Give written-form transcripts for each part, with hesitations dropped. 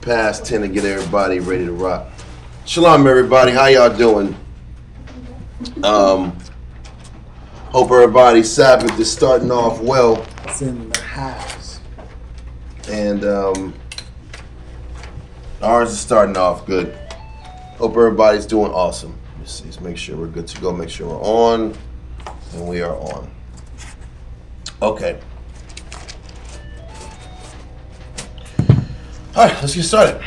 past 10 to get everybody ready to rock. Shalom, everybody. How y'all doing? Hope everybody's Sabbath is starting off well. It's in the house. And ours is starting off good. Hope everybody's doing awesome. Let's see, let's make sure we're good to go. Make sure we're on. And we are on. Okay. All right, let's get started.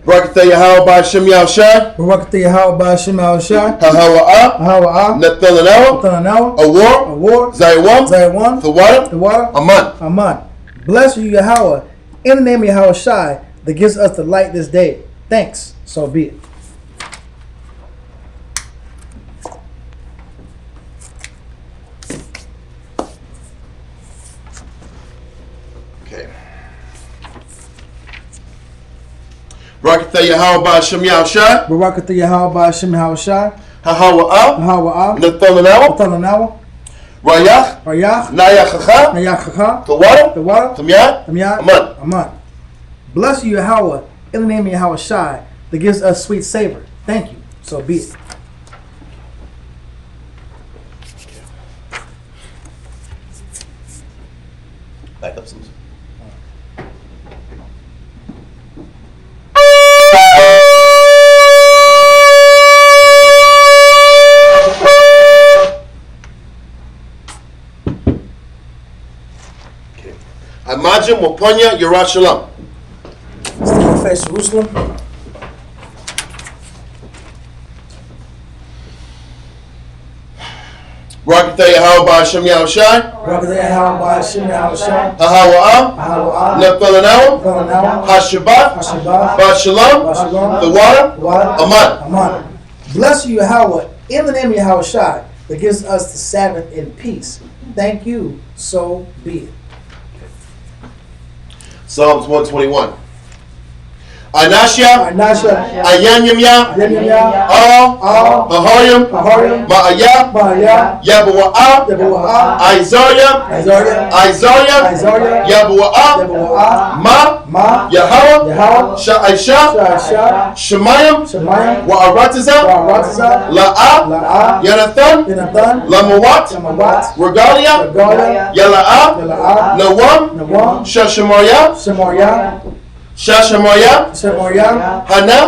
Barakatah Yahweh Ba'Shem Yahushai. Barakatah Yahweh Ba'Shem Yahushai. Hahawa'ah. Hahawa'ah. Nathanawa. Awar. Zayawam. Thawada. Aman. Aman. Bless you, Yahweh, in the name of Yahushai, that gives us the light this day. Thanks. So be it. Okay. Barakatah Yahweh Ba'Shem Yahushai. Barakatah Yahweh Ba'Shem Yahushai. Hahawa'ah. Hahawa'ah. Nathanawa. Rayach. Nayachacha. Nayachacha. Thawada. Tamyat. Aman. Aman. Bless you, Yahweh, in the name of Yahushai, that gives us sweet savor. Thank you. So be it. Back up, Susan. Imagine Waponya Yerushalayim. Stand face Jerusalem. Barakatah Yahweh Ba'Shem Yahushai. Barakatah Yahweh Ba'Shem Yahushai. Hahawa'ah. Hahawa'ah. Nathanawa. Hashabat. Ba'Shalom. Thawada. Aman. Aman. Bless you, Yahweh, in the name of Yahushai, that gives us the Sabbath in peace. Thank you. So be it. Psalms 121. Anashia. Ayanyamya. All. Ahoyam. Ma'ayah. Yabuwa'ah. Isaiah. Yabuwa'ah. Ma. Yahweh. Sha'aisha. Shemayim. Wa'aratiza. La'ah. Yanathan. Lamawat. Regalia. Yala'ah. Nawam. Shashamoyah. Shashamoyah. Hana.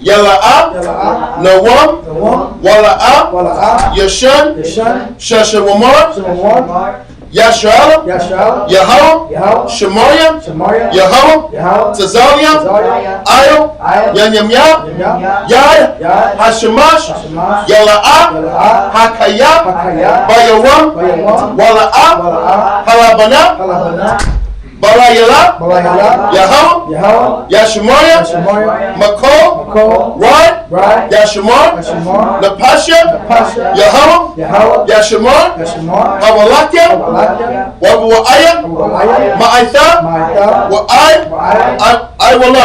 Yala'ah. Nawam. Wala'ah. Yashan. Shashawamar. Yasha'ala. Yahweh. Shemoyah. Yahweh. Tazalia. Ayo. Yanyamya. Yad. Hashemash. Yala'ah. Hakaya. Bayawam. Wala'ah. Halabana. Balayala. Yahweh. Yashemoyah. Makol. Rod. Yashemar. Napasha. Yahweh. Yashemar. Hawalakia. Wabu'aya. Ma'aitha. I will.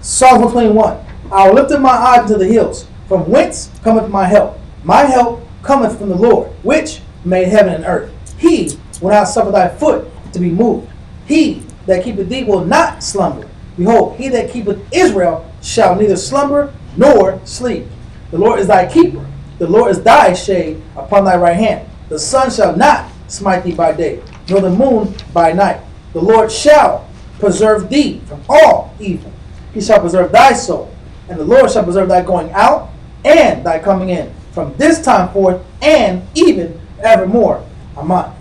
Psalm 121. I will lift up my eyes to the hills. From whence cometh my help? My help cometh from the Lord, which made heaven and earth. He will not suffer thy foot to be moved. He that keepeth thee will not slumber. Behold, he that keepeth Israel shall neither slumber nor sleep. The Lord is thy keeper. The Lord is thy shade upon thy right hand. The sun shall not smite thee by day, nor the moon by night. The Lord shall preserve thee from all evil. He shall preserve thy soul. And the Lord shall preserve thy going out and thy coming in, from this time forth and even evermore. Amen.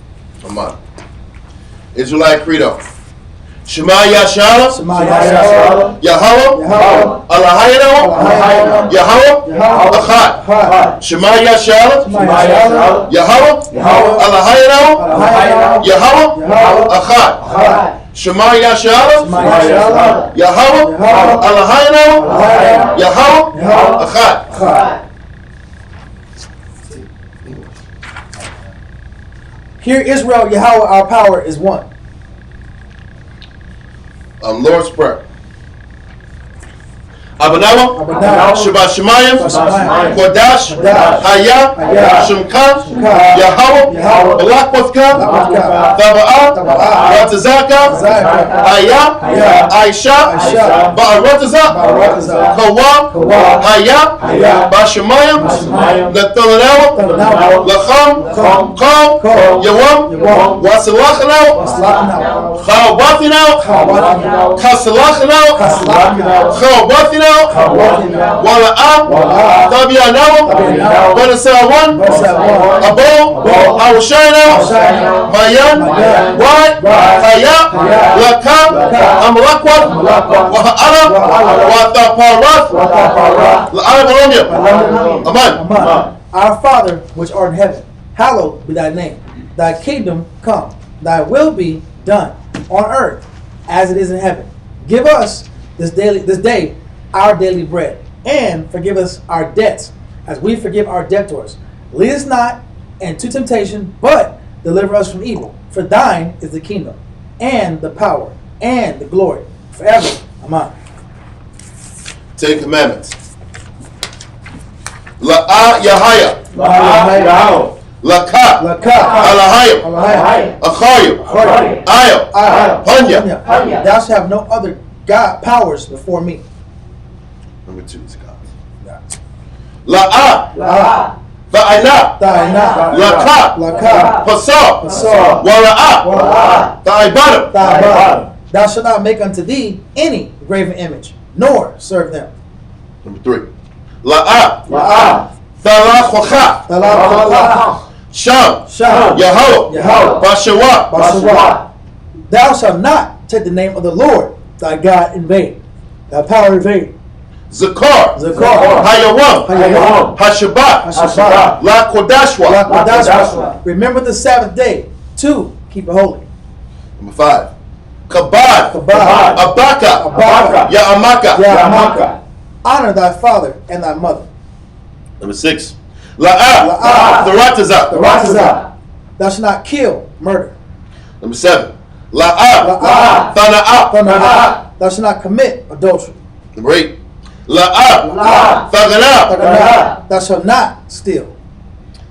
Aman. Israelite Credo. Shema Yashala. Yahweh. Alahayano. Yahweh. Achad. Shema Yashala. Yahweh. Alahayano. Yahweh. Achad. Shema Yashala. Yahweh. Alahayano. Yahweh. Achad. Hear Israel, Yahweh, our power is one. Lord's Prayer. Abanawa, Shabbat Shemayim, Kodash, Haya, Shemka, Yahweh, Balakwathka, Taba'ah, Ratazaka, Haya, Aisha, Ba'aratazak, Kawa, Haya, Bashemayim, Nathanawa, Lacham, Kal, Yawam, Wasalachanaw, Chawabathinaw, Kasalachanaw, Chawabathinaw, Wala'ah, Tabianaw, Banasawan, Abo, Awashaynaw, Mayan, Wai, Haya, Lakam, Amalakwat, Waha'ara, Wataparat, La'ala. Amen. Our Father, which art in heaven, hallowed be thy name. Thy kingdom come. Thy will be done on earth as it is in heaven. Give us this day our daily bread, and forgive us our debts as we forgive our debtors. Lead us not into temptation, but deliver us from evil. For thine is the kingdom, and the power, and the glory, forever. Amen. Ten Commandments. La'a Yahaya. Laka. Alahayim. Achayim. Ayah. Panya. Thou shalt have no other God powers before me. Number 2 is God. La'a. Ta'ina. Laka. Pasal. Wala'a. Ta'ibada. Thou shalt not make unto thee any graven image, nor serve them. Number 3. La'a. Thalach. Sham. Yahweh. Bashawa. Thou shalt not take the name of the Lord thy God in vain. Thy power in vain. Zakar. Hayawam. Hashabat. La Kodashwa. Remember the Sabbath day to keep it holy. Number 5. Kabad. Abaka. Ya'amaka. Honor thy father and thy mother. Number 6. La'a. Tharatazak. Thou shalt not kill, murder. Number 7. La'a. Thana'a. Thou shalt not commit adultery. Number 8. La'a. Thagana. Thou shalt not steal.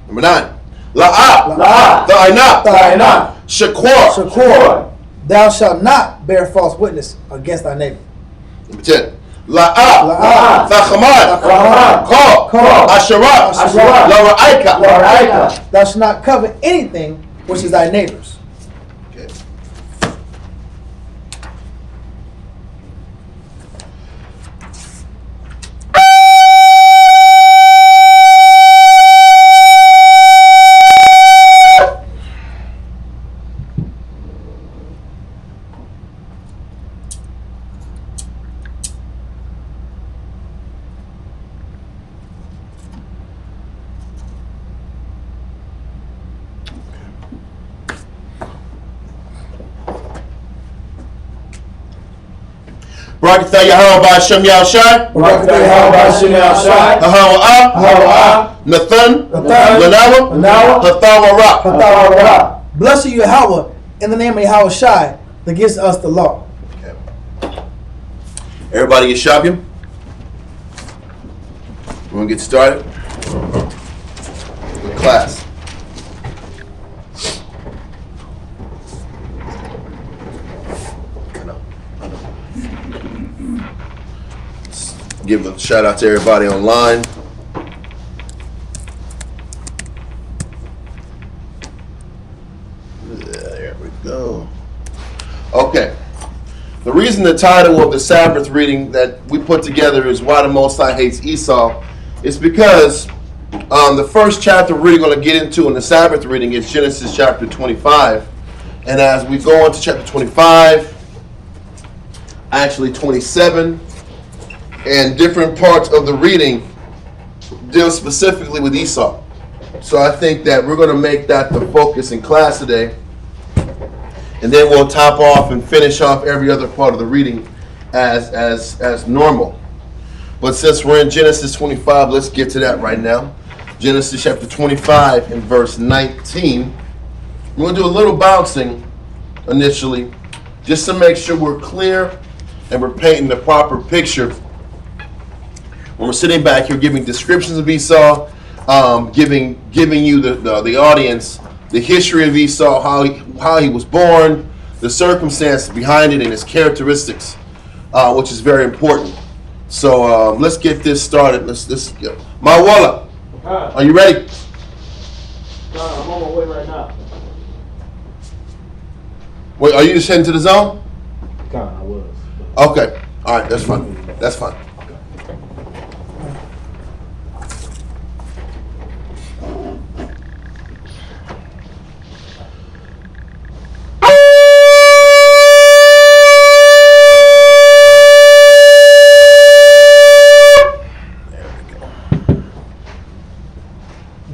Number 9. La'a. Tha'ina. Shakur. Thou shalt not bear false witness against thy neighbor. Number 10. La'a. Thachamad. Call. Asharat. Lara'aika. Thou shalt not covet anything which is thy neighbor's. Okay. Barakatah Yahweh Ba'Shem Yahushai. Ahawa'ah. Nathan. Lanawa. Hathawara. Bless you, Yahweh, in the name of Yahweh Shai, that gives us the law. Okay. Everybody get Shabbat? We're going to get started with class. Give a shout out to everybody online. There we go. Okay. The reason the title of the Sabbath reading that we put together is Why the Most High Hates Esau is because the first chapter we're really going to get into in the Sabbath reading is Genesis chapter 25. And as we go into chapter 25, actually 27, and different parts of the reading deal specifically with Esau. So I think that we're going to make that the focus in class today. And then we'll top off and finish off every other part of the reading as normal. But since we're in Genesis 25, let's get to that right now. Genesis chapter 25 and verse 19. We're going to do a little bouncing initially, just to make sure we're clear and we're painting the proper picture when we're sitting back here giving descriptions of Esau, giving you the audience the history of Esau, how he was born, the circumstances behind it, and his characteristics, which is very important. So let's get this started. Let's go. Mawala, are you ready? I'm on my way right now. Wait, are you just heading to the zone? I was. Okay. All right. That's fine. That's fine.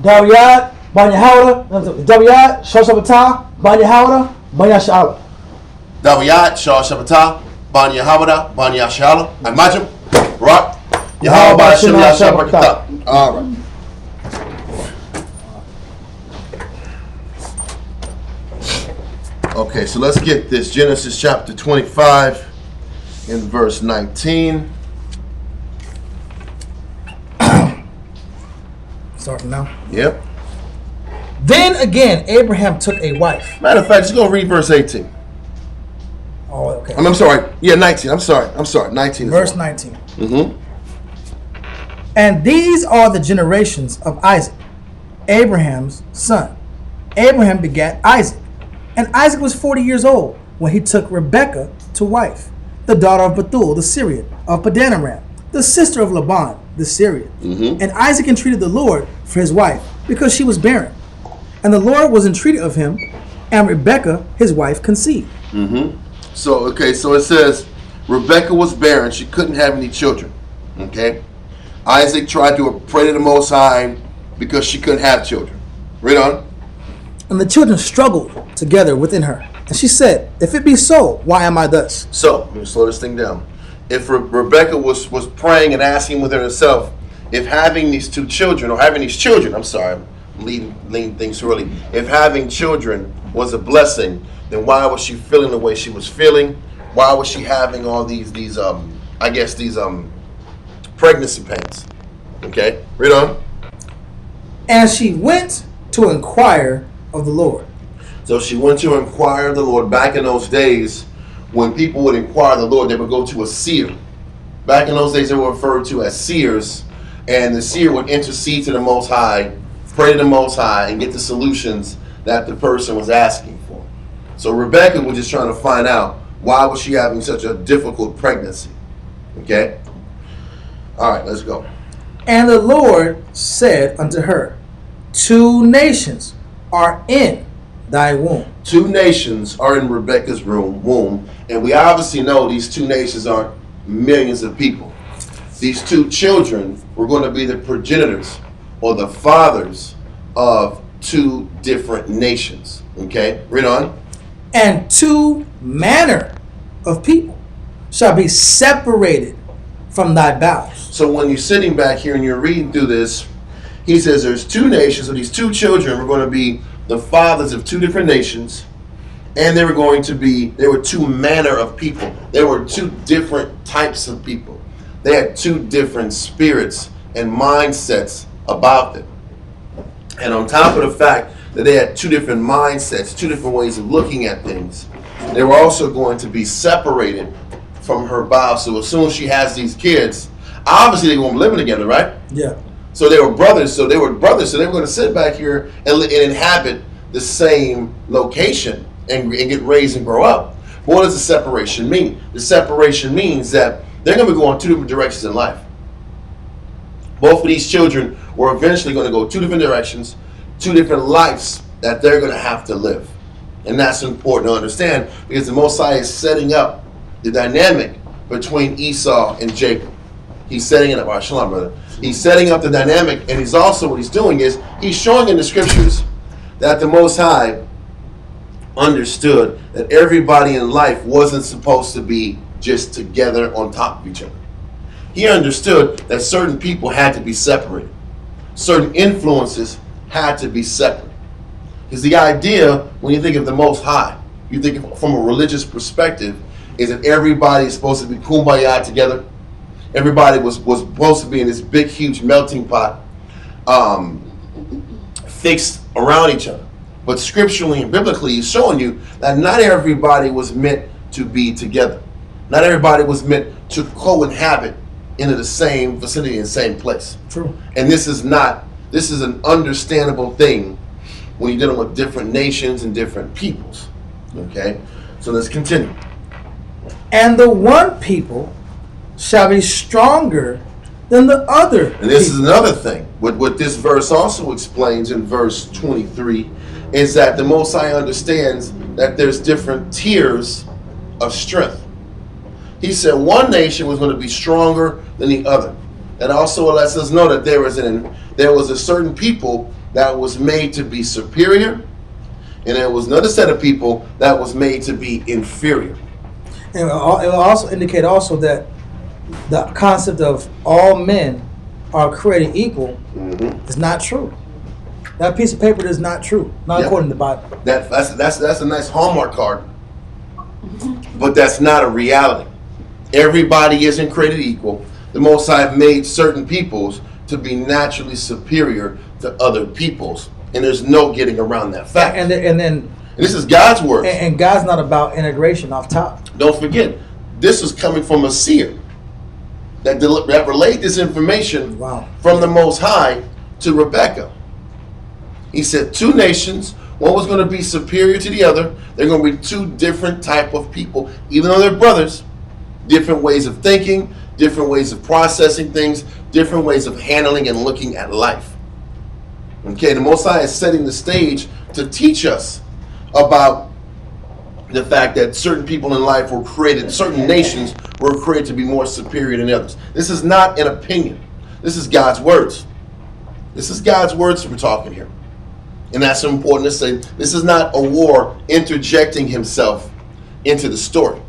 Dawiyat, Banya Hawda, Dawiyat, Shoshabata, Banya Hawda, Banya Shala. Dawiyat, Shah Shabbatah, Banya Hamada, Banya Shala, and Majum, right? Yahweh Shem Yashab Barakatah. All right. Okay, so let's get this. Genesis chapter 25 in verse 19. Starting now. Yep. Then again, Abraham took a wife. Matter of fact, just go read verse 18. Oh, okay. I'm sorry. Yeah, 19. I'm sorry. 19. Verse 19. Mm-hmm. And these are the generations of Isaac, Abraham's son. Abraham begat Isaac. And Isaac was 40 years old when he took Rebekah to wife, the daughter of Bethuel the Syrian, of Padanaram, the sister of Laban the Syrian. Mm-hmm. And Isaac entreated the Lord for his wife, because she was barren. And the Lord was entreated of him, and Rebekah his wife conceived. Mm-hmm. So it says Rebekah was barren; she couldn't have any children. Okay, Isaac tried to pray to the Most High because she couldn't have children. Read on. And the children struggled together within her. And she said, if it be so, why am I thus? So let me slow this thing down. If Rebekah was praying and asking within herself, if having these two children, or having these children, I'm sorry, I'm leading things too early. If having children was a blessing, then why was she feeling the way she was feeling? Why was she having all these pregnancy pains? Okay, read on. And she went to inquire of the Lord. So she went to inquire of the Lord. Back in those days, when people would inquire of the Lord, they would go to a seer. Back in those days, they were referred to as seers, and the seer would intercede to the Most High, pray to the Most High, and get the solutions that the person was asking for. So Rebekah was just trying to find out why was she having such a difficult pregnancy. Okay? All right, let's go. And the Lord said unto her, 2 nations are in thy womb. 2 nations are in Rebekah's womb, and we obviously know these 2 nations aren't millions of people. These 2 children were going to be the progenitors or the fathers of 2 different nations. Okay, read on. And 2 manner of people shall be separated from thy bowels. So when you're sitting back here and you're reading through this, he says there's 2 nations, so these 2 children were going to be the fathers of 2 different nations, and they were 2 manner of people. There were 2 different types of people. They had 2 different spirits and mindsets about them. And on top of the fact that they had 2 different mindsets, 2 different ways of looking at things, they were also going to be separated from her bowels. So as soon as she has these kids, obviously they were living together, right? Yeah. So they were brothers. So they were going to sit back here and inhabit the same location and get raised and grow up. But what does the separation mean? The separation means that they're going to be going 2 different directions in life. Both of these children were eventually going to go 2 different directions, 2 different lives that they're going to have to live. And that's important to understand, because the Most High is setting up the dynamic between Esau and Jacob. He's setting it up. All right, shalom, brother. He's setting up the dynamic, and he's also, what he's doing is, he's showing in the scriptures that the Most High understood that everybody in life wasn't supposed to be just together on top of each other. He understood that certain people had to be separated. Certain influences had to be separate. Because the idea, when you think of the Most High, you think of, from a religious perspective, is that everybody is supposed to be kumbaya together. everybody was supposed to be in this big, huge melting pot, fixed around each other. But scripturally and biblically, he's showing you that not everybody was meant to be together. Not everybody was meant to co-inhabit into the same vicinity and same place. True. And this is an understandable thing when you're dealing with different nations and different peoples. Okay? So let's continue. And the one people shall be stronger than the other. And this is another thing. What this verse also explains in verse 23 is that the Most High understands that there's different tiers of strength. He said one nation was going to be stronger than the other. That also lets us know that there was a certain people that was made to be superior, and there was another set of people that was made to be inferior. And it will also indicate also that the concept of all men are created equal is not true. That piece of paper is not true, not according to the Bible. That's a nice Hallmark card, but that's not a reality. Everybody isn't created equal. The Most High made certain peoples to be naturally superior to other peoples, and there's no getting around that fact. And this is God's word. And God's not about integration off top. Don't forget, this is coming from a seer that relayed this information from the Most High to Rebecca. He said 2 nations, one was going to be superior to the other. They're going to be 2 different type of people, even though they're brothers. Different ways of thinking, different ways of processing things, different ways of handling and looking at life. Okay, the Most High is setting the stage to teach us about the fact that certain people in life were created, certain nations were created to be more superior than others. This is not an opinion. This is God's words. This is God's words we're talking here. And that's important to say. This is not a war interjecting himself into the story.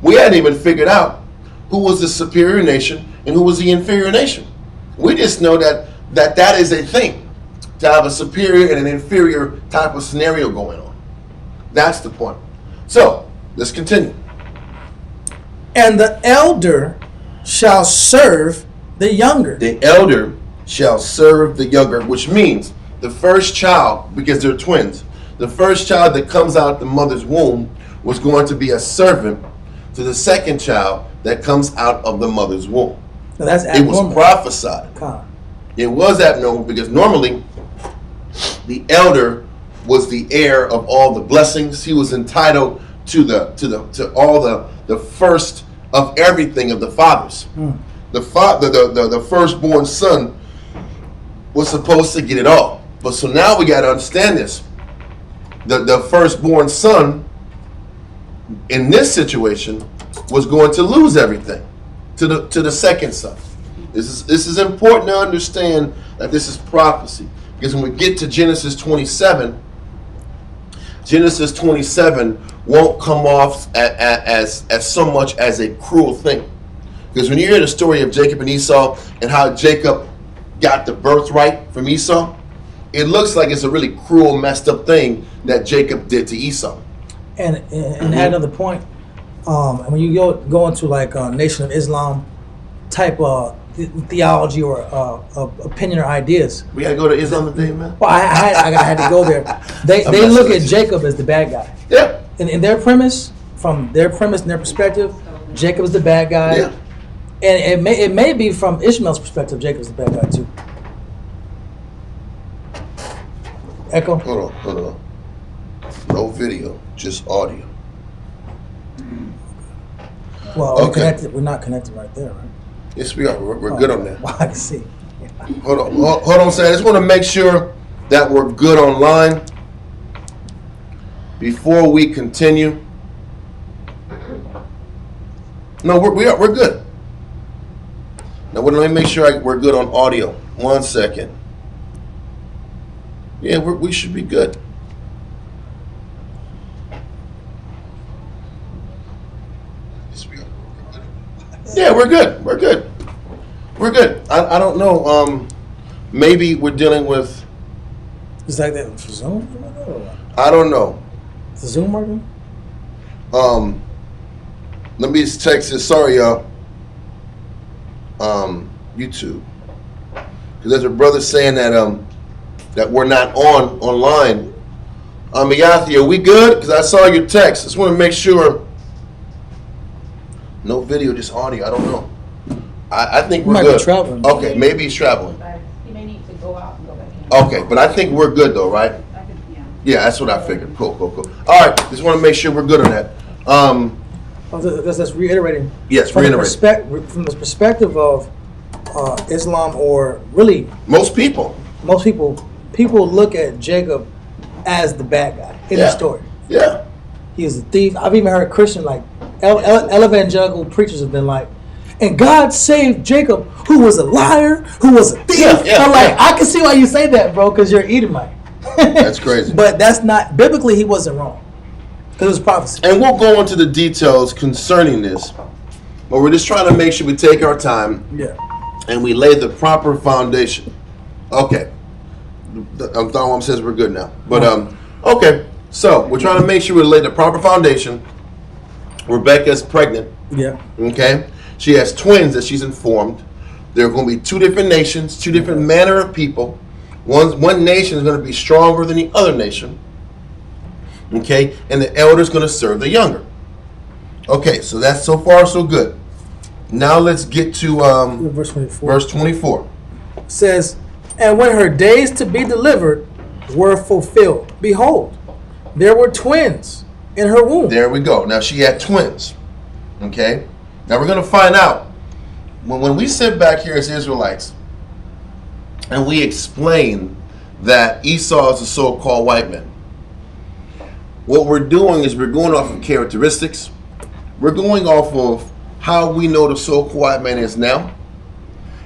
We hadn't even figured out who was the superior nation and who was the inferior nation. We just know that is a thing, to have a superior and an inferior type of scenario going on. That's the point. So, let's continue. And the elder shall serve the younger. The elder shall serve the younger, which means the first child, because they're twins, the first child that comes out the mother's womb was going to be a servant to the second child that comes out of the mother's womb. Now that's abnormal. It was prophesied. It was abnormal because normally the elder was the heir of all the blessings. He was entitled to all the first of everything of the fathers. The firstborn son was supposed to get it all. But so now we got to understand this. The firstborn son in this situation was going to lose everything to the second son. This is important to understand that this is prophecy, because when we get to Genesis 27 won't come off as so much as a cruel thing. Because when you hear the story of Jacob and Esau and how Jacob got the birthright from Esau, it looks like it's a really cruel, messed up thing that Jacob did to Esau. And add another point, when you go into like a Nation of Islam type of theology or opinion or ideas. We gotta go to Islam today, man. Well, I had to go there. They look at Jacob as the bad guy. Yeah. In their premise, from their premise and their perspective, Jacob is the bad guy. Yeah. And it may be from Ishmael's perspective, Jacob's the bad guy too. Echo? Hold on. No video, just audio. Well, okay. We're not connected right there, right? Yes, we are. We're good on that. Well, I can see. Hold on, Sam. I just want to make sure that we're good online before we continue. No, we're good. Now, let me make sure we're good on audio. 1 second. Yeah, we should be good. Yeah, we're good. We're good. I don't know. Maybe we're dealing with. Is that for Zoom? I don't know. Is the Zoom working? Let me just text this. Sorry, y'all. YouTube. Because there's a brother saying that that we're not online. Miyati, are we good? Because I saw your text. Just want to make sure. No video, just audio. I don't know. I think we're Might good. be traveling. Okay, maybe he's traveling. He may need to go out and go back in. Okay, but I think we're good though, right? Yeah, that's what I figured. Cool. All right, just want to make sure we're good on that. That's reiterating. Yes, from reiterating. From the perspective of Islam, or really Most people. people look at Jacob as the bad guy in the story. Yeah. He is a thief. I've even heard Christian, like evangelical preachers have been like, and God saved Jacob, who was a liar, who was a thief. I'm like, I can see why you say that, bro, because you're Edomite. That's crazy. But that's not biblically. He wasn't wrong, because it was prophecy. And we'll go into the details concerning this, but we're just trying to make sure we take our time. Yeah. And we lay the proper foundation. Okay. Don says we're good now. But okay. So we're trying to make sure we lay the proper foundation. Rebecca's pregnant. Yeah. Okay. She has twins that she's informed. There are going to be two different nations, two different manner of people. One nation is going to be stronger than the other nation. Okay. And the elder is going to serve the younger. Okay. So that's so far so good. Now let's get to verse 24. Verse 24 says, and when her days to be delivered were fulfilled, behold, there were twins in her womb. There we go. Now she had twins. Okay. Now we're going to find out when we sit back here as Israelites and we explain that Esau is a so-called white man. What we're doing is we're going off of characteristics. We're going off of how we know the so-called white man is now,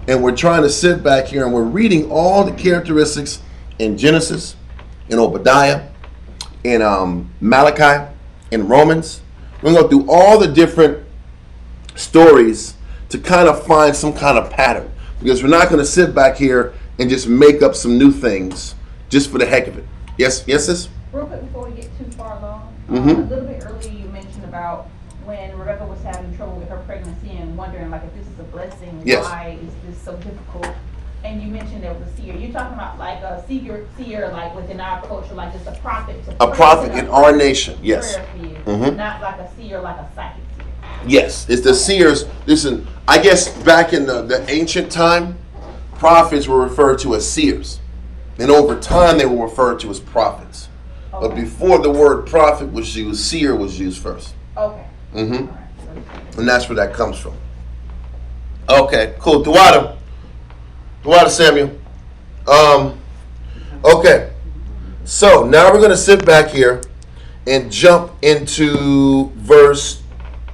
and we're trying to sit back here and we're reading all the characteristics in Genesis, in Obadiah, in Malachi, in Romans. We're going to go through all the different stories to kind of find some kind of pattern, because we're not going to sit back here and just make up some new things just for the heck of it. Yes, sis? Real quick before we get too far along, a little bit earlier you mentioned about when Rebecca was having trouble with her pregnancy and wondering like if this is a blessing, why is this so difficult? And you mentioned there was a seer. You're talking about like a seer like within our culture, like just a prophet. A prophet in our nation, yes. Not like a seer, like a psychic seer. Yes, it's the seers. Listen, I guess back in the ancient time, prophets were referred to as seers. And over time they were referred to as prophets. Okay. But before the word prophet was used, seer was used first. Okay. And that's where that comes from. Okay, cool. Dewada Samuel. Okay. So now we're going to sit back here and jump into verse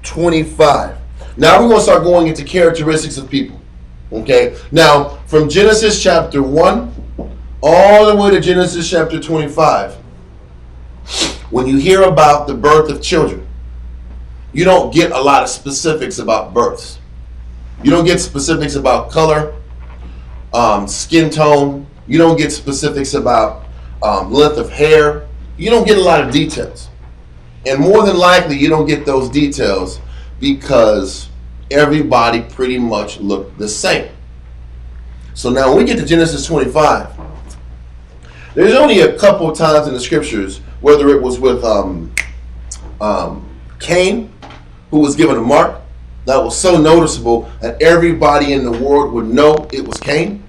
25. Now we're going to start going into characteristics of people. Okay. Now from Genesis chapter 1 all the way to Genesis chapter 25, when you hear about the birth of children, you don't get a lot of specifics about births. You don't get specifics about color, skin tone. You don't get specifics about length of hair. You don't get a lot of details. And more than likely, you don't get those details because everybody pretty much looked the same. So now when we get to Genesis 25, there's only a couple of times in the scriptures, whether it was with Cain, who was given a mark that was so noticeable that everybody in the world would know it was Cain,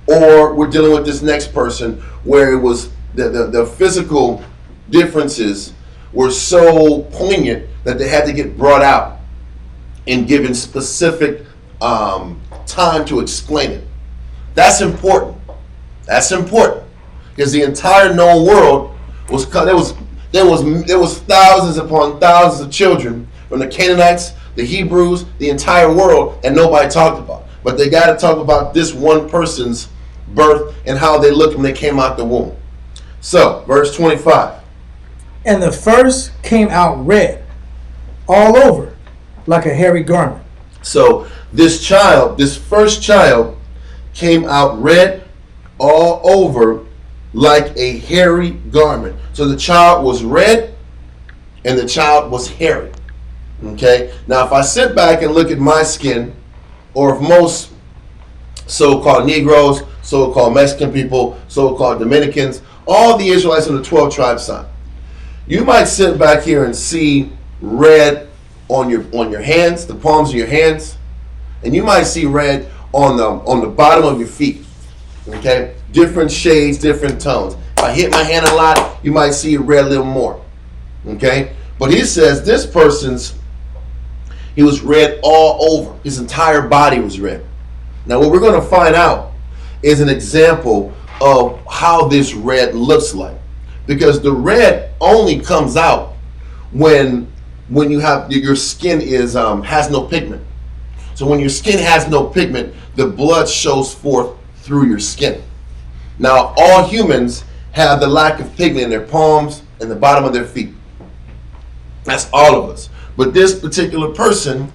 or we're dealing with this next person where it was the physical differences were so poignant that they had to get brought out and given specific time to explain it. That's important. That's important because the entire known world was there was thousands upon thousands of children from the Canaanites, the Hebrews, the entire world, and nobody talked about it. But they got to talk about this one person's birth and how they looked when they came out the womb. So, verse 25. And the first came out red, all over, like a hairy garment. So, this first child, came out red, all over, like a hairy garment. So the child was red, and the child was hairy. Okay? Now, if I sit back and look at my skin, or if most so-called Negroes, so-called Mexican people, so-called Dominicans, all the Israelites in the 12 tribes sign. You might sit back here and see red on your hands, the palms of your hands, and you might see red on the bottom of your feet. Okay, different shades, different tones. If I hit my hand a lot, you might see it red a little more. Okay, but he says this he was red all over. His entire body was red. Now what we're going to find out is an example of how this red looks like. Because the red only comes out when you have your skin has no pigment. So when your skin has no pigment, the blood shows forth through your skin. Now all humans have the lack of pigment in their palms and the bottom of their feet. That's all of us. But this particular person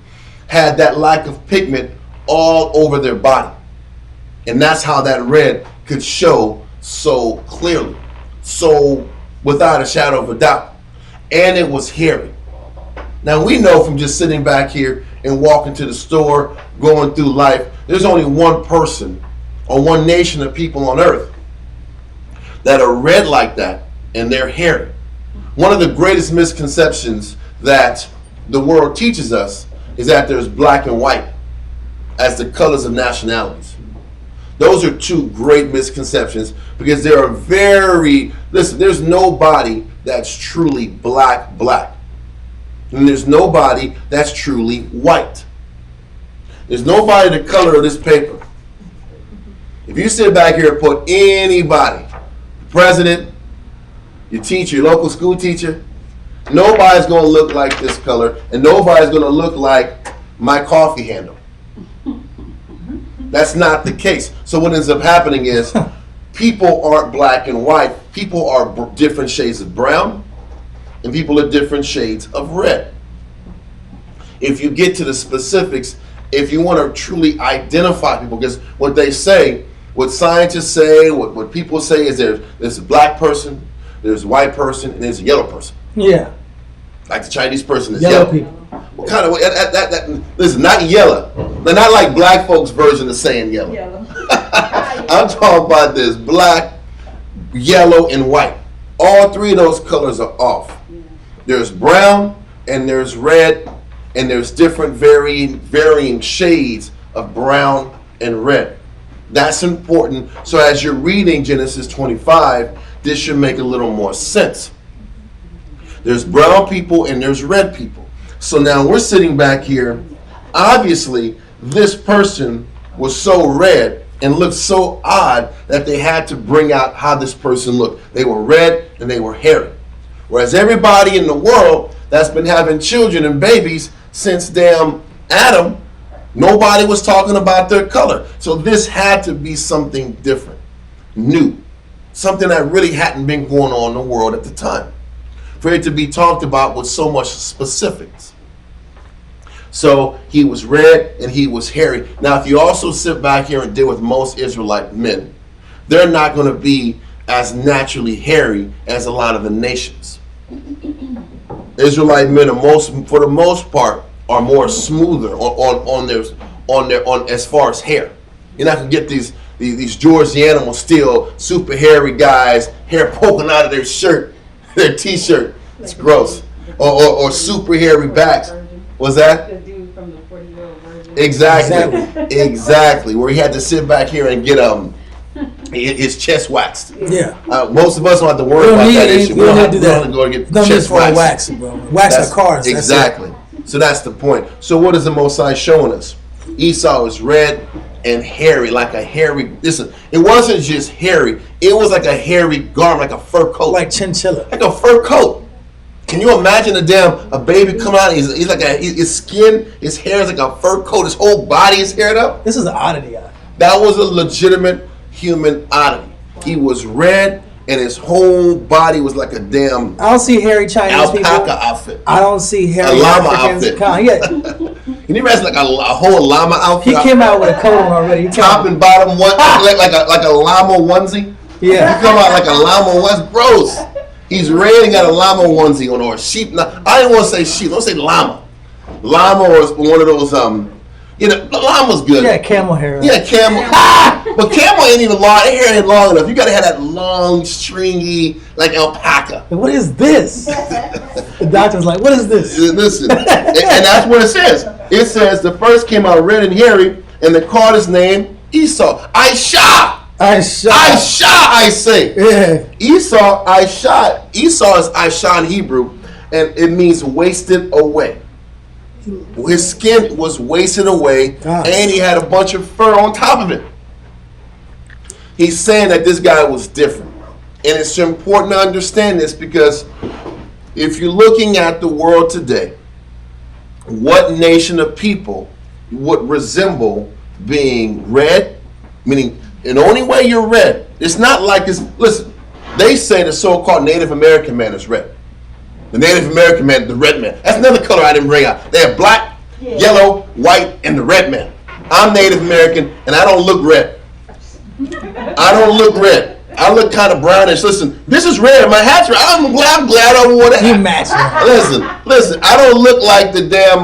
had that lack of pigment all over their body. And that's how that red could show so clearly, so without a shadow of a doubt. And it was hairy. Now we know from just sitting back here and walking to the store, going through life, there's only one person or one nation of people on earth that are red like that and they're hairy. One of the greatest misconceptions that the world teaches us is that there's black and white as the colors of nationalities. Those are two great misconceptions because there are there's nobody that's truly black. And there's nobody that's truly white. There's nobody the color of this paper. If you sit back here and put anybody, the president, your teacher, your local school teacher, nobody's going to look like this color, and nobody's going to look like my coffee handle. That's not the case. So what ends up happening is people aren't black and white. People are different shades of brown, and people are different shades of red. If you get to the specifics, if you want to truly identify people, because what they say, what scientists say, what people say is there's a black person, there's a white person, and there's a yellow person. Yeah. Like the Chinese person is Yellow yellow. people. What kind of listen, not yellow. They're not like black folks' version of saying yellow. I'm talking about this black, yellow, and white. All three of those colors are off. There's brown and there's red and there's different varying shades of brown and red. That's important. So as you're reading Genesis 25, this should make a little more sense. There's brown people and there's red people. So now we're sitting back here. Obviously, this person was so red and looked so odd that they had to bring out how this person looked. They were red and they were hairy. Whereas everybody in the world that's been having children and babies since damn Adam, nobody was talking about their color. So this had to be something different, new, something that really hadn't been going on in the world at the time, for it to be talked about with so much specifics. So he was red and he was hairy. Now, if you also sit back here and deal with most Israelite men, they're not going to be as naturally hairy as a lot of the nations. Israelite men are for the most part, are more smoother on as far as hair. You're not gonna get these George animals still super hairy guys, hair poking out of their shirt, their t-shirt. It's gross. Or super hairy backs. Was that? The dude from the 40-year-old virgin. Exactly. Where he had to sit back here and get his chest waxed. Yeah. Most of us don't have to worry about that issue. We don't have to go and get no chest wax, bro. Wax the cars. Exactly. So that's the point. So what is the Most High showing us? Esau is red and hairy, like a hairy. Listen, it wasn't just hairy. It was like a hairy garment, like a fur coat. Like chinchilla. Like a fur coat. Can you imagine a baby come out? He's like his skin, his hair is like a fur coat. His whole body is haired up. This is an oddity. That was a legitimate human oddity. He was red and his whole body was like a damn I don't see hairy Chinese alpaca people. outfit. I don't see hairy A llama Africans. outfit. Can you imagine like a whole llama outfit? He came out with a coat on already. Top and bottom one, like a llama onesie. Yeah. He come out like a llama onesie. Gross. He's red and got a llama onesie on, or a sheep. I didn't want to say sheep. Don't say llama. Llama was one of those You know, the llama's good. Yeah, camel hair. Yeah, camel. But camel ain't even long. Their hair ain't long enough. You gotta have that long, stringy, like alpaca. What is this? The doctor's like, what is this? Listen, and that's what it says. It says the first came out red and hairy, and they called his name Esau. I say. Yeah. Esau, Esau is Aisha in Hebrew, and it means wasted away. His skin was wasted away, and he had a bunch of fur on top of it. He's saying that this guy was different. And it's important to understand this because if you're looking at the world today, what nation of people would resemble being red? Meaning, in the only way you're red, it's not like it's, listen, they say the so-called Native American man is red. The Native American man, the red man. That's another color I didn't bring out. They have black, yellow, white, and the red man. I'm Native American, and I don't look red. I don't look red. I look kind of brownish. Listen, this is red. My hat's red. I'm glad I wore that. You match it. Listen. I don't look like the damn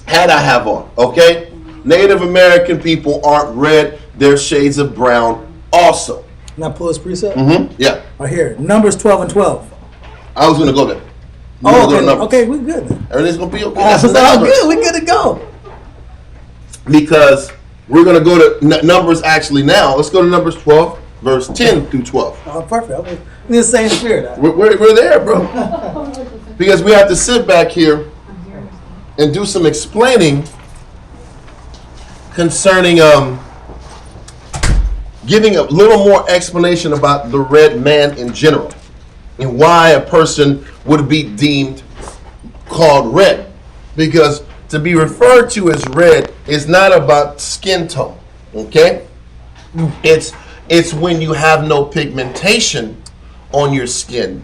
hat I have on. Okay, Native American people aren't red. They're shades of brown also. Now pull this precept. Yeah. Right here, Numbers 12 and 12. I was gonna go there. Okay, we're good then. Everything's gonna be okay. That's all good. We're good to go. Because we're gonna go to Numbers actually now. Let's go to Numbers 12, verse 10 through 12. Oh, perfect. Okay. In the same spirit. We're there, bro. Because we have to sit back here and do some explaining concerning giving a little more explanation about the red man in general and why a person would be deemed called red. Because to be referred to as red is not about skin tone, okay? It's when you have no pigmentation on your skin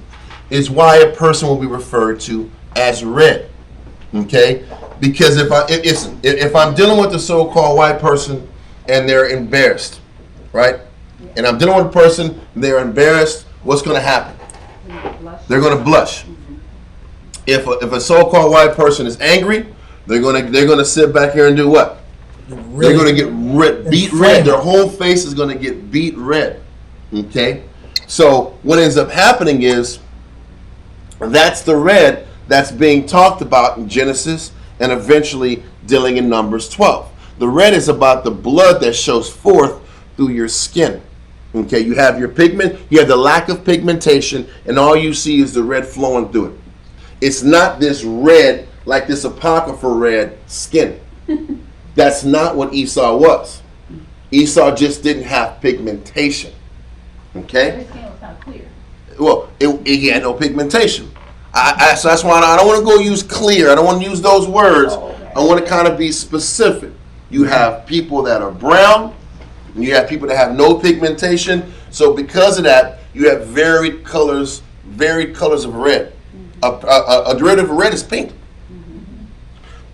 is why a person will be referred to as red, okay? Because if I'm dealing with a so-called white person and they're embarrassed, right? And I'm dealing with a person, they're embarrassed, what's going to happen? They're going to blush. If a so-called white person is angry, they're gonna sit back here and do what? They're gonna get beat red. Their whole face is gonna get beat red. Okay? So what ends up happening is that's the red that's being talked about in Genesis and eventually dealing in Numbers 12. The red is about the blood that shows forth through your skin. Okay, you have your pigment, you have the lack of pigmentation, and all you see is the red flowing through it. It's not this red, like this apocryphal red skin. That's not what Esau was. Esau just didn't have pigmentation. Okay? His skin was kind of clear. Well, he had no pigmentation. So that's why I don't want to go use clear. I don't want to use those words. I want to kind of be specific. You have people that are brown, and you have people that have no pigmentation. So because of that, you have varied colors of red. A derivative of red is pink.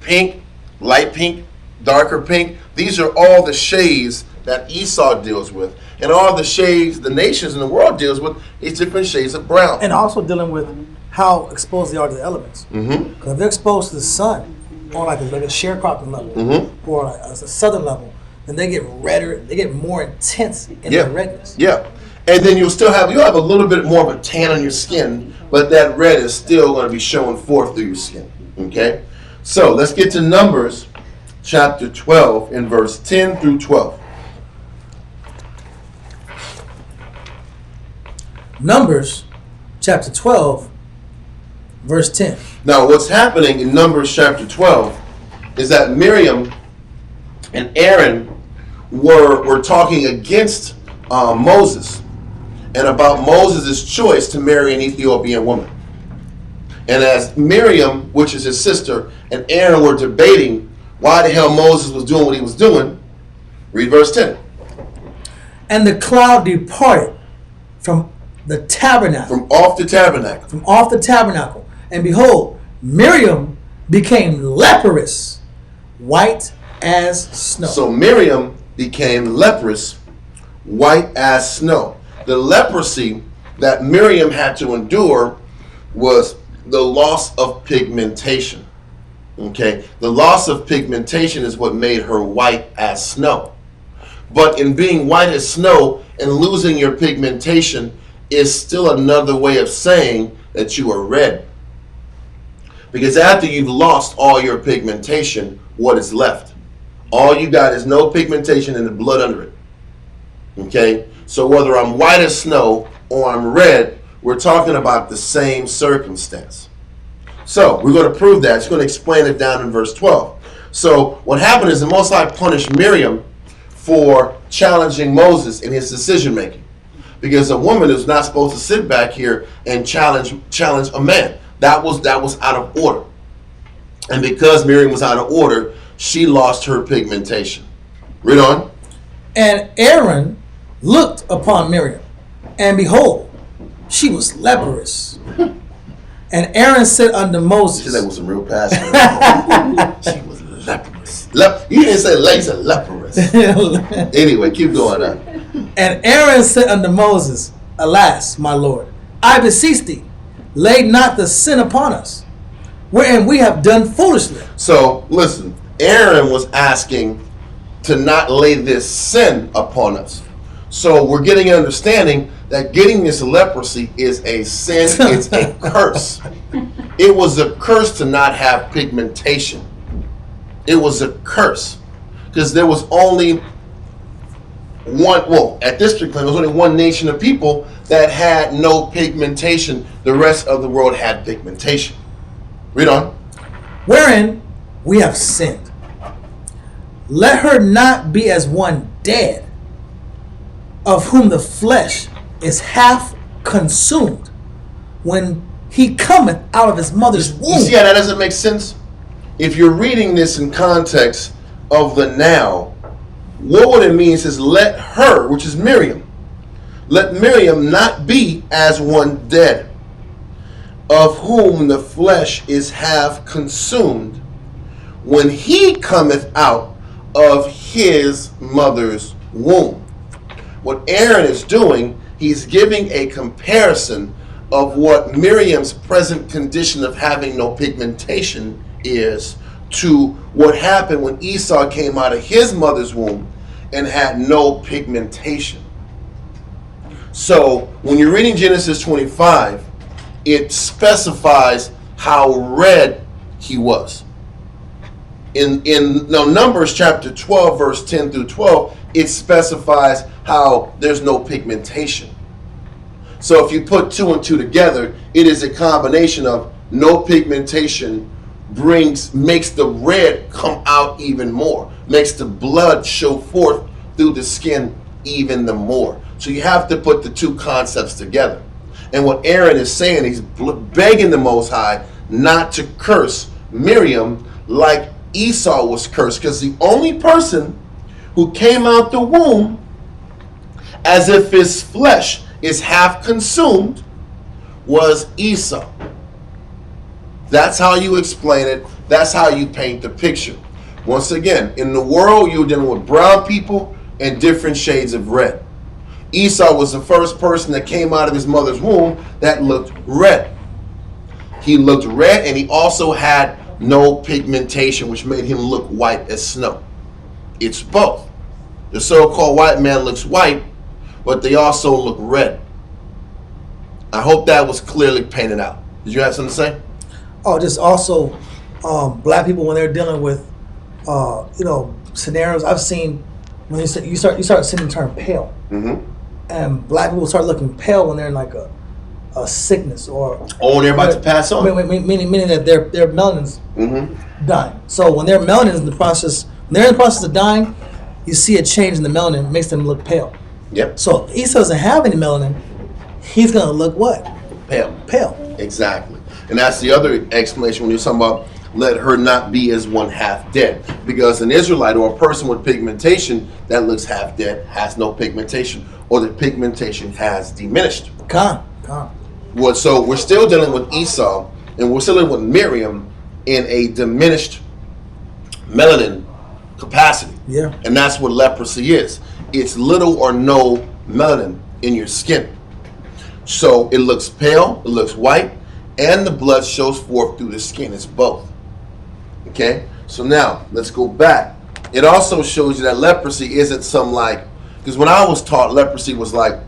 Pink, light pink, darker pink. These are all the shades that Esau deals with. And all the shades the nations in the world deals with is different shades of brown. And also dealing with how exposed they are to the elements. Because if they're exposed to the sun on like a sharecropping level or like a southern level, then they get redder, they get more intense in their redness. Yeah. And then you'll have a little bit more of a tan on your skin, but that red is still going to be showing forth through your skin. Okay? So let's get to Numbers chapter 12 in verse 10 through 12. Numbers chapter 12, verse 10. Now what's happening in Numbers chapter 12 is that Miriam and Aaron were talking against Moses and about Moses' choice to marry an Ethiopian woman. And as Miriam, which is his sister, and Aaron were debating why the hell Moses was doing what he was doing, read verse 10. And the cloud departed from the tabernacle. From off the tabernacle. And behold, Miriam became leprous, white as snow. So Miriam became leprous, white as snow. The leprosy that Miriam had to endure was the loss of pigmentation. Okay, the loss of pigmentation is what made her white as snow. But in being white as snow and losing your pigmentation is still another way of saying that you are red. Because after you've lost all your pigmentation, what is left? All you got is no pigmentation and the blood under it. Okay, so whether I'm white as snow or I'm red, we're talking about the same circumstance. So we're going to prove that. It's going to explain it down in verse 12. So what happened is the Most High punished Miriam for challenging Moses in his decision making, because a woman is not supposed to sit back here and challenge a man. That was out of order, and because Miriam was out of order, she lost her pigmentation. Read on. And Aaron looked upon Miriam, and behold, she was leprous. And Aaron said unto Moses, She said with some real passion. She was leprous. You didn't say lazy, leprous. Anyway, keep going on. And Aaron said unto Moses, Alas, my Lord, I beseech thee, lay not the sin upon us, wherein we have done foolishly. So listen, Aaron was asking to not lay this sin upon us. So we're getting an understanding that getting this leprosy is a sin, it's a curse. It was a curse to not have pigmentation. It was a curse. Because there was only one, well, at this particular time, there was only one nation of people that had no pigmentation. The rest of the world had pigmentation. Read on. Wherein we have sinned. Let her not be as one dead, of whom the flesh is half consumed when he cometh out of his mother's womb. You see how that doesn't make sense? If you're reading this in context of the now, what would it mean? It says, let her, which is Miriam, let Miriam not be as one dead, of whom the flesh is half consumed when he cometh out of his mother's womb. What Aaron is doing, he's giving a comparison of what Miriam's present condition of having no pigmentation is to what happened when Esau came out of his mother's womb and had no pigmentation. So when you're reading Genesis 25, it specifies how red he was. In Numbers chapter 12, verse 10 through 12, it specifies how there's no pigmentation. So if you put two and two together, it is a combination of no pigmentation makes the red come out even more, makes the blood show forth through the skin even the more. So you have to put the two concepts together. And what Aaron is saying, he's begging the Most High not to curse Miriam like Esau was cursed, because the only person who came out the womb as if his flesh is half consumed was Esau. That's how you explain it. That's how you paint the picture. Once again, in the world, you're dealing with brown people and different shades of red. Esau was the first person that came out of his mother's womb that looked red. He looked red, and he also had no pigmentation, which made him look white as snow. It's both. The so-called white man looks white, but they also look red. I hope that was clearly painted out. Did you have something to say? Oh, just also black people when they're dealing with scenarios I've seen when you start seeing them turn pale, and black people start looking pale when they're in like a sickness or they're about to pass on. Meaning that their melanin's dying. So when their melanin is in the process, when they're in the process of dying, you see a change in the melanin. It makes them look pale. Yep. So if Esau doesn't have any melanin, he's gonna look what? Pale. Exactly. And that's the other explanation when you're talking about let her not be as one half dead. Because an Israelite or a person with pigmentation that looks half dead has no pigmentation, or the pigmentation has diminished. So we're still dealing with Esau, and we're still dealing with Miriam in a diminished melanin capacity. Yeah. And that's what leprosy is. It's little or no melanin in your skin. So it looks pale, it looks white, and the blood shows forth through the skin. It's both. Okay, so now let's go back. It also shows you that leprosy isn't some like, because when I was taught, leprosy was like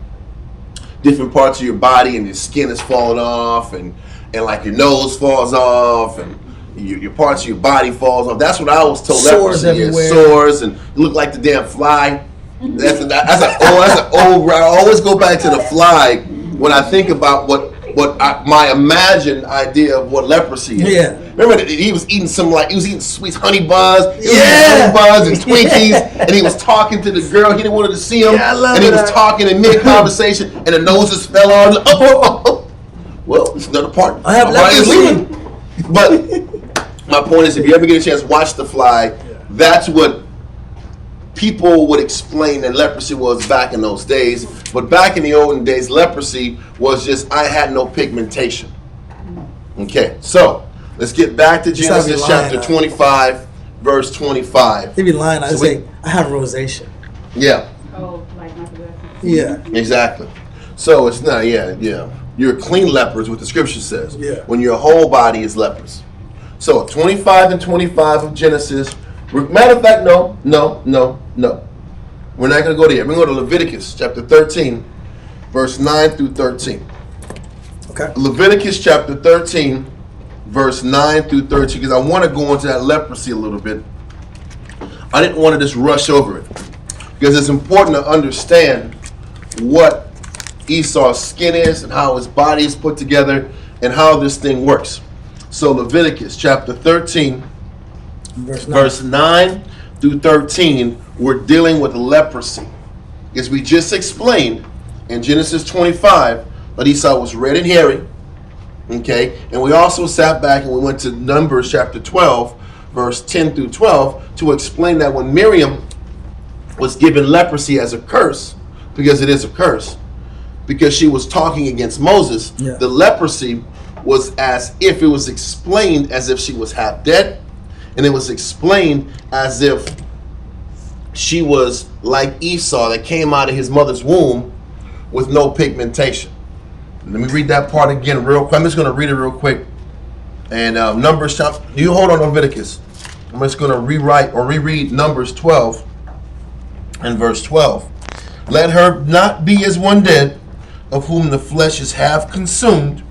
different parts of your body and your skin is falling off and like your nose falls off and your parts of your body falls off. That's what I was told. Sores leprosy everywhere. is. Sores, and you look like the damn fly. That's an old. I always go back to the fly when I think about my imagined idea of what leprosy is. Yeah. Remember that he was eating sweet honey buns. Yeah. Honey buns and Twinkies, and he was talking to the girl. He didn't want her to see him, Yeah, I love and he was that. talking in mid conversation, and the noses fell on. Oh. Well, it's another part. I have My body is leprosy. leaving. But my point is, if you ever get a chance, watch The Fly. That's what people would explain that leprosy was back in those days. But back in the olden days, leprosy was just I had no pigmentation. Okay, so let's get back to Genesis chapter 25, verse 25. They be lying. I So say I have rosacea. Yeah, Oh, like my glasses. Yeah. exactly. So it's not, yeah. You're clean lepers, what the scripture says. Yeah. When your whole body is leprous. So 25 and 25 of Genesis. Matter of fact, no. We're not going to go there. We're going to go to Leviticus chapter 13, verse 9 through 13. Okay. Leviticus chapter 13, verse 9 through 13, because I want to go into that leprosy a little bit. I didn't want to just rush over it, because it's important to understand what Esau's skin is and how his body is put together and how this thing works. So Leviticus chapter 13, verse 9 through 13, we're dealing with leprosy. As we just explained in Genesis 25, that Esau was red and hairy. Okay, and we also sat back and we went to Numbers chapter 12, verse 10 through 12, to explain that when Miriam was given leprosy as a curse, because it is a curse, because she was talking against Moses, the leprosy was as if it was explained as if she was half dead, and it was explained as if she was like Esau that came out of his mother's womb with no pigmentation. Let me read that part again real quick. I'm just going to read it real quick. And Numbers chapter, you hold on Leviticus. I'm just going to reread Numbers 12 and verse 12. Let her not be as one dead, of whom the flesh is half consumed,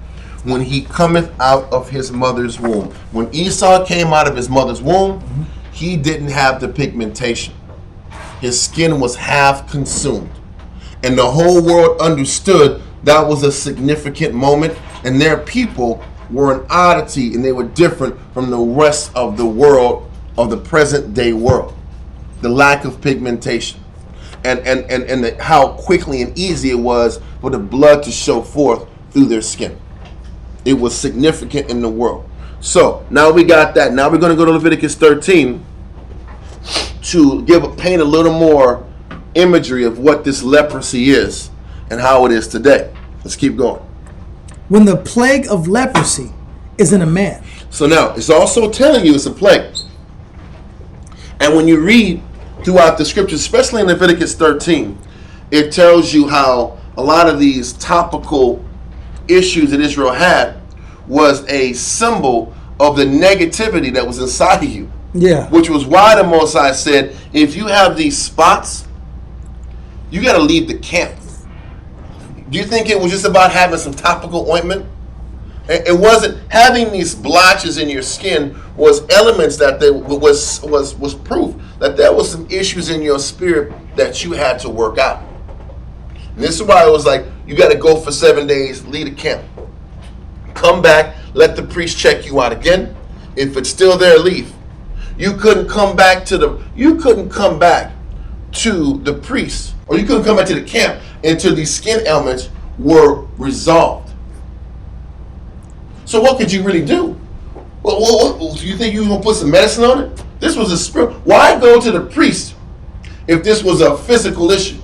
when he cometh out of his mother's womb. When Esau came out of his mother's womb, he didn't have the pigmentation. His skin was half consumed. And the whole world understood that was a significant moment, and their people were an oddity, and they were different from the rest of the world, of the present day world. The lack of pigmentation. And how quickly and easy it was for the blood to show forth through their skin. It was significant in the world. So now we got that. Now we're going to go to Leviticus 13 to paint a little more imagery of what this leprosy is and how it is today. Let's keep going. When the plague of leprosy is in a man. So now it's also telling you it's a plague. And when you read throughout the scriptures, especially in Leviticus 13, it tells you how a lot of these topical issues that Israel had was a symbol of the negativity that was inside of you. Yeah. Which was why the Most High said, if you have these spots, you got to leave the camp. Do you think it was just about having some topical ointment? It wasn't. Having these blotches in your skin was elements that was proof that there was some issues in your spirit that you had to work out. And this is why it was like, you got to go for 7 days, leave the camp. Come back, let the priest check you out again. If it's still there, leave. You couldn't come back to the priest, or you couldn't come back to the camp until these skin ailments were resolved. So what could you really do? Well, do you think you were going to put some medicine on it? This was a spirit. Why go to the priest if this was a physical issue?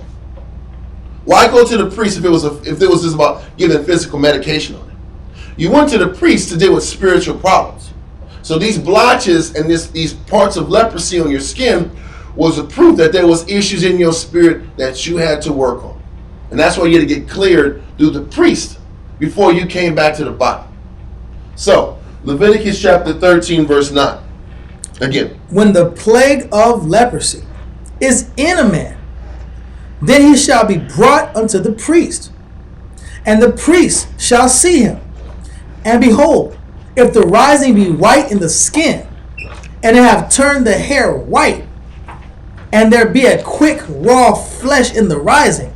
Why go to the priest if it was just about giving physical medication on it? You went to the priest to deal with spiritual problems. So these blotches and these parts of leprosy on your skin was a proof that there was issues in your spirit that you had to work on. And that's why you had to get cleared through the priest before you came back to the body. So, Leviticus chapter 13, verse 9. Again. When the plague of leprosy is in a man, then he shall be brought unto the priest, and the priest shall see him. And behold, if the rising be white in the skin, and it have turned the hair white, and there be a quick raw flesh in the rising,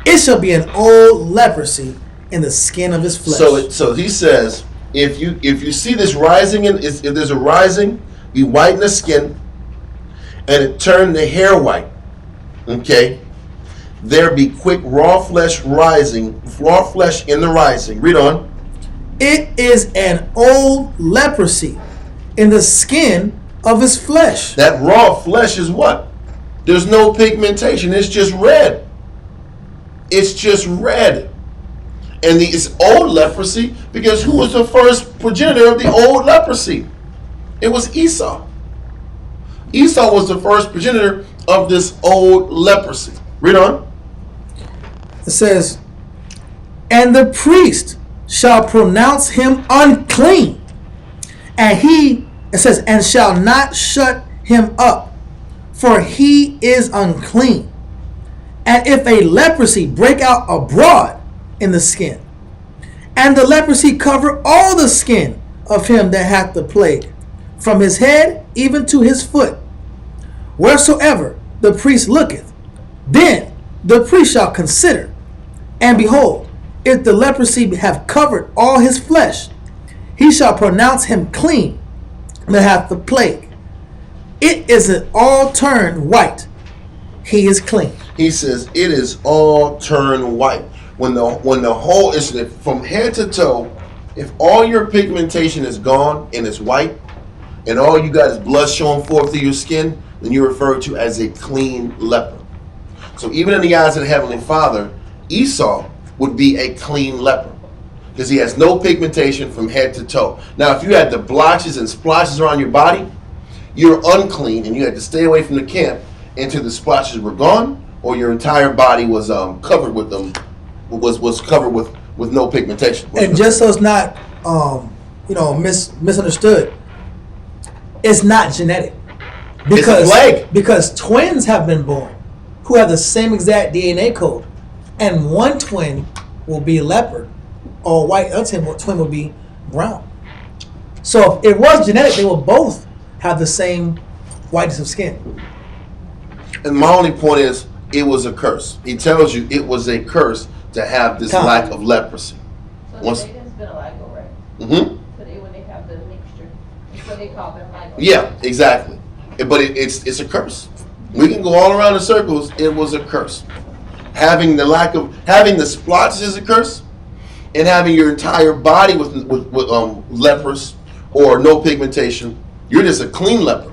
it shall be an old leprosy in the skin of his flesh. So he says, if you see this rising, if there's a rising, be white in the skin, and it turned the hair white, okay, there be quick raw flesh rising, raw flesh in the rising. Read on. It is an old leprosy in the skin of his flesh. That raw flesh is what? There's no pigmentation. It's just red. It's just red. And it's old leprosy because who was the first progenitor of the old leprosy? It was Esau. Esau was the first progenitor of this old leprosy. Read on. It says, and the priest shall pronounce him unclean, and it says, and shall not shut him up, for he is unclean. And if a leprosy break out abroad in the skin, and the leprosy cover all the skin of him that hath the plague, from his head even to his foot, wheresoever the priest looketh, then the priest shall consider, and behold, if the leprosy have covered all his flesh, he shall pronounce him clean that hath the plague. It is all turned white. He is clean. He says it is all turned white. When the whole is from head to toe, if all your pigmentation is gone and it's white, and all you got is blood showing forth through your skin, then you're referred to as a clean leper. So even in the eyes of the Heavenly Father, Esau would be a clean leper because he has no pigmentation from head to toe. Now, if you had the blotches and splotches around your body, you're unclean and you had to stay away from the camp until the splotches were gone or your entire body was covered with them, was covered with no pigmentation. And just so it's not misunderstood, it's not genetic. Because twins have been born who have the same exact DNA code, and one twin will be a leopard, or white other twin will be brown. So if it was genetic, they will both have the same whiteness of skin. And my only point is, it was a curse. He tells you it was a curse to have this lack of leprosy. So they didn't spit vitiligo, right? Mm-hmm. So when they have the mixture, that's what they call vitiligo. Yeah, exactly. But it's a curse. We can go all around in circles. It was a curse. Having the splotches is a curse, and having your entire body with lepers or no pigmentation, you're just a clean leper.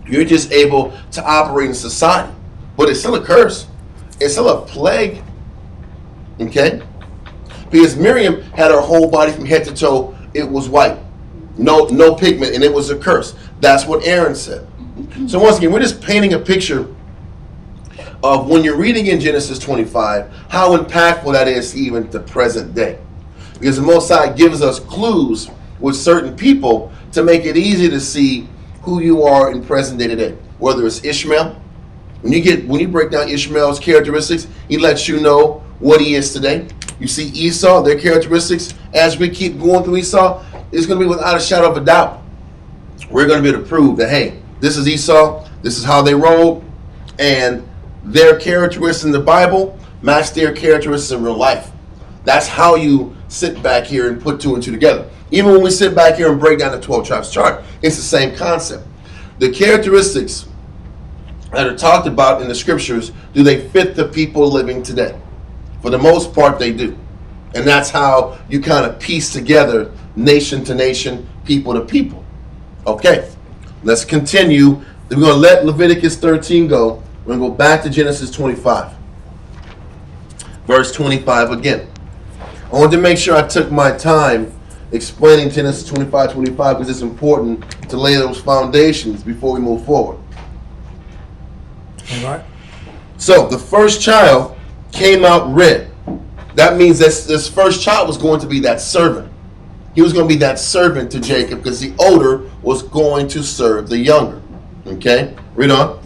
You're just able to operate in society, but it's still a curse. It's still a plague. Okay, because Miriam had her whole body from head to toe. It was white, no pigment, and it was a curse. That's what Aaron said. So once again, we're just painting a picture of when you're reading in Genesis 25, how impactful that is even to present day. Because the Most High gives us clues with certain people to make it easy to see who you are in present day today. Whether it's Ishmael, when you break down Ishmael's characteristics, he lets you know what he is today. You see Esau, their characteristics, as we keep going through Esau, it's going to be without a shadow of a doubt. We're going to be able to prove that, hey, this is Esau, this is how they roll, and their characteristics in the Bible match their characteristics in real life. That's how you sit back here and put two and two together. Even when we sit back here and break down the 12 tribes chart, it's the same concept. The characteristics that are talked about in the scriptures, do they fit the people living today? For the most part, they do. And that's how you kind of piece together nation to nation, people to people. Okay, let's continue. We're going to let Leviticus 13 go. We're going to go back to Genesis 25. Verse 25 again. I wanted to make sure I took my time explaining Genesis 25 because it's important to lay those foundations before we move forward. All right. So the first child came out red. That means this first child was going to be that servant. He was going to be that servant to Jacob because the older was going to serve the younger. Okay, read on.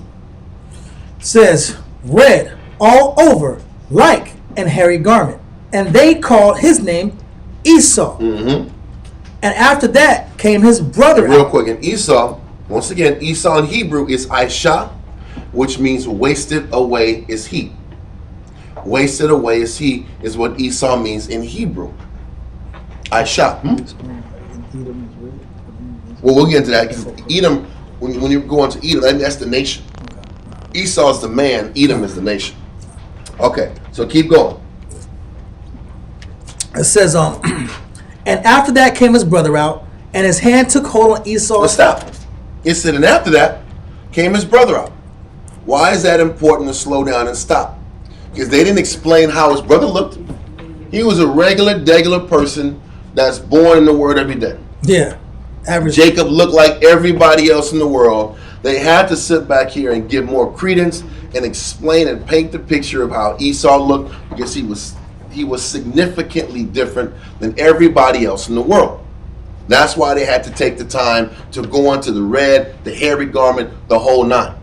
Says, red all over, like an hairy garment. And they called his name Esau. Mm-hmm. And after that came his brother Real out. quick, and Esau, once again, Esau in Hebrew is Aisha, which means wasted away is he. Wasted away is he is what Esau means in Hebrew. Aisha. Well, we'll get into that. 'Cause Edom, when you go into Edom, that's the nation. Esau is the man, Edom is the nation. Okay, so keep going. It says, and after that came his brother out, and his hand took hold on Esau. Let's stop. It said, and after that came his brother out. Why is that important to slow down and stop? Because they didn't explain how his brother looked. He was a regular person that's born in the word every day. Yeah, average. Jacob looked like everybody else in the world. They had to sit back here and give more credence and explain and paint the picture of how Esau looked, because he was significantly different than everybody else in the world. That's why they had to take the time to go onto the red, the hairy garment, the whole nine.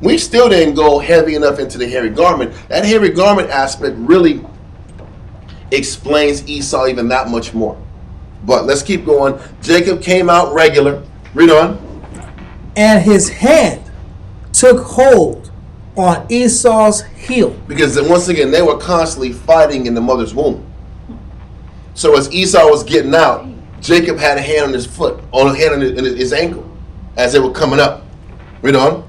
We still didn't go heavy enough into the hairy garment. That hairy garment aspect really explains Esau even that much more. But let's keep going. Jacob came out regular. Read on. And his hand took hold on Esau's heel. Because once again, they were constantly fighting in the mother's womb. So as Esau was getting out, Jacob had a hand on his foot, on a hand on his ankle, as they were coming up. Read on.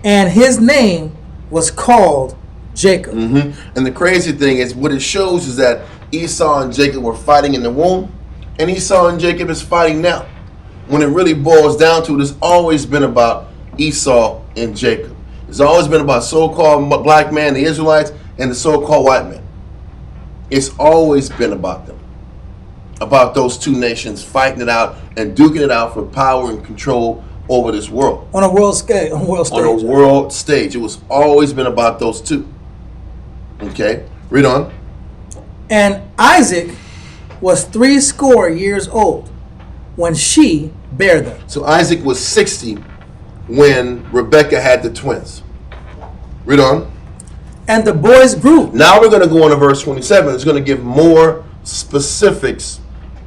And his name was called Jacob. Mm-hmm. And the crazy thing is, what it shows is that Esau and Jacob were fighting in the womb, and Esau and Jacob is fighting now. When it really boils down to it, it's always been about Esau and Jacob. It's always been about so-called black man, the Israelites, and the so-called white man. It's always been about them. About those two nations fighting it out and duking it out for power and control over this world. On a world scale, on a world stage. On a world stage. It was always been about those two. Okay, read on. And Isaac was 80 years old when she bare them. So Isaac was 60 when Rebekah had the twins. Read on. And the boys grew. Now we're going to go on to verse 27. It's going to give more specifics,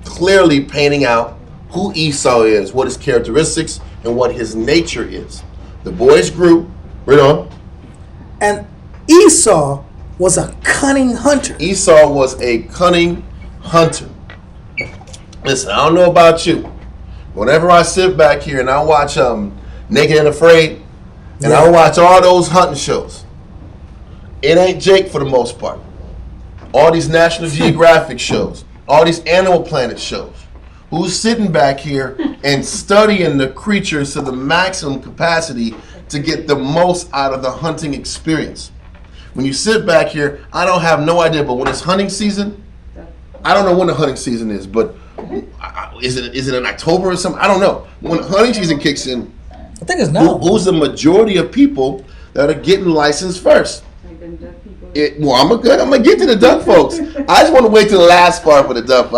clearly painting out who Esau is, what his characteristics, and what his nature is. The boys grew. Read on. And Esau was a cunning hunter. Esau was a cunning hunter. Listen, I don't know about you. Whenever I sit back here and I watch Naked and Afraid, and I watch all those hunting shows, it ain't Jake for the most part. All these National Geographic shows, all these Animal Planet shows. Who's sitting back here and studying the creatures to the maximum capacity to get the most out of the hunting experience? When you sit back here, I don't have no idea, but when it's hunting season, I don't know when the hunting season is, but is it in October or something? I don't know. When hunting season kicks in, I think it's now. who's the majority of people that are getting licensed first? Like them duck people. Well, I'm gonna get to the duck folks. I just want to wait till the last part for the duck.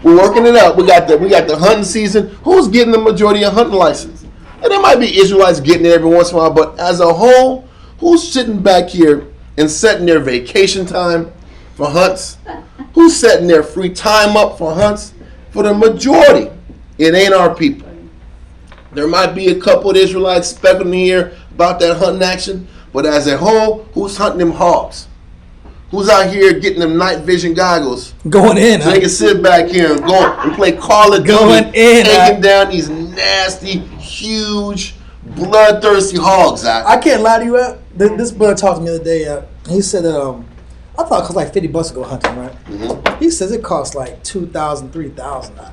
We're working it out. We got the hunting season. Who's getting the majority of hunting license? And there might be Israelites getting it every once in a while, but as a whole, who's sitting back here and setting their vacation time for hunts? Who's setting their free time up for hunts? For the majority, it ain't our people. There might be a couple of Israelites speculating here about that hunting action, but as a whole, who's hunting them hogs? Who's out here getting them night vision goggles Going in. so they can sit back here and go and play Call of Duty, Going in, taking down these nasty, huge, bloodthirsty hogs? I can't lie to you. This brother talked to me the other day. He said that I thought it cost like $50 to go hunting, right? Mm-hmm. He says it costs like $2,000, $3,000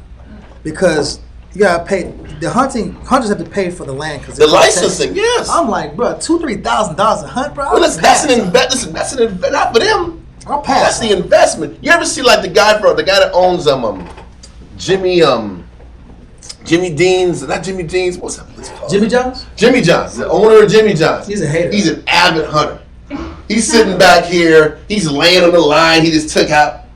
because you gotta pay. Hunters have to pay for the land because The licensing, yes. I'm like, bro, $2,000, $3,000 a hunt, bro. Well, that's an investment. That's an investment. Not for them. I'll pass. That's the investment. You ever see like the guy that owns Jimmy Dean's, not Jimmy Dean's, what's that place called? Jimmy John's? Jimmy John's, the owner of Jimmy John's. He's a hater. He's an avid hunter. He's sitting back here. He's laying on the line. He just took out.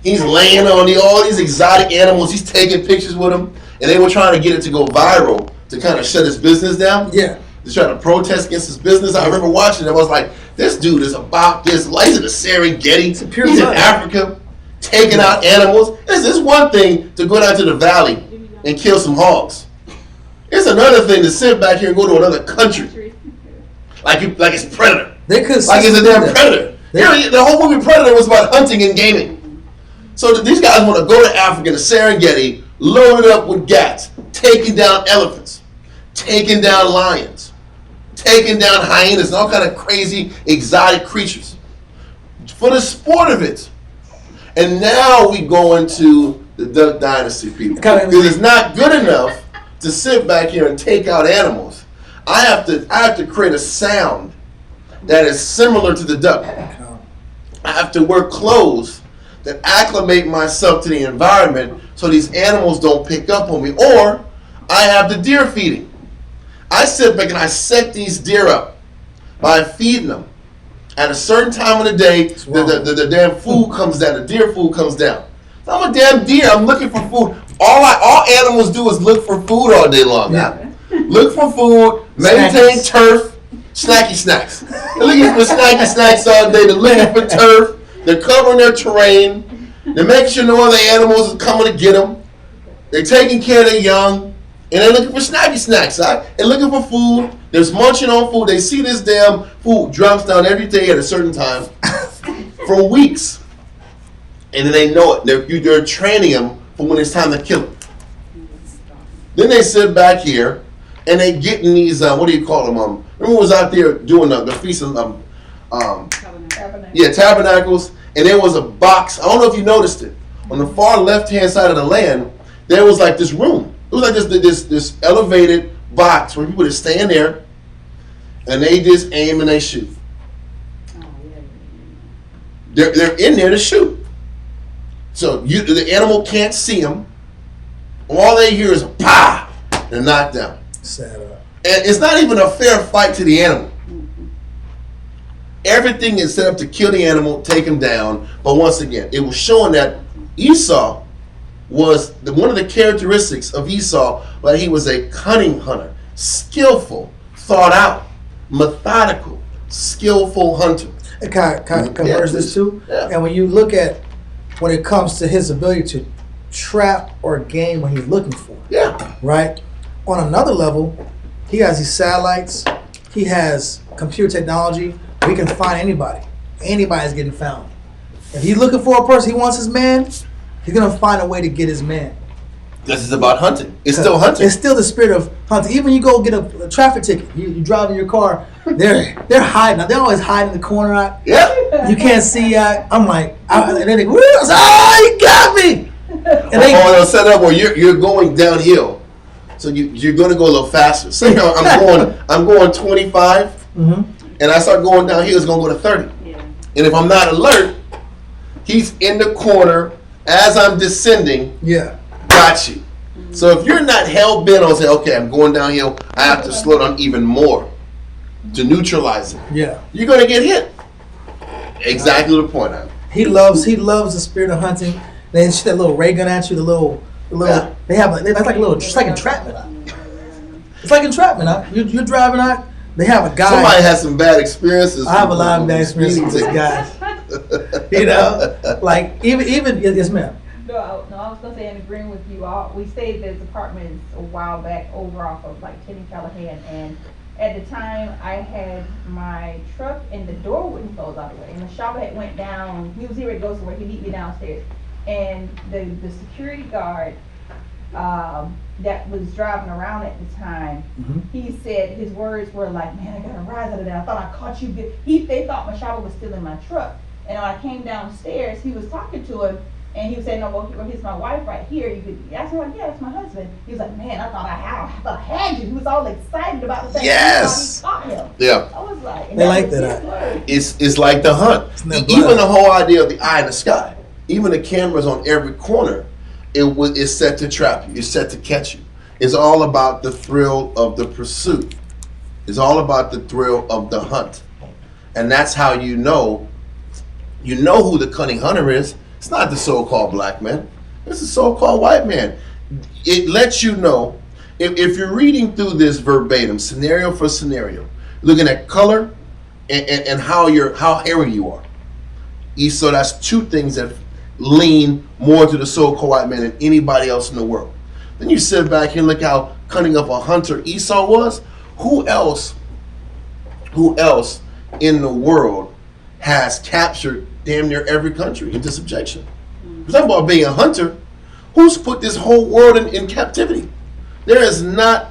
He's laying on all these exotic animals. He's taking pictures with them, and they were trying to get it to go viral to kind of shut his business down. Yeah. They're trying to protest against his business. I remember watching it. I was like, this dude is about this. Like, he's in the Serengeti. He's in Africa, taking out animals. It's one thing to go down to the valley and kill some hogs. It's another thing to sit back here and go to another country. Like it's Predator. They could like it's a damn Predator. The whole movie Predator was about hunting and gaming. So these guys want to go to Africa, to Serengeti, loaded up with gats, taking down elephants, taking down lions, taking down hyenas and all kind of crazy exotic creatures for the sport of it. And now we go into the Duck Dynasty, people, because it's not good enough to sit back here and take out animals. I have to create a sound that is similar to the duck. I have to wear clothes that acclimate myself to the environment so these animals don't pick up on me. Or I have the deer feeding. I sit back and I set these deer up by feeding them. At a certain time of the day, the damn food comes down. The deer food comes down. So I'm a damn deer. I'm looking for food. All animals do is look for food all day long. Yeah. Look for food, maintain turf, snacky snacks. They're looking for snacky snacks all day. They're looking for turf. They're covering their terrain. They're making sure no other animals are coming to get them. They're taking care of their young. And they're looking for snacky snacks. Right? They're looking for food. They're munching on food. They see this damn food drops down every day at a certain time for weeks. And then they know it. They're training them for when it's time to kill them. Then they sit back here and they get in these, what do you call them? Remember who was out there doing the feast of tabernacles, and there was a box. I don't know if you noticed it. On the far left-hand side of the land, there was like this room. It was like this elevated box where people just stay in there, and they just aim and they shoot. They're in there to shoot. So the animal can't see them. All they hear is a pow. They're knocked down. Sad. And it's not even a fair fight to the animal. Everything is set up to kill the animal, take him down. But once again, it was showing that Esau was one of the characteristics of Esau, but he was a cunning hunter, skillful, thought out, methodical, skillful hunter. It kind of converts this too. Yeah. And when you look at when it comes to his ability to trap or game what he's looking for. Yeah. Right? On another level, he has these satellites. He has computer technology. We can find anybody. Anybody's getting found. If he's looking for a person, he wants his man, he's going to find a way to get his man. This is about hunting. It's still hunting. It's still the spirit of hunting. Even you go get a traffic ticket. You drive in your car. They're hiding. They're always hiding in the corner. Yeah. You can't see. I'm like, and then they, oh, he got me. And they'll set up where you're going downhill, so you're going to go a little faster. So I'm going 25, and I start going downhill. It's going to go to 30. Yeah. And if I'm not alert, he's in the corner as I'm descending. Yeah. Got you. So if you're not hell bent on saying, okay, I'm going downhill, I have to slow down even more to neutralize it. Yeah. You're gonna get hit. Exactly the point. He loves the spirit of hunting. They shoot that little ray gun at you. The little. Yeah. That's like a little. It's like entrapment. It's like entrapment. You're driving out. They have a guy. Somebody has some bad experiences. I have a lot of bad experiences with this guy. You know, like even yes, ma'am. No, I was gonna say, in agreeing with you all, we stayed at this apartment a while back over off of like 10 Callahan, and at the time I had my truck and the door wouldn't close all the way, and the shopper had went down. He was here to go somewhere. He meet me downstairs, and the security guard that was driving around at the time, he said his words were like, "Man, I gotta rise out of there. I thought I caught you." They thought my shopper was still in my truck, and when I came downstairs, he was talking to him. And he was saying, "No, well, here's my wife right here." You could ask him, like, "Yeah, it's my husband." He was like, "Man, I thought I had you." He was all excited about the fact yes. that he caught him. Yeah. I was like, they like that. It's like the hunt. Even the whole idea of the eye in the sky, even the cameras on every corner, it's set to trap you. It's set to catch you. It's all about the thrill of the pursuit. It's all about the thrill of the hunt, and that's how you know who the cunning hunter is. It's not the so-called black man. It's the so-called white man. It lets you know, if you're reading through this verbatim, scenario for scenario, looking at color and how hairy you are. Esau, that's two things that lean more to the so-called white man than anybody else in the world. Then you sit back here and look how cunning of a hunter Esau was. Who else in the world has captured damn near every country into subjection? We're talking about being a hunter. Who's put this whole world in captivity? There's not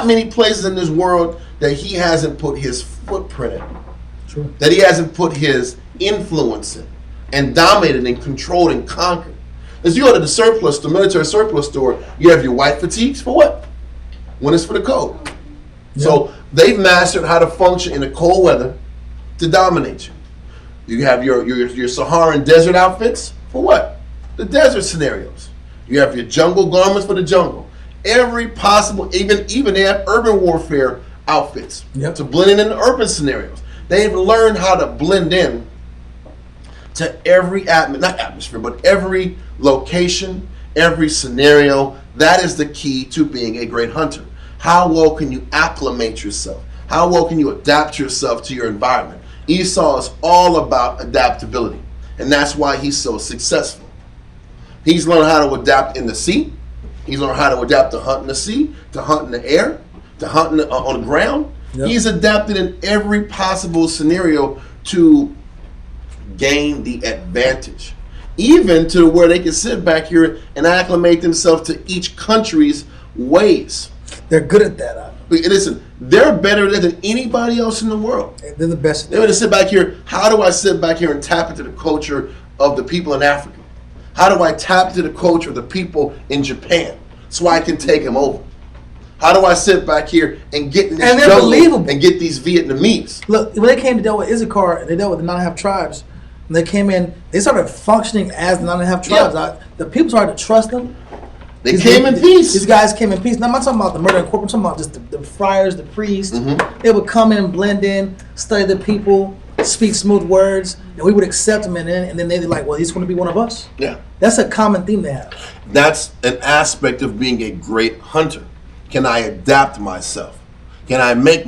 many places in this world that he hasn't put his footprint in. True. That he hasn't put his influence in and dominated and controlled and conquered. As you go to the military surplus store, you have your white fatigues for what? When it's for the cold. Yeah. So they've mastered how to function in the cold weather to dominate you. You have your Saharan desert outfits for what? The desert scenarios. You have your jungle garments for the jungle. Every possible, even they have urban warfare outfits to blend in the urban scenarios. They've learned how to blend in to every not atmosphere, but every location, every scenario. That is the key to being a great hunter. How well can you acclimate yourself? How well can you adapt yourself to your environment? Esau is all about adaptability, and that's why he's so successful. He's learned how to adapt in the sea. He's learned how to adapt to hunt in the sea, to hunt in the air, to hunt on the ground. Yep. He's adapted in every possible scenario to gain the advantage, even to where they can sit back here and acclimate themselves to each country's ways. They're good at that. Listen, they're better than anybody else in the world. They're the best. They're going to sit back here. How do I sit back here and tap into the culture of the people in Africa? How do I tap into the culture of the people in Japan so I can take them over? How do I sit back here and get in this jungle believable. And get these Vietnamese? Look, when they came to deal with Issachar, they dealt with the 9.5 tribes. When they came in, they started functioning as the 9.5 tribes. Yeah. The people started to trust them. They came in peace. These guys came in peace. Now, I'm not talking about the murder and corporate. I'm talking about just the friars, the priests. Mm-hmm. They would come in and blend in, study the people, speak smooth words, and we would accept them. And then they'd be like, well, he's going to be one of us. Yeah. That's a common theme they have. That's an aspect of being a great hunter. Can I adapt myself? Can I make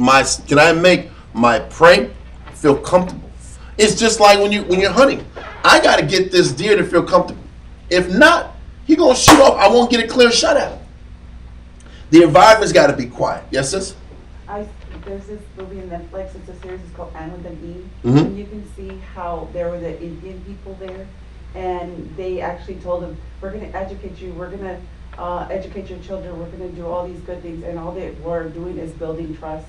my prey feel comfortable? It's just like when you're hunting. I got to get this deer to feel comfortable. If not, he gonna shoot off. I won't get a clear shot at him. The environment's got to be quiet. Yes, sis? There's this movie on Netflix. It's a series. It's called Anne with an E. Mm-hmm. And you can see how there were the Indian people there, and they actually told them, "We're going to educate you. We're going to educate your children. We're going to do all these good things." And all they were doing is building trust.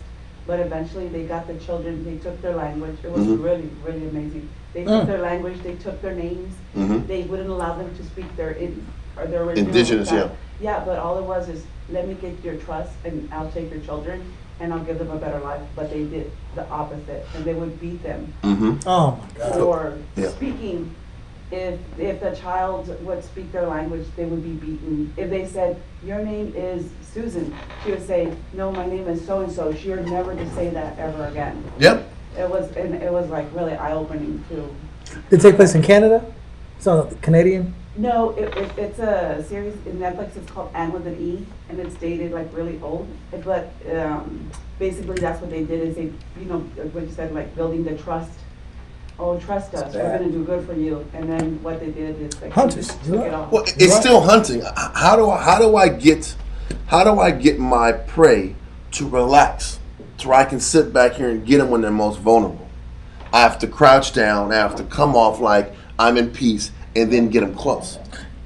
But eventually, they got the children. They took their language. It was really, really amazing. They took their language. They took their names. Mm-hmm. They wouldn't allow them to speak their original indigenous, style. Yeah, but all it was is, let me get your trust, and I'll take your children, and I'll give them a better life. But they did the opposite, and they would beat them Oh my God. for speaking. If the child would speak their language, they would be beaten. If they said, your name is Susan, she would say, no, my name is so-and-so. She would never to say that ever again. Yep. It was like really eye-opening too. Did it take place in Canada? So Canadian? No, it's a series in Netflix. It's called Anne with an E, and it's dated like really old. But basically, that's what they did. Is they, what you said, like building the trust. Oh, trust us. We're going to do good for you. And then what they did is like hunters took it off. Well, it's still hunting. How do I get my prey to relax, to where I can sit back here and get them when they're most vulnerable? I have to crouch down. I have to come off like I'm in peace, and then get them close.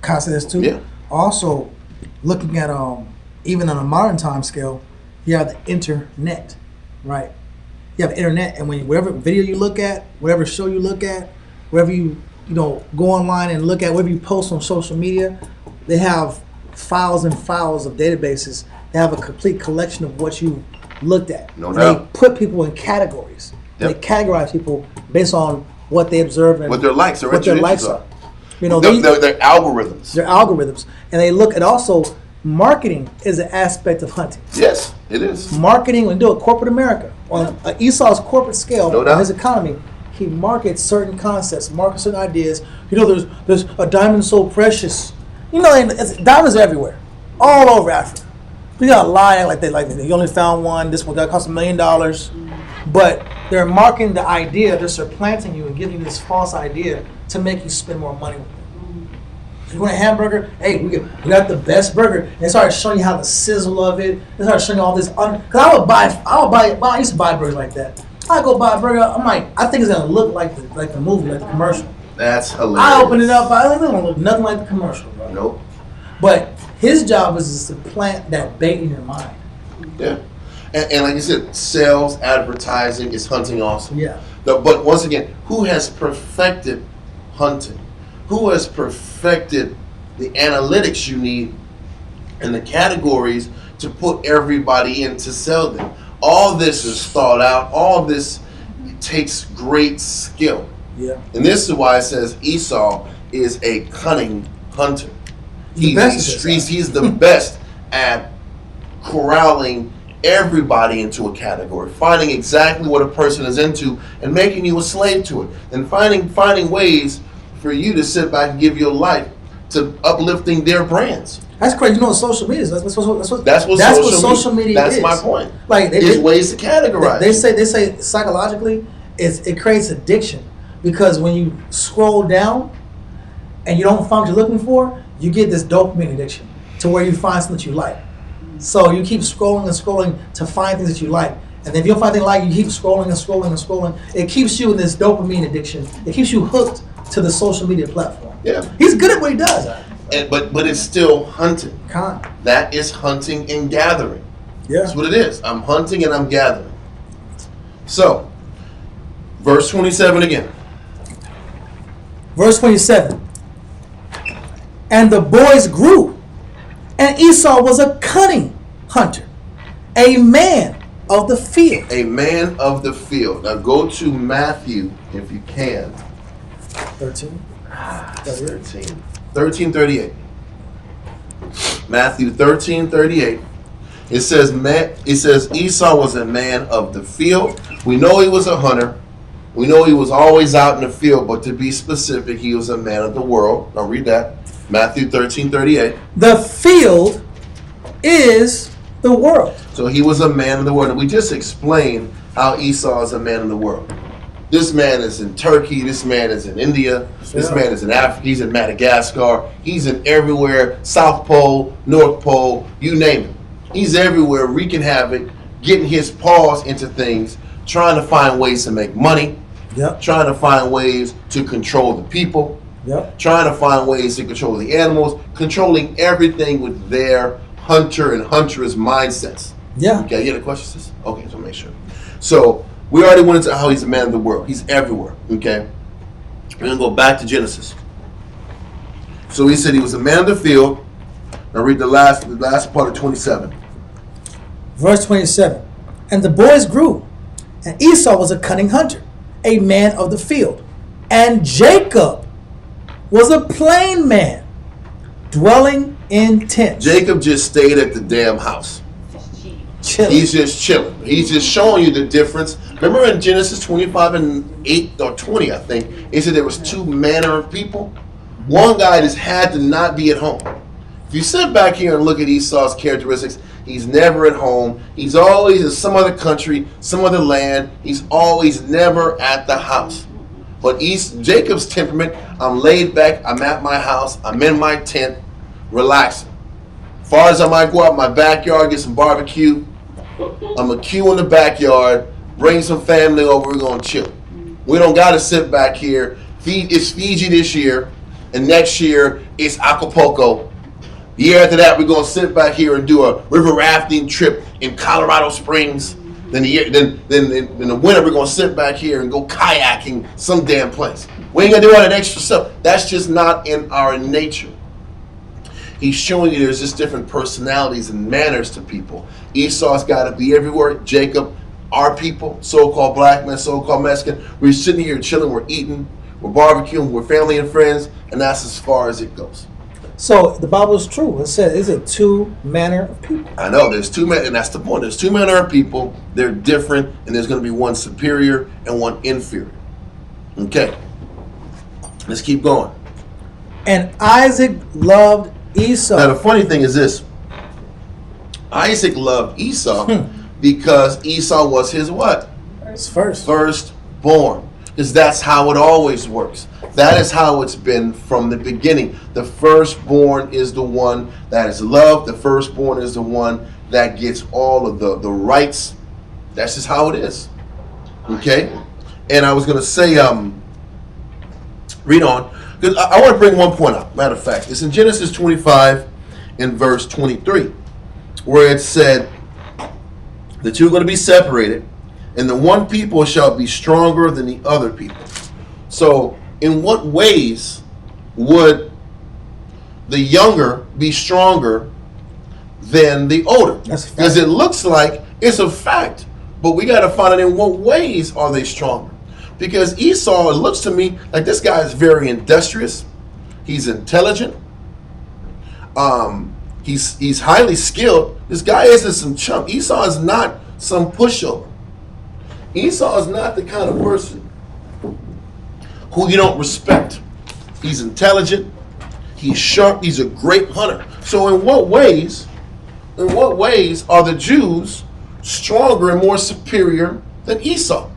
Can I say this too? Yeah. Also, looking at even on a modern time scale, you have the internet, right? You have internet, and whatever video you look at, whatever show you look at, wherever you go online and look at, whatever you post on social media, they have files and files of databases. They have a complete collection of what you looked at. No doubt. They put people in categories. Yep. They categorize people based on what they observe and what their likes are. Their algorithms. Their algorithms, and they look at also marketing is an aspect of hunting. Yes, it is. Marketing, when you do it, corporate America on Esau's corporate scale, on his economy, he markets certain concepts, markets certain ideas. You know, there's a diamond so precious. You know, diamonds are everywhere, all over Africa. We got a lie like you only found one. This one got cost $1 million, but they're marketing the idea. They're supplanting you and giving you this false idea to make you spend more money with it. You want a hamburger? Hey, we got the best burger. And they started showing you how the sizzle of it. They started showing you all this. Cause I used to buy burgers like that. I go buy a burger. I'm like, I think it's gonna look like the movie, like the commercial. That's hilarious. I open it up. I think it don't look nothing like the commercial, bro. Nope. But his job is to plant that bait in your mind. Yeah. And like you said, sales, advertising is hunting also. Yeah. But once again, who has perfected hunting? Who has perfected the analytics you need and the categories to put everybody in to sell them? All this is thought out. All this takes great skill. Yeah. And this is why it says Esau is a cunning hunter. He's the best at corralling everybody into a category, finding exactly what a person is into and making you a slave to it, and finding ways for you to sit back and give your life to uplifting their brands. That's crazy. You know what social media is? That's what social media is. That's my point. Like there's ways to categorize. They say psychologically, it creates addiction, because when you scroll down and you don't find what you're looking for, you get this dopamine addiction to where you find something that you like. So you keep scrolling and scrolling to find things that you like. And if you don't find anything like, you keep scrolling and scrolling and scrolling. It keeps you in this dopamine addiction. It keeps you hooked to the social media platform. Yeah. He's good at what he does. But it's still hunting. Con. That is hunting and gathering. Yeah. That's what it is. I'm hunting and I'm gathering. So, verse 27 again. Verse 27. And the boys grew, and Esau was a cunning hunter, a man of the field. A man of the field. Now go to Matthew, if you can. 13. 13:38. Matthew 13:38. It says Esau was a man of the field. We know he was a hunter. We know he was always out in the field, but to be specific, he was a man of the world. Now read that. Matthew 13:38. The field is the world. So he was a man of the world. And we just explained how Esau is a man of the world. This man is in Turkey. This man is in India. This man is in Africa. He's in Madagascar. He's in everywhere. South Pole, North Pole, you name it. He's everywhere wreaking havoc, getting his paws into things, trying to find ways to make money, trying to find ways to control the people, trying to find ways to control the animals, controlling everything with their hunter and huntress mindsets. Yeah. Okay, you had a question, sis? Okay, so make sure. So we already went into how he's a man of the world. He's everywhere. Okay. We're gonna go back to Genesis. So he said he was a man of the field. Now read the last part of 27. Verse 27. And the boys grew, and Esau was a cunning hunter, a man of the field. And Jacob was a plain man, dwelling in tents. Jacob just stayed at the damn house. Chilling. He's just chilling. He's just showing you the difference. Remember in Genesis 25:8 or 20, I think, it said there was two manner of people. One guy just had to not be at home. If you sit back here and look at Esau's characteristics, he's never at home. He's always in some other country, some other land. He's always never at the house. But Jacob's temperament, I'm laid back, I'm at my house, I'm in my tent, relaxing. As far as I might go out in my backyard, get some barbecue, I'm going to queue in the backyard, bring some family over, we're going to chill. We don't got to sit back here. It's Fiji this year, and next year it's Acapulco. The year after that, we're going to sit back here and do a river rafting trip in Colorado Springs. Then in the winter, we're going to sit back here and go kayaking some damn place. We ain't going to do all that extra stuff. That's just not in our nature. He's showing you there's just different personalities and manners to people. Esau's got to be everywhere. Jacob, our people, so-called black men, so-called Mexican, we're sitting here chilling, we're eating, we're barbecuing, we're family and friends, and that's as far as it goes. So the Bible is true. It says it's two manner of people. I know there's two men, and that's the point. There's two manner of people. They're different, and there's going to be one superior and one inferior. Okay. Let's keep going. And Isaac loved Esau. Now the funny thing is this. Isaac loved Esau because Esau was his what? His first. Firstborn. Because that's how it always works. That is how it's been from the beginning. The firstborn is the one that is loved. The firstborn is the one that gets all of the rights. That's just how it is. Okay? And I was going to say, read on. Because I want to bring one point up. Matter of fact, it's in Genesis 25 in verse 23, where it said, the two are going to be separated, and the one people shall be stronger than the other people. So, in what ways would the younger be stronger than the older? Because it looks like it's a fact, but we got to find out in what ways are they stronger. Because Esau, it looks to me like this guy is very industrious. He's intelligent. He's highly skilled. This guy isn't some chump. Esau is not some pushover. Esau is not the kind of person who you don't respect. He's intelligent. He's sharp. He's a great hunter. So in what ways are the Jews stronger and more superior than Esau?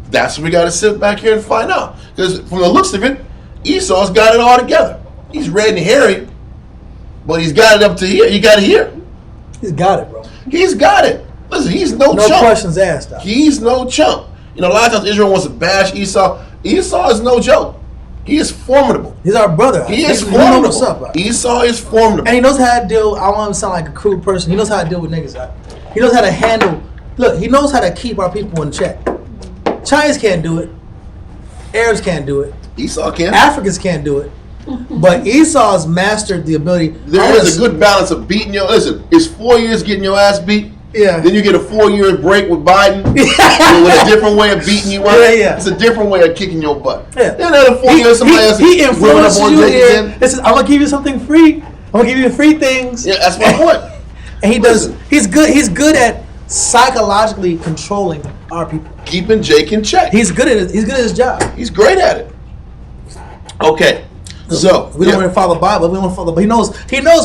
That's what we got to sit back here and find out. Because from the looks of it, Esau's got it all together. He's red and hairy, but he's got it up to here. You got it here. He's got it, bro. He's got it. Listen, he's no chump. No questions asked. He's no chump. You know, a lot of times Israel wants to bash Esau. Esau is no joke. He is formidable. He's our brother. He is You formidable. know what's up, bro. Esau is formidable. And he knows how to deal. I don't want to sound like a crude person. He knows how to deal with niggas. He knows how to handle. Look, he knows how to keep our people in check. Chinese can't do it. Arabs can't do it. Esau can. Africans can't do it. But Esau's mastered the ability. There is a good balance of beating your. Listen, it's 4 years getting your ass beat. Yeah. Then you get a 4-year break with Biden with a different way of beating you up. Yeah. It's a different way of kicking your butt. Yeah. Then another 4 years, somebody else he is growing up influences on you Jake here. again. Listen, I'm gonna give you something free. I'm gonna give you free things. Yeah, that's my point. And he does. He's good. He's good at psychologically controlling our people. Keeping Jake in check. He's good at it. He's good at his job. He's great at it. Okay. So we don't want to follow the Bible. We don't want to follow. But he knows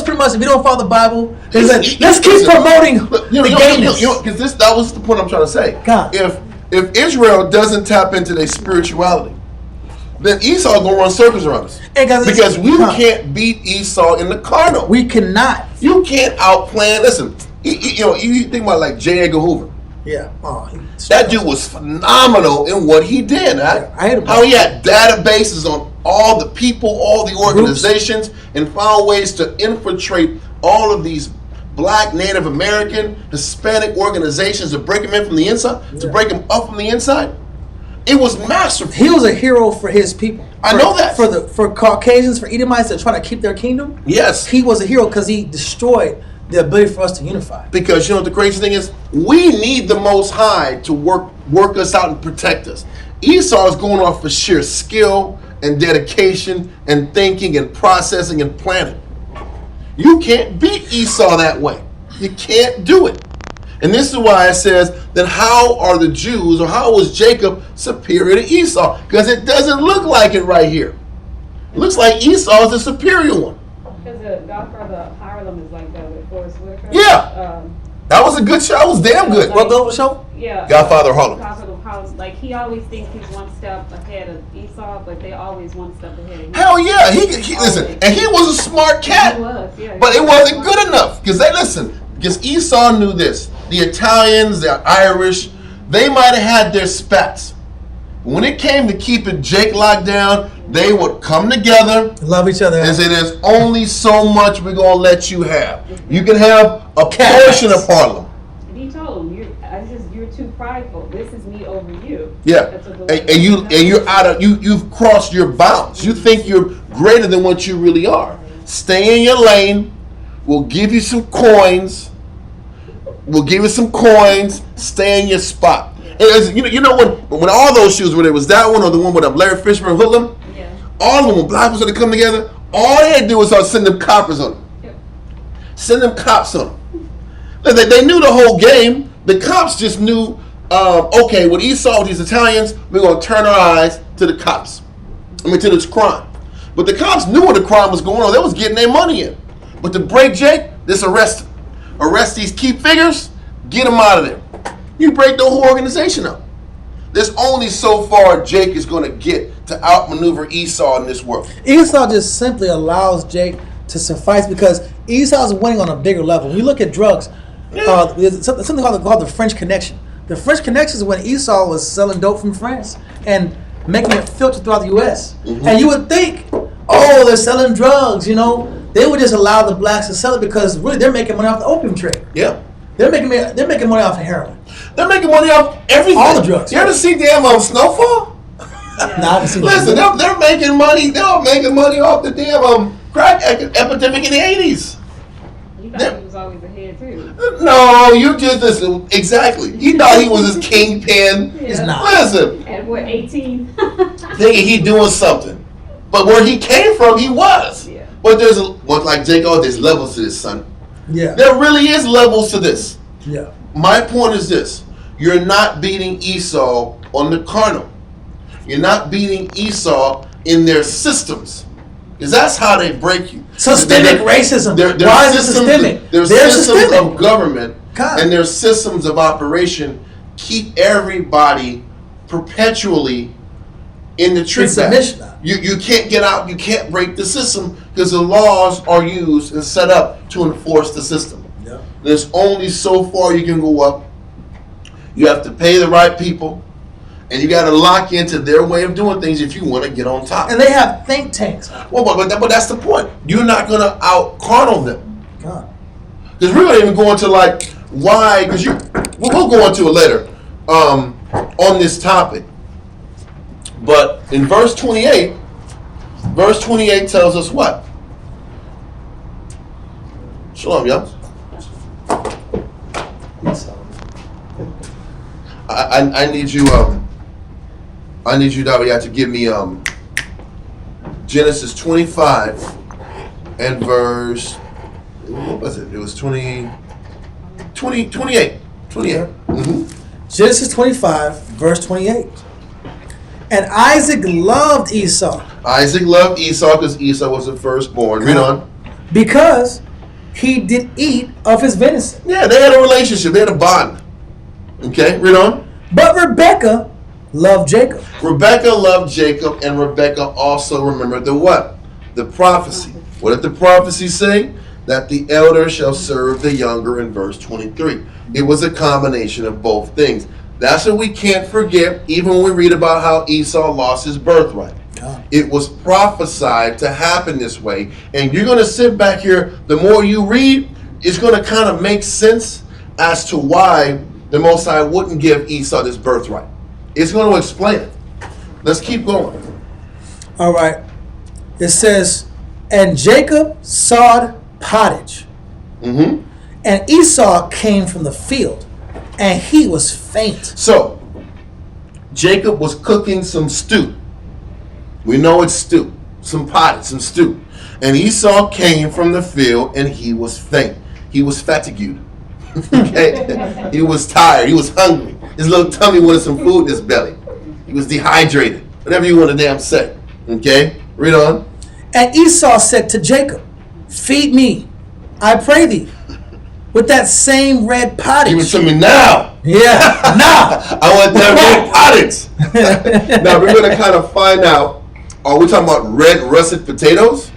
pretty much if we don't follow the Bible, he's like, let's keep promoting the gayness. Because that was the point I'm trying to say. God. If Israel doesn't tap into their spirituality, then Esau gonna run circles around us. Because we can't beat Esau in the carnal. We cannot. You can't outplan. Listen, you think about like J. Edgar Hoover. Yeah. That dude was phenomenal in what he did. Yeah, I hate him. How he had databases on all the people, all the organizations, and found ways to infiltrate all of these Black, Native American, Hispanic organizations to break them in from the inside, to break them up from the inside. It was masterful. He was a hero for his people. I know that. For Caucasians, for Edomites that try to keep their kingdom. Yes. He was a hero because he destroyed the ability for us to unify. Because you know what the crazy thing is? We need the Most High to work us out and protect us. Esau is going off for sheer skill and dedication and thinking and processing and planning. You can't beat Esau that way. You can't do it. And this is why it says, then how are the Jews, or how was Jacob superior to Esau? Because it doesn't look like it right here. It looks like Esau is the superior one. Because the Godfather of Harlem is like that with Forrest Whitaker. Yeah. That was a good show. It was damn good. What go show? Yeah. Godfather of Harlem. Godfather of Harlem. Like, he always thinks he's one step ahead of Esau, but they always one step ahead of him. Hell yeah. He listen, and he was a smart cat. He was, yeah. But it wasn't good enough. Because Esau knew this. The Italians, the Irish, they might have had their spats. When it came to keeping Jake locked down, they would come together, love each other, and say, there's only so much we're going to let you have. You can have a portion of Harlem. And he told him, you're too prideful. This is me over you. Yeah. You've crossed your bounds. You think you're greater than what you really are. Stay in your lane. We'll give you some coins. Stay in your spot. And you know when all those shoes, whether it was that one or the one with Larry Fishburne Hoodlum, Yeah. all of them, when black was going to come together, all they had to do was send them coppers on them. Yep. Send them cops on them. They knew the whole game. The cops just knew okay, with Esau, with these Italians, we're going to turn our eyes to the cops. To this crime. But the cops knew where the crime was going on. They was getting their money in. But to break Jake, just arrest him. Arrest these key figures, get them out of there. You break the whole organization up. There's only so far Jake is going to get to outmaneuver Esau in this world. Esau just simply allows Jake to suffice because Esau's winning on a bigger level. When you look at drugs, there's something called the French Connection. The French Connection is when Esau was selling dope from France and making it filter throughout the U.S. Mm-hmm. And you would think, oh, they're selling drugs, you know. They would just allow the blacks to sell it because really they're making money off the opium trade. Yeah. They're making money off of heroin. They're making money off everything. All the drugs. You ever see damn Snowfall? Yeah. Nah, I haven't seen Listen, they're making money. They're making money off the damn crack epidemic in the 80s. You thought he was always ahead too. No, you just listen. Exactly. He thought he was his kingpin. He's not. Listen. At what, 18? Thinking he doing something. But where he came from, he was. Yeah. But like Jacob, there's levels to this, son. Yeah. There really is levels to this. Yeah. My point is this. You're not beating Esau on the carnal. You're not beating Esau in their systems. Because that's how they break you. Systemic racism. Their Why is it systems, systemic? Their They're systems systemic. of government God. and their systems of operation keep everybody perpetually in the trick bag. submission. You can't get out. You can't break the system because the laws are used and set up to enforce the system. Yeah. There's only so far you can go up. You have to pay the right people, and you got to lock into their way of doing things if you want to get on top. And they have think tanks. Well, but that's the point. You're not going to out-carnal them. God. Because we're going to even go into like why, because we'll go into it later on this topic. But in verse 28 tells us what? Shalom, y'all. I need you Daviya, to give me Genesis 25 and verse, what was it? It was 28. Mm-hmm. Genesis 25, verse 28. And Isaac loved Esau. Isaac loved Esau because Esau was the firstborn. Read on. Because he did eat of his venison. Yeah, they had a relationship. They had a bond. Okay, read on. But Rebekah loved Jacob. Rebekah loved Jacob, and Rebekah also remembered the what? The prophecy. What did the prophecy say? That the elder shall serve the younger in verse 23. It was a combination of both things. That's what we can't forget, even when we read about how Esau lost his birthright. God. It was prophesied to happen this way. And you're going to sit back here, the more you read, it's going to kind of make sense as to why the Most High wouldn't give Esau this birthright. It's going to explain it. Let's keep going. All right. It says, and Jacob sawed pottage. Mm-hmm. And Esau came from the field, and he was faint. So, Jacob was cooking some stew. We know it's stew. Some pottage, some stew. And Esau came from the field, and he was faint. He was fatigued. Okay? He was tired. He was hungry. His little tummy wanted some food in his belly. He was dehydrated. Whatever you want to damn say. Okay? Read on. And Esau said to Jacob, feed me, I pray thee, with that same red pottage. Give it to me now. Yeah, now. I want that red pottage. Now we're going to kind of find out, are we talking about red russet potatoes?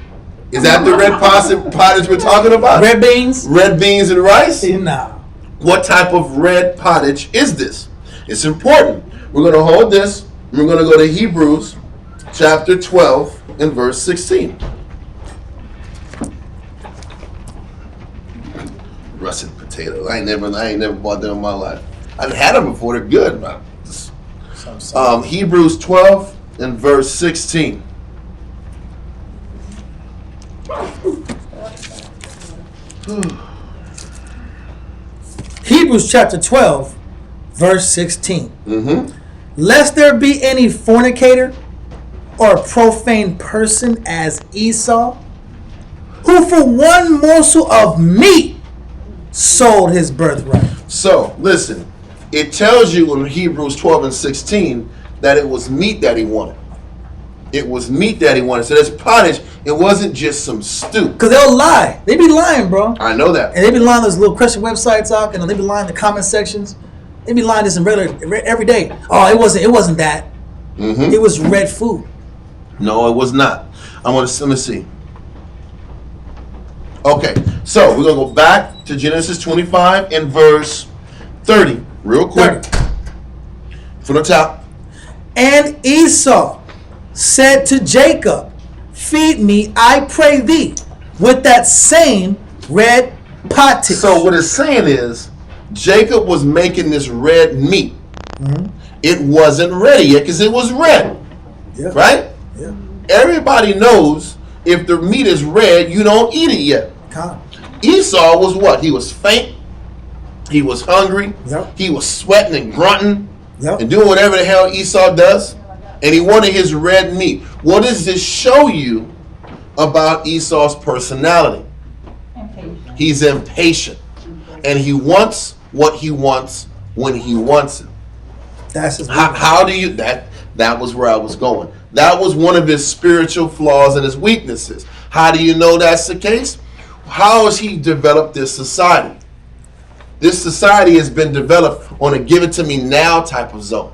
Is that the red pottage we're talking about? Red beans? Red beans and rice? Nah. What type of red pottage is this? It's important. We're going to hold this, and we're going to go to Hebrews chapter 12 and verse 16. Russet potatoes. I ain't never bought them in my life. I've had them before. They're good, man. Hebrews 12 and verse 16. Hebrews chapter 12, verse 16. Mm-hmm. Lest there be any fornicator or profane person as Esau, who for one morsel of meat sold his birthright. So, listen. it tells you in Hebrews 12 and 16 that it was meat that he wanted. It was meat that he wanted. So that's pottage. It wasn't just some stew. Because they'll lie. They be lying, bro. I know that. And they be lying those little Christian websites out, and they be lying in the comment sections. They be lying this in every day. Oh, it wasn't that. Mm-hmm. It was red food. No, it was not. Let me see. Okay, so we're going to go back to Genesis 25 and verse 30, real quick. 30. From the top. And Esau said to Jacob, feed me, I pray thee, with that same red pottage. So what it's saying is, Jacob was making this red meat. Mm-hmm. It wasn't ready yet because it was red. Yeah. Right? Yeah. Everybody knows if the meat is red, you don't eat it yet. Con. Esau was what? He was faint. He was hungry. Yep. He was sweating and grunting Yep. and doing whatever the hell Esau does. And he wanted his red meat. What does this show you about Esau's personality? Impatient. He's impatient. And he wants what he wants when he wants it. That's his How do you that was where I was going. That was one of his spiritual flaws and his weaknesses. How do you know that's the case? How has he developed this society? This society has been developed on a give it to me now type of zone.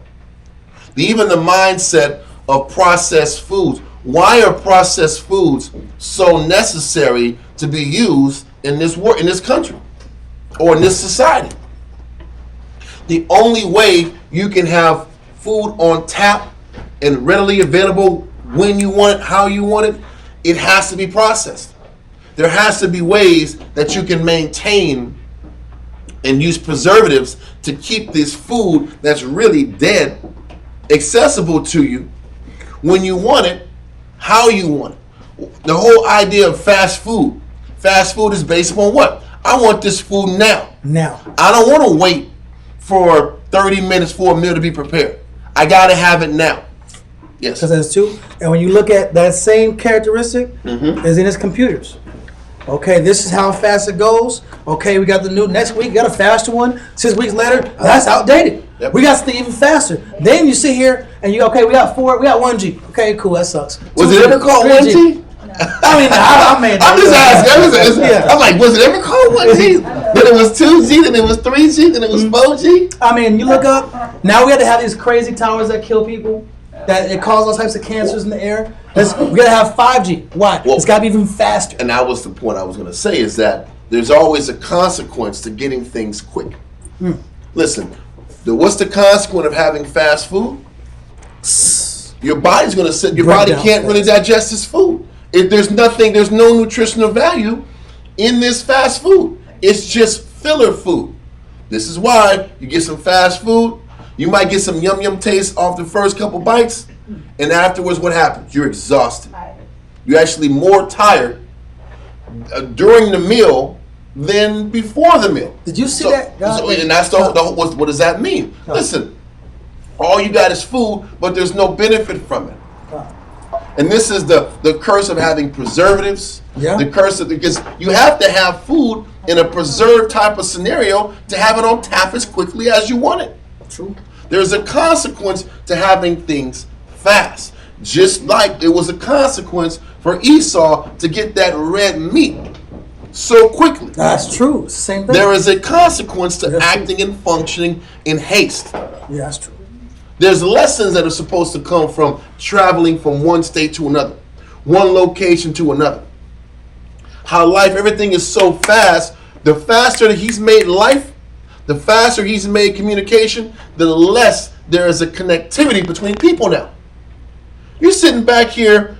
Even the mindset of processed foods. Why are processed foods so necessary to be used in this country or in this society? The only way you can have food on tap and readily available when you want it, how you want it, it has to be processed. There has to be ways that you can maintain and use preservatives to keep this food that's really dead accessible to you when you want it, how you want it. The whole idea of fast food. Fast food is based on what? I want this food now. Now. I don't want to wait for 30 minutes for a meal to be prepared. I got to have it now. Yes. Because that's true. And when you look at that same characteristic, is in his computers. Okay, this is how fast it goes. Okay, we got the new next week. Got a faster one. 6 weeks later, that's outdated. Yep. We got something even faster. Then you sit here and we got 1G. Okay, cool, that sucks. Was it ever called 1G? I mean, I made that. I'm just asking. Yeah. I'm like, was it ever called 1G? Then it was 2G, then it was 3G, then it was 4G. I mean, you look up, now we have to have these crazy towers that kill people, that it causes all types of cancers in the air. We got to have 5G. Why? Well, it's got to be even faster. And that was the point I was going to say, is that there's always a consequence to getting things quick. Listen, what's the consequence of having fast food? Your body's going to sit, your body can't really digest this food. There's no nutritional value in this fast food. It's just filler food. This is why you get some fast food, you might get some yum taste off the first couple bites, and afterwards what happens? You're exhausted. You're actually more tired during the meal than before the meal. Did you see that? And that's what does that mean? Listen, all you got is food, but there's no benefit from it. And this is the curse of having preservatives. Yeah. The curse of because you have to have food in a preserved type of scenario to have it on tap as quickly as you want it. True. There's a consequence to having things fast. Just like it was a consequence for Esau to get that red meat so quickly. That's true. It's the same thing. There is a consequence to acting and functioning in haste. Yeah, that's true. There's lessons that are supposed to come from traveling from one state to another, one location to another. How life, everything is so fast. The faster that he's made life, the faster he's made communication, the less there is a connectivity between people now. You're sitting back here,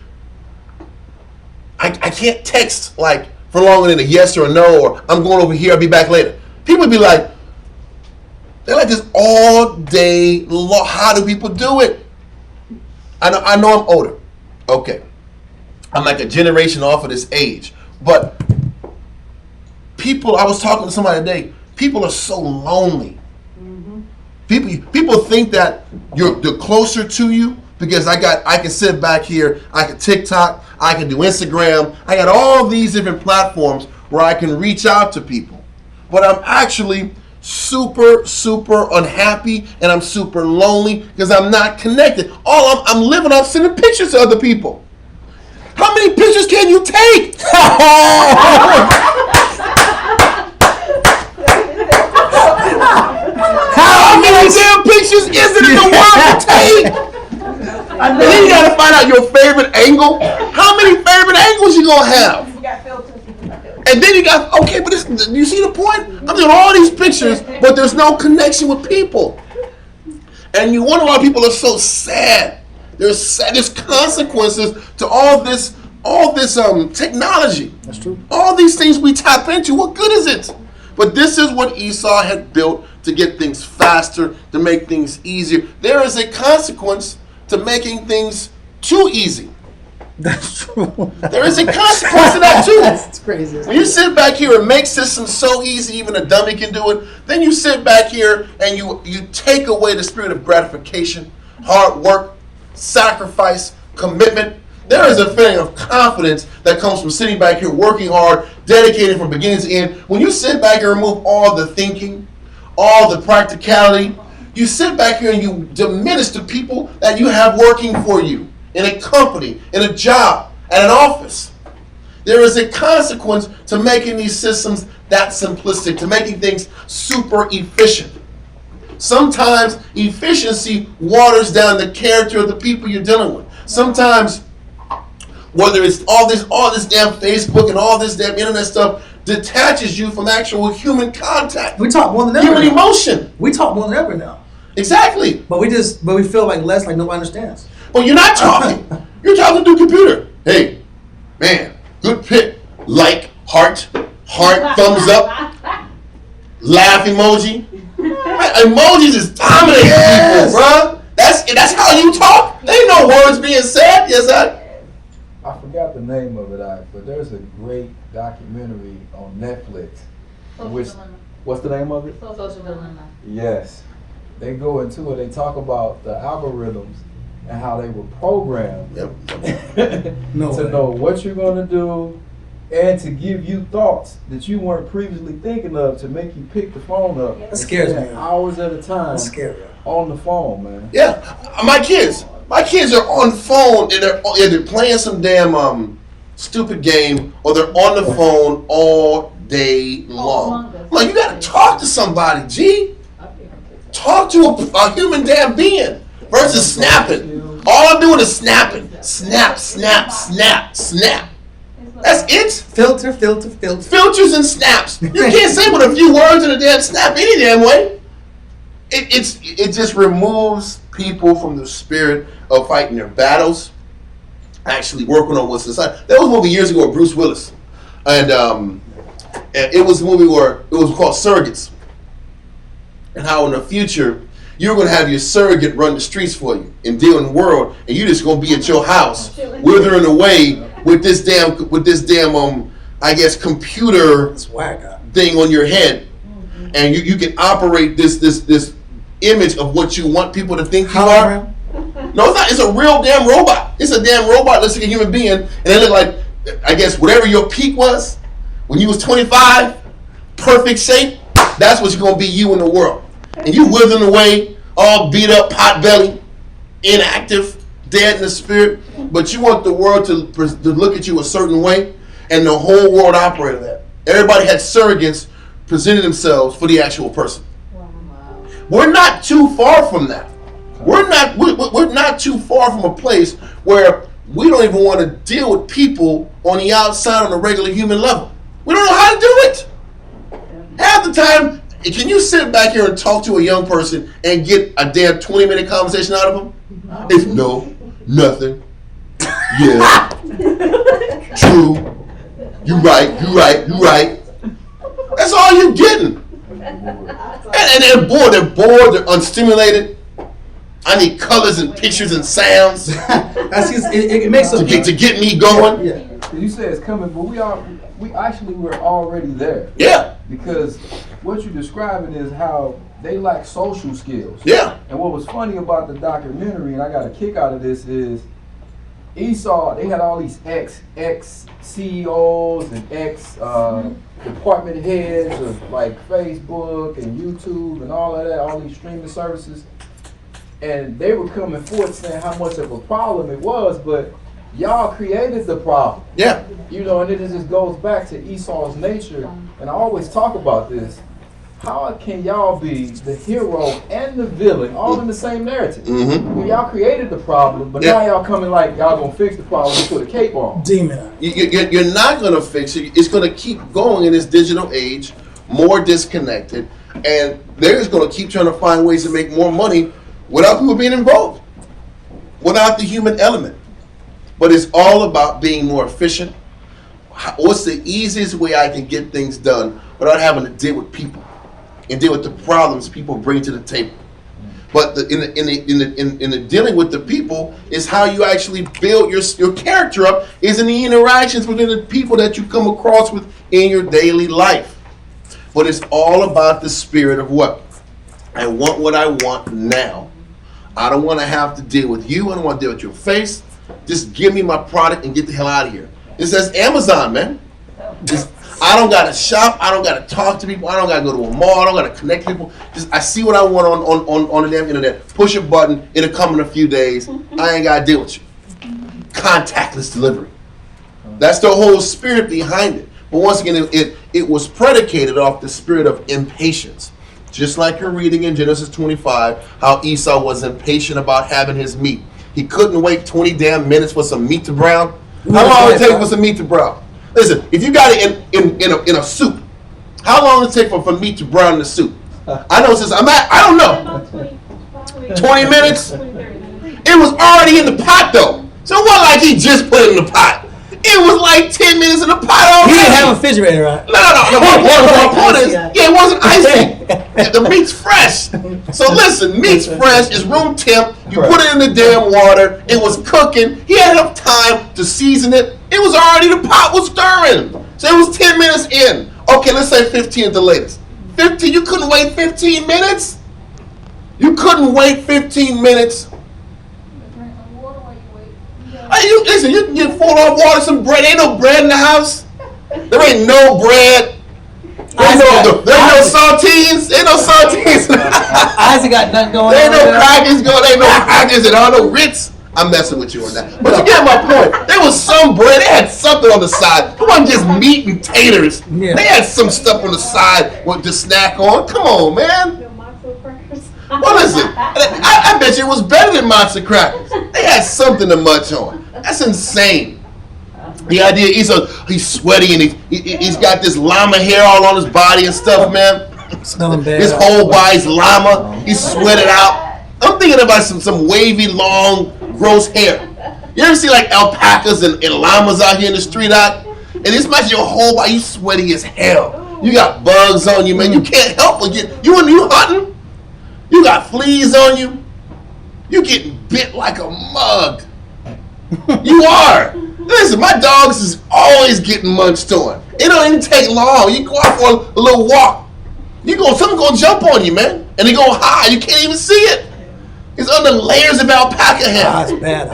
I can't text like for longer than a yes or a no, or I'm going over here, I'll be back later. People be like, they're like this all day long. How do people do it? I know I'm older. Okay. I'm like a generation off of this age. But people, I was talking to somebody today, people are so lonely. People think that you're closer to you because I can sit back here, I can TikTok, I can do Instagram, I got all these different platforms where I can reach out to people. But I'm actually super, super unhappy, and I'm super lonely because I'm not connected. I'm living off sending pictures to other people. How many pictures can you take? How many damn pictures is it in the world to take? And then you gotta find out your favorite angle. How many favorite angles you gonna have? You got filters. And then you got, okay, but you see the point? I'm doing all these pictures, but there's no connection with people. And you wonder why people are so sad. There's consequences to all this technology. That's true. All these things we tap into, what good is it? But this is what Esau had built to get things faster, to make things easier. There is a consequence to making things too easy. That's true. There is a consequence to that too. That's crazy. When you sit back here and make systems so easy, even a dummy can do it, then you sit back here and you take away the spirit of gratification, hard work, sacrifice, commitment. There is a feeling of confidence that comes from sitting back here, working hard, dedicated from beginning to end. When you sit back and remove all the thinking, all the practicality, you sit back here and you diminish the people that you have working for you in a company, in a job, at an office. There is a consequence to making these systems that simplistic, to making things super efficient. Sometimes efficiency waters down the character of the people you're dealing with. Sometimes, whether it's all this damn Facebook and all this damn internet stuff, detaches you from actual human contact. We talk more than ever. Human now. emotion. We talk more than ever now. Exactly. But we feel like less, like nobody understands. Well, you're not talking. You're talking through computer. Hey, man, good pic. Like, heart, thumbs up, laugh emoji. Man, emojis is dominating people, bro. That's how you talk. There ain't no words being said. Yes, I forgot the name of it, but there's a great documentary on Netflix. What's the name of it? Social dilemma. Yes. They go into it, they talk about the algorithms and how they were programmed to know what you're going to do and to give you thoughts that you weren't previously thinking of to make you pick the phone up. That scares me. Hours at a time. That's scary. On the phone, man. Yeah, my kids are on phone and they're playing some damn stupid game, or they're on the phone all day long. Like, you gotta talk to somebody, G. Talk to a human damn being versus snapping. All I'm doing is snapping. Snap, snap, snap, snap. That's it. Filter. Filters and snaps. You can't say but a few words in a damn snap any damn way. It just removes people from the spirit of fighting their battles, actually working on what's inside. There was a movie years ago with Bruce Willis, and it was a movie where it was called Surrogates, and how in the future you're going to have your surrogate run the streets for you and deal in the world, and you're just going to be at your house withering away with this damn I guess computer thing on your head, and you can operate this image of what you want people to think you are. No, it's not. It's a real damn robot. It's a damn robot looks like a human being, and they look like, I guess, whatever your peak was when you was 25, perfect shape. That's what's gonna be you in the world, and you withering away, all beat up, pot belly, inactive, dead in the spirit. But you want the world to look at you a certain way, and the whole world operated that. Everybody had surrogates presenting themselves for the actual person. We're not too far from that. We're not too far from a place where we don't even want to deal with people on the outside on a regular human level. We don't know how to do it. Half the time, can you sit back here and talk to a young person and get a damn 20-minute conversation out of them? It's no, nothing. Yeah. True. You right. That's all you getting. And they're bored, they're unstimulated. I need colors and pictures and sounds. It makes to get me going. Yeah. You say it's coming, but we actually were already there. Yeah. Because what you're describing is how they lack social skills. Yeah. And what was funny about the documentary, and I got a kick out of this, is Esau, they had all these ex CEOs and ex department heads of like Facebook and YouTube and all of that, all these streaming services, and they were coming forth saying how much of a problem it was, but y'all created the problem. Yeah. You know, and it just goes back to Esau's nature, and I always talk about this. How can y'all be the hero and the villain all in the same narrative? Mm-hmm. Well, y'all created the problem, but now y'all coming like y'all gonna fix the problem and put a cape on. Demon. You're not going to fix it. It's going to keep going in this digital age, more disconnected, and they're just going to keep trying to find ways to make more money without people being involved, without the human element. But it's all about being more efficient. What's the easiest way I can get things done without having to deal with people and deal with the problems people bring to the table? But in the dealing with the people is how you actually build your character up, is in the interactions within the people that you come across with in your daily life. But it's all about the spirit of what? I want what I want now. I don't want to have to deal with you. I don't want to deal with your face. Just give me my product and get the hell out of here. It says Amazon, man. I don't got to shop. I don't got to talk to people. I don't got to go to a mall. I don't got to connect people. Just I see what I want on the damn internet. Push a button. It'll come in a few days. I ain't got to deal with you. Contactless delivery. That's the whole spirit behind it. But once again, it was predicated off the spirit of impatience. Just like you're reading in Genesis 25, how Esau was impatient about having his meat. He couldn't wait 20 damn minutes for some meat to brown. How long would it take for some meat to brown? Listen, if you got it in a soup, how long does it take for meat to brown in the soup? I know since I don't know. 20 minutes? It was already in the pot though. So it wasn't like he just put it in the pot. It was like 10 minutes in the pot already. He didn't have a refrigerator, right? No. My point is, it wasn't icy. The meat's fresh. So listen, meat's fresh. It's room temp. You put it in the damn water. It was cooking. He had enough time to season it. It was already, the pot was stirring. So it was 10 minutes in. Okay, let's say 15 at the latest. 15, you couldn't wait 15 minutes? You couldn't wait 15 minutes? Listen, you can get full of water, some bread. Ain't no bread in the house. There ain't no bread. There ain't no saltines. Ain't no saltines. Isaac got nothing going on. There ain't no crackers going. There ain't no crackers and all no Ritz. I'm messing with you on that. But you get my point. There was some bread. They had something on the side. It wasn't just meat and taters. Yeah. They had some stuff on the side to snack on. Come on, man. Well, listen, I bet you it was better than matzo crackers. They had something to munch on. That's insane. The idea, he's sweaty and he's got this llama hair all on his body and stuff, man. Smelling bad. His whole body's llama. He's sweated out. I'm thinking about some wavy, long, gross hair. You ever see like alpacas and llamas out here in the street out? And it's like your whole body, you sweaty as hell. You got bugs on you, man. You can't help but you hunting? You got fleas on you. You getting bit like a mug. You are. Listen, my dogs is always getting munched on. It don't even take long. You go out for a little walk. Something gonna jump on you, man. And they gonna hide. You can't even see it. It's under layers of alpaca hair. That's bad.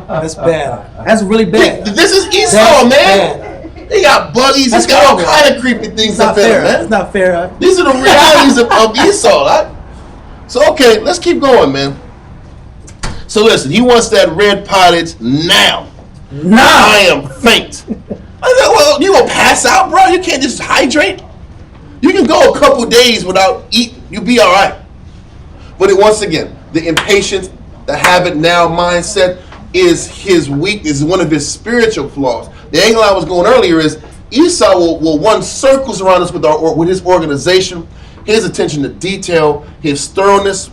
That's bad. That's really bad. This is Esau, man. Bad. They got buggies. He's got all kind of creepy things up there, man. It's not fair. These are the realities of Esau, right? So, okay, let's keep going, man. So, listen, he wants that red pottage now. I am faint. I said, well, you gonna pass out, bro? You can't just hydrate. You can go a couple days without eating. You'll be all right. But once again, the impatience, the have it now mindset is his weakness, is one of his spiritual flaws. The angle I was going earlier is Esau will run circles around us with his organization, his attention to detail, his thoroughness.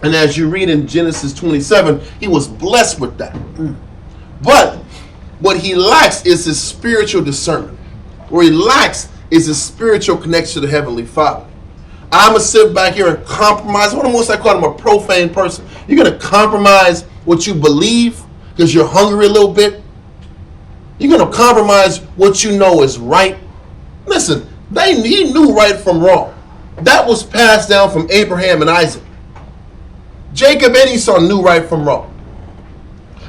And as you read in Genesis 27, he was blessed with that. But what he lacks is his spiritual discernment. What he lacks is his spiritual connection to the Heavenly Father. I'm going to sit back here and compromise. What almost I call him a profane person. You're going to compromise what you believe because you're hungry a little bit. You're going to compromise what you know is right. Listen, he knew right from wrong. That was passed down from Abraham and Isaac. Jacob and Esau knew right from wrong.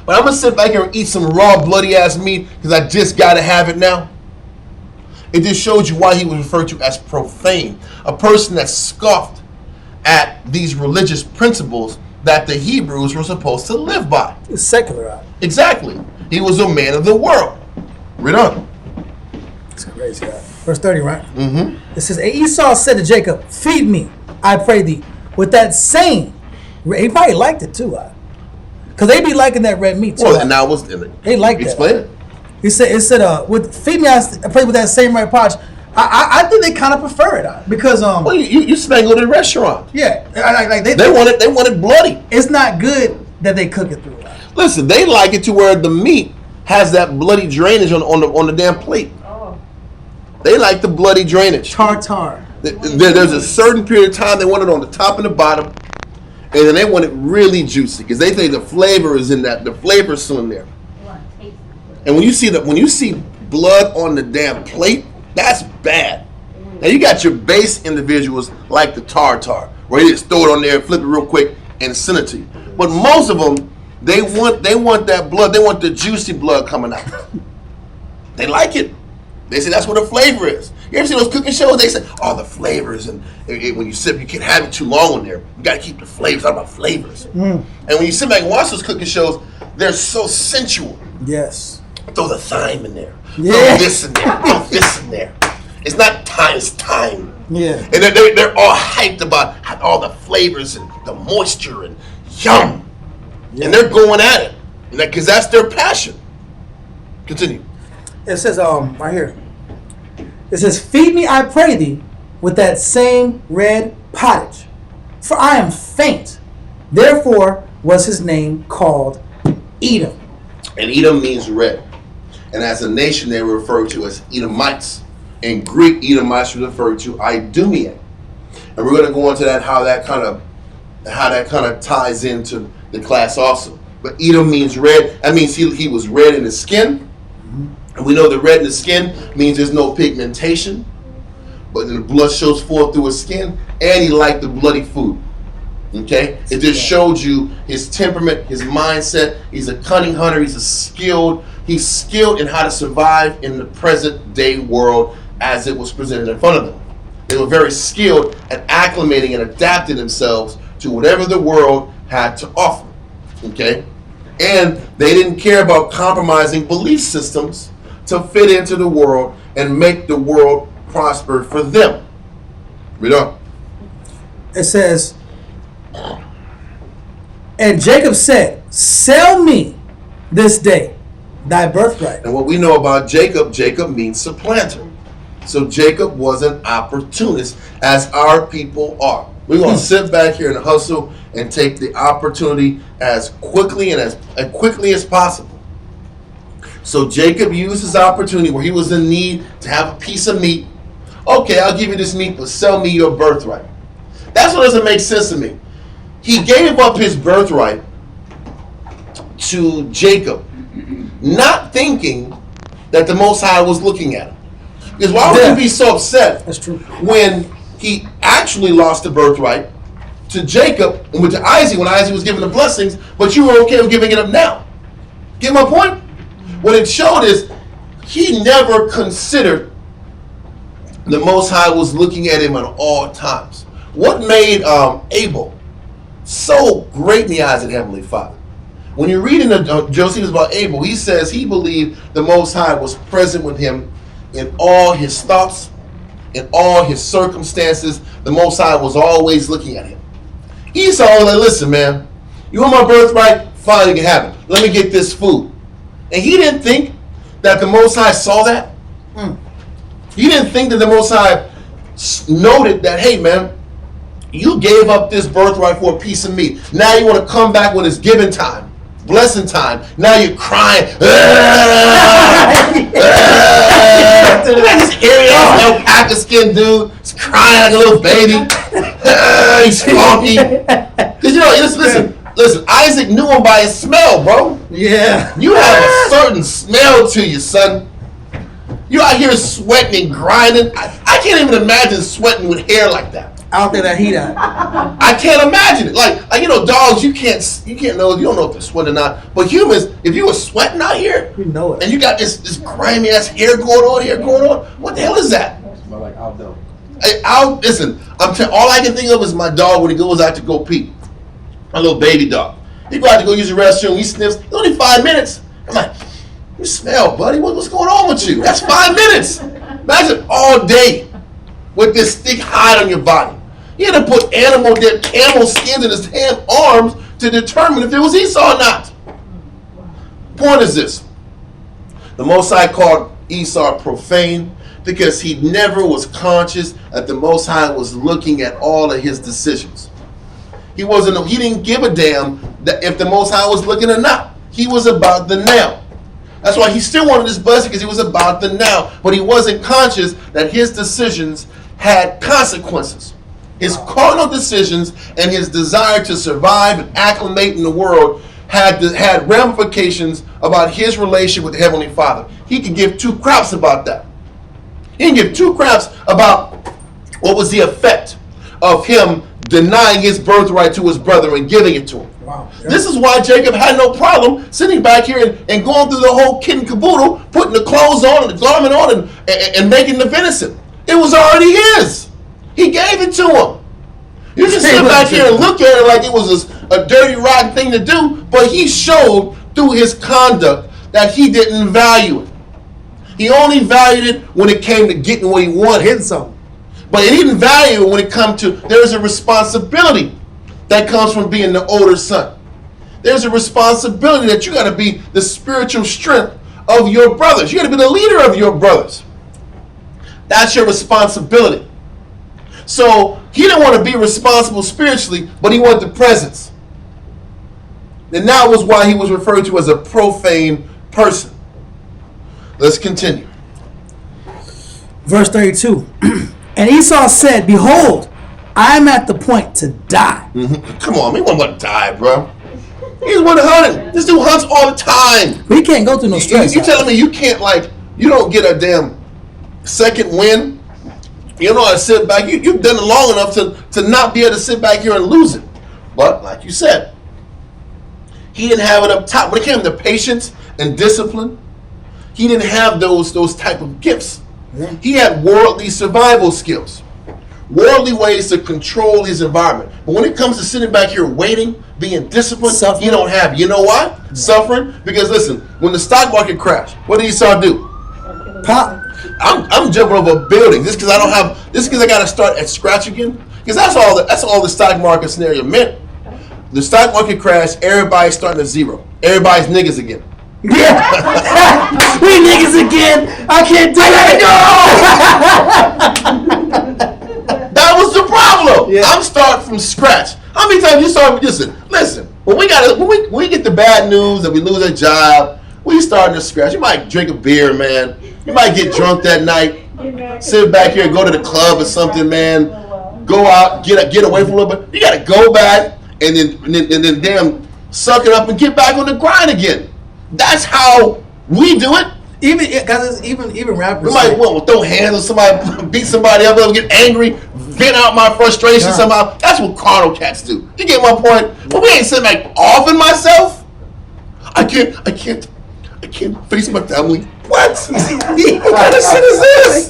But I'm going to sit back here and eat some raw, bloody-ass meat because I just got to have it now. It just shows you why he was referred to as profane. A person that scoffed at these religious principles that the Hebrews were supposed to live by. It's secular. Exactly. He was a man of the world. Read on. It's crazy. Verse 30, right? Mm-hmm. It says, and Esau said to Jacob, feed me, I pray thee, with that same. He probably liked it too, because they be liking that red meat too. Well, and now what's in it? They like that. Explain it. It said, with feed me, I pray with that same red pottage. I think they kind of prefer it because well, you spangled in a restaurant. Yeah, they want it bloody. It's not good that they cook it through. Listen, they like it to where the meat has that bloody drainage on the damn plate. Oh. They like the bloody drainage. Tartar. There's a certain period of time they want it on the top and the bottom, and then they want it really juicy because they think the flavor is in that. The flavor's still in there. And when you see blood on the damn plate, that's bad. Now you got your base individuals like the tartar, where you just throw it on there, flip it real quick, and send it to you. But most of them, they want that blood. They want the juicy blood coming out. They like it. They say that's what the flavor is. You ever see those cooking shows? They say, "Oh, the flavors," and when you sip, you can't have it too long in there. You got to keep the flavors. All about flavors. And when you sit back and watch those cooking shows, they're so sensual. Yes. Throw the thyme in there. Yeah. Throw this in there. Throw this in there. It's not time. It's time. Yeah. And they're all hyped about all the flavors and the moisture and yum. Yeah. And they're going at it because that's their passion. Continue. It says right here. It says, "Feed me, I pray thee, with that same red pottage, for I am faint." Therefore was his name called Edom. And Edom means red. And as a nation, they were referred to as Edomites. In Greek, Edomites were referred to Idumean. And we're going to go into that how that kind of ties into the class also. But Edom means red. That means he was red in his skin. And we know that red in the skin means there's no pigmentation, but then the blood shows forth through his skin, and he liked the bloody food. Okay? It just showed you his temperament, his mindset. He's a cunning hunter. He's skilled in how to survive in the present day world as it was presented in front of them. They were very skilled at acclimating and adapting themselves to whatever the world had to offer. Okay? And they didn't care about compromising belief systems to fit into the world and make the world prosper for them. Read on. It says, and Jacob said, sell me this day thy birthright. And what we know about Jacob means supplanter. So Jacob was an opportunist, as our people are. We're going to sit back here and hustle and take the opportunity as quickly and as quickly as possible. So Jacob used his opportunity where he was in need to have a piece of meat. Okay, I'll give you this meat, but sell me your birthright. That's what doesn't make sense to me. He gave up his birthright to Jacob, not thinking that the Most High was looking at him. Because why would he be so upset? That's true. When he actually lost the birthright to Jacob and went to Isaac when Isaac was given the blessings, but you were okay with giving it up now. Get my point? What it showed is he never considered the Most High was looking at him at all times. What made Abel so great in the eyes of the Heavenly Father? When you're reading Josephus about Abel, he says he believed the Most High was present with him in all his thoughts, in all his circumstances. The Most High was always looking at him. Esau was like, listen, man, you want my birthright? Fine, you can have it. Let me get this food. And he didn't think that the Most High saw that. He didn't think that the Most High noted that, hey, man, you gave up this birthright for a piece of meat. Now you want to come back when it's giving time, blessing time. Now you're crying. This hairy-ass little Pakistan dude is crying like a little baby. He's funky. Because, you know, listen, Isaac knew him by his smell, bro. Yeah. You have a certain smell to you, son. You out here sweating and grinding. I can't even imagine sweating with hair like that. out there that he died. I can't imagine it. Like you know, dogs, you can't know, you don't know if they're sweating or not. But humans, if you were sweating out here, You know it. and you got this grimy ass hair going on, what the hell is that? Smell like outdoor. Listen, all I can think of is my dog when he goes out to go pee. My little baby dog. He go out to go use the restroom, he sniffs, it's only 5 minutes. I'm like, you smell, buddy, what's going on with you? That's 5 minutes. Imagine all day with this thick hide on your body. He had to put camel skins in his arms to determine if it was Esau or not. Point is this. The Most High called Esau profane because he never was conscious that the Most High was looking at all of his decisions. He didn't give a damn that if the Most High was looking or not. He was about the now. That's why he still wanted this blessing, because he was about the now. But he wasn't conscious that his decisions had consequences. His carnal decisions and his desire to survive and acclimate in the world had ramifications about his relationship with the Heavenly Father. He could give two craps about that. He can give two craps about what was the effect of him denying his birthright to his brother and giving it to him. Wow. This is why Jacob had no problem sitting back here and going through the whole kit and caboodle, putting the clothes on and the garment on and making the venison. It was already his. He gave it to him. You just sit back here and look at it like it was a dirty, rotten thing to do, but he showed through his conduct that he didn't value it. He only valued it when it came to getting what he wanted. Hitting something. But he didn't value it when it comes to, there's a responsibility that comes from being the older son. There's a responsibility that you got to be the spiritual strength of your brothers. You got to be the leader of your brothers. That's your responsibility. So he didn't want to be responsible spiritually, but he wanted the presence. And that was why he was referred to as a profane person. Let's continue. Verse 32. And Esau said, behold, I am at the point to die. Mm-hmm. Come on, he wasn't going to die, bro. He's one hunting. This dude hunts all the time. We can't go through no stress. You telling me you can't, you don't get a damn second win? You don't know how to sit back. You've done it long enough to not be able to sit back here and lose it. But like you said, he didn't have it up top. When it came to patience and discipline, he didn't have those type of gifts. Yeah. He had worldly survival skills, worldly ways to control his environment. But when it comes to sitting back here waiting, being disciplined, suffering. You don't have. You know why? Yeah. Suffering. Because listen, when the stock market crashed, what did Esau do? Pop. I'm jumping over a building just because I don't have. Just because I got to start at scratch again. Because that's all the stock market scenario meant. The stock market crashed. Everybody's starting at zero. Everybody's niggas again. Yeah. We niggas again. I can't do it. That was the problem. Yeah. I'm starting from scratch. How many times you start? Listen. When we get the bad news that we lose a job, we starting to scratch. You might drink a beer, man. You might get drunk that night. Sit back here and go to the club or something, man. Go out, get away for a little bit. You got to go back and then damn suck it up and get back on the grind again. That's how we do it. Even rappers. We might throw hands on somebody, beat somebody up, get angry, vent out my frustration somehow. That's what carnal cats do. You get my point? But we ain't sitting back offing myself. I can't face my family. What? What kind of shit is this?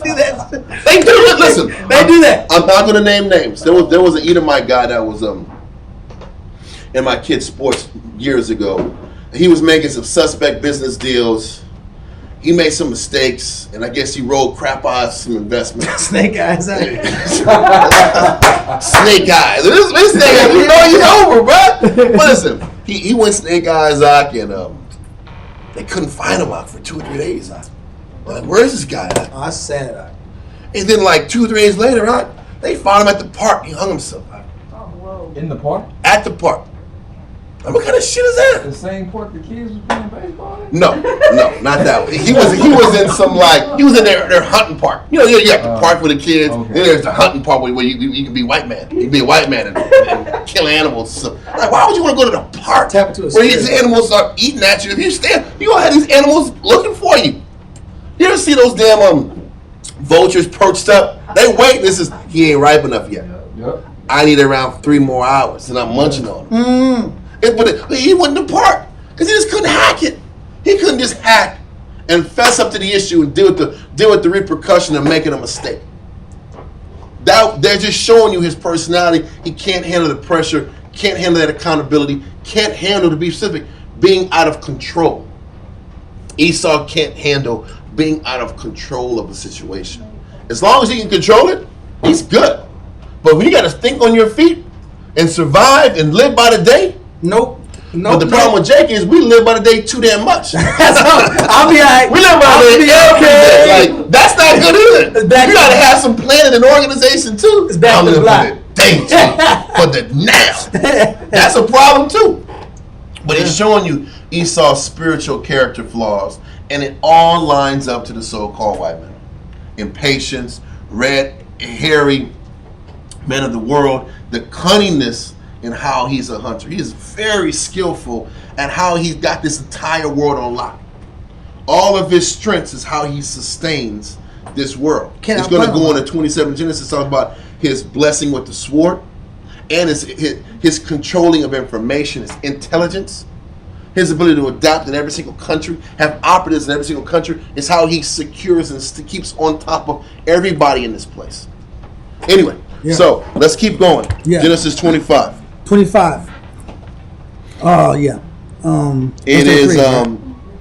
They do it. Listen, they do that. I'm not gonna name names. There was an Edomite guy that was in my kids' sports years ago. He was making some suspect business deals. He made some mistakes, and I guess he rolled crap eyes some investments. Snake eyes. Snake eyes. This nigga, you know he's over, bro. But listen, he went snake eyes out, and they couldn't find him out for 2 or 3 days. They're like, where is this guy at? Oh, that's sad. And then 2 or 3 days later, they found him at the park. He hung himself. Oh, whoa. In the park? At the park. Like, what kind of shit is that? The same park the kids was playing baseball in? No, not that one. He was in some he was in their hunting park. You know, you got the park for the kids. Okay. Then there's the hunting park where you can be white man. You can be a white man and kill animals. So, why would you want to go to the park Tap into where these animals start eating at you? If you stand, you gonna have these animals looking for you. You ever see those damn vultures perched up They wait. He ain't ripe enough yet. Yep. I need around 3 more hours, and I'm munching on him. But he wouldn't depart because he just couldn't hack it. He couldn't just hack and fess up to the issue and deal with the repercussion of making a mistake. They're just showing you his personality. He can't handle the pressure, can't handle that accountability, can't handle, to be specific, being out of control. Esau can't handle being out of control of the situation. As long as he can control it, he's good. But when you got to think on your feet and survive and live by the day, Nope. but the problem with Jake is we live by the day too damn much. I'll be alright. We live by the day every day. Like, that's not good either. You got to have some planning and organization too. It's back to the block. For the day too. For the now. That's a problem too. But it's showing you Esau's spiritual character flaws, and it all lines up to the so-called white man. Impatience, red, hairy men of the world, the cunningness in how he's a hunter. He is very skillful at how he's got this entire world on lock. All of his strengths is how he sustains this world. It's going to go into 27 Genesis, talk about his blessing with the sword and his controlling of information, his intelligence, his ability to adapt in every single country, have operatives in every single country, is how he secures and keeps on top of everybody in this place. Anyway, so let's keep going. Genesis 25. 25. Oh, yeah. It is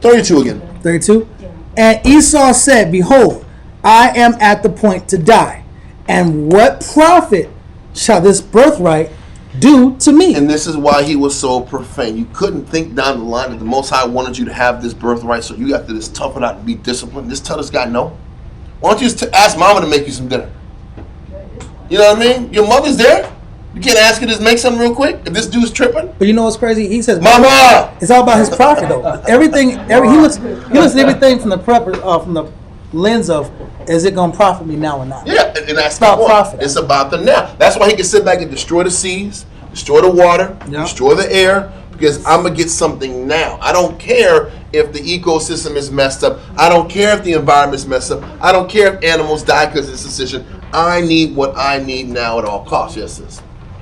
32 again. 32? And Esau said, behold, I am at the point to die. And what profit shall this birthright do to me? And this is why he was so profane. You couldn't think down the line that the Most High wanted you to have this birthright, so you got to just tough it out and be disciplined. Just tell this guy no. Why don't you just ask Mama to make you some dinner? You know what I mean? Your mother's there. You can't ask her to make something real quick if this dude's tripping. But you know what's crazy? He says, Mama! It's all about his profit, though. He looks at everything from the lens of, is it going to profit me now or not? Yeah, and that's about the point. profit. It's about the now. That's why he can sit back and destroy the seas, destroy the water, destroy the air, because I'm going to get something now. I don't care if the ecosystem is messed up. I don't care if the environment's messed up. I don't care if animals die because of this decision. I need what I need now at all costs. Yes, sis.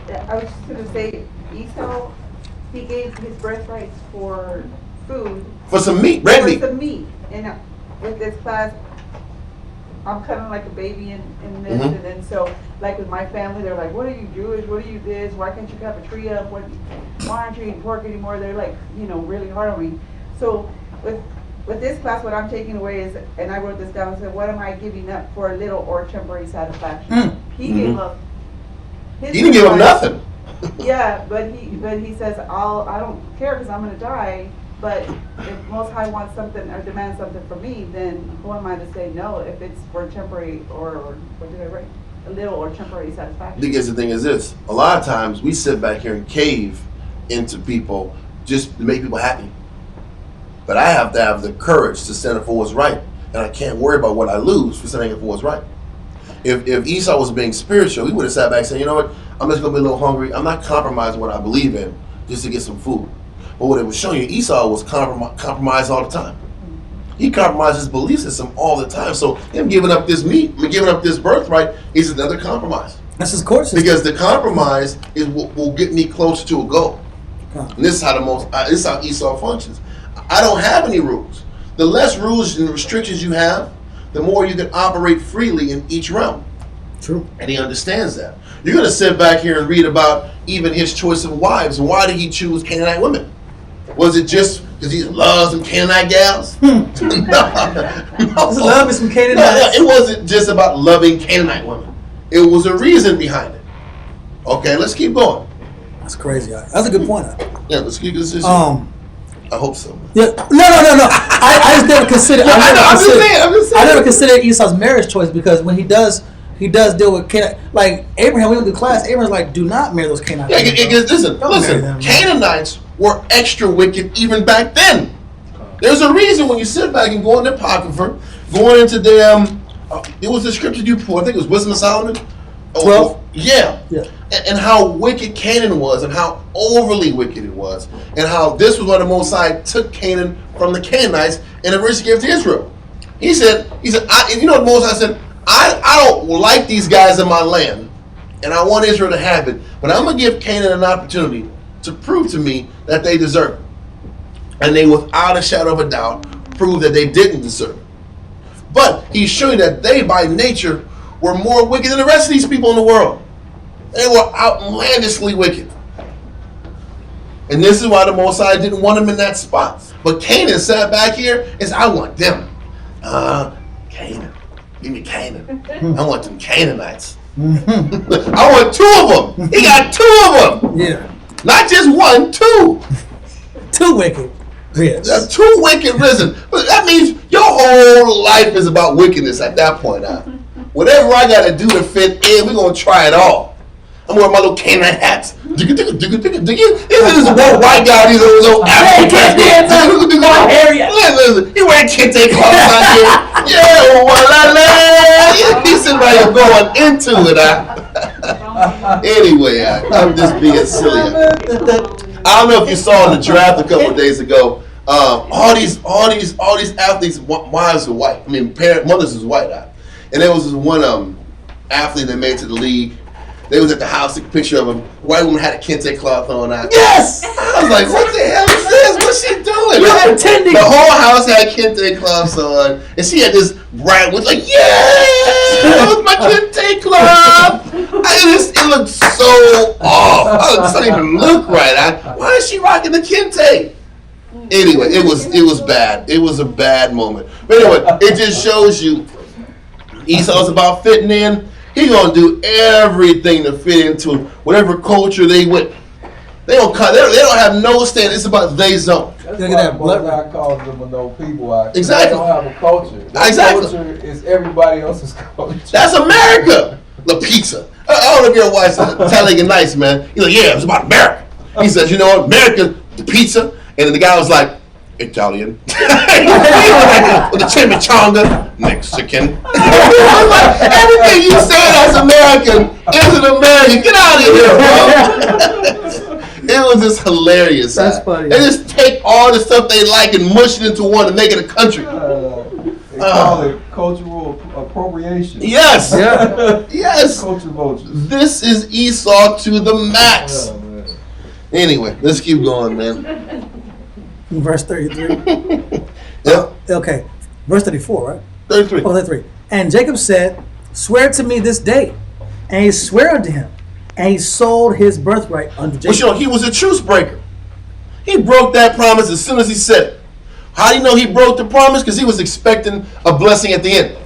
I was just going to say, Esau, he gave his birthrights for food. For some meat, red meat. For some meat. And with this class, I'm kind of like a baby in this. And then so, like with my family, they're like, what are you Jewish? What are you this? Why can't you have a tree up? Why aren't you eating pork anymore? They're like, really hard on me. So with this class, what I'm taking away is, and I wrote this down, and said, what am I giving up for a little or temporary satisfaction? He gave up. He didn't give up nothing. Yeah, but he says, I don't care because I'm going to die. But if Most High wants something or demands something from me, then who am I to say no if it's for temporary or what did I write? A little or temporary satisfaction. Because the thing is this: a lot of times we sit back here and cave into people just to make people happy. But I have to have the courage to stand up for what's right, and I can't worry about what I lose for standing up for what's right. If Esau was being spiritual, he would have sat back and said, you know what, I'm just going to be a little hungry. I'm not compromising what I believe in just to get some food. But what it was showing you, Esau was compromised all the time. He compromised his belief system all the time. So him giving up this meat, giving up this birthright is another compromise. That's his course. Because the compromise is what will get me closer to a goal. And this is how this is how Esau functions. I don't have any rules. The less rules and restrictions you have, the more you can operate freely in each realm. True. And he understands that. You're going to sit back here and read about even his choice of wives. Why did he choose Canaanite women? Was it just because he loves some Canaanite gals? No. His love is from Canaanite. No, it wasn't just about loving Canaanite women. It was a reason behind it. Okay, let's keep going. That's crazy. That's a good point. Yeah, let's keep this. I hope so. Yeah. No. I just never considered. I never considered Esau's marriage choice because when he does deal with Canaanite. Like Abraham, we went to class. Abraham's like, do not marry those Canaanites. Yeah, listen. Canaanites were extra wicked even back then. There's a reason when you sit back and go in the Apocrypha, going into them. It was the scripture you pulled. I think it was Wisdom of Solomon. 12? Yeah. And how wicked Canaan was, and how overly wicked it was, and how this was why the Most High took Canaan from the Canaanites and originally gave it to Israel. He said, you know what the Most High said? I don't like these guys in my land, and I want Israel to have it, but I'm going to give Canaan an opportunity to prove to me that they deserve it. And they, without a shadow of a doubt, prove that they didn't deserve it. But he's showing that they, by nature, were more wicked than the rest of these people in the world. They were outlandishly wicked. And this is why the Most High didn't want them in that spot. But Canaan sat back here and said, I want them. Canaan. Give me Canaan. I want them Canaanites. I want 2 of them. He got 2 of them. Yeah. Not just 1, 2. 2 wicked. Yes. 2 wicked risen. But that means your whole life is about wickedness at that point. Whatever I got to do to fit in, we're going to try it all. I'm wearing my little Canaan hats. This is one white guy, these little African cats. He wearing kente clothes out here. Yeah, voila. He's sitting right here going into it. Anyway, I'm just being silly. I don't know if you saw in the draft a couple of days ago. All these athletes' wives are white. I mean, mothers is white. And there was this one athlete that made it to the league. They was at the house, took a picture of him. White woman had a kente cloth on. Yes! I was like, what the hell is this? What's she doing? You're attending. The whole house had kente cloths on. And she had this bright was like, yeah! That was my kente cloth! It looked so off. This doesn't even look right. Why is she rocking the kente? Anyway, it was bad. It was a bad moment. But anyway, it just shows you Esau's about fitting in. He's gonna do everything to fit into whatever culture they with. They don't have no stand. It's about they zone. That's why that blood guy calls them a no people out. Exactly. They don't have a culture. Their culture is everybody else's culture. That's America. The pizza. I don't know if your wife's Italian and nice, man. He's like, yeah, it's about America. He says, you know what, America, the pizza. And then the guy was like, Italian. With the chimichanga, Mexican. Everything you said as American isn't American. Get out of here, bro. It was just hilarious. That's funny. They just take all the stuff they like and mush it into one and make it a country. They call it cultural appropriation. Yes. Yeah. Yes. Culture vultures. This is Esau to the max. Anyway, let's keep going, man. Verse 33. Yep. Okay. Verse 34, right? 33. Oh, 33. And Jacob said, swear to me this day. And he swore unto him. And he sold his birthright unto Jacob. Well, he was a truce breaker. He broke that promise as soon as he said it. How do you know he broke the promise? Because he was expecting a blessing at the end.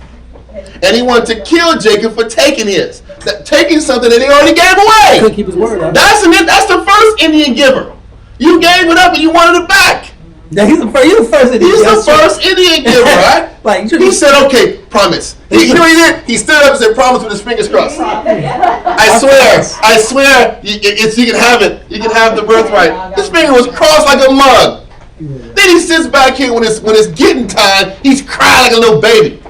And he wanted to kill Jacob for taking his. Taking something that he already gave away. He couldn't keep his word, right? That's the first Indian giver. You gave it up and you wanted it back. Yeah, he's the first Indian. He's the first Indian giver, right? Like, he said, okay, promise. You know what he did? He stood up and said, promise with his fingers crossed. I swear, you can have it. You can have the birthright. His finger was crossed like a mug. Then he sits back here when it's getting time, he's crying like a little baby.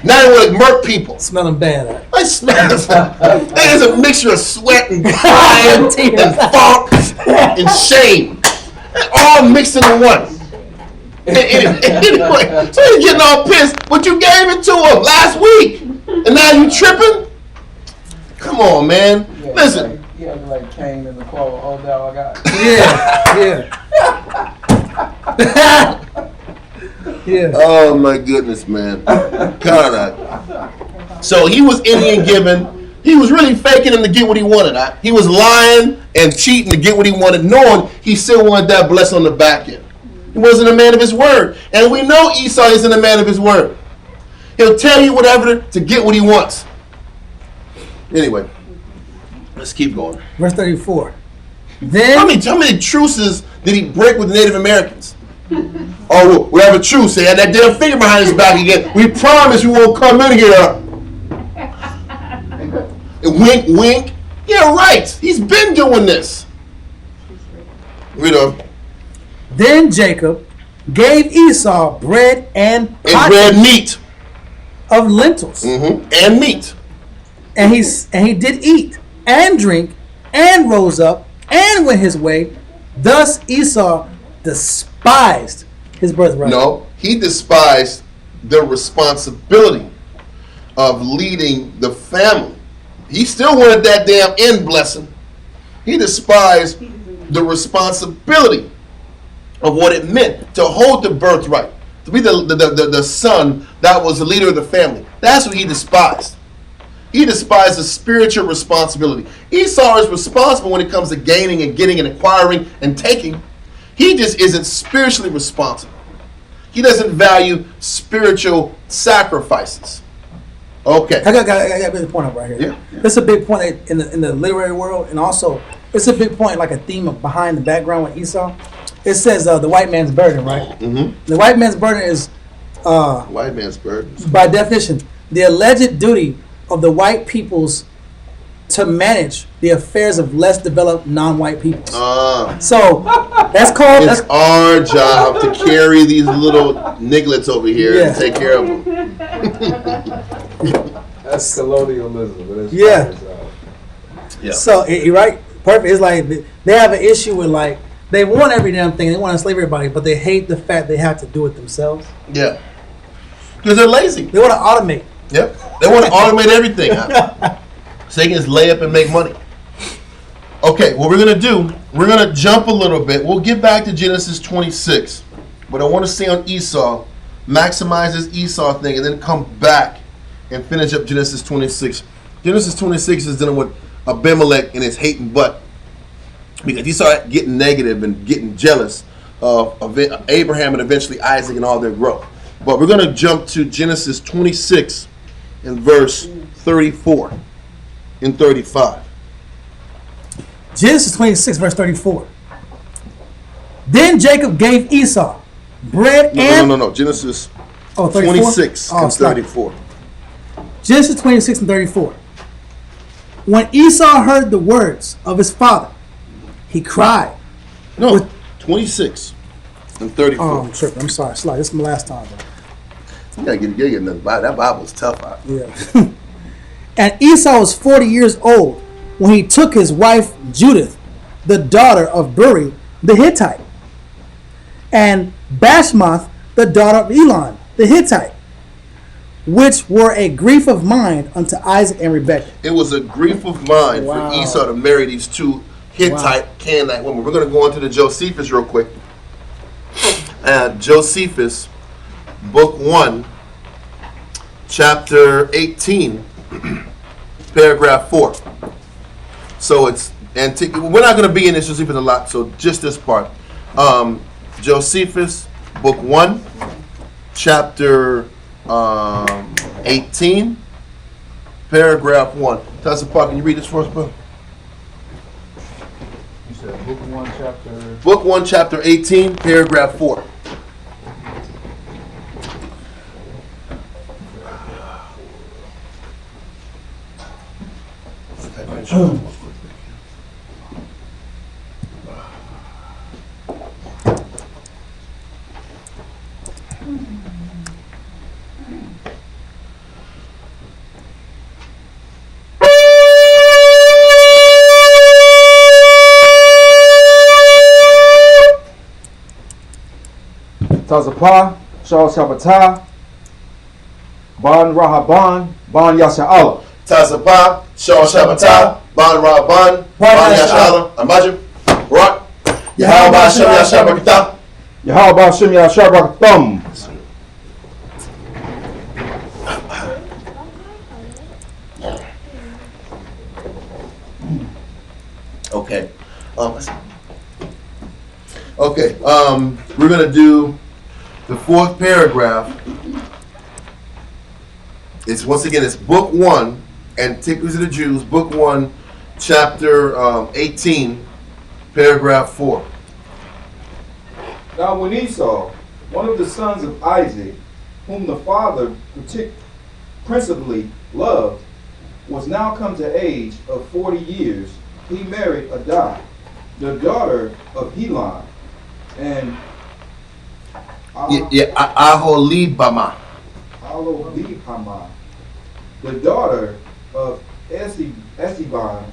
Now he want to murk people. Smelling bad. I smell this. There's a mixture of sweat and crying and funk and shame. All mixed into one. Anyway, so he's getting all pissed, but you gave it to him last week, and now you tripping? Come on, man. Yeah, Listen. He had like Cain in the quote, oh, now I got Yeah, yeah. Yeah. Oh my goodness, man. God. So he was Indian giving. He was really faking him to get what he wanted. He was lying and cheating to get what he wanted, knowing he still wanted that blessing on the back end. He wasn't a man of his word. And we know Esau isn't a man of his word. He'll tell you whatever to get what he wants. Anyway, let's keep going. Verse 34. Then How many truces did he break with the Native Americans? Oh, we have a truce. He had that damn finger behind his back again. We promise we won't come in here. Wink, wink. Yeah, right. He's been doing this. Read on. Then Jacob gave Esau bread and red meat. of lentils. Mm-hmm. And meat. And he did eat and drink and rose up and went his way. Thus Esau despised his birthright. No, he despised the responsibility of leading the family. He still wanted that damn end blessing. He despised the responsibility of what it meant to hold the birthright, to be the son that was the leader of the family. That's what he despised. He despised the spiritual responsibility. Esau is responsible when it comes to gaining and getting and acquiring and taking. He just isn't spiritually responsible. He doesn't value spiritual sacrifices. Okay. I got a big point up right here. Yeah. That's a big point in the literary world, and also it's a big point, like a theme behind the background with Esau. It says the white man's burden, right? Mm-hmm. The white man's burden is, White man's burden. by definition, the alleged duty of the white peoples to manage the affairs of less developed non-white peoples. So that's called. It's our job to carry these little nigglets over here and take care of them. That's colonialism. But it's Yeah. Yeah. So you're right, perfect. It's like they have an issue with, like, they want every damn thing. They want to enslave everybody, but they hate the fact they have to do it themselves. Yeah. Because they're lazy. They want to automate. Yep. They want to automate everything. So they can just lay up and make money. Okay, what we're going to do, we're going to jump a little bit. We'll get back to Genesis 26. But I want to stay on Esau, maximize this Esau thing, and then come back and finish up Genesis 26. Genesis 26 is dealing with Abimelech and his hating butt. Because he started getting negative and getting jealous of Abraham and eventually Isaac and all their growth. But we're going to jump to Genesis 26 and verse 34 and 35. Genesis 26, verse 34. Then Jacob gave Esau bread and... No. Genesis 34? 26 and stop. 34. Genesis 26 and 34. When Esau heard the words of his father, he cried. No, 26 and 34. Oh, I'm tripping. I'm sorry. Slide. This is my last time, though. You gotta get another Bible. That Bible's tough out. Yeah. And Esau was 40 years old when he took his wife Judith, the daughter of Buri the Hittite, and Bashmath, the daughter of Elon the Hittite, which were a grief of mind unto Isaac and Rebekah. It was a grief of mind for Esau to marry these two Hittite Canaanite women. We're going to go into the Josephus real quick. Josephus, book 1, chapter 18, paragraph 4. So it's antique. We're not going to be in this Josephus a lot, so just this part. Josephus, book 1, chapter 18, paragraph 1. Tasapar, can you read this for us, bro? You said book 1, chapter... Book 1, chapter 18, paragraph 4. Tazapah, Shal Shabbatah, Ban Rahaban, Ban Yasha'Allah. Tazapah, Shal Shabbatah, Ban Rabban, Ban Yasha'Allah, Amajim, Rock, Yahweh Hashem Yashabakatah. Yahweh Hashem Yashabakatam. Okay. We're going to do the 4th paragraph. It's once again, it's book 1, Antiquities of the Jews, book 1, chapter 18, paragraph 4. Now when Esau, one of the sons of Isaac, whom the father principally loved, was now come to age of 40 years, he married Adah, the daughter of Helon, and Aholibama. Aholibama, the daughter of Esibon,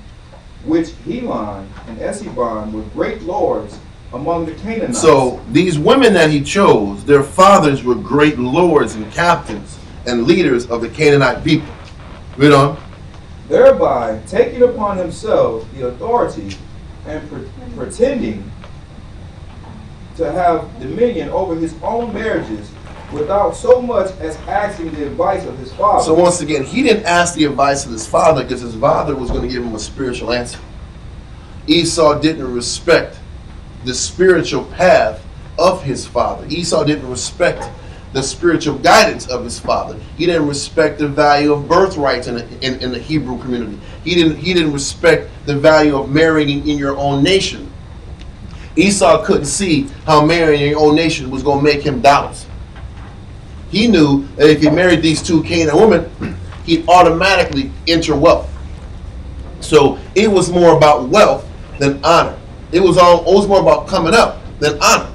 which Helon and Esibon were great lords among the Canaanites. So these women that he chose, their fathers were great lords and captains and leaders of the Canaanite people. Read on. Thereby taking upon himself the authority and pretending to have dominion over his own marriages without so much as asking the advice of his father. So once again, he didn't ask the advice of his father because his father was going to give him a spiritual answer. Esau didn't respect the spiritual path of his father. Esau didn't respect the spiritual guidance of his father. He didn't respect the value of birthrights in the Hebrew community. He didn't respect the value of marrying in your own nation. Esau couldn't see how marrying in your own nation was going to make him dollars. He knew that if he married these two Canaanite women, he'd automatically enter wealth. So it was more about wealth than honor. It was more about coming up than honor.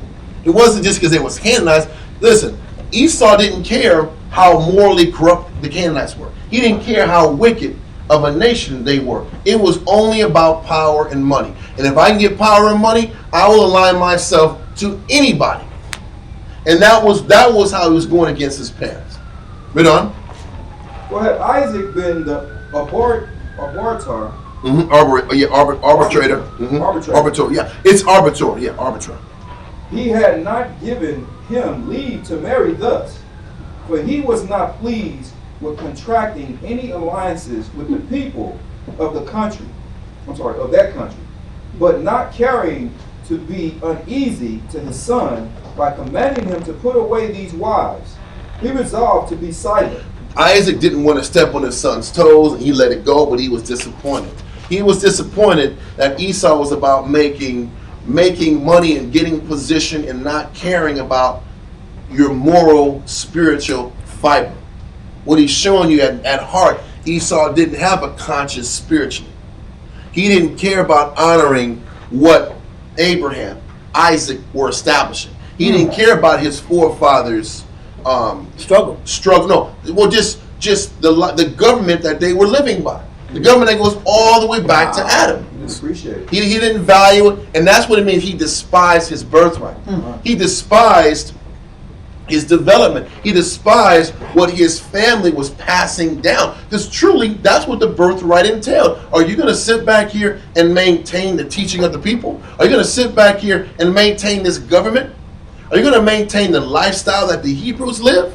It wasn't just because they was Canaanites. Listen, Esau didn't care how morally corrupt the Canaanites were. He didn't care how wicked of a nation they were. It was only about power and money. And if I can get power and money, I will align myself to anybody. And that was how he was going against his parents. Read on. Well, had Isaac been the arbitrator? Arbitrator. Arbitrator. Yeah, it's arbitrator. Yeah, arbitrator. He had not given him leave to marry thus, for he was not pleased with contracting any alliances with the people of the country. Of that country, but not caring to be uneasy to his son by commanding him to put away these wives, he resolved to be silent. Isaac didn't want to step on his son's toes, and he let it go, but he was disappointed. He was disappointed that Esau was about making money and getting position and not caring about your moral, spiritual fiber. What he's showing you at heart, Esau didn't have a conscience spiritually. He didn't care about honoring what Abraham, Isaac were establishing. He didn't care about his forefathers' struggle. No, well, just the government that they were living by. The government that goes all the way back to Adam. Appreciate it. He didn't value it, and that's what it means. He despised his birthright. He despised his development. He despised what his family was passing down. Because truly, that's what the birthright entailed. Are you going to sit back here and maintain the teaching of the people? Are you going to sit back here and maintain this government? Are you going to maintain the lifestyle that the Hebrews live?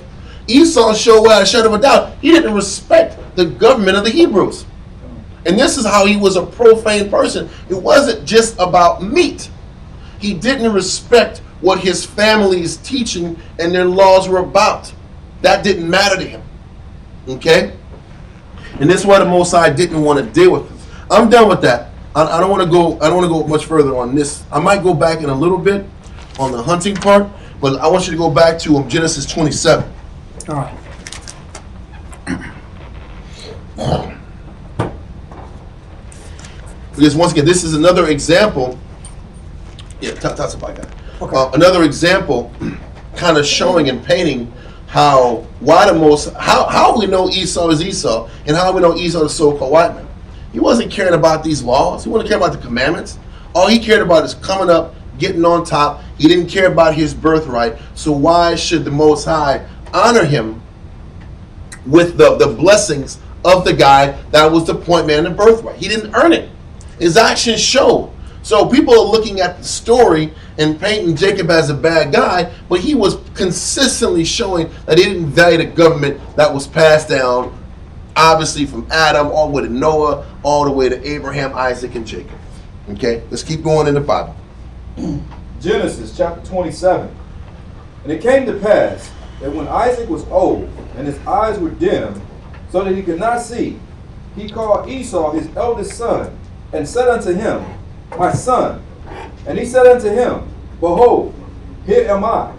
Esau showed without a shadow of a doubt he didn't respect the government of the Hebrews. And this is how he was a profane person. It wasn't just about meat. He didn't respect what his family's teaching and their laws were about. That didn't matter to him. Okay? And that's why the Most High didn't want to deal with him. I'm done with that. I don't want to go much further on this. I might go back in a little bit on the hunting part, but I want you to go back to Genesis 27. All right. Because once again, this is another example. Yeah, that's about that. Okay. Another example, kind of showing and painting how we know Esau is Esau, and how we know Esau is so-called white man. He wasn't caring about these laws. He wasn't caring about the commandments. All he cared about is coming up, getting on top. He didn't care about his birthright. So why should the Most High honor him with the blessings of the guy that was the point man in birthright? He didn't earn it. His actions showed. So people are looking at the story and painting Jacob as a bad guy, but he was consistently showing that he didn't value the government that was passed down, obviously from Adam all the way to Noah, all the way to Abraham, Isaac, and Jacob. Okay, let's keep going in the Bible. Genesis chapter 27. And it came to pass that when Isaac was old and his eyes were dim, so that he could not see, he called Esau his eldest son and said unto him, My son. And he said unto him, Behold, here am I.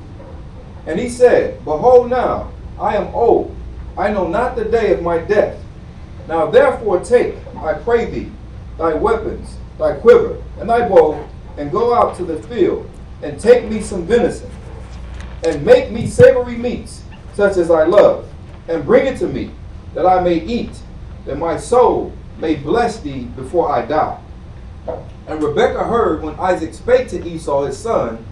And he said, Behold now, I am old. I know not the day of my death. Now therefore take, I pray thee, thy weapons, thy quiver, and thy bow, and go out to the field, and take me some venison, and make me savory meats, such as I love, and bring it to me, that I may eat, that my soul may bless thee before I die. And Rebekah heard when Isaac spake to Esau his son,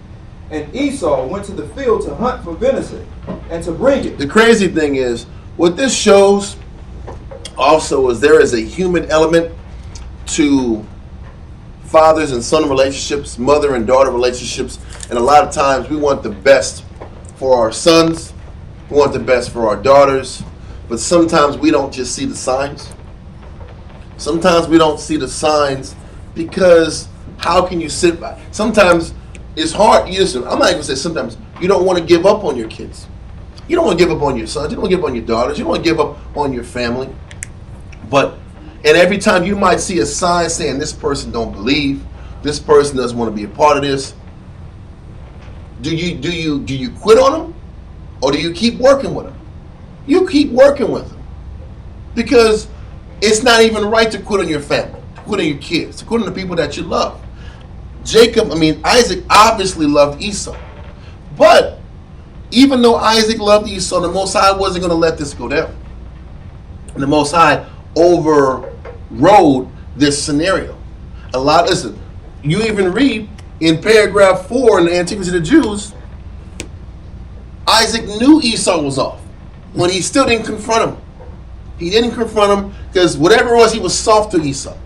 and Esau went to the field to hunt for venison, and to bring it. The crazy thing is, what this shows also is there is a human element to fathers and son relationships, mother and daughter relationships, and a lot of times we want the best for our sons, we want the best for our daughters, but sometimes we don't just see the signs. Sometimes we don't see the signs because how can you sit by? Sometimes it's hard. Listen, I'm not even gonna say sometimes you don't want to give up on your kids. You don't want to give up on your sons. You don't want to give up on your daughters. You don't want to give up on your family. And every time you might see a sign saying this person don't believe, this person doesn't want to be a part of this. Do you quit on them, or do you keep working with them? You keep working with them, because it's not even right to quit on your family, to quit on your kids, to quit on the people that you love. Isaac obviously loved Esau, but even though Isaac loved Esau, the Most High wasn't going to let this go down. And the Most High overrode this scenario. Listen, you even read in paragraph 4 in the Antiquities of the Jews, Isaac knew Esau was off, but he still didn't confront him. He didn't confront him because whatever it was, he was soft to Esau.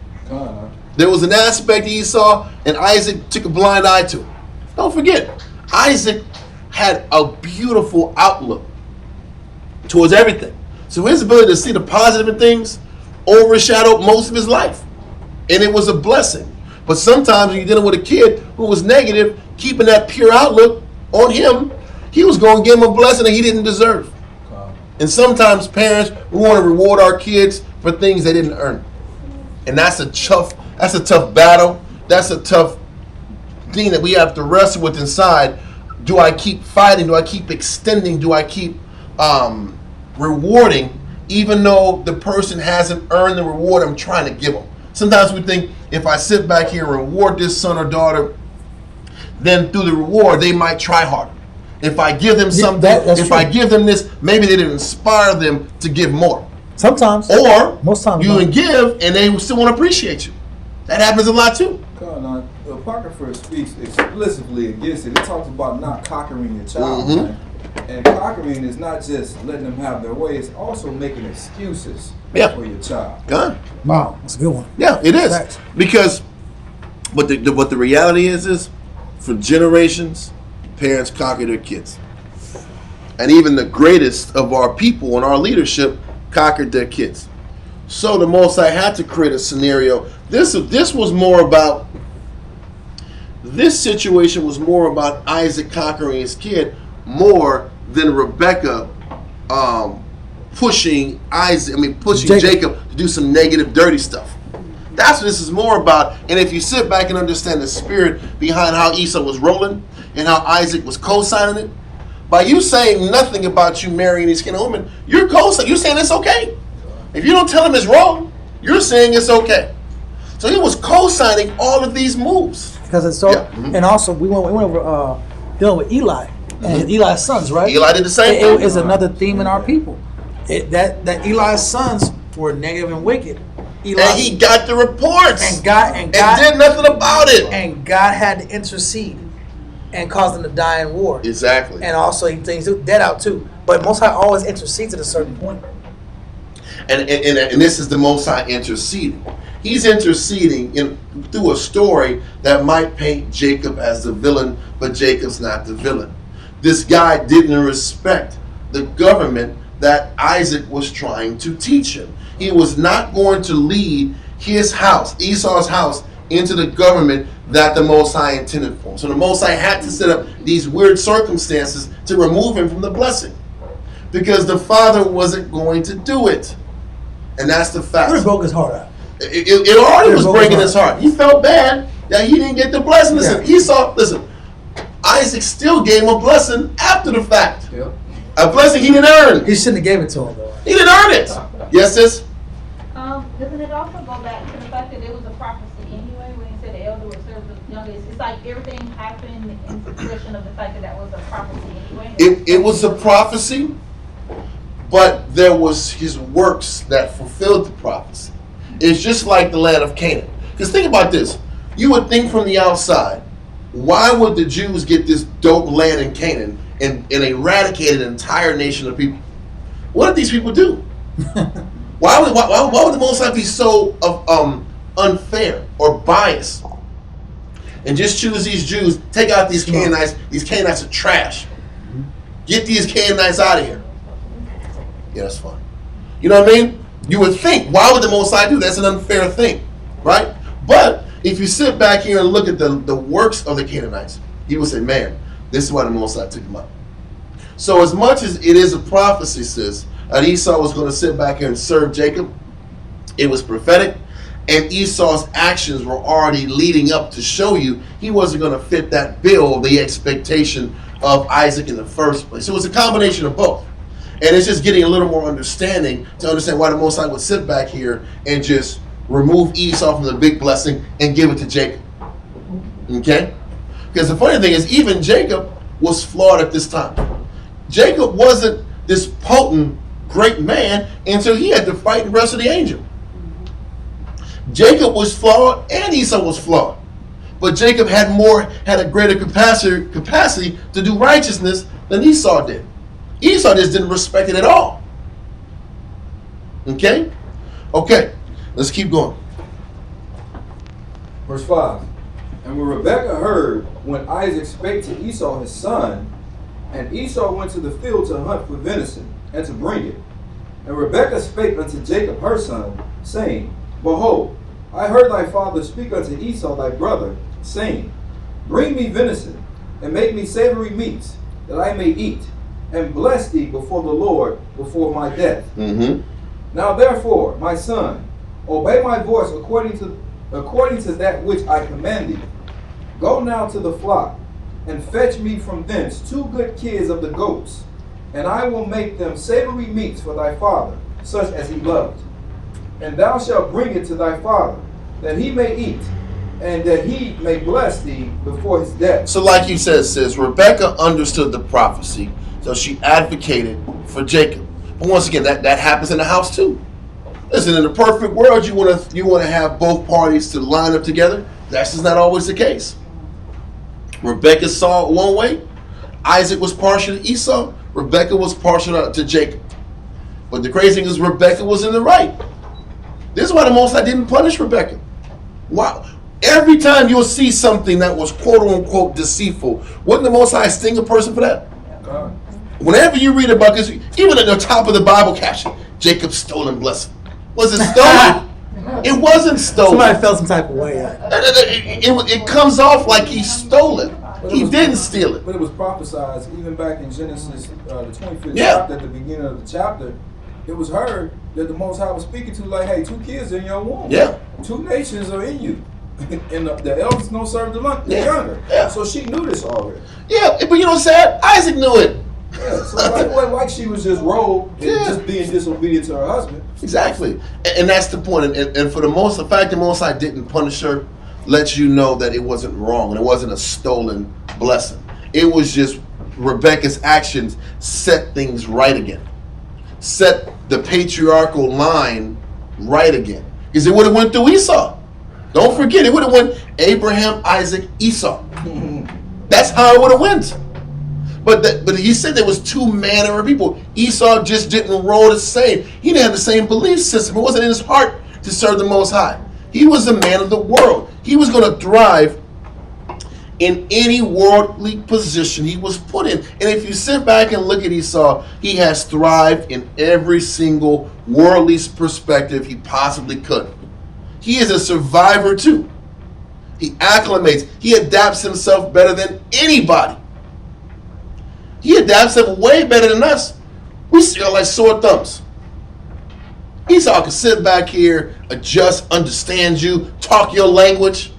There was an aspect of Esau, and Isaac took a blind eye to it. Don't forget, Isaac had a beautiful outlook towards everything. So his ability to see the positive in things overshadowed most of his life. And it was a blessing. But sometimes when you're dealing with a kid who was negative, keeping that pure outlook on him, he was going to give him a blessing that he didn't deserve. And sometimes parents, we want to reward our kids for things they didn't earn. And that's a tough battle. That's a tough thing that we have to wrestle with inside. Do I keep fighting? Do I keep extending? Do I keep rewarding, even though the person hasn't earned the reward I'm trying to give them? Sometimes we think if I sit back here and reward this son or daughter, then through the reward they might try harder. If I give them something, I give them this, maybe it'll inspire them to give more. Sometimes. Or most times you can give and they still want to appreciate you. That happens a lot too. The Apocrypha speaks explicitly against it. It talks about not conquering your child. Man. And conquering is not just letting them have their way, it's also making excuses for your child. Good. Wow, that's a good one. Yeah, it is. Thanks. Because what the reality is for generations, parents conquer their kids. And even the greatest of our people in our leadership conquered their kids. So the Most High had to create a scenario. This situation was more about Isaac conquering his kid more than Rebecca pushing Jacob to do some negative, dirty stuff. That's what this is more about. And if you sit back and understand the spirit behind how Esau was rolling and how Isaac was co-signing it, by you saying nothing about you marrying these kind of women, you're co-signing. You're saying it's okay. If you don't tell him it's wrong, you're saying it's okay. So he was co-signing all of these moves. Because it's so, and also we went over dealing with Eli and Eli's sons, right? Eli did the same thing. It is another theme in our people. That Eli's sons were negative and wicked. Eli, and he got the reports and God did nothing about it. And God had to intercede and cause them to die in war. Exactly. And also he things that out too. But Most High always intercedes at a certain point. And this is the Most High interceding. He's interceding through a story that might paint Jacob as the villain, but Jacob's not the villain. This guy didn't respect the government that Isaac was trying to teach him. He was not going to lead his house, Esau's house, into the government that the Most High intended for him. So the Most High had to set up these weird circumstances to remove him from the blessing, because the father wasn't going to do it. And that's the fact. It broke his heart out. It already was breaking his heart. He felt bad that he didn't get the blessing. Listen, Isaac still gave him a blessing after the fact. Yep. A blessing he didn't earn. He shouldn't have gave it to him though. He didn't earn it. Yes, sis? Doesn't it also go back to the fact that it was a prophecy anyway when he said the elder would serve the youngest? It's like everything happened in succession of the fact that was a prophecy anyway. It was a prophecy, but there was his works that fulfilled the prophecy. It's just like the land of Canaan. Because think about this. You would think from the outside, why would the Jews get this dope land in Canaan and eradicate an entire nation of people? What did these people do? Why would the Most High be so unfair or biased and just choose these Jews? Take out these Canaanites. These Canaanites are trash. Get these Canaanites out of here. Yeah, that's fine. You know what I mean? You would think, why would the Most High do that? That's an unfair thing, right? But if you sit back here and look at the works of the Canaanites, he would say, man, this is why the Most High took them up. So as much as it is a prophecy, sis, that Esau was going to sit back here and serve Jacob, it was prophetic, and Esau's actions were already leading up to show you he wasn't going to fit that bill, the expectation of Isaac in the first place. So it was a combination of both. And it's just getting a little more understanding to understand why the Most High would sit back here and just remove Esau from the big blessing and give it to Jacob. Okay? Because the funny thing is, even Jacob was flawed at this time. Jacob wasn't this potent, great man until he had to fight the rest of the angel. Jacob was flawed and Esau was flawed. But Jacob had a greater capacity to do righteousness than Esau did. Esau just didn't respect it at all. Okay? Okay, let's keep going. Verse 5. And when Rebekah heard when Isaac spake to Esau his son, and Esau went to the field to hunt for venison, and to bring it. And Rebekah spake unto Jacob her son, saying, Behold, I heard thy father speak unto Esau thy brother, saying, Bring me venison, and make me savory meats, that I may eat, and bless thee before the Lord before my death. Mm-hmm. Now therefore, my son, obey my voice according to that which I command thee. Go now to the flock, and fetch me from thence 2 good kids of the goats, and I will make them savory meats for thy father, such as he loved. And thou shalt bring it to thy father, that he may eat, and that he may bless thee before his death. So like you said, sis, Rebekah understood the prophecy, so she advocated for Jacob. But once again, that happens in the house too. Listen, in the perfect world, you want to have both parties to line up together. That's just not always the case. Rebekah saw it one way. Isaac was partial to Esau. Rebekah was partial to Jacob. But the crazy thing is, Rebekah was in the right. This is why the Most High didn't punish Rebekah. Wow. Every time you'll see something that was quote unquote deceitful, wouldn't the Most High sting a person for that? God. Whenever you read about this, even at the top of the Bible caption, Jacob's stolen blessing. Was it stolen? It wasn't stolen. Somebody felt some type of way. It comes off like he stole it. He didn't steal it. But it was prophesied even back in Genesis, the 25th Yeah. chapter, at the beginning of the chapter. It was heard that the Most High was speaking to, like, hey, 2 kids in your womb. Yeah. 2 nations are in you. And the eldest don't serve the younger. Yeah. So she knew this already. Yeah, but you know what's sad? Isaac knew it. Yeah, so it wasn't like she was just rogue and just being disobedient to her husband. Exactly. And that's the point. And for the fact that Most High didn't punish her lets you know that it wasn't wrong and it wasn't a stolen blessing. It was just Rebekah's actions set things right again. Set the patriarchal line right again. Because it would have went through Esau. Don't forget, it would have went Abraham, Isaac, Esau. That's how it would have went. But he said there was 2 manner of people. Esau just didn't roll the same. He didn't have the same belief system. It wasn't in his heart to serve the Most High. He was a man of the world. He was going to thrive in any worldly position he was put in. And if you sit back and look at Esau, he has thrived in every single worldly perspective he possibly could. He is a survivor too. He acclimates. He adapts himself better than anybody. He adapts himself way better than us. We still like sore thumbs. Esau can sit back here, adjust, understand you, talk your language,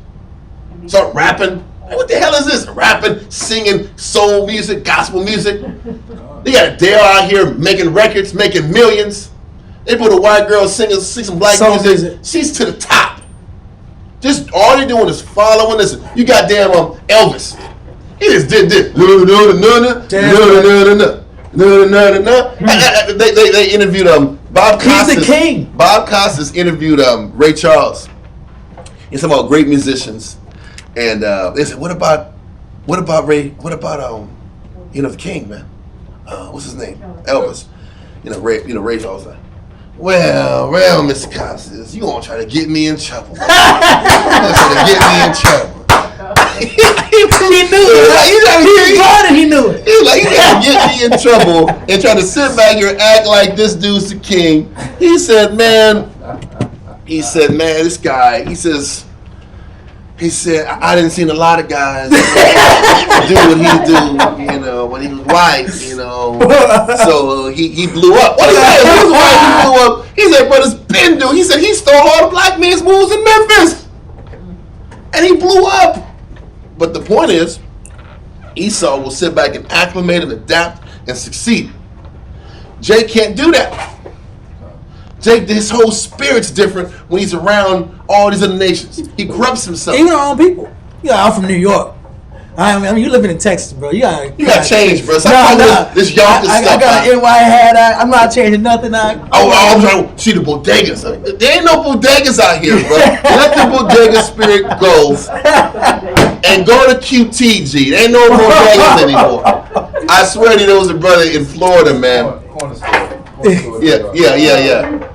start rapping. What the hell is this? Rapping, singing soul music, gospel music. They got Adele out here making records, making millions. They put a white girl sing some black music. She's to the top. Just all they're doing is following this. You got damn Elvis. He just did this. They interviewed Bob Costas. He's the king. Bob Costas interviewed Ray Charles. He's talking about great musicians, and they said, "What about Ray? What about the king, man? What's his name? Elvis. Ray Charles. well, Mr. Costas, you gonna try to get me in trouble. You gonna try to get me in trouble. He knew it. He knew it. He was like, you gotta get me in trouble and try to sit back here and act like this dude's the king. He said, man, this guy, he said, I didn't see a lot of guys do what he do, when he was white, So he blew up. What he said? He was white, he blew up. He said, but it's been dude. He said he stole all the black man's moves in Memphis. And he blew up. But the point is, Esau will sit back and acclimate and adapt and succeed. Jake can't do that. Jake, his whole spirit's different when he's around all these other nations. He corrupts himself. Even our own people. I'm from New York. I mean, you living in Texas, bro. You gotta change, bro. This Yonkers stuff. I got an NY hat. I'm not changing nothing. I'm trying to see the bodegas. There ain't no bodegas out here, bro. Let the bodega spirit go and go to QTG. There ain't no bodegas anymore. I swear to you, there was a brother in Florida, man. Corner store. Yeah.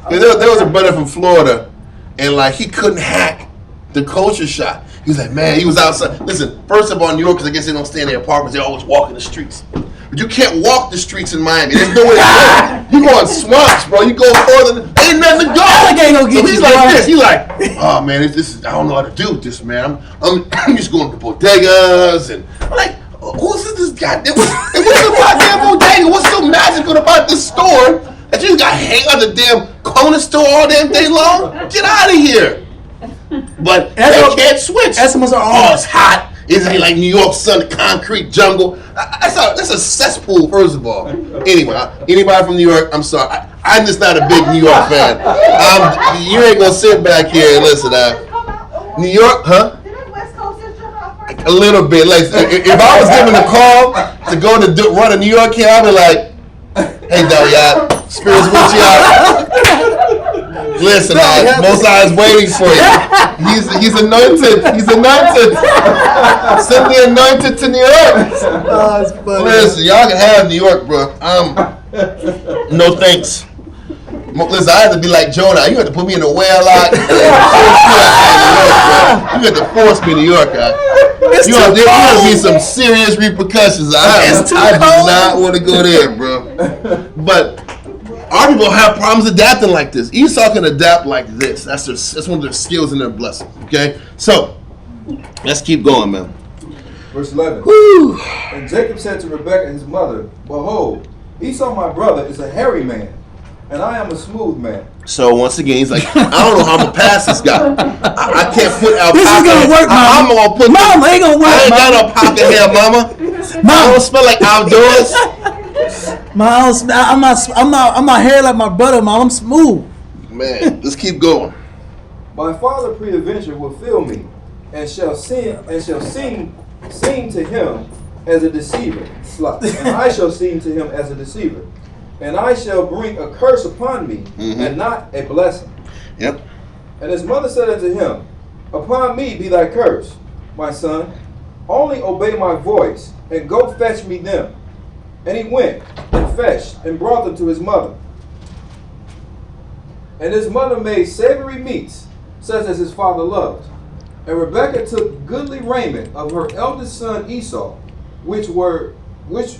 There was a brother from Florida, and he couldn't hack the culture shock. He was like, man, he was outside. Listen, first of all, New Yorkers, I guess they don't stay in their apartments. They always walk in the streets. But you can't walk the streets in Miami. There's no way to go. You go in swamps, bro. You go further. Ain't nothing to go. So he's like this. He's like, oh, man, this is, I don't know how to do with this, man. I'm just going to bodegas. And I'm like, who's this goddamn? What's the goddamn bodega? What's so magical about this store that you got to hang out the damn corner store all damn day long? Get out of here. But they can't switch. Eskimos are all it's hot. Isn't it like New York sun, the concrete jungle? That's a cesspool, first of all. Anyway, anybody from New York, I'm sorry. I'm just not a big New York fan. You ain't going to sit back here and listen to New York, huh? A little bit. Like, if I was given a call to go to run a New York here, I'd be like, hey, y'all, spirits with y'all. Listen, Most High's waiting for you. He's anointed. He's anointed. Send the anointed to New York. Listen, y'all can have New York, bro. No thanks. Listen, I have to be like Jonah. You have to put me in a whale lot. You have to force me to New York. There's going to be some serious repercussions. I do not want to go there, bro. But our people have problems adapting like this. Esau can adapt like this. That's one of their skills and their blessing. Okay? So, let's keep going, man. Verse 11. Whew. And Jacob said to Rebekah his mother, behold, Esau my brother is a hairy man, and I am a smooth man. So once again, he's like, I don't know how I'm going to pass this guy. I can't put alpaca. This is going to work, Mama. I'm going to put Mama, ain't going to work, I ain't got alpaca hair, Mama. I don't smell like outdoors. I'm not hair like my brother, Mom. I'm smooth. Man, let's keep going. My father preadventure will fill me, and shall sing to him as a deceiver. And I shall sing to him as a deceiver. And I shall bring a curse upon me, and not a blessing. Yep. And his mother said unto him, upon me be thy curse, my son. Only obey my voice, and go fetch me them. And he went and fetched and brought them to his mother. And his mother made savory meats, such as his father loved. And Rebekah took goodly raiment of her eldest son Esau, which were with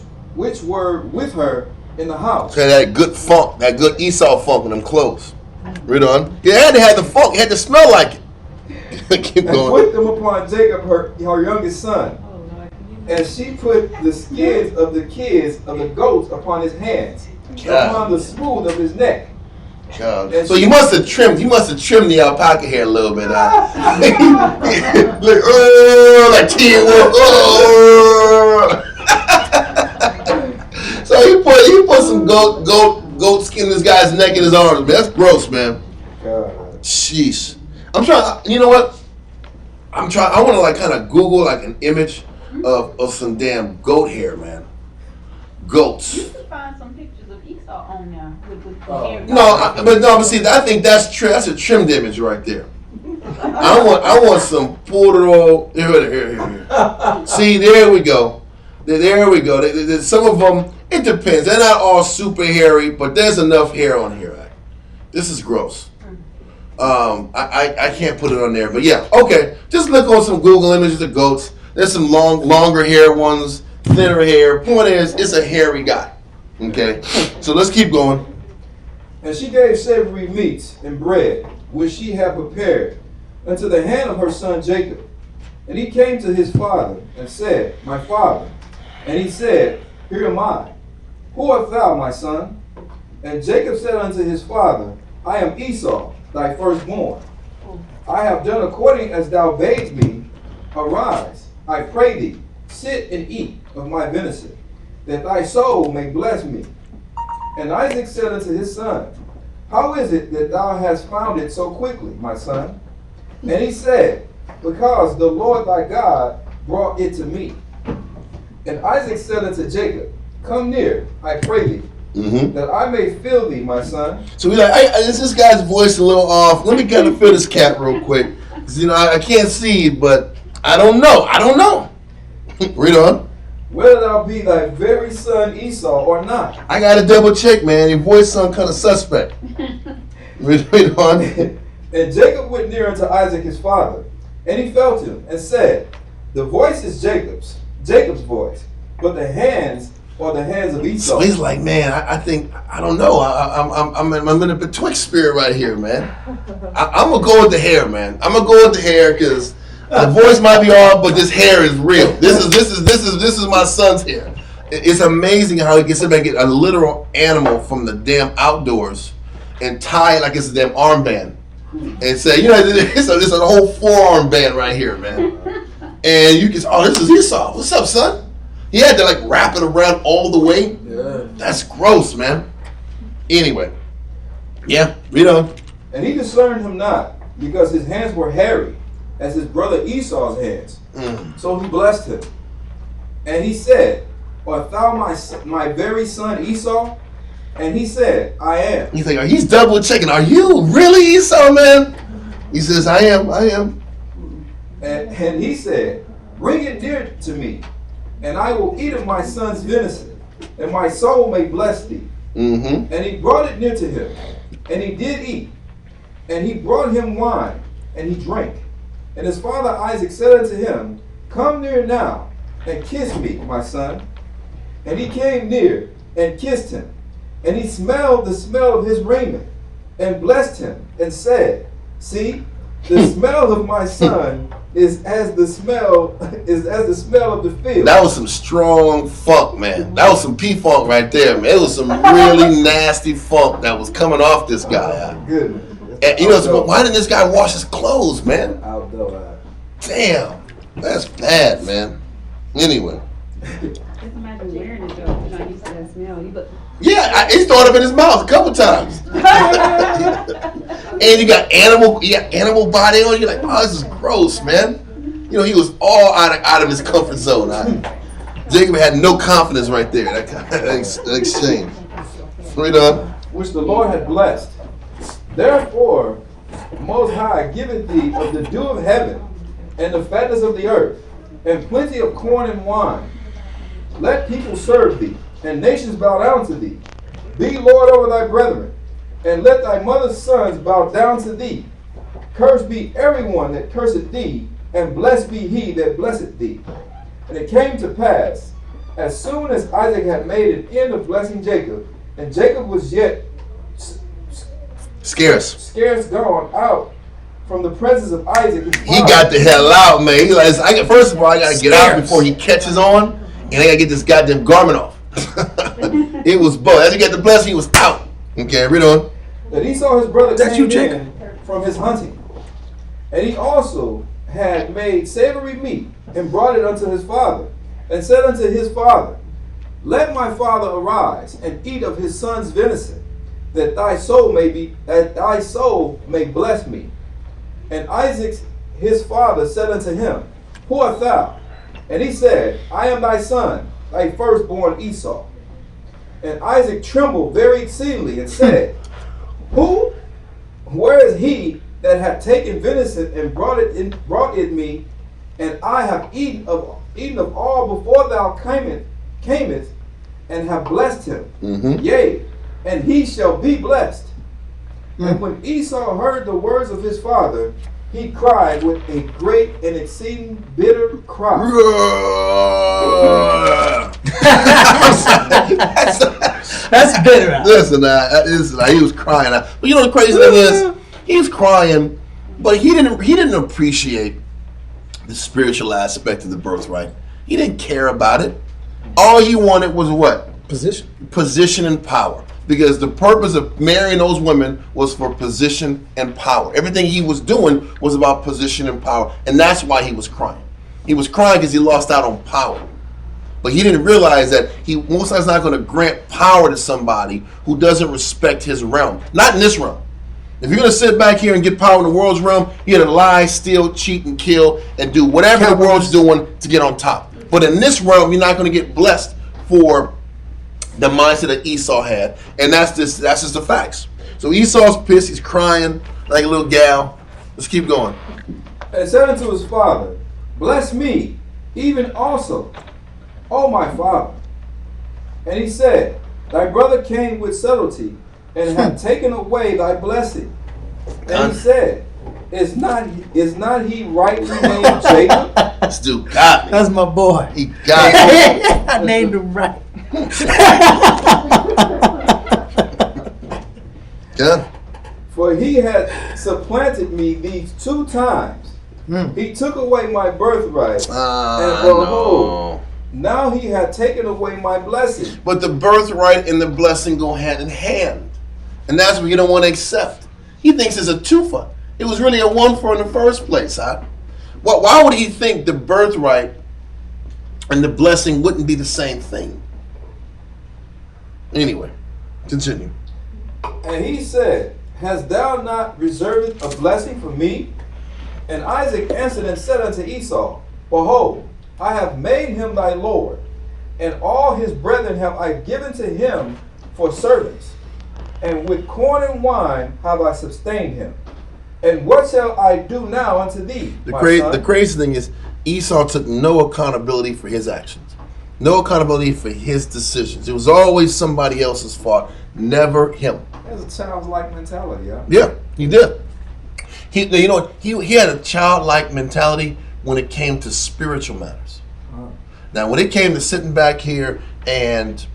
her in the house. Okay, that good funk, that good Esau funk in them clothes. Read on. It had to have the funk. It had to smell like it. Keep and going. put them upon Jacob, her youngest son. And she put the skins of the kids of the goats upon his hands, upon the smooth of his neck. God. So you must have trimmed the alpaca hair a little bit. Like Teen Wolf. So he put some goat skin in this guy's neck and his arms. Man, that's gross, man. God. Sheesh. I'm trying. You know what? I want to kind of Google like an image of some damn goat hair, man. Goats. You can find some pictures of Esau on there with the hair. But see, I think that's a trimmed image right there. I want some puro. Here. See, there we go. There we go. Some of them, it depends. They're not all super hairy, but there's enough hair on here. This is gross. I can't put it on there, but yeah, okay. Just look on some Google images of goats. There's some longer hair ones, thinner hair. Point is, it's a hairy guy. Okay, so let's keep going. And she gave savory meats and bread, which she had prepared, unto the hand of her son Jacob. And he came to his father and said, My father. And he said, Here am I. Who art thou, my son? And Jacob said unto his father, I am Esau, thy firstborn. I have done according as thou bade me. Arise, I pray thee, sit and eat of my venison, that thy soul may bless me. And Isaac said unto his son, How is it that thou hast found it so quickly, my son? And he said, Because the Lord thy God brought it to me. And Isaac said unto Jacob, Come near, I pray thee, that I may feel thee, my son. So we like, is this guy's voice a little off? Let me kind of fill this cat real quick. 'Cause, I can't see, but I don't know. Read on. Whether thou be thy very son Esau or not. I got to double check, man. Your voice sound kind of suspect. Read on. And Jacob went near unto Isaac his father, and he felt him, and said, The voice is Jacob's voice, but the hands are the hands of Esau. So he's like, man, I think, I don't know. I'm in a betwixt spirit right here, man. I'm going to go with the hair, man. I'm going to go with the hair because the voice might be off, but this hair is real. This is my son's hair. It's amazing how he gets to make it a literal animal from the damn outdoors and tie it like it's a damn armband. And say, it's a whole forearm band right here, man. And you can, this is Esau. What's up, son? He had to like wrap it around all the way. Yeah. That's gross, man. Anyway. Yeah, read on. And he discerned him not, because his hands were hairy, as his brother Esau's hands. So he blessed him. And he said, Art thou my very son Esau? And he said, I am. He's like, he's double checking. Are you really Esau, man? He says, I am. And he said, Bring it near to me, and I will eat of my son's venison, and my soul may bless thee. And he brought it near to him, and he did eat. And he brought him wine, and he drank. And his father Isaac said unto him, Come near now, and kiss me, my son. And he came near, and kissed him. And he smelled the smell of his raiment, and blessed him, and said, See, the smell of my son is as the smell of the field. That was some strong funk, man. That was some P-funk right there, man. It was some really nasty funk that was coming off this guy. Goodness. And why didn't this guy wash his clothes, man? Outdoor. Damn, that's bad, man. Anyway. Just imagine wearing it though. You're not used to that smell. Yeah, he's thrown up in his mouth a couple times. And you got animal body on. You're like, oh, this is gross, man. He was all out of his comfort zone. Jacob had no confidence right there. That exchange. Read on. Which the Lord had blessed. Therefore, Most High giveth thee of the dew of heaven, and the fatness of the earth, and plenty of corn and wine. Let people serve thee, and nations bow down to thee. Be Lord over thy brethren, and let thy mother's sons bow down to thee. Cursed be everyone that curseth thee, and blessed be he that blesseth thee. And it came to pass, as soon as Isaac had made an end of blessing Jacob, and Jacob was yet scarce gone out from the presence of Isaac, his father. He got the hell out, man. He like, first of all, I gotta get out before he catches on, and I gotta get this goddamn garment off. It was both. As he got the blessing, he was out. Okay, read on. That Esau his brother came in from his hunting, and he also had made savory meat and brought it unto his father, and said unto his father, Let my father arise and eat of his son's venison, that thy soul may bless me. And Isaac his father said unto him, Who art thou? And he said, I am thy son, thy firstborn Esau. And Isaac trembled very exceedingly and said, Who? Where is he that hath taken venison and brought it me, and I have eaten of all before thou camest, and have blessed him? Yea, and he shall be blessed. And when Esau heard the words of his father, he cried with a great and exceeding bitter cry. That's bitter. Listen, he was crying. But you know the crazy thing is, he was crying, but he didn't appreciate the spiritual aspect of the birthright. He didn't care about it. All he wanted was what? Position and power. Because the purpose of marrying those women was for position and power. Everything he was doing was about position and power. And that's why he was crying. He was crying because he lost out on power. But he didn't realize that he most likely not going to grant power to somebody who doesn't respect his realm. Not in this realm. If you're going to sit back here and get power in the world's realm, you're going to lie, steal, cheat, and kill, and do whatever the world's doing to get on top. But in this realm, you're not going to get blessed for the mindset that Esau had. And that's just the facts. So Esau's pissed. He's crying like a little gal. Let's keep going. And said unto his father, bless me, even also, O my father. And he said, thy brother came with subtlety, and hath taken away thy blessing. And he said, is not he rightly named Jacob? This dude got me. That's my boy. He got me. I named him right. Yeah. For he had supplanted me these 2 times. He took away my birthright, and behold, now he had taken away my blessing. But the birthright and the blessing go hand in hand. And that's what you don't want to accept. He thinks it's a twofer. It was really a one-for in the first place, huh? Well, why would he think the birthright and the blessing wouldn't be the same thing? Anyway, continue. And he said, hast thou not reserved a blessing for me? And Isaac answered and said unto Esau, behold, I have made him thy lord, and all his brethren have I given to him for servants, and with corn and wine have I sustained him. And what shall I do now unto thee, my son? The crazy thing is, Esau took no accountability for his actions, no accountability for his decisions. It was always somebody else's fault, never him. That's a childlike mentality, yeah. Yeah, he did. He had a childlike mentality when it came to spiritual matters. Now, when it came to sitting back here and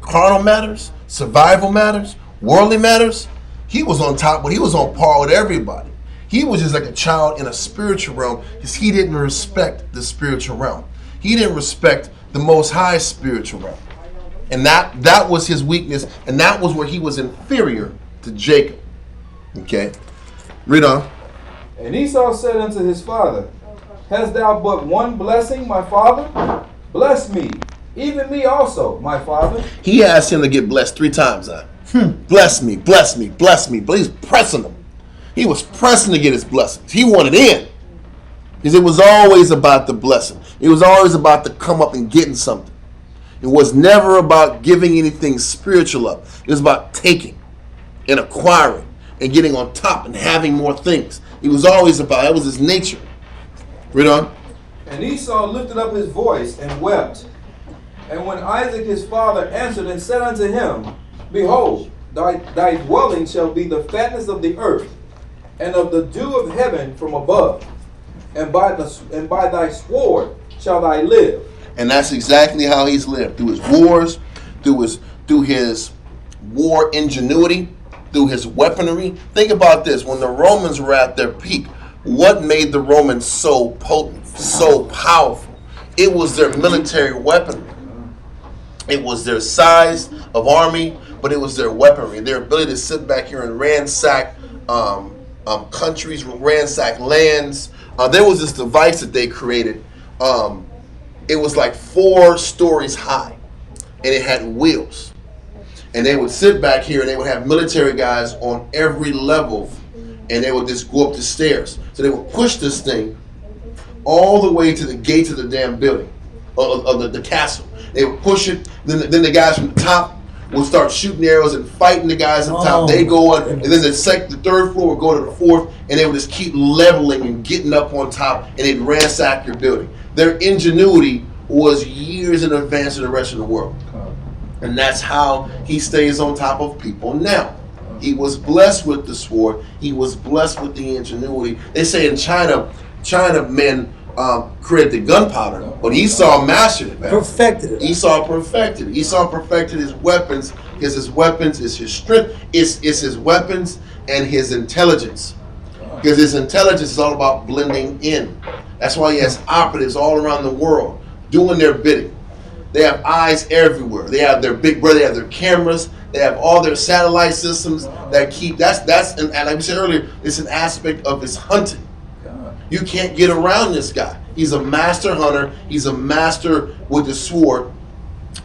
carnal matters, survival matters, worldly matters, he was on top, but he was on par with everybody. He was just like a child in a spiritual realm because he didn't respect the spiritual realm. He didn't respect the Most High spiritual realm. And that was his weakness, and that was where he was inferior to Jacob. Okay? Read on. And Esau said unto his father, hast thou but one blessing, my father? Bless me, even me also, my father. He asked him to get blessed 3 times. Bless me, bless me, bless me. But he's pressing him. He was pressing to get his blessings. He wanted in. Because it was always about the blessing. It was always about the come up and getting something. It was never about giving anything spiritual up. It was about taking and acquiring and getting on top and having more things. It was always about, that was his nature. Read on. And Esau lifted up his voice and wept. And when Isaac his father answered and said unto him, behold, thy dwelling shall be the fatness of the earth, and of the dew of heaven from above, and by thy sword shall thou live. And that's exactly how he's lived. Through his wars, through his war ingenuity, through his weaponry. Think about this. When the Romans were at their peak, what made the Romans so potent, so powerful? It was their military weaponry. It was their size of army, but it was their weaponry, their ability to sit back here and ransack countries, ransack lands. There was this device that they created. It was like 4 stories high, and it had wheels. And they would sit back here, and they would have military guys on every level, and they would just go up the stairs. So they would push this thing all the way to the gates of the damn building, of the castle. They would push it, then the guys from the top would start shooting arrows and fighting the guys up top. They go on, and then the 3rd floor would go to the 4th, and they would just keep leveling and getting up on top, and they'd ransack your building. Their ingenuity was years in advance of the rest of the world. And that's how he stays on top of people now. He was blessed with the sword. He was blessed with the ingenuity. They say in China men created the gunpowder, but Esau mastered it, man. Perfected it. Esau perfected it. Esau perfected his weapons, because his weapons is his strength, is his weapons and his intelligence. Because his intelligence is all about blending in. That's why he has operatives all around the world doing their bidding. They have eyes everywhere. They have their big brother, they have their cameras, they have all their satellite systems that keep, and like we said earlier, it's an aspect of his hunting. You can't get around this guy. He's a master hunter. He's a master with the sword.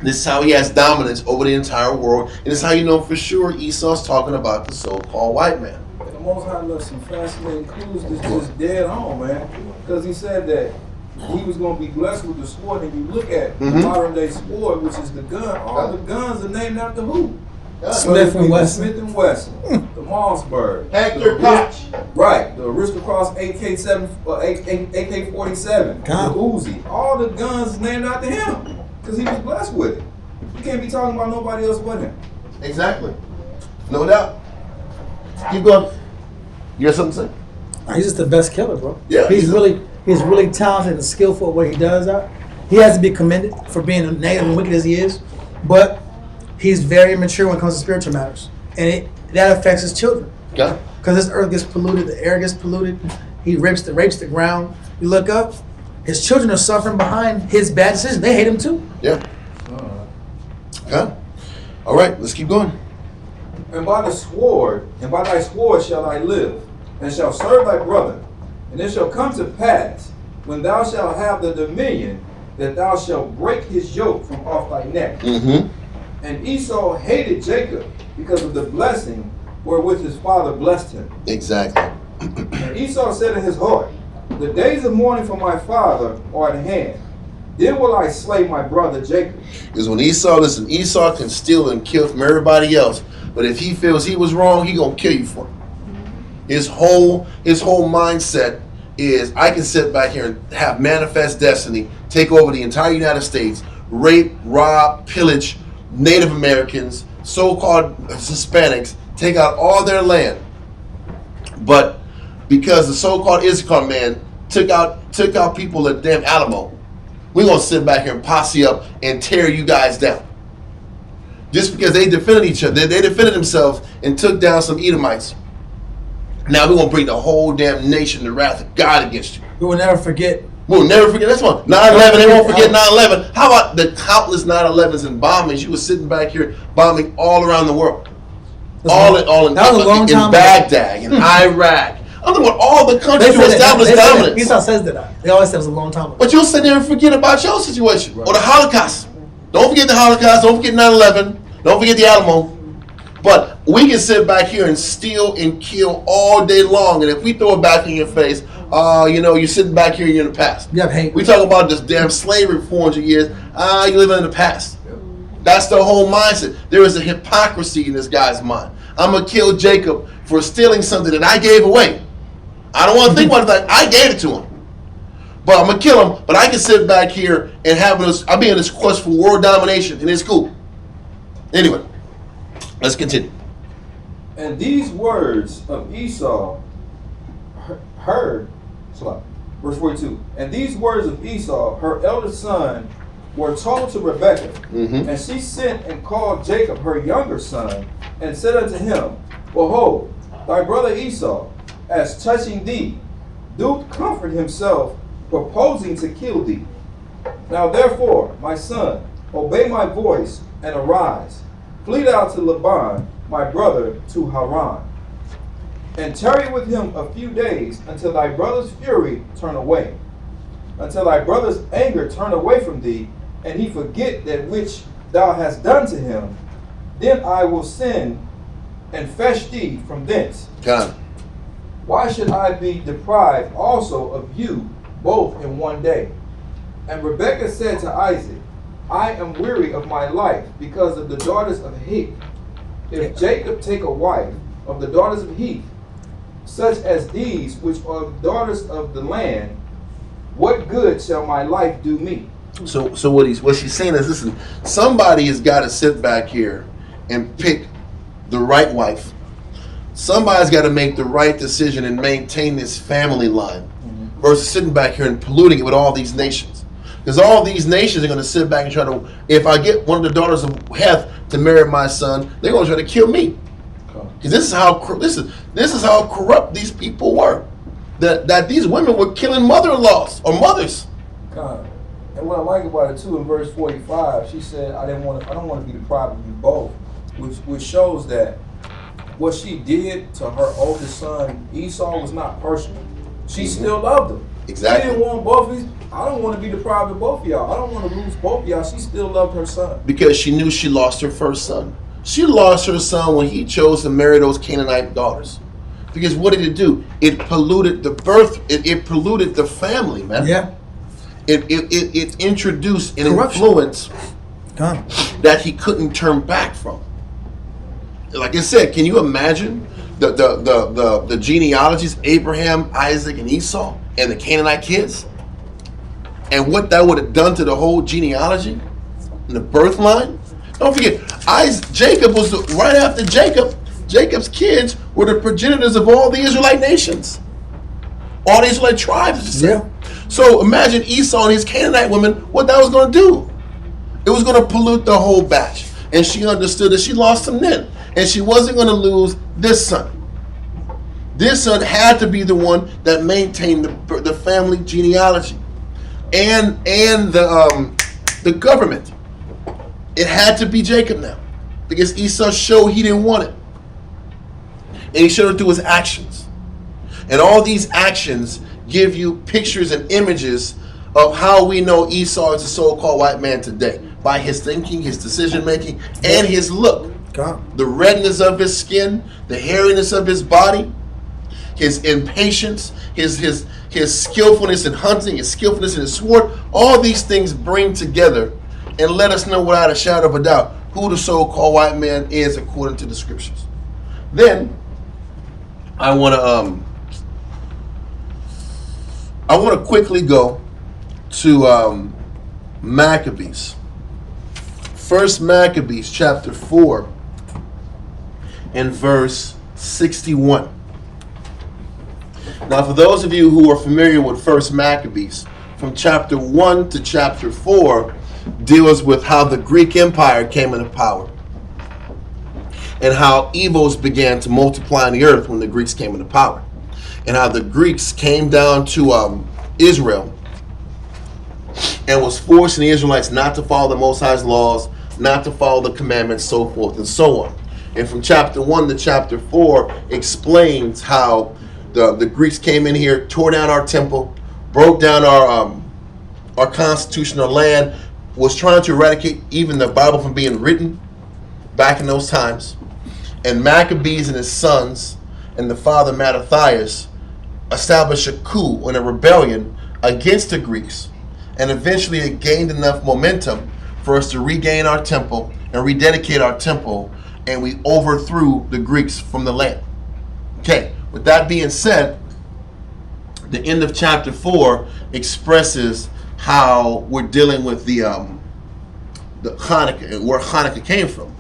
This is how he has dominance over the entire world. And it's how you know for sure Esau's talking about the so-called white man. The Most High left some fascinating clues that's just dead on, man. Because he said that he was going to be blessed with the sword. And you look at the modern day sword, which is the gun. All the guns are named after who? Smith and Wesson. Smith and Wesson. The Mossberg. Hector Koch. Right. The Aristocross AK-47. The Uzi. All the guns is named after him. Because he was blessed with it. You can't be talking about nobody else but him. Exactly. No doubt. Keep going. You got something to say? He's just the best killer, bro. Yeah. He's really talented and skillful at what he does out. He has to be commended for being as negative and wicked as he is, but he's very mature when it comes to spiritual matters, and that affects his children. Okay. Because this earth gets polluted, the air gets polluted. He rapes the ground. You look up, his children are suffering behind his bad decisions. They hate him too. Yeah. Okay. All right. Let's keep going. And by thy sword shall I live, and shall serve thy brother. And it shall come to pass, when thou shalt have the dominion, that thou shalt break his yoke from off thy neck. And Esau hated Jacob because of the blessing wherewith his father blessed him. Exactly. And Esau said in his heart, the days of mourning for my father are at hand. Then will I slay my brother Jacob. Because when Esau can steal and kill from everybody else, but if he feels he was wrong, he gonna kill you for it. His whole mindset is, I can sit back here and have manifest destiny, take over the entire United States, rape, rob, pillage Native Americans, so-called Hispanics, take out all their land. But because the so-called Issachar man took out people at damn Alamo, we're gonna sit back here and posse up and tear you guys down. Just because they defended each other, they defended themselves and took down some Edomites. Now we're gonna bring the whole damn nation the wrath of God against you. We will never forget. We'll never forget. That's one. 9/11. They won't forget 9/11. How about the countless 9/11s and bombings? You were sitting back here bombing all around the world, all in Baghdad, in Iraq. I'm talking about all the countries who established dominance. Esau says that. They always say it was a long time ago. But you'll sit there and forget about your situation, or the Holocaust. Don't forget the Holocaust. Don't forget 9/11. Don't forget the Alamo. But we can sit back here and steal and kill all day long, and if we throw it back in your face, you're sitting back here, you're in the past. You have hate. We talk about this damn slavery for 400 years. You're living in the past. That's the whole mindset. There is a hypocrisy in this guy's mind. I'm going to kill Jacob for stealing something that I gave away. I don't want to think about it like I gave it to him. But I'm going to kill him, but I can sit back here and I'll be in this quest for world domination, and it's cool. Anyway, let's continue. And these words of Esau heard, verse 42, and these words of Esau, her eldest son, were told to Rebekah. And she sent and called Jacob, her younger son, and said unto him, behold, thy brother Esau, as touching thee, doth comfort himself, proposing to kill thee. Now therefore, my son, obey my voice, and arise. Flee out to Laban, my brother, to Haran. And tarry with him a few days, until thy brother's fury turn away. Until thy brother's anger turn away from thee, and he forget that which thou hast done to him. Then I will send and fetch thee from thence. God. Why should I be deprived also of you both in one day? And Rebekah said to Isaac, I am weary of my life because of the daughters of Heth. If Jacob take a wife of the daughters of Heth, such as these which are daughters of the land, what good shall my life do me? So what she's saying is, listen, somebody has got to sit back here and pick the right wife Somebody's got to make the right decision and maintain this family line versus sitting back here and polluting it with all these nations. Because all these nations are going to sit back and try to, if I get one of the daughters of Heth to marry my son, they're going to try to kill me. Because this is how corrupt these people were. That these women were killing mother-in-laws or mothers. God. And what I like about it too, in verse 45, she said, I don't want to be deprived of you both, which shows that what she did to her oldest son Esau was not personal. She still loved him. Exactly. She didn't want both of these. I don't want to be deprived of both of y'all. I don't want to lose both of y'all. She still loved her son. Because she knew she lost her first son. She lost her son when he chose to marry those Canaanite daughters. Because what did it do? It polluted the birth. It polluted the family, man. Yeah. It introduced an Corruption. influence Done. that he couldn't turn back from. Like I said, can you imagine the genealogies, Abraham, Isaac, and Esau, and the Canaanite kids? And what that would have done to the whole genealogy and the birth line? Don't forget, Jacob was right after Jacob. Jacob's kids were the progenitors of all the Israelite nations, all the Israelite tribes. Yeah. So imagine Esau and his Canaanite women, what that was going to do. It was going to pollute the whole batch. And she understood that she lost him then. And she wasn't going to lose this son. This son had to be the one that maintained the family genealogy and the government. It had to be Jacob now, because Esau showed he didn't want it, and he showed it through his actions. And all these actions give you pictures and images of how we know Esau is a so-called white man today, by his thinking, his decision making, and his look. The redness of his skin, the hairiness of his body, his impatience, his skillfulness in hunting, his skillfulness in his sword. All these things bring together and let us know without a shadow of a doubt who the so-called white man is according to the scriptures. Then I want to quickly go to Maccabees. First Maccabees chapter 4 and verse 61. Now, for those of you who are familiar with First Maccabees, from chapter 1 to chapter 4 deals with how the Greek Empire came into power and how evils began to multiply on the earth when the Greeks came into power, and how the Greeks came down to Israel and was forcing the Israelites not to follow the Most High's laws, not to follow the commandments, so forth and so on. And from chapter 1 to chapter 4 explains how the Greeks came in here, tore down our temple, broke down our constitution, our land, was trying to eradicate even the Bible from being written back in those times. And Maccabees and his sons and the father Mattathias established a coup and a rebellion against the Greeks. And eventually it gained enough momentum for us to regain our temple and rededicate our temple, and we overthrew the Greeks from the land. Okay, with that being said, the end of chapter 4 expresses how we're dealing with the Hanukkah and where Hanukkah came from.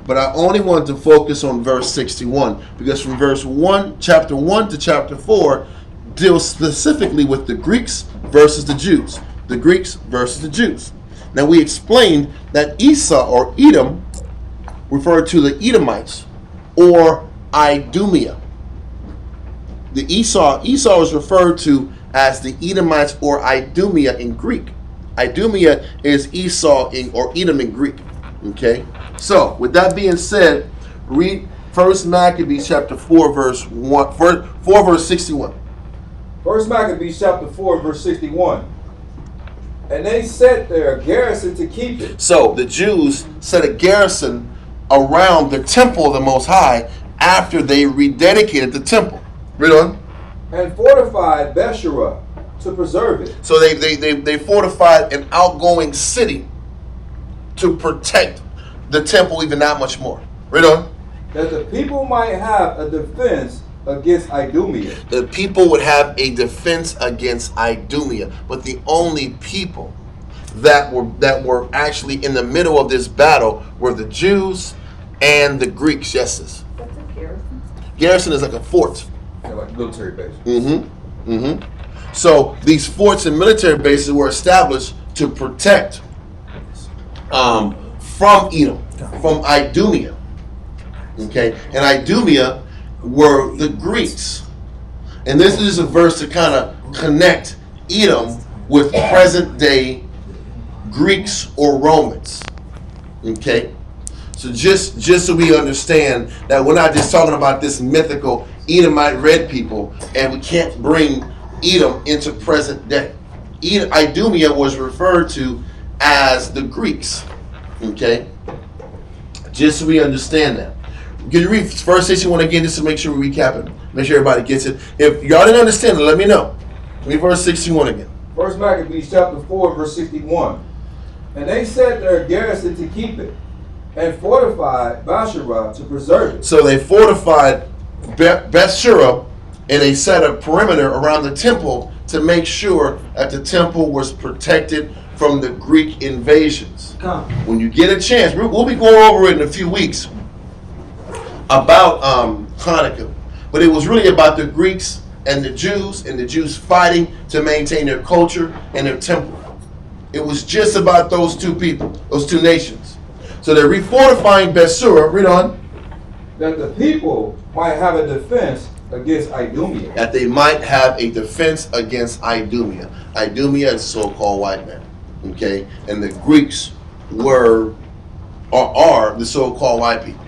But I only want to focus on verse 61 because from verse 1, chapter 1 to chapter 4 deals specifically with the Greeks versus the Jews. The Greeks versus the Jews. Now we explained that Esau or Edom referred to the Edomites or Idumea. The Esau is referred to as the Edomites or Idumea in Greek. Idumea is Esau or Edom in Greek. Okay? So, with that being said, read 1 Maccabees chapter 4 verse 61. 1 Maccabees chapter 4 verse 61. And they set there a garrison to keep it. So, the Jews set a garrison around the temple of the Most High after they rededicated the temple. Read on. And fortified Beshera to preserve it. So they fortified an outgoing city to protect the temple even that much more. Read on. That the people might have a defense against Idumea. The people would have a defense against Idumea, but the only people that were actually in the middle of this battle were the Jews and the Greeks. Yes. That's a garrison. Garrison is like a fort. Yeah, like military base. So these forts and military bases were established to protect from Edom, from Idumea. Okay, and Idumea were the Greeks. And this is a verse to kind of connect Edom with present day Greeks or Romans. Okay, so just so we understand that we're not just talking about this mythical Edomite red people, and we can't bring Edom into present day. Idumea was referred to as the Greeks. Okay, just so we understand that. Can you read 1 61 again, just to make sure we recap it? Make sure everybody gets it. If y'all didn't understand it, let me know. Read verse 61 again. 1 Maccabees chapter 4, verse 61. And they set their garrison to keep it, and fortified Basharah to preserve it. So they fortified Bethshura, and they set a perimeter around the temple to make sure that the temple was protected from the Greek invasions. When you get a chance, we'll be going over it in a few weeks about Hanukkah, but it was really about the Greeks and the Jews fighting to maintain their culture and their temple. It was just about those two people, those two nations. So they're refortifying Bethshura. Read on. That the people might have a defense against Idumea. That they might have a defense against Idumea. Idumea is so-called white man. Okay, and the Greeks are the so-called white people.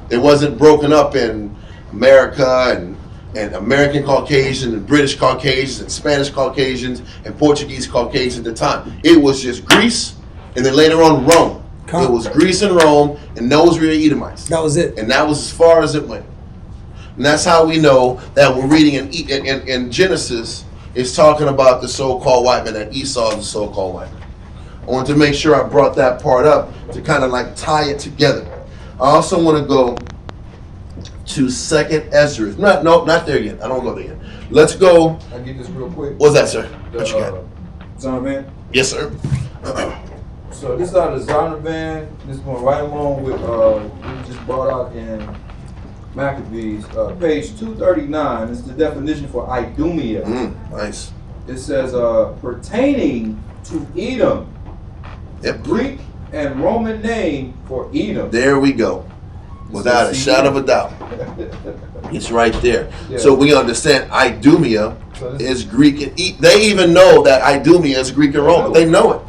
It wasn't broken up in America and American Caucasians and British Caucasians and Spanish Caucasians and Portuguese Caucasians at the time. It was just Greece, and then later on Rome. It was Greece and Rome, and those were the Edomites. That was it. And that was as far as it went. And that's how we know that we're reading in Genesis, it's talking about the so-called white man, that Esau is the so-called white man. I wanted to make sure I brought that part up to kind of like tie it together. I also want to go to 2nd Ezra. Not there yet. I don't go there yet. Let's go. I get this real quick. What's that, sir? What you got? Zondervan. Yes, sir. So this is out of Zondervan. This one right along with we just brought out in Maccabees, page 239. This is the definition for Idumea. Nice. It says pertaining to Edom. Yep. Greek and Roman name for Edom. There we go. Without a shadow of a doubt. It's right there. Yeah. So we understand Idumea is Greek. They even know that Idumea is Greek and Roman. They know it.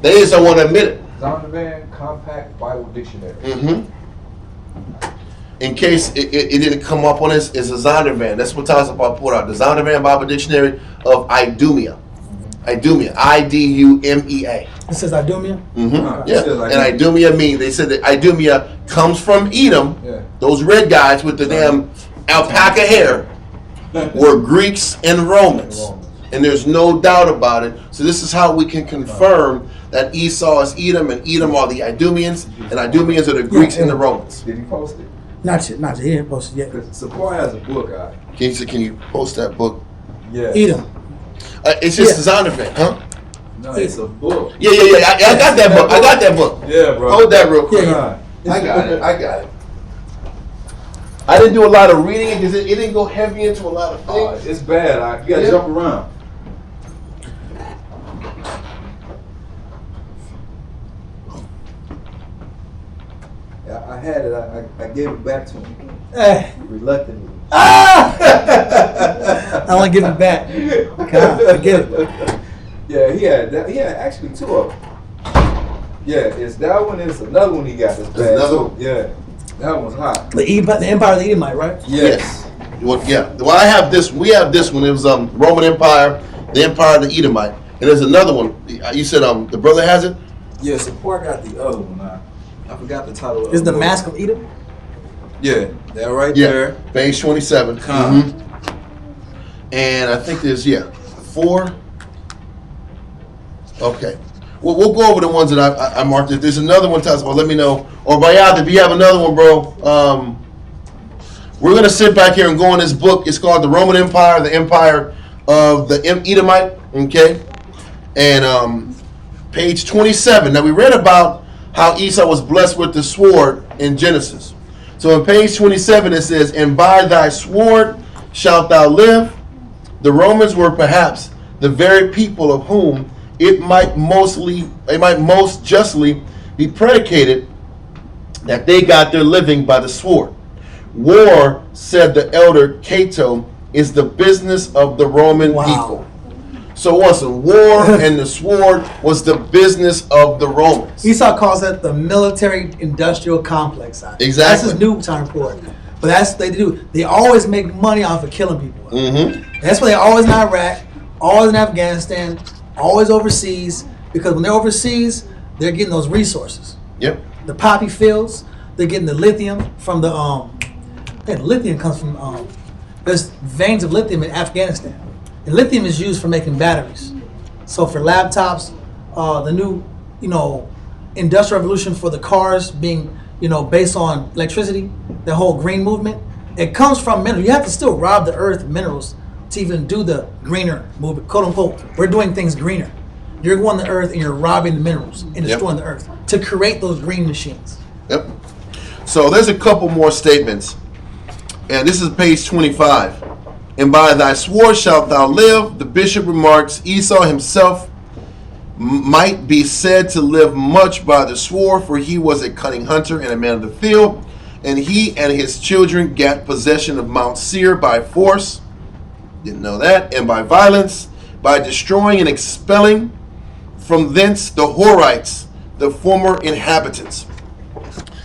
They just don't want to admit it. Zondervan Compact Bible Dictionary. In case it didn't come up on this, it's a Zondervan. That's what Tazapal put out. The Zondervan Bible Dictionary of Idumea. Idumea. Idumea. It says Idumea? Yeah. And Idumea means, they said that Idumea comes from Edom. Yeah. Those red guys with the damn alpaca hair were Greeks and Romans. And there's no doubt about it. So this is how we can confirm that Esau is Edom, and Edom are the Idumeans, and Idumeans are the Greeks and the Romans. Did he post it? Not yet. He didn't post it yet. Because Support has a book out. Can you post that book? Yeah. Edom. It's just Zondervan, huh? No, it's a book. Yeah. I got that book. I got that book. Yeah, bro. Hold that real quick. Yeah. I got it. I didn't do a lot of reading because it didn't go heavy into a lot of things. It's bad. You gotta jump around. I had it. I gave it back to him reluctantly. I want to give it back. God, I get it. Yeah, he had actually two of them. Yeah, it's that one. It's another one he got. That's bad. Another one? Yeah, that one's hot. The Empire of the Edomite, right? Yes. Well, yeah. Well, I have this. We have this one. It was Roman Empire, the Empire of the Edomite, and there's another one. You said the brother has it. Yeah, Support got the other one. I forgot the title. Is the Mask of Edom? Yeah, that right Yeah, there. page 27. And I think there's 4. Okay. Well, we'll go over the ones that I marked. If there's another one, well, let me know. Or Bayad, if you have another one, bro. We're gonna sit back here and go in this book. It's called the Roman Empire, the Empire of the Edomite. Okay. And page 27. Now we read about how Esau was blessed with the sword in Genesis. So on page 27 it says, and by thy sword shalt thou live. The Romans were perhaps the very people of whom it might most justly be predicated that they got their living by the sword. War, said the elder Cato, is the business of the Roman people. So once a war and the sword was the business of the Romans. Esau calls that the military industrial complex. Exactly. That's his new time for it. But that's what they do. They always make money off of killing people. Mm-hmm. That's why they're always in Iraq, always in Afghanistan, always overseas. Because when they're overseas, they're getting those resources. Yep. The poppy fields, they're getting the lithium from the lithium comes from there's veins of lithium in Afghanistan. And lithium is used for making batteries. So for laptops, the new, industrial revolution for the cars being, based on electricity, the whole green movement, it comes from minerals. You have to still rob the earth of minerals to even do the greener movement, quote unquote. We're doing things greener. You're going to the earth and you're robbing the minerals and destroying the earth to create those green machines. Yep. So there's a couple more statements. And this is page 25. And by thy sword shalt thou live. The bishop remarks, Esau himself might be said to live much by the sword, for he was a cunning hunter and a man of the field. And he and his children got possession of Mount Seir by force. Didn't know that. And by violence, by destroying and expelling from thence the Horites, the former inhabitants.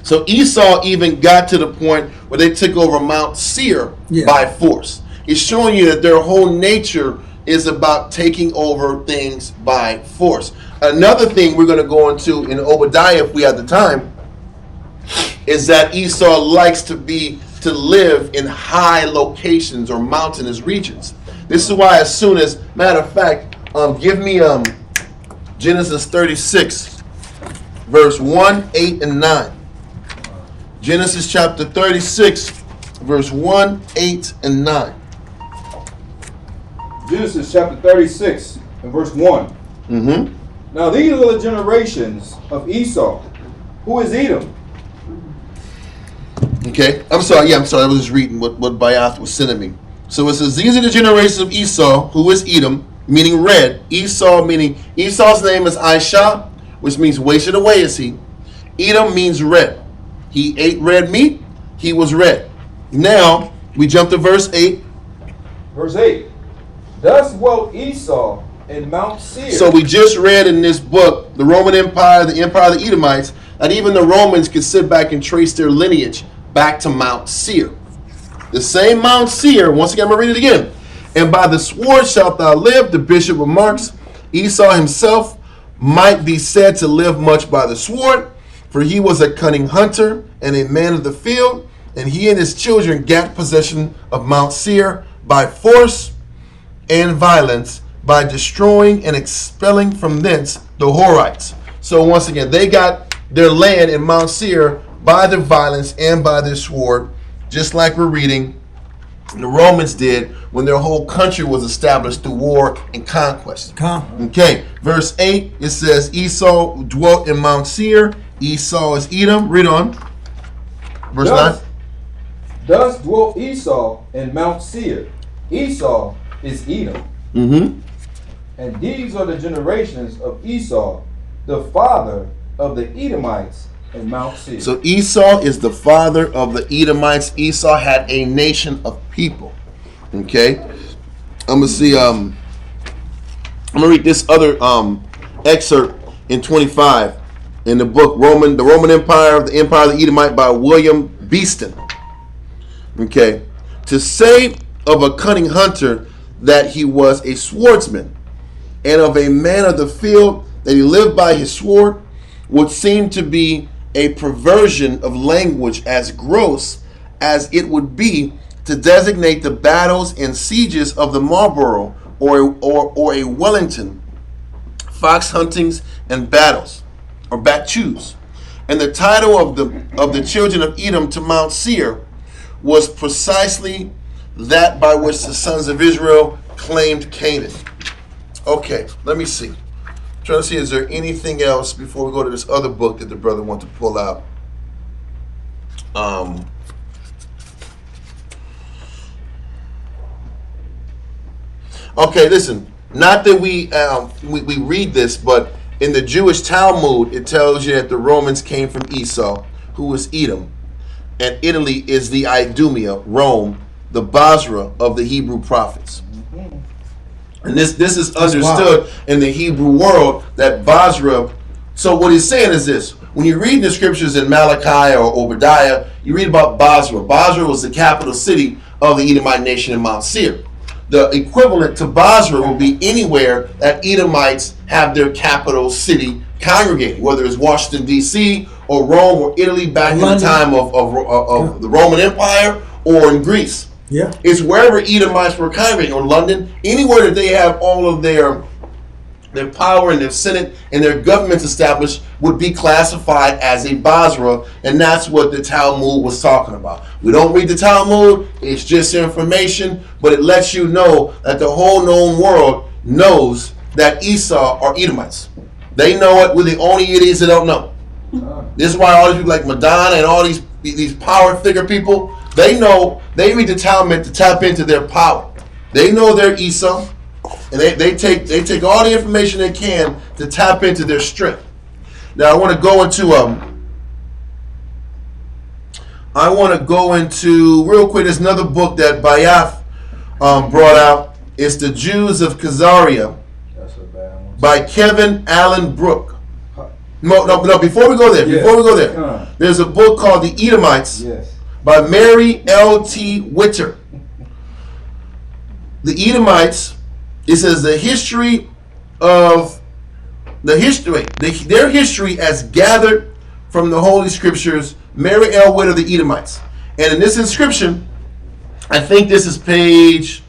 So Esau even got to the point where they took over Mount Seir by force. It's showing you that their whole nature is about taking over things by force. Another thing we're going to go into in Obadiah, if we have the time, is that Esau likes to live in high locations or mountainous regions. This is why, as soon as, matter of fact, give me Genesis 36, verse 1, 8, and 9. Genesis chapter 36, verse 1, 8, and 9. Genesis chapter 36 and verse 1. Mm-hmm. Now these are the generations of Esau. Who is Edom? Okay, I'm sorry. I was just reading what Bayath was sending me. So it says, these are the generations of Esau, who is Edom, meaning red. Esau, meaning Esau's name is Aisha, which means wasted away is he. Edom means red. He ate red meat. He was red. Now we jump to verse 8. Verse 8. Thus dwelt Esau in Mount Seir. So we just read in this book, the Roman Empire, the Empire of the Edomites, that even the Romans could sit back and trace their lineage back to Mount Seir. The same Mount Seir, once again, I'm going to read it again. And by the sword shalt thou live, the bishop remarks. Esau himself might be said to live much by the sword, for he was a cunning hunter and a man of the field, and he and his children got possession of Mount Seir by force and violence, by destroying and expelling from thence the Horites. So once again, they got their land in Mount Seir by their violence and by their sword, just like we're reading the Romans did when their whole country was established through war and conquest. Okay, verse 8, it says, Esau dwelt in Mount Seir. Esau is Edom. Read on. Verse 9. Thus dwelt Esau in Mount Seir. Esau is Edom. Mm-hmm. And these are the generations of Esau, the father of the Edomites in Mount Seir. So Esau is the father of the Edomites. Esau had a nation of people. Okay, I'm gonna see. I'm gonna read this other excerpt in 25 in the book the Roman Empire, the Empire of the Edomite by William Beeston. Okay, to say of a cunning hunter that he was a swordsman, and of a man of the field that he lived by his sword, would seem to be a perversion of language as gross as it would be to designate the battles and sieges of the Marlborough or a Wellington, fox huntings and battles, or battues. And the title of the children of Edom to Mount Seir was precisely that by which the sons of Israel claimed Canaan. Okay, let me see. I'm trying to see, is there anything else before we go to this other book that the brother wants to pull out? Okay, listen. Not that we read this, but in the Jewish Talmud, it tells you that the Romans came from Esau, who was Edom, and Italy is the Idumea, Rome, the Basra of the Hebrew prophets. And this is understood in the Hebrew world that Basra. So what he's saying is this: when you read the scriptures in Malachi or Obadiah, you read about Basra. Basra was the capital city of the Edomite nation in Mount Seir. The equivalent to Basra will be anywhere that Edomites have their capital city congregating, whether it's Washington, D.C., or Rome or Italy back in the time of the Roman Empire, or in Greece. Yeah. It's wherever Edomites were congregating, or London, anywhere that they have all of their power and their senate and their governments established would be classified as a Basra, and that's what the Talmud was talking about. We don't read the Talmud, it's just information, but it lets you know that the whole known world knows that Esau are Edomites. They know it, we're the only idiots that don't know. This is why all these people like Madonna and all these power figure people, they know, they read the Talmud to tap into their power. They know they're Esau, and they take all the information they can to tap into their strength. Now I want to go into real quick. There's another book that Bayaf brought out. It's The Jews of Khazaria by Kevin Allen Brooke. No. Before we go there, there's a book called The Edomites by Mary L.T. Witter. The Edomites. It says their history as gathered from the Holy Scriptures. Mary L. Witter, the Edomites, and in this inscription, I think this is page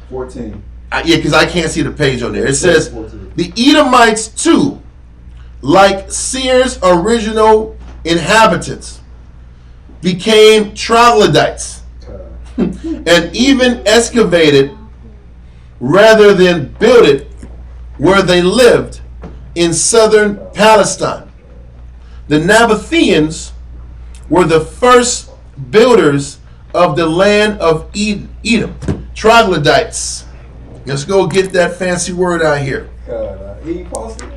14. Yeah, because I can't see the page on there. It says 14. The Edomites too, like Seir's original inhabitants, became troglodytes and even excavated rather than built it where they lived in southern Palestine. The Nabateans were the first builders of the land of Edom. Troglodytes. Let's go get that fancy word out here. He posted it?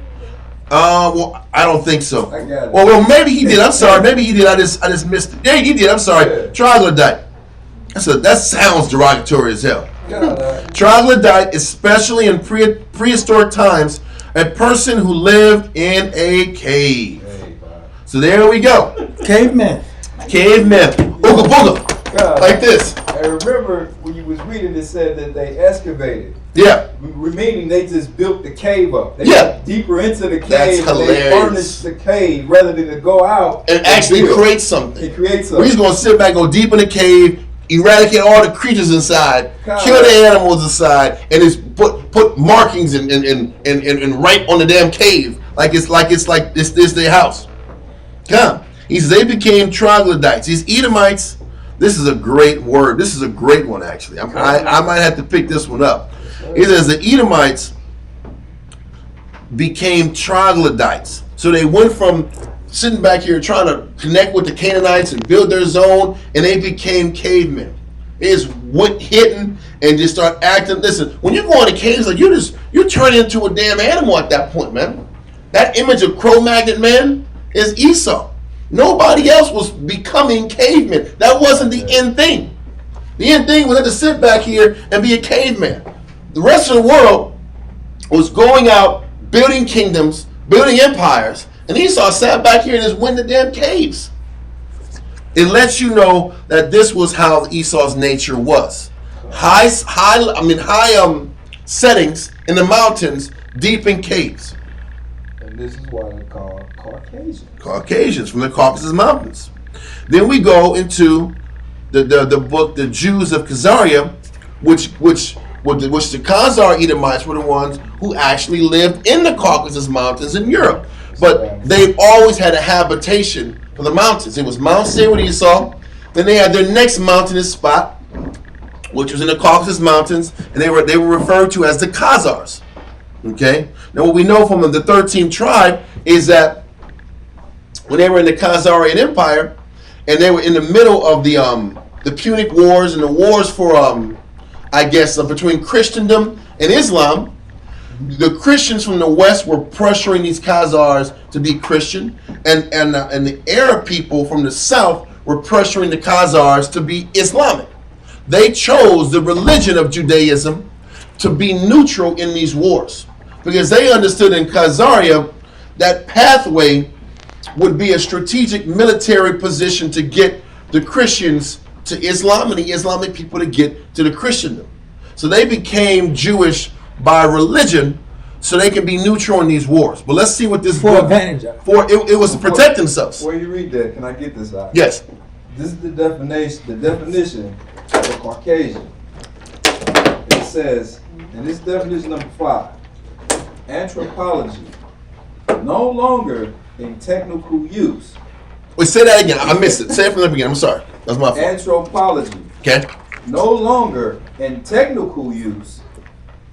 Well, I don't think so. I got it. Well, maybe he did. I'm sorry. Maybe he did. I just missed it. Yeah, he did. I'm sorry. Yeah. Troglodyte. That sounds derogatory as hell. Troglodyte, especially in prehistoric times, a person who lived in a cave. So there we go. Cavemen. Ooga booga. Like this. I remember when you was reading, it said that they excavated. Yeah. Meaning they just built the cave up. They got deeper into the cave. That's hilarious. They furnished the cave rather than to go out and actually create something. It creates something. We're just going to sit back, go deep in the cave, eradicate all the creatures inside, kill the animals inside, and just put markings and write on the damn cave like it's their house. Come. He says they became troglodytes. These Edomites. This is a great word. This is a great one, actually. I might have to pick this one up. He says the Edomites became troglodytes. So they went from sitting back here trying to connect with the Canaanites and build their zone, and they became cavemen. They just went hitting and just start acting. Listen, when you go into caves, like you're turning into a damn animal at that point, man. That image of Cro-Magnon man is Esau. Nobody else was becoming cavemen. That wasn't the end thing. The end thing was to sit back here and be a caveman. The rest of the world was going out, building kingdoms, building empires, and Esau sat back here and just went in the damn caves. It lets you know that this was how Esau's nature was. High settings in the mountains, deep in caves. And this is why they're called Caucasians. Caucasians from the Caucasus Mountains. Then we go into the book, The Jews of Khazaria, which the Khazar Edomites were the ones who actually lived in the Caucasus Mountains in Europe. But they've always had a habitation for the mountains. It was Mount Seir with Esau. Then they had their next mountainous spot, which was in the Caucasus Mountains, and they were referred to as the Khazars. Okay? Now what we know from the 13th tribe is that when they were in the Khazarian Empire, and they were in the middle of the Punic Wars and the wars for I guess between Christendom and Islam. The Christians from the West were pressuring these Khazars to be Christian, and the Arab people from the South were pressuring the Khazars to be Islamic. They chose the religion of Judaism to be neutral in these wars because they understood in Khazaria that pathway would be a strategic military position to get the Christians to Islam and the Islamic people to get to the Christendom. So they became Jewish by religion so they can be neutral in these wars. But let's see what this book, advantage. It was to protect themselves. Before you read that, can I get this out? Yes. This is the definition of a Caucasian. It says, and this definition number 5, anthropology, no longer in technical use. Wait, say that again. I missed it. Say it from the beginning. I'm sorry. That's my fault. Anthropology, Okay. no longer in technical use.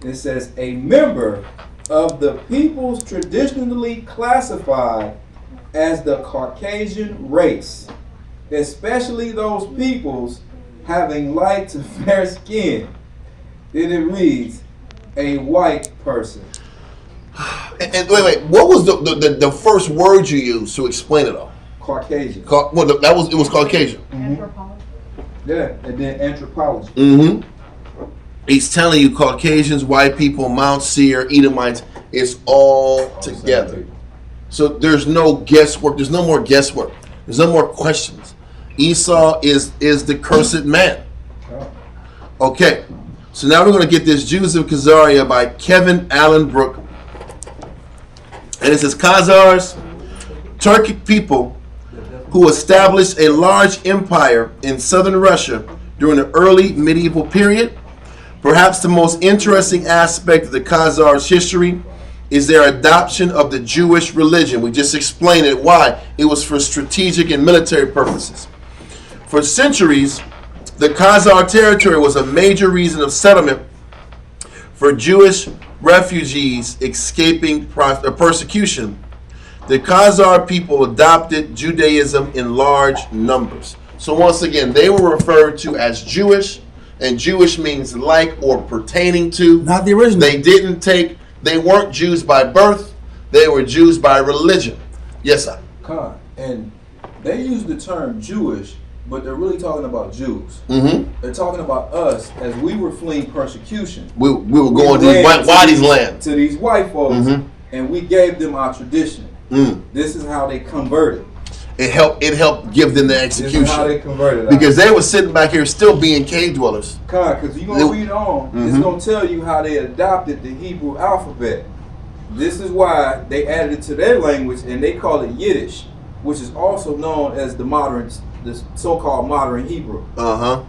It says a member of the peoples traditionally classified as the Caucasian race, especially those peoples having light to fair skin. Then it reads, a white person. And wait. What was the first word you used to explain it all? Caucasian. Well, it was Caucasian. Anthropology. Yeah, and then anthropology. Mm-hmm. He's telling you Caucasians, white people, Mount Seir, Edomites, it's all together. So there's no guesswork. There's no more guesswork. There's no more questions. Esau is the cursed man. Okay. So now we're going to get this Jews of Khazaria by Kevin Allen Brooke. And it says, Khazars, Turkic people who established a large empire in southern Russia during the early medieval period. Perhaps the most interesting aspect of the Khazars' history is their adoption of the Jewish religion. We just explained it, why. It was for strategic and military purposes. For centuries, the Khazar territory was a major reason of settlement for Jewish refugees escaping persecution. The Khazar people adopted Judaism in large numbers. So once again, they were referred to as Jewish, and Jewish means like or pertaining to. Not the original. They weren't Jews by birth, they were Jews by religion. Yes, sir. And they use the term Jewish, but they're really talking about Jews. Mm-hmm. They're talking about us as we were fleeing persecution. We were going to Wadi's land. To these white folks, Mm-hmm. and we gave them our tradition. Mm. This is how they converted. It helped give them the execution. This is how they converted. Because they were sitting back here still being cave dwellers. Because you're going to read on, it's going to tell you how they adopted the Hebrew alphabet. This is why they added it to their language, and they call it Yiddish, which is also known as the so-called modern Hebrew. Uh-huh.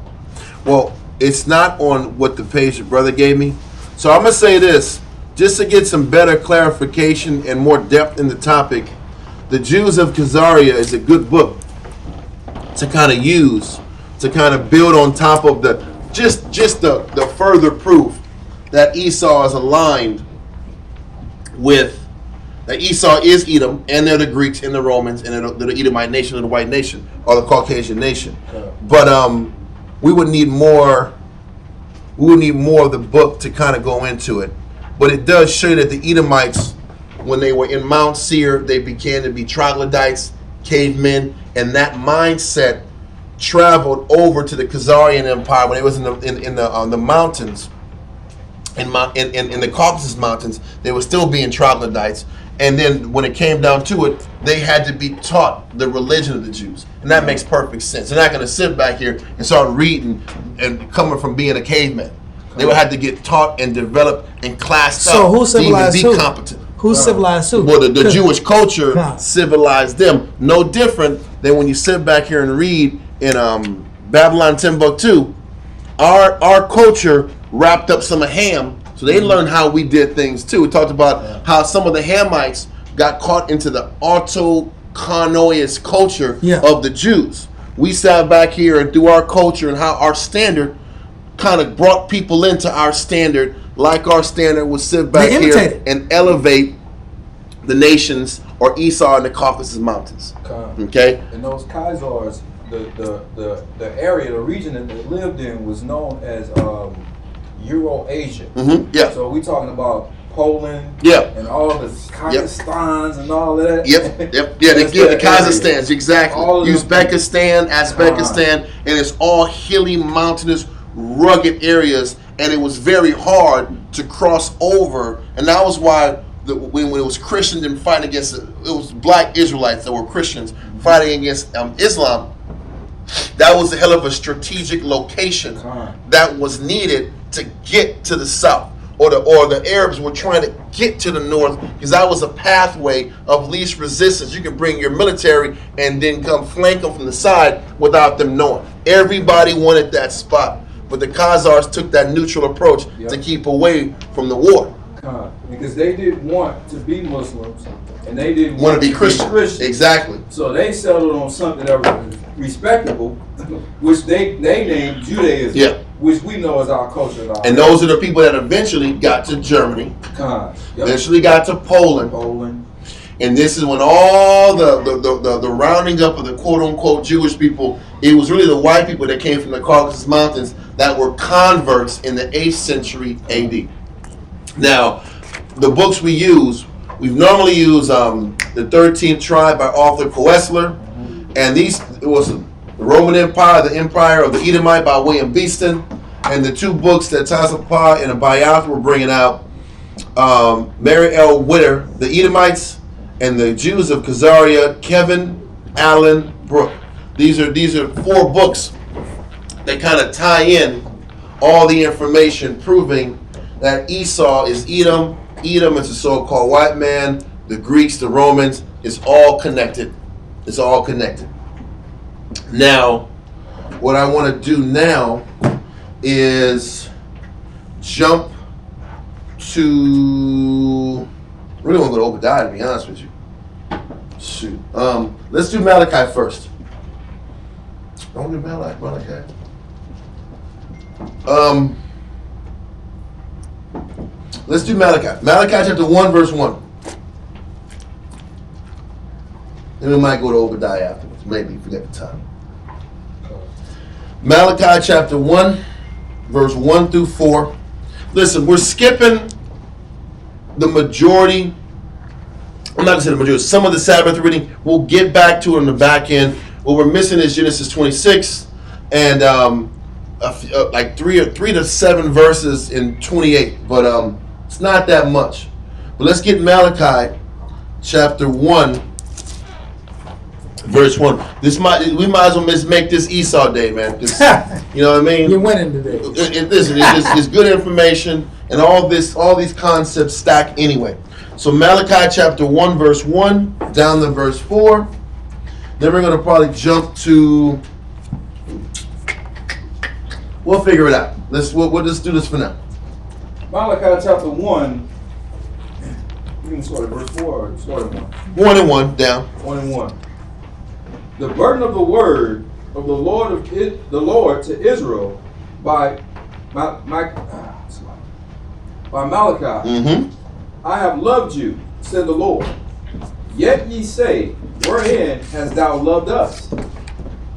Well, it's not on what the page your brother gave me. So I'm going to say this, just to get some better clarification and more depth in the topic. The Jews of Khazaria is a good book to kind of use, to kind of build on top of the further proof that Esau is aligned with, that Esau is Edom, and they're the Greeks and the Romans, and they're the Edomite nation or the white nation or the Caucasian nation. But we would need more. We would need more of the book to kind of go into it. But it does show that the Edomites, when they were in Mount Seir, they began to be troglodytes, cavemen, and that mindset traveled over to the Khazarian Empire when it was in the mountains, in the Caucasus Mountains. They were still being troglodytes, and then when it came down to it, they had to be taught the religion of the Jews, and that makes perfect sense. They're not going to sit back here and start reading and coming from being a caveman. They would have to get taught and developed and classed So up who civilized to even who? be competent. Who civilized who? Well, the Jewish culture civilized them. No different than when you sit back here and read in Babylon Timbuktu. Our culture wrapped up some of Ham, so they learned how we did things too. We talked about how some of the Hamites got caught into the autochthonous culture of the Jews. We sat back here and through our culture and how our standard kind of brought people into our standard, like our standard would sit back here and elevate the nations or Esau in the Caucasus Mountains. Okay? And those Khazars, the area, the region that they lived in was known as Euro-Asia. Yeah. So we talking about Poland, Yeah. and all the Kazakhstans and all of that. Yep. Yeah, the Kazakhstans, exactly. All of them. Uzbekistan, Azbekistan, and it's all hilly, mountainous, rugged areas, and it was very hard to cross over, and that was why when it was Christians and fighting against it was black Israelites that were Christians fighting against Islam. That was a hell of a strategic location that was needed to get to the south. Or the Arabs were trying to get to the north because that was a pathway of least resistance. You can bring your military and then come flank them from the side without them knowing. Everybody wanted that spot, but the Khazars took that neutral approach to keep away from the war. Because they didn't want to be Muslims and they didn't Want to be Christian. Exactly. So they settled on something that was respectable, which they named Judaism. Yeah. Which we know as our culture. And those are the people that eventually got to Germany, eventually got to Poland. And this is when all the rounding up of the quote-unquote Jewish people, it was really the white people that came from the Caucasus Mountains that were converts in the 8th century AD. Now, the books we use, we've normally used the 13th Tribe by Arthur Koestler, and it was the Roman Empire, the Empire of the Edomite by William Beeston, and the two books that Tazapah and Abayath were bringing out, Mary L. Witter, the Edomites, and the Jews of Khazaria, Kevin Allen Brooke. These are 4 books that kind of tie in all the information proving that Esau is Edom. Edom is a so-called white man. The Greeks, the Romans, it's all connected. It's all connected. Now, what I want to do now is jump to. I really want to go to Obadiah, to be honest with you. Shoot. Let's do Malachi first. Don't do Malachi. Let's do Malachi. Malachi chapter 1, verse 1. Then we might go to Obadiah afterwards. Maybe, if we get the time. Malachi chapter 1, verse 1 through 4. Listen, we're skipping the majority. I'm not going to say the majority. Some of the Sabbath reading. We'll get back to it on the back end. What we're missing is Genesis 26 and like 3 to 7 verses in 28. But it's not that much. But let's get Malachi chapter 1. Verse 1. We might as well make this Esau day, man. You know what I mean? You're winning today. Listen, it's good information, and all these concepts stack anyway. So Malachi chapter 1, verse 1, down to verse 4. Then we're going to probably jump to. We'll figure it out. We'll just do this for now. Malachi chapter 1. You can start at verse 4 or start at 1. 1 and 1 down. 1 and 1. The burden of the word of the Lord to Israel by Malachi. Mm-hmm. I have loved you, said the Lord. Yet ye say, wherein hast thou loved us?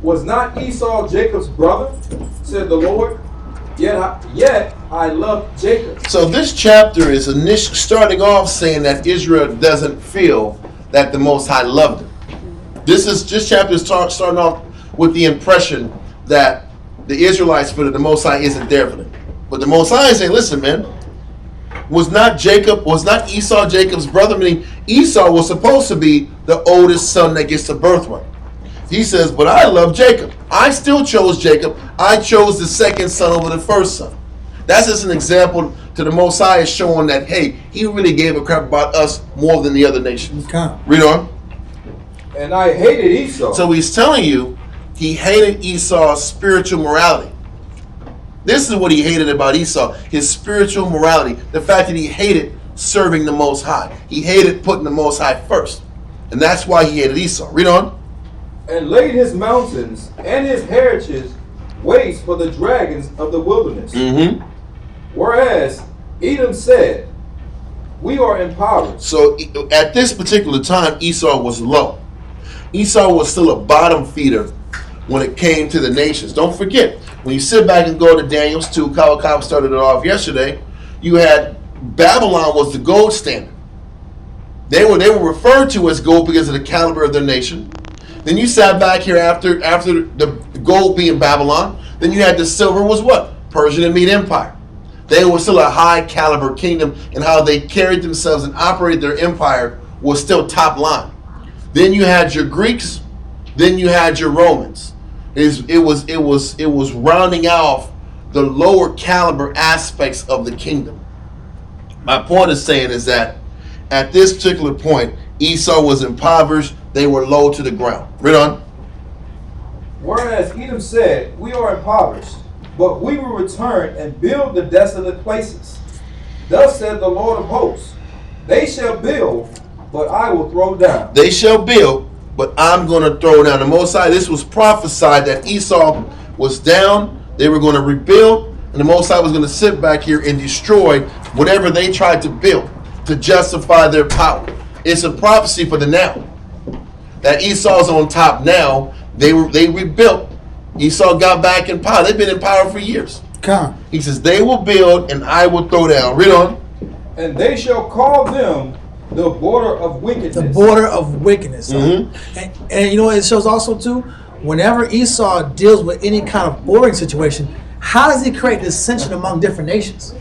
Was not Esau Jacob's brother, said the Lord? Yet I loved Jacob. So this chapter is starting off saying that Israel doesn't feel that the Most High loved him. This chapter is starting off with the impression that the Israelites feel that the Most High isn't there for them. But the Most High is saying, listen, man, was not Esau Jacob's brother? Meaning Esau was supposed to be the oldest son that gets the birthright. He says, but I love Jacob. I still chose Jacob. I chose the second son over the first son. That's just an example to the Most High is showing that, hey, he really gave a crap about us more than the other nations. Read on. And I hated Esau. So he's telling you he hated Esau's spiritual morality. This is what he hated about Esau, his spiritual morality. The fact that he hated serving the Most High. He hated putting the Most High first. And that's why he hated Esau. Read on. And laid his mountains and his heritage waste for the dragons of the wilderness. Mm-hmm. Whereas Edom said, we are empowered. So at this particular time, Esau was low. Esau was still a bottom feeder when it came to the nations. Don't forget, when you sit back and go to Daniel's 2, Kyle started it off yesterday, you had Babylon was the gold standard. They were referred to as gold because of the caliber of their nation. Then you sat back here after the gold being Babylon. Then you had the silver was what? Persian and Mede Empire. They were still a high caliber kingdom, and how they carried themselves and operated their empire was still top line. Then you had your Greeks. Then you had your Romans. It was rounding off the lower caliber aspects of the kingdom. My point is saying is that at this particular point, Esau was impoverished. They were low to the ground. Read on. Whereas Edom said, we are impoverished, but we will return and build the desolate places. Thus said the Lord of hosts, they shall build, but I will throw down. They shall build, but I'm going to throw down. The Most High, this was prophesied that Esau was down. They were going to rebuild, and the Most High was going to sit back here and destroy whatever they tried to build to justify their power. It's a prophecy for the now. That Esau's on top now. They rebuilt. Esau got back in power. They've been in power for years. Come. He says, they will build and I will throw down. Read on. And they shall call them the border of wickedness. The border of wickedness. Mm-hmm. And you know what it shows also too? Whenever Esau deals with any kind of warring situation, how does he create dissension among different nations?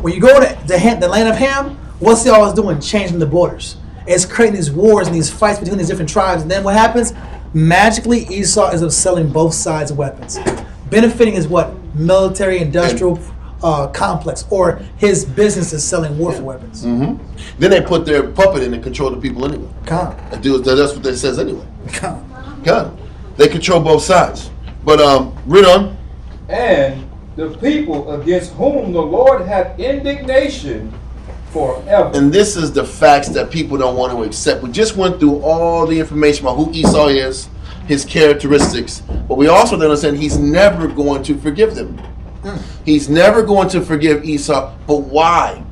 When you go to the land of Ham, what's he always doing? Changing the borders. It's creating these wars and these fights between these different tribes. And then what happens? Magically, Esau ends up selling both sides of weapons. Benefiting his what? Military industrial complex, or his business is selling warfare weapons. Mm-hmm. Then they put their puppet in and control the people anyway. That's what that says anyway. They control both sides. But read on. And the people against whom the Lord hath indignation forever. And this is the facts that people don't want to accept. We just went through all the information about who Esau is, his characteristics, but we also don't understand he's never going to forgive them. He's never going to forgive Esau. But why?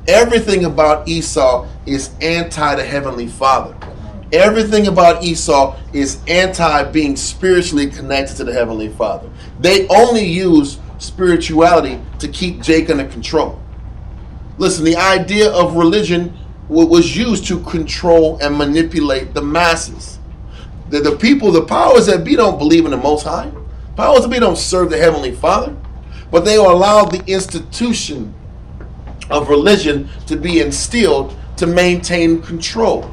Everything about Esau is anti the Heavenly Father. Everything about Esau is anti being spiritually connected to the Heavenly Father. They only use spirituality to keep Jake under control. Listen, the idea of religion was used to control and manipulate the masses. The people, the powers that be don't believe in the Most High. Powers that be don't serve the Heavenly Father. But they allow the institution of religion to be instilled to maintain control,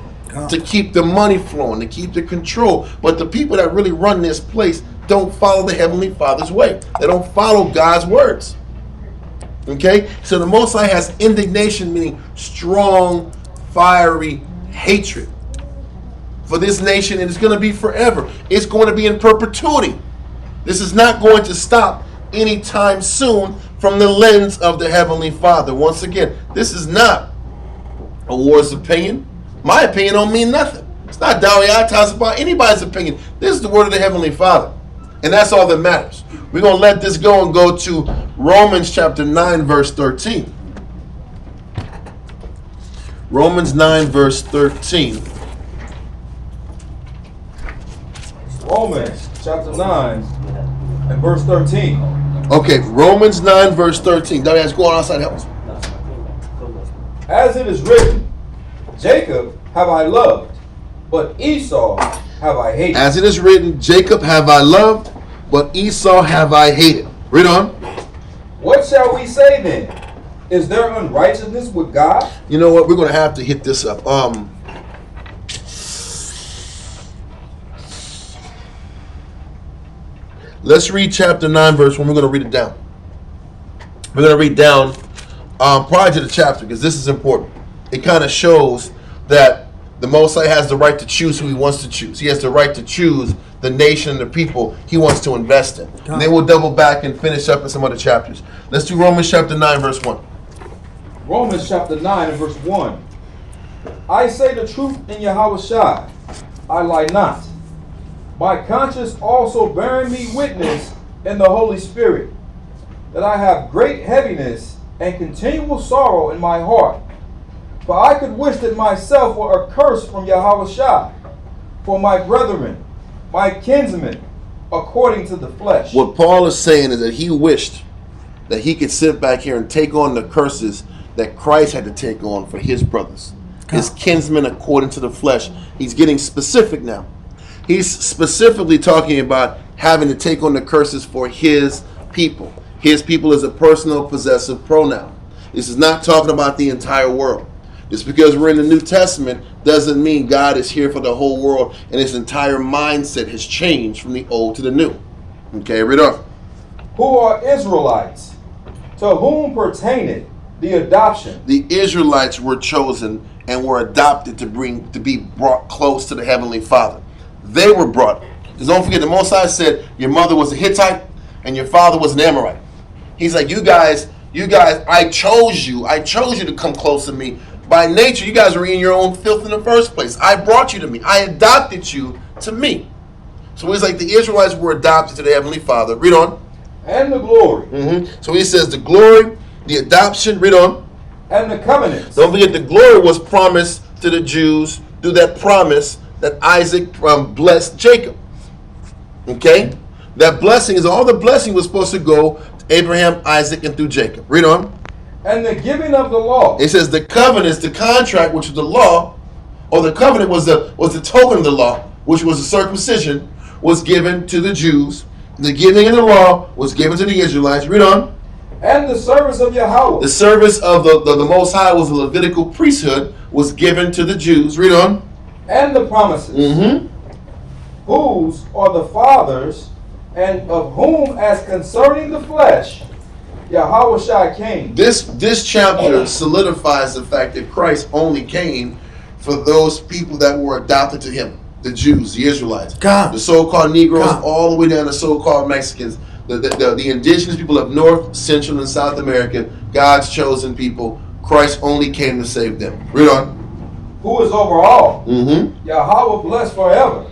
to keep the money flowing, to keep the control. But the people that really run this place don't follow the Heavenly Father's way. They don't follow God's words. Okay? So the Most High has indignation, meaning strong, fiery hatred for this nation, and it's going to be forever. It's going to be in perpetuity. This is not going to stop anytime soon from the lens of the Heavenly Father. Once again, this is not a war's opinion. My opinion don't mean nothing. It's not Dawiyata. It's about anybody's opinion. This is the word of the Heavenly Father. And that's all that matters. We're going to let this go and go to Romans chapter 9, verse 13. Romans 9, verse 13. Romans chapter 9 and verse 13. Okay, Romans 9, verse 13. Dawiyata, go on outside, help us. As it is written, Jacob have I loved, but Esau have I hated. As it is written, Jacob have I loved, but Esau have I hated. Read on. What shall we say then? Is there unrighteousness with God? You know what? We're going to have to hit this up. Let's read chapter 9, verse 1. We're going to read it down. We're going to read down prior to the chapter, because this is important. It kind of shows that the Most High has the right to choose who he wants to choose. He has the right to choose the nation and the people he wants to invest in. And then we'll double back and finish up in some other chapters. Let's do Romans chapter 9, verse 1. Romans chapter 9 and verse 1. I say the truth in Yahweh Shai, I lie not. My conscience also bearing me witness in the Holy Spirit, that I have great heaviness and continual sorrow in my heart. For I could wish that myself were accursed from Yahweh Shai, for my brethren, my kinsmen, according to the flesh. What Paul is saying is that he wished that he could sit back here and take on the curses that Christ had to take on for his brothers, his kinsmen according to the flesh. He's getting specific now. He's specifically talking about having to take on the curses for his people. His people is a personal possessive pronoun. This is not talking about the entire world. Just because we're in the New Testament doesn't mean God is here for the whole world and his entire mindset has changed from the old to the new. Okay, read on. Who are Israelites, to whom pertaineth the adoption. The Israelites were chosen and were adopted to be brought close to the Heavenly Father. They were brought. Because don't forget, the Most High said your mother was a Hittite and your father was an Amorite. He's like, you guys, I chose you to come close to me. By nature, you guys were in your own filth in the first place. I brought you to me. I adopted you to me. So he's like, the Israelites were adopted to the Heavenly Father. Read on. And the glory. So he says the glory, the adoption, read on. And the covenants. Don't forget, the glory was promised to the Jews through that promise that Isaac blessed Jacob. Okay? That blessing is all the blessing was supposed to go to Abraham, Isaac, and through Jacob. Read on. And the giving of the law. It says the covenant, the contract, which was the law, or the covenant was the token of the law, which was the circumcision, was given to the Jews. The giving of the law was given to the Israelites. Read on. And the service of Yahweh. The service of the Most High was the Levitical priesthood, was given to the Jews. Read on. And the promises. Whose are the fathers, and of whom, as concerning the flesh, Yahweh Shai came. This chapter solidifies the fact that Christ only came for those people that were adopted to him. The Jews, the Israelites, the so-called Negroes, all the way down to so-called Mexicans, the indigenous people of North, Central, and South America, God's chosen people. Christ only came to save them. Read on. Who is over all. Yahweh blessed forever.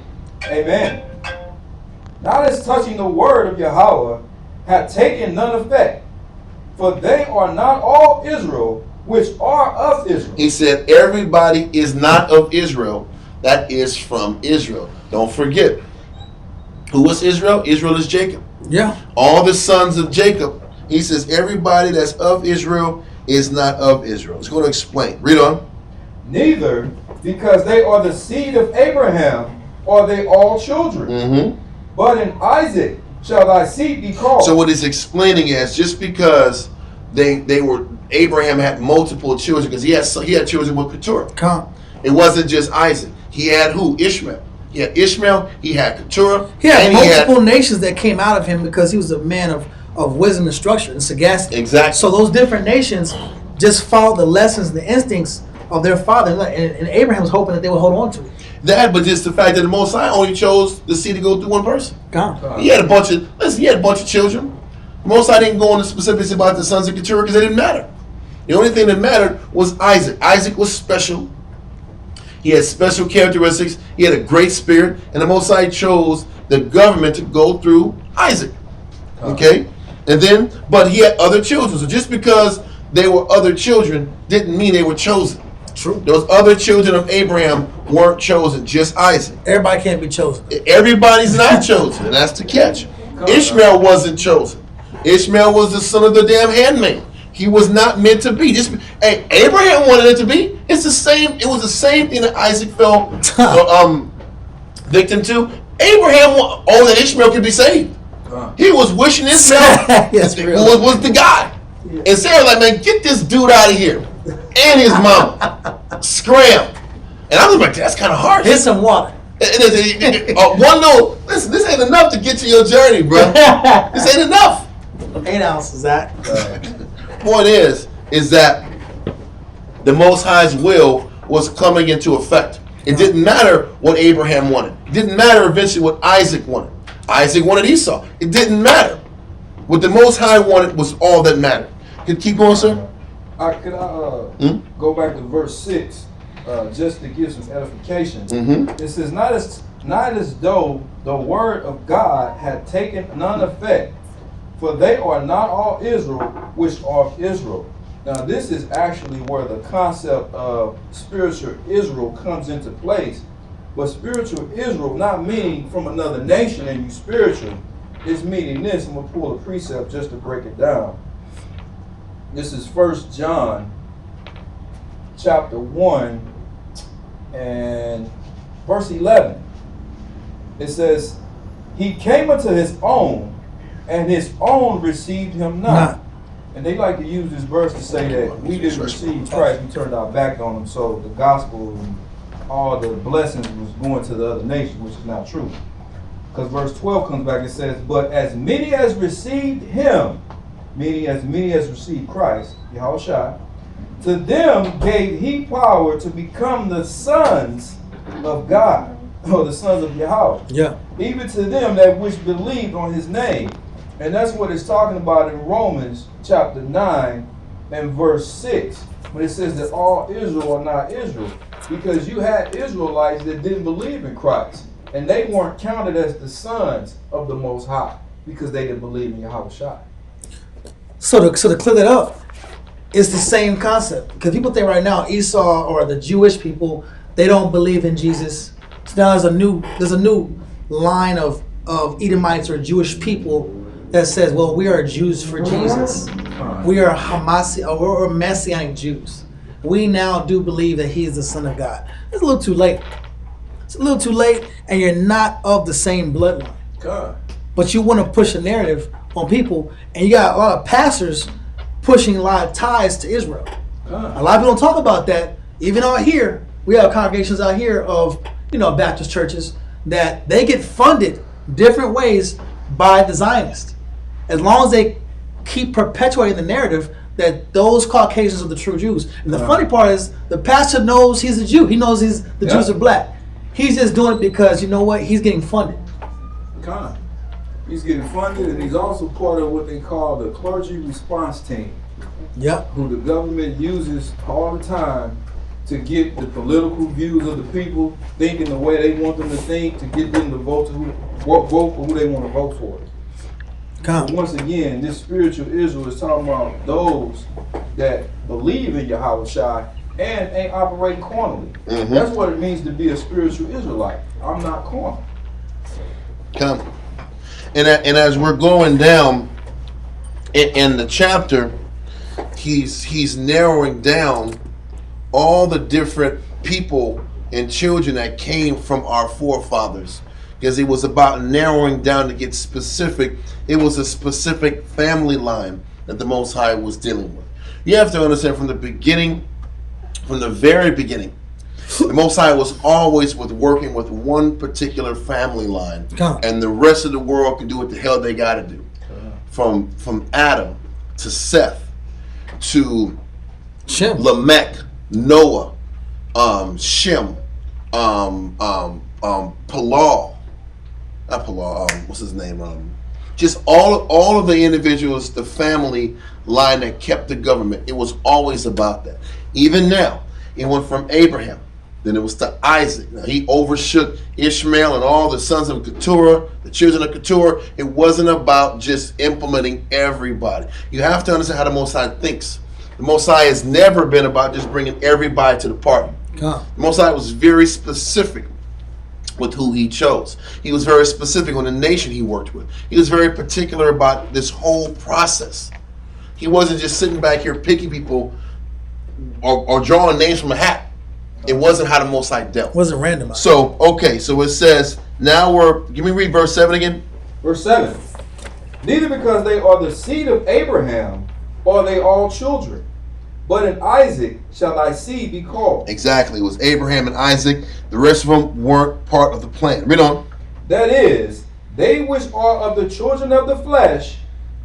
Amen. Not as touching the word of Yahweh had taken none effect, for they are not all Israel, which are of Israel. He said, everybody is not of Israel that is from Israel. Don't forget, who was Israel? Israel is Jacob. Yeah. All the sons of Jacob. He says, everybody that's of Israel is not of Israel. It's going to explain. Read on. Neither, because they are the seed of Abraham, are they all children. But in Isaac shall thy seed be called. So what he's explaining is, just because Abraham had multiple children, because he had children with Keturah. It wasn't just Isaac. He had who? Ishmael. He had Ishmael. He had Keturah. He had multiple nations that came out of him because he was a man of wisdom and structure and sagacity. Exactly. So those different nations just followed the lessons, the instincts of their father, and Abraham was hoping that they would hold on to it. That, but just the fact that the Most High only chose the seed to go through one person. He had a bunch of children. The Most High didn't go into specifics about the sons of Keturah because they didn't matter. The only thing that mattered was Isaac. Isaac was special. He had special characteristics. He had a great spirit, and the Most High chose the government to go through Isaac. Okay, but he had other children. So just because they were other children didn't mean they were chosen. True. Those other children of Abraham weren't chosen, just Isaac. Everybody can't be chosen. Everybody's not chosen, and that's the catch. Ishmael wasn't chosen. Ishmael was the son of the damn handmaid. He was not meant to be. Abraham wanted it to be. It was the same thing that Isaac fell victim to. Abraham that Ishmael could be saved. He was wishing Ishmael was the guy. Yeah. And Sarah like, man, get this dude out of here. And his mama. Scram. And I was like, that's kind of harsh. Here's some water. Listen, this ain't enough to get to your journey, bro. This ain't enough. 8 ounces, Zach. Point is that the Most High's will was coming into effect. It didn't matter what Abraham wanted. It didn't matter eventually what Isaac wanted. Isaac wanted Esau. It didn't matter. What the Most High wanted was all that mattered. Keep going, sir. Could I go back to verse 6 just to give some edification? It says, not as though the word of God had taken none effect, for they are not all Israel, which are of Israel. Now this is actually where the concept of spiritual Israel comes into place, But spiritual Israel, not meaning from another nation and you spiritual, it's meaning this. I'm going to pull a precept just to break it down. This is 1 John chapter 1 and verse 11. It says, he came unto his own, and his own received him not. And they like to use this verse to say that we didn't receive Christ, we turned our back on him, so the gospel and all the blessings was going to the other nations, which is not true. Because verse 12 comes back and says, but as many as received him, meaning as many as received Christ, Yahushua, to them gave he power to become the sons of God, or the sons of Yahweh. Yeah. Even to them that which believed on his name. And that's what it's talking about in Romans chapter 9 and verse 6, when it says that all Israel are not Israel. Because you had Israelites that didn't believe in Christ, and they weren't counted as the sons of the Most High because they didn't believe in Yahushua. So to clear that up, it's the same concept. Because people think right now Esau or the Jewish people, they don't believe in Jesus. So now there's a new line of Edomites or Jewish people that says, well, we are Jews for Jesus. We are or Messianic Jews. We now do believe that he is the Son of God. It's a little too late. It's a little too late, and you're not of the same bloodline. God. But you want to push a narrative on people, and you got a lot of pastors pushing a lot of ties to Israel. A lot of people don't talk about that. Even out here, we have congregations out here of, Baptist churches that they get funded different ways by the Zionists. As long as they keep perpetuating the narrative that those Caucasians are the true Jews. And the funny part is the pastor knows he's a Jew. He knows the Jews are black. He's just doing it because, you know what, he's getting funded. God. He's getting funded, and he's also part of what they call the clergy response team. Yep. Who the government uses all the time to get the political views of the people thinking the way they want them to think, to get them to vote for who they want to vote for. But once again, this spiritual Israel is talking about those that believe in Yahushua and ain't operating carnally. Mm-hmm. That's what it means to be a spiritual Israelite. I'm not carnal. Come. And as we're going down in the chapter, he's narrowing down all the different people and children that came from our forefathers, because it was about narrowing down to get specific. It was a specific family line that the Most High was dealing with. You have to understand from the beginning, from the very beginning, the Most High was always working with one particular family line, and the rest of the world can do what the hell they got to do. From Adam to Seth to Lamech, Noah, Shem, Palal, not Palal, what's his name? Just all of the individuals, the family line that kept the government. It was always about that. Even now, it went from Abraham, then it was to Isaac. Now, he overshook Ishmael and all the sons of Keturah, the children of Keturah. It wasn't about just implementing everybody. You have to understand how the Most High thinks. The Most High has never been about just bringing everybody to the party. The Most High was very specific with who he chose. He was very specific on the nation he worked with. He was very particular about this whole process. He wasn't just sitting back here picking people or drawing names from a hat. It wasn't how the Most High dealt. It wasn't randomized. So, okay, so it says, give me read verse 7 again. Verse 7. Neither because they are the seed of Abraham are they all children, but in Isaac shall thy seed be called. Exactly. It was Abraham and Isaac. The rest of them weren't part of the plan. Read on. That is, they which are of the children of the flesh,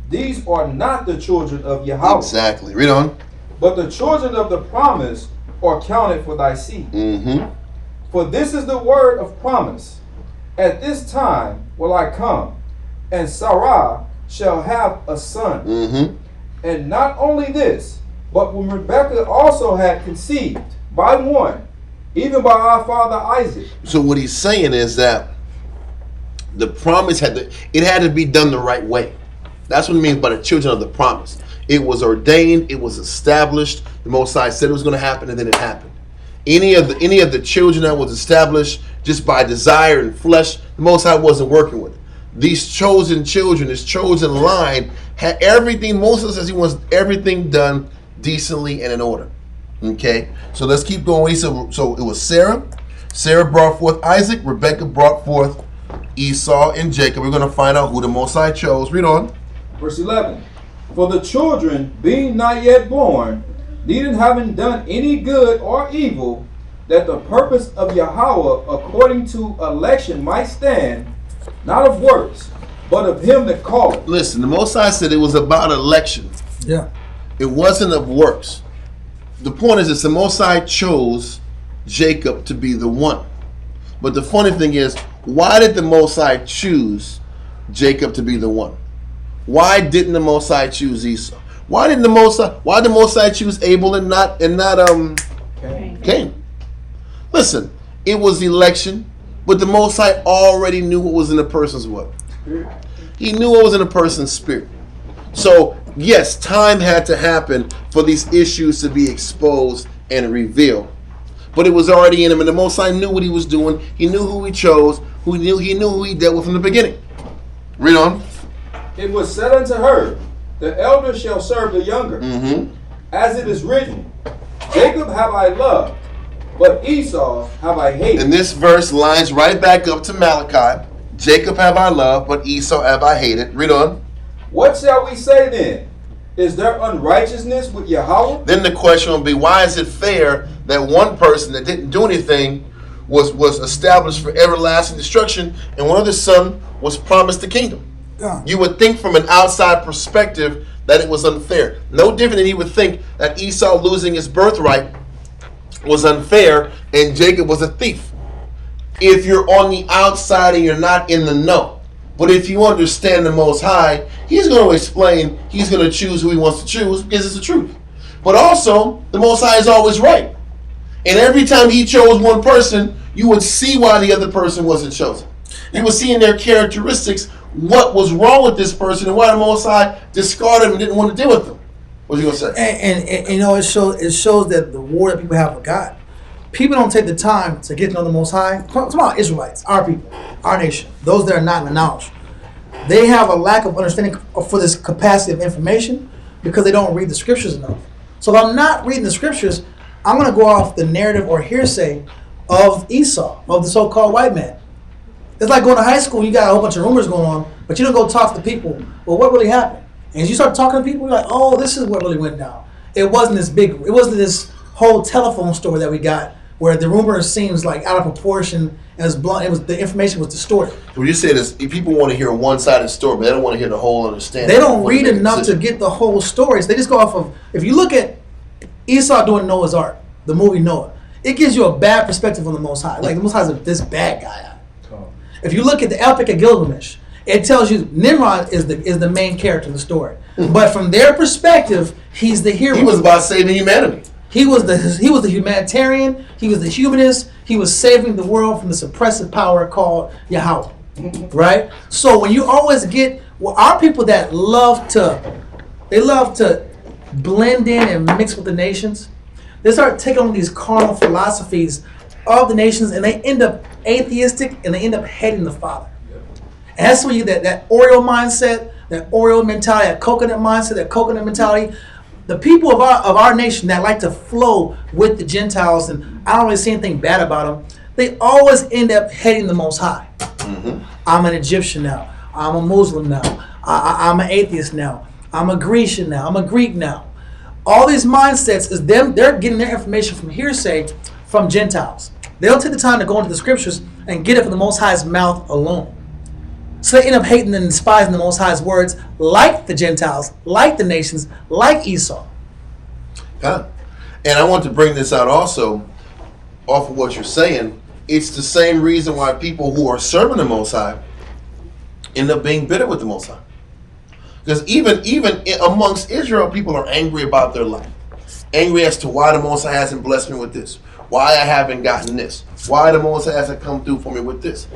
these are not the children of Yahweh. Exactly. Read on. But the children of the promise are counted for thy seed. Mm-hmm. For this is the word of promise. At this time will I come, and Sarah shall have a son. Mm-hmm. And not only this, but when Rebekah also had conceived by one, even by our father Isaac. So what he's saying is that the promise had to be done the right way. That's what it means by the children of the promise. It was ordained, it was established. The Most High said it was going to happen, and then it happened. Any of the children that was established just by desire and flesh, the Most High wasn't working with it. These chosen children, this chosen line, had everything. Moses says he wants everything done decently and in order. Okay, so let's keep going. So it was Sarah. Sarah brought forth Isaac. Rebekah brought forth Esau and Jacob. We're going to find out who the Most High chose. Read on. Verse 11. For the children, being not yet born, neither having done any good or evil, that the purpose of Yahweh according to election might stand, not of works, but of him that calleth. Listen, the Most High said it was about election. Yeah. It wasn't of works. The point is this: the Most High chose Jacob to be the one. But the funny thing is, why did the Most High choose Jacob to be the one? Why didn't the Most High choose Esau? Why did the Most High choose Abel and not Cain? Listen, it was election, but the Most High already knew what was in a person's what? He knew what was in a person's spirit. So yes, time had to happen for these issues to be exposed and revealed. But it was already in him, and the Most High knew what he was doing. He knew who he chose, he knew who he dealt with from the beginning. Read on. It was said unto her, the elder shall serve the younger. As it is written, Jacob have I loved, but Esau have I hated. And this verse lines right back up to Malachi. Jacob have I loved, but Esau have I hated. Read on. What shall we say then? Is there unrighteousness with Yahweh? Then the question will be, why is it fair that one person that didn't do anything was established for everlasting destruction, and one other son was promised the kingdom? Yeah. You would think from an outside perspective that it was unfair. No different than he would think that Esau losing his birthright was unfair and Jacob was a thief. If you're on the outside and you're not in the know. But if you understand the Most High, he's going to explain, he's going to choose who he wants to choose because it's the truth. But also, the Most High is always right. And every time he chose one person, you would see why the other person wasn't chosen. You would see in their characteristics what was wrong with this person and why the Most High discarded him and didn't want to deal with them. What are you going to say? And you know, it shows that the war that people have with God, people don't take the time to get to know the Most High. Come on, Israelites, our people, our nation, those that are not in the knowledge. They have a lack of understanding for this capacity of information because they don't read the scriptures enough. So if I'm not reading the scriptures, I'm going to go off the narrative or hearsay of Esau, of the so-called white man. It's like going to high school, you got a whole bunch of rumors going on, but you don't go talk to people. Well, what really happened? And as you start talking to people, you're like, oh, this is what really went down. It wasn't this whole telephone story that we got where the rumor seems like out of proportion and it's blunt. The information was distorted. What you said is people want to hear one side of the story, but they don't want to hear the whole understanding. They don't read enough to get the whole story. So they just go off of, if you look at Esau doing Noah's Ark, the movie Noah, it gives you a bad perspective on the Most High. Like the Most High is this bad guy. If you look at the Epic of Gilgamesh, it tells you Nimrod is the main character in the story. But from their perspective, he's the hero. He was about saving humanity. He was the humanitarian. He was the humanist. He was saving the world from this oppressive power called Yahweh. Right? So when you always get our people that love to blend in and mix with the nations, they start taking on these carnal philosophies of the nations, and they end up atheistic, and they end up hating the Father. And that's where you that Oreo mindset, that Oreo mentality, that coconut mindset, that coconut mentality. The people of our nation that like to flow with the Gentiles, and I don't really see anything bad about them, they always end up hating the Most High. I'm an Egyptian now. I'm a Muslim now. I'm an atheist now. I'm a Grecian now. I'm a Greek now. All these mindsets is them. They're getting their information from hearsay from Gentiles. They don't take the time to go into the scriptures and get it from the Most High's mouth alone. So they end up hating and despising the Most High's words, like the Gentiles, like the nations, like Esau. Yeah. And I want to bring this out also, off of what you're saying. It's the same reason why people who are serving the Most High end up being bitter with the Most High. Because even amongst Israel, people are angry about their life. Angry as to why the Most High hasn't blessed me with this. Why I haven't gotten this. Why the Most High hasn't come through for me with this.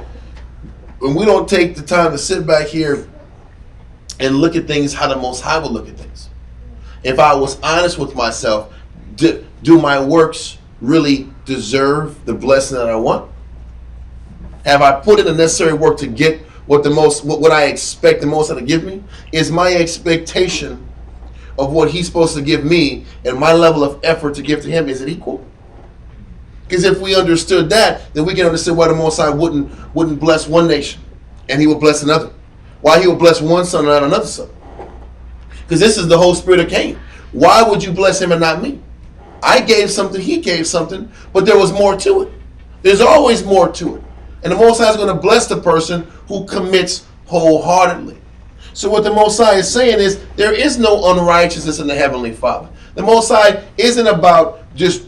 When we don't take the time to sit back here and look at things how the Most High will look at things. If I was honest with myself, do my works really deserve the blessing that I want? Have I put in the necessary work to get what I expect the Most High to give me? Is my expectation of what He's supposed to give me and my level of effort to give to Him, is it equal? Because if we understood that, then we can understand why the Most High wouldn't bless one nation and He will bless another. Why He will bless one son and not another son. Because this is the whole spirit of Cain. Why would you bless him and not me? I gave something, he gave something, but there was more to it. There's always more to it. And the Most High is going to bless the person who commits wholeheartedly. So what the Most High is saying is there is no unrighteousness in the Heavenly Father. The Most High isn't about just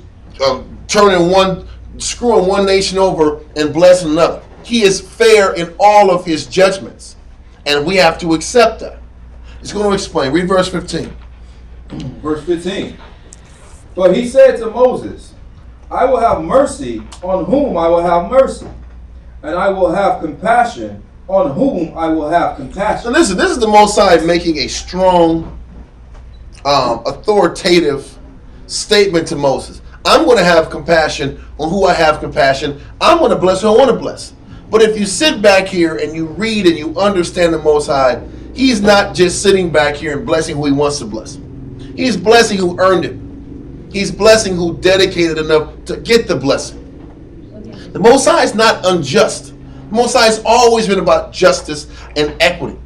screwing one nation over and blessing another. He is fair in all of His judgments. And we have to accept that. It's going to explain. Read verse 15. Verse 15. But he said to Moses, I will have mercy on whom I will have mercy, and I will have compassion on whom I will have compassion. So listen, this is the Most High making a strong, authoritative statement to Moses. I'm going to have compassion on who I have compassion. I'm going to bless who I want to bless. But if you sit back here and you read and you understand the Most High, He's not just sitting back here and blessing who He wants to bless. He's blessing who earned it. He's blessing who dedicated enough to get the blessing. The Most High is not unjust. The Most High has always been about justice and equity.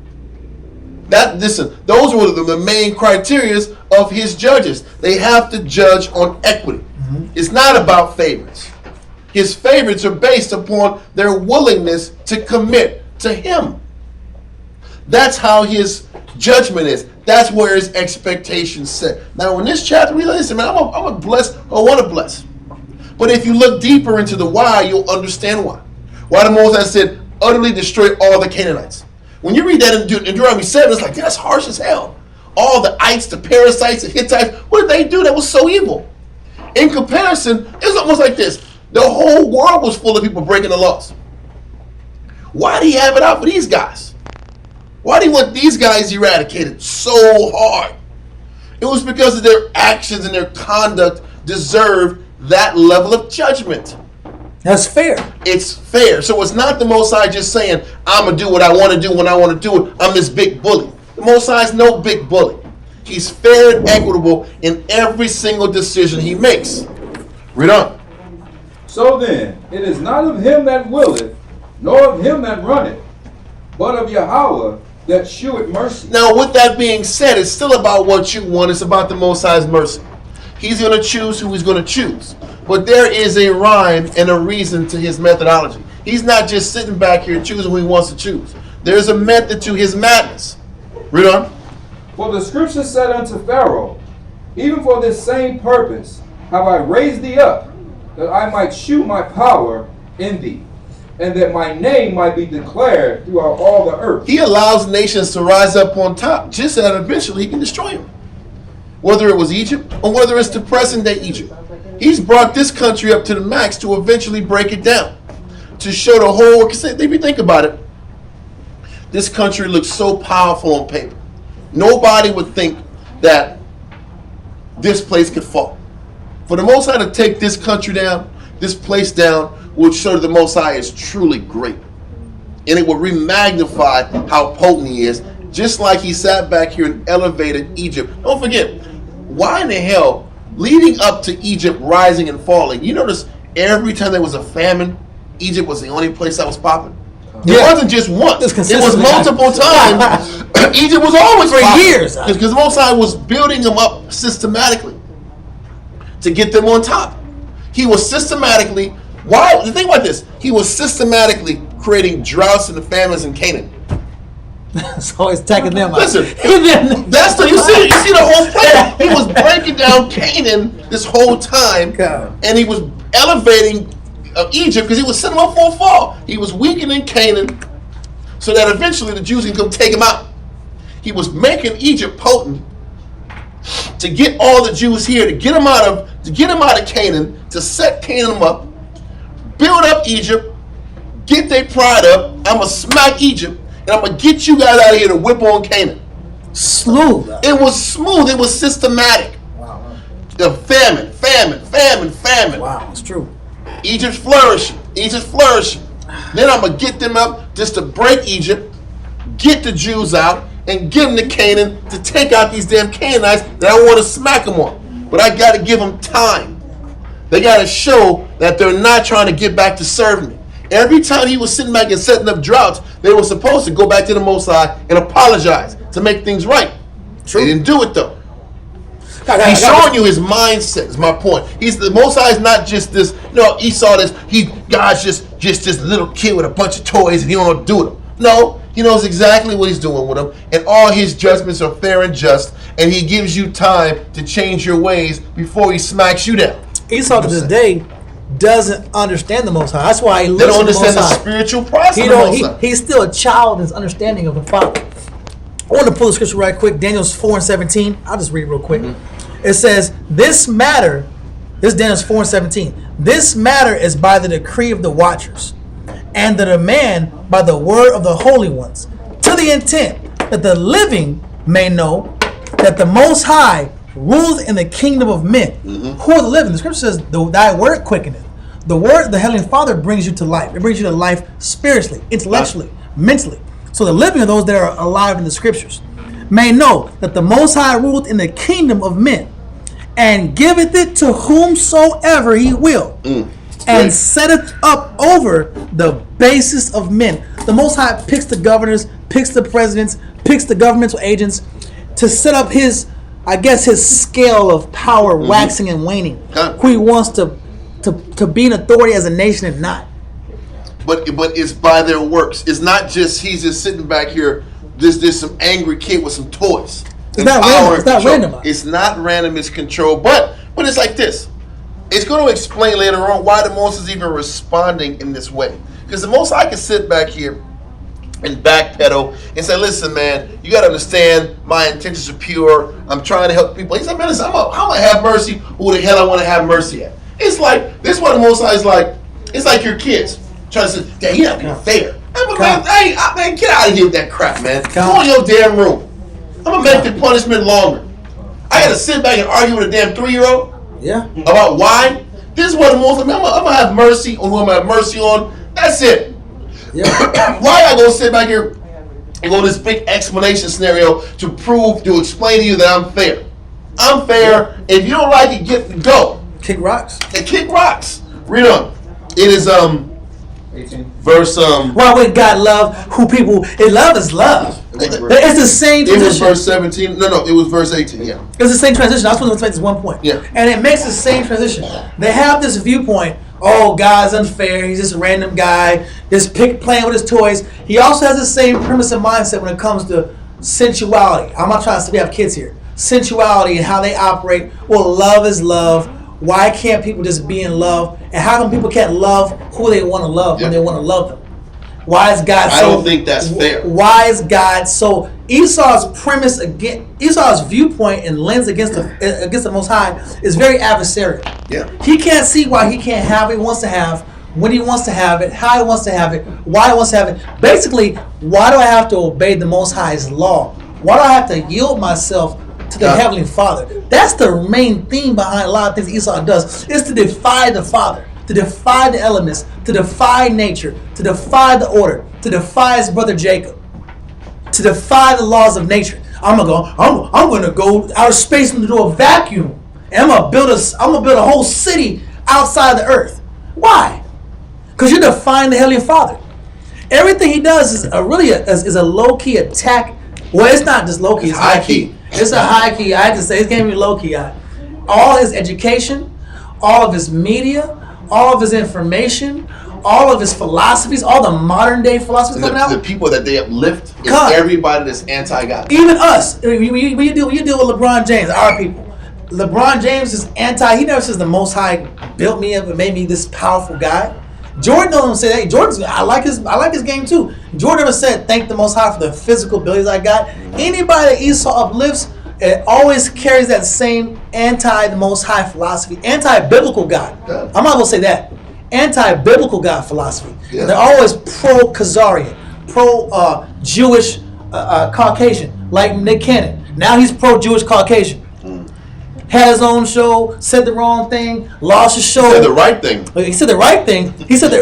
Those were the main criteria of His judges. They have to judge on equity. It's not about favorites. His favorites are based upon their willingness to commit to Him. That's how His judgment is. That's where His expectations sit. Now, in this chapter, we listen, man, I'm going to bless, I want to bless. But if you look deeper into the why, you'll understand why. Why the Most High said, utterly destroy all the Canaanites. When you read that in Deuteronomy 7, it's like, that's harsh as hell. All the ites, the Perizzites, the Hittites, what did they do that was so evil? In comparison, it's almost like this. The whole world was full of people breaking the laws. Why did He have it out for these guys? Why do you want these guys eradicated so hard? It was because of their actions and their conduct deserved that level of judgment. That's fair. It's fair. So it's not the Most High just saying, I'm going to do what I want to do when I want to do it. I'm this big bully. The Most High is no big bully. He's fair and equitable in every single decision He makes. Read on. So then, it is not of him that willeth, nor of him that runneth, but of Yahweh that sheweth mercy. Now, with that being said, it's still about what you want. It's about the Most High's mercy. He's going to choose who He's going to choose. But there is a rhyme and a reason to His methodology. He's not just sitting back here choosing who He wants to choose. There's a method to His madness. Read on. For the scripture said unto Pharaoh, even for this same purpose have I raised thee up, that I might shew my power in thee, and that my name might be declared throughout all the earth. He allows nations to rise up on top, just so that eventually He can destroy them. Whether it was Egypt, or whether it's the present day Egypt. He's brought this country up to the max to eventually break it down. To show the whole world, because if you think about it, this country looks so powerful on paper. Nobody would think that this place could fall. For the Most High to take this country down, this place down, would show that the Most High is truly great. And it would re-magnify how potent He is, just like He sat back here and elevated Egypt. Don't forget, why in the hell, leading up to Egypt rising and falling, you notice every time there was a famine, Egypt was the only place that was popping? It wasn't just once. It was multiple times. Egypt was always for popping. Years. Because Most High was building them up systematically to get them on top. He was systematically, why? Think about this. He was systematically creating droughts and famines in Canaan. So he's attacking them. Listen, that's the you see the whole plan. He was breaking down Canaan this whole time, and he was elevating Egypt because he was setting them up for a fall. He was weakening Canaan so that eventually the Jews can come take him out. He was making Egypt potent to get all the Jews here, to get them out of Canaan, to set Canaan up, build up Egypt, get their pride up. I'm gonna smack Egypt, and I'm gonna get you guys out of here to whip on Canaan. Smooth. It was smooth. It was systematic. Wow. The famine. Wow, it's true. Egypt's flourishing. Then I'm going to get them up just to break Egypt, get the Jews out, and give them to Canaan to take out these damn Canaanites that I want to smack them on. But I got to give them time. They got to show that they're not trying to get back to serve me. Every time he was sitting back and setting up droughts, they were supposed to go back to the Most High and apologize to make things right. True. They didn't do it though. He's showing you his mindset. Is my point. He's the Most High is not just this. Esau. God's just this little kid with a bunch of toys and he don't know what to do with them. No, he knows exactly what he's doing with them, and all his judgments are fair and just. And he gives you time to change your ways before he smacks you down. Esau to this day doesn't understand the Most High. That's why he looks They don't understand the the spiritual process of the Most High. He's still a child in his understanding of the Father. I want to pull the scripture right quick. Daniel 4:17. I'll just read it real quick. It says, this is Daniel 4:17. This matter is by the decree of the watchers, and the demand by the word of the holy ones, to the intent that the living may know that the Most High rules in the kingdom of men. Who are the living? The scripture says, thy word quickeneth. The word of the Heavenly Father brings you to life. It brings you to life spiritually, intellectually, mentally. So the living are those that are alive in the scriptures. May know that the Most High ruleth in the kingdom of men, and giveth it to whomsoever he will, and setteth up over the basis of men. The Most High picks the governors, picks the presidents, picks the governmental agents to set up his scale of power waxing and waning. Who he wants to be an authority as a nation and not. But it's by their works. It's not just he's just sitting back here. There's some angry kid with some toys. It's not random. It's not random. It's not random. It's control. But it's like this. It's going to explain later on why the Most is even responding in this way. Because the Most I can sit back here and backpedal and say, listen, man, you got to understand my intentions are pure. I'm trying to help people. He said, man, listen, I'm going to have mercy. Who the hell I want to have mercy at? It's like, this is what the Most High is like. It's like your kids trying to say, Dad, you're not being fair. Man, get out of here with that crap, man. Go in your damn room. I'm going to make the punishment longer. I got to sit back and argue with a damn 3-year-old? Yeah. About why? This is what the Most, I'm going to have mercy on who I'm going to have mercy on. That's it. Yeah. Why I go sit back here and go this big explanation scenario to explain to you that I'm fair? I'm fair. If you don't like it, go. Kick rocks. And kick rocks. Read on. It is 18. Verse Why would God love who people? Love is love. It's the same transition. It was verse 17. No, it was verse 18. Yeah. It's the same transition. I just want to make this one point. Yeah. And it makes the same transition. They have this viewpoint. Oh, God's unfair. He's just a random guy, just playing with his toys. He also has the same premise and mindset when it comes to sensuality. I'm not trying to say we have kids here. Sensuality and how they operate. Well, love is love. Why can't people just be in love? And how come people can't love who they want to love when they want to love them? Why is God so... I don't think that's fair. Why is God so... Esau's premise, Esau's viewpoint and lens against the Most High is very adversarial. Yeah. He can't see why he can't have what he wants to have, when he wants to have it, how he wants to have it, why he wants to have it. Basically, why do I have to obey the Most High's law? Why do I have to yield myself to the Heavenly Father? That's the main theme behind a lot of things Esau does, is to defy the Father, to defy the elements, to defy nature, to defy the order, to defy his brother Jacob, to defy the laws of nature. I'm gonna go out of space and do a vacuum, and I'm gonna build a whole city outside the earth. Why? Because you're defying the Heavenly Father. Everything he does is a low key attack. Well, it's not just low key; it's high key. It's a high key. I have to say, it can't be low key. All his education, all of his media, all of his information, all of his philosophies, all the modern day philosophies coming out. The people that they uplift is everybody that's anti-God. Even us. When you deal with LeBron James, our people. LeBron James is anti. He never says the Most High built me up and made me this powerful guy. Jordan don't say that. Jordan's, I like his game too. Jordan never said thank the Most High for the physical abilities I got. Anybody that Esau uplifts, it always carries that same the Most High philosophy, anti-biblical God. I'm not gonna say that. Anti-biblical God philosophy. Yeah. They're always pro-Khazarian, pro-Jewish Caucasian, like Nick Cannon. Now he's pro-Jewish Caucasian. had his own show, said the wrong thing, lost his show. He said the right thing. He said the right thing. He said the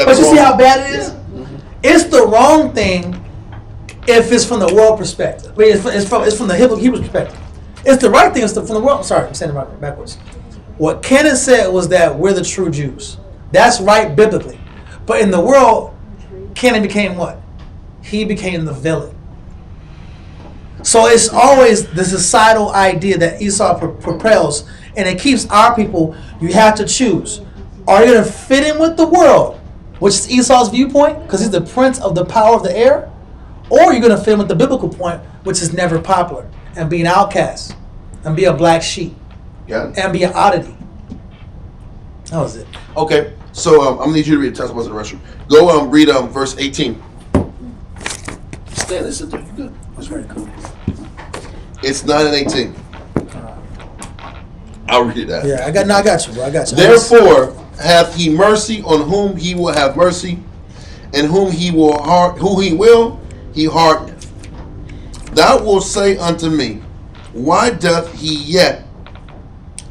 but you see how bad it is? It's the wrong thing if it's from the world perspective. I mean, it's from the Hebrew perspective. It's the right thing. It's from the world. Sorry, I'm saying it right backwards. What Kenneth said was that we're the true Jews. That's right biblically. But in the world, Kenneth became what? He became the villain. So it's always the societal idea that Esau propels, and it keeps our people. You have to choose. Are you going to fit in with the world, which is Esau's viewpoint, because he's the prince of the power of the air? Or are you going to fit in with the biblical point, which is never popular, and be an outcast, and be a black sheep, and be an oddity? That was it. Okay, so I'm going to need you to read the text in the restroom. Go read verse 18. Stand, sit there. You're good. That's very cool. It's 9 and 18. I'll read that. Yeah, I got you, bro. I got you. Therefore hath he mercy on whom he will have mercy, and whom he will he hardeneth. Thou wilt say unto me, why doth he yet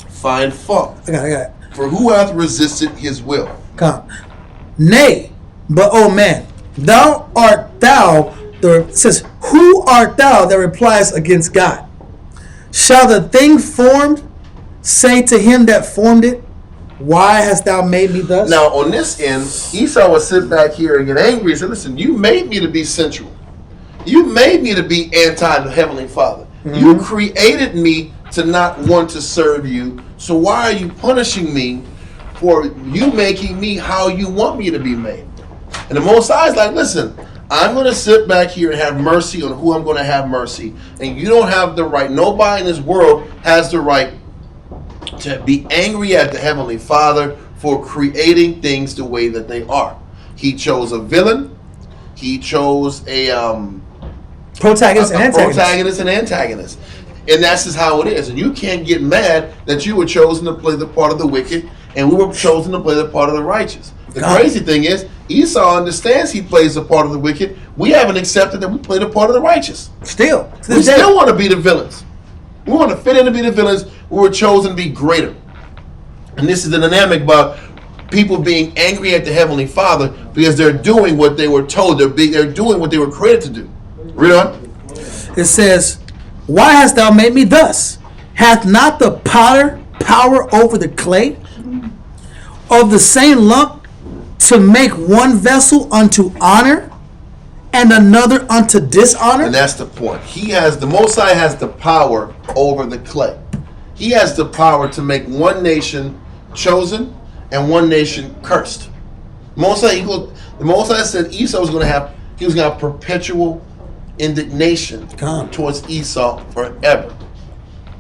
find fault? I got it. For who hath resisted his will? Come. Nay, but oh man, it says, who art thou that replies against God? Shall the thing formed say to him that formed it, why hast thou made me thus? Now, on this end, Esau will sit back here and get angry and say, listen, you made me to be sensual. You made me to be anti the Heavenly Father. Mm-hmm. You created me to not want to serve you. So why are you punishing me for you making me how you want me to be made? And the Most High is like, listen, I'm going to sit back here and have mercy on who I'm going to have mercy. And you don't have the right. Nobody in this world has the right to be angry at the Heavenly Father for creating things the way that they are. He chose a villain. He chose a protagonist and antagonist. And that's just how it is. And you can't get mad that you were chosen to play the part of the wicked and we were chosen to play the part of the righteous. The crazy thing is, Esau understands he plays the part of the wicked. We haven't accepted that we play the part of the righteous. We still want to be the villains. We want to fit in to be the villains. We were chosen to be greater. And this is the dynamic about people being angry at the Heavenly Father because they're doing what they were told. They're doing what they were created to do. Read on. It says, why hast thou made me thus? Hath not the potter power over the clay? Of the same lump to make one vessel unto honor and another unto dishonor? And that's the point. The Most High has the power over the clay. He has the power to make one nation chosen and one nation cursed. The Most High said Esau was going to have perpetual indignation towards Esau forever.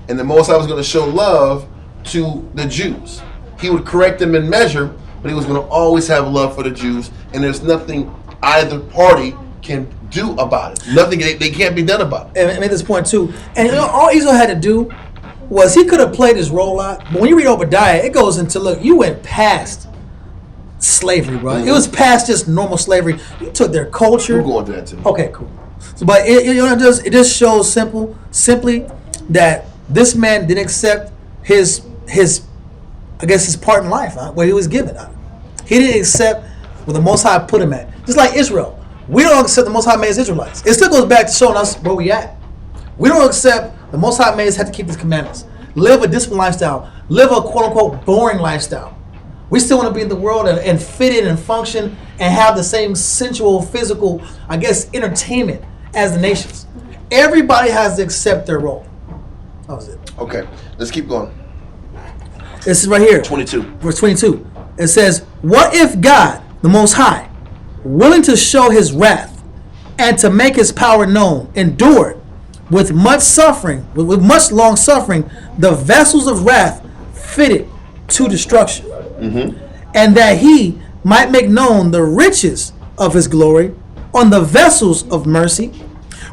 And the Most High was going to show love to the Jews. He would correct them in measure, but he was going to always have love for the Jews, and there's nothing either party can do about it. Nothing they can't be done about it. And I made this point too. And all Esau had to do was he could have played his role out. But when you read Obadiah, it goes into, look, you went past slavery, bro. Mm-hmm. It was past just normal slavery. You took their culture. We'll go into that too. Okay, cool. So, but it just shows simply that this man didn't accept his part in life, what he was given. He didn't accept what the Most High put him at. Just like Israel. We don't accept the Most High made us Israelites. It still goes back to showing us where we at. We don't accept the Most High made us have to keep His commandments. Live a disciplined lifestyle. Live a quote-unquote boring lifestyle. We still want to be in the world and fit in and function and have the same sensual, physical, entertainment as the nations. Everybody has to accept their role. That was it. Okay, let's keep going. This is right here. 22. Verse 22. It says, what if God, the Most High, willing to show His wrath and to make His power known, endured with much suffering, with much long suffering, the vessels of wrath fitted to destruction, and that He might make known the riches of His glory on the vessels of mercy,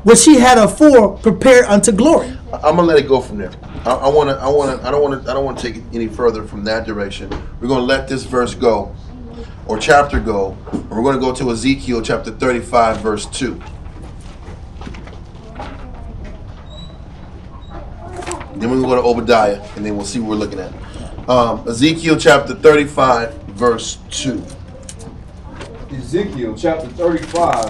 which He had afore prepared unto glory. I'm gonna let it go from there. I don't want to take it any further from that direction. We're gonna let this verse go, or chapter go, and we're gonna go to Ezekiel chapter 35, verse 2. Then we're going to go to Obadiah, and then we'll see what we're looking at. Ezekiel chapter 35, verse 2. Ezekiel chapter 35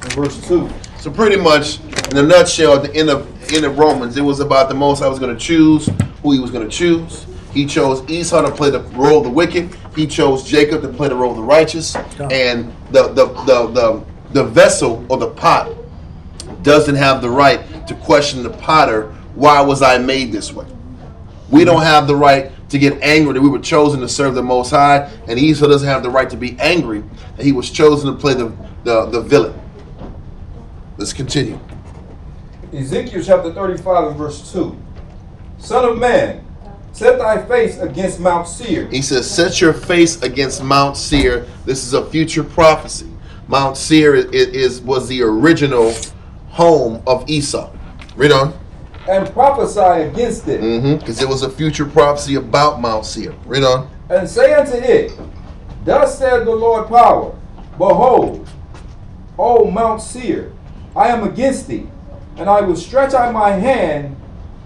and verse 2. So pretty much, in a nutshell, at the end of Romans, it was about the Most High was going to choose who he was going to choose. He chose Esau to play the role of the wicked. He chose Jacob to play the role of the righteous. And the vessel or the pot doesn't have the right to question the potter, why was I made this way? We don't have the right to get angry that we were chosen to serve the Most High, and Esau doesn't have the right to be angry that he was chosen to play the villain. Let's continue. Ezekiel chapter 35 and verse 2. Son of man, set thy face against Mount Seir. He says, set your face against Mount Seir. This is a future prophecy. Mount Seir was the original home of Esau. Read on. And prophesy against it. Because it was a future prophecy about Mount Seir. Read on. And say unto it, thus said the Lord power, behold, O Mount Seir, I am against thee, and I will stretch out my hand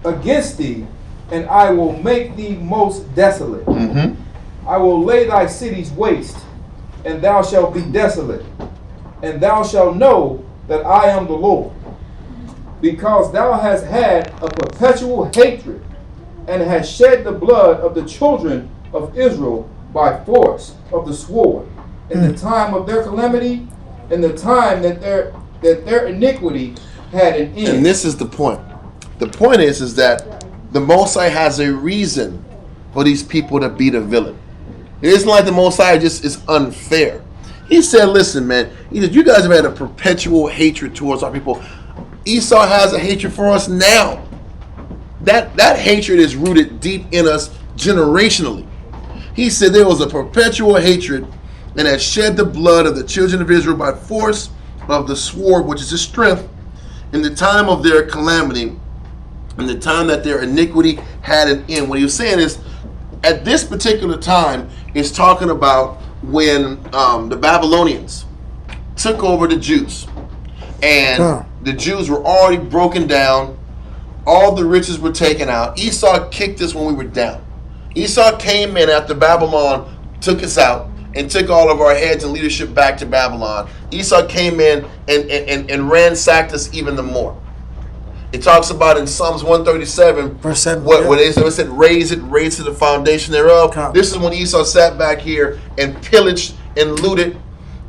against thee, and I will make thee most desolate. I will lay thy cities waste, and thou shalt be desolate, and thou shalt know that I am the Lord. Because thou hast had a perpetual hatred, and hast shed the blood of the children of Israel by force of the sword, in the time of their calamity, in the time that their iniquity had an end. And this is the point. The point is that the Most High has a reason for these people to be the villain. It isn't like the Most High just is unfair. He said, listen, man, he said, you guys have had a perpetual hatred towards our people. Esau has a hatred for us now. That hatred is rooted deep in us generationally. He said there was a perpetual hatred and has shed the blood of the children of Israel by force of the sword, which is his strength, in the time of their calamity, in the time that their iniquity had an end. What he was saying is, at this particular time, it's talking about when the Babylonians took over the Jews. And the Jews were already broken down. All the riches were taken out. Esau kicked us when we were down. Esau came in after Babylon took us out and took all of our heads and leadership back to Babylon. Esau came in and ransacked us even the more. It talks about in Psalms 137, verse 7, what it said, raise to the foundation thereof. This is when Esau sat back here and pillaged and looted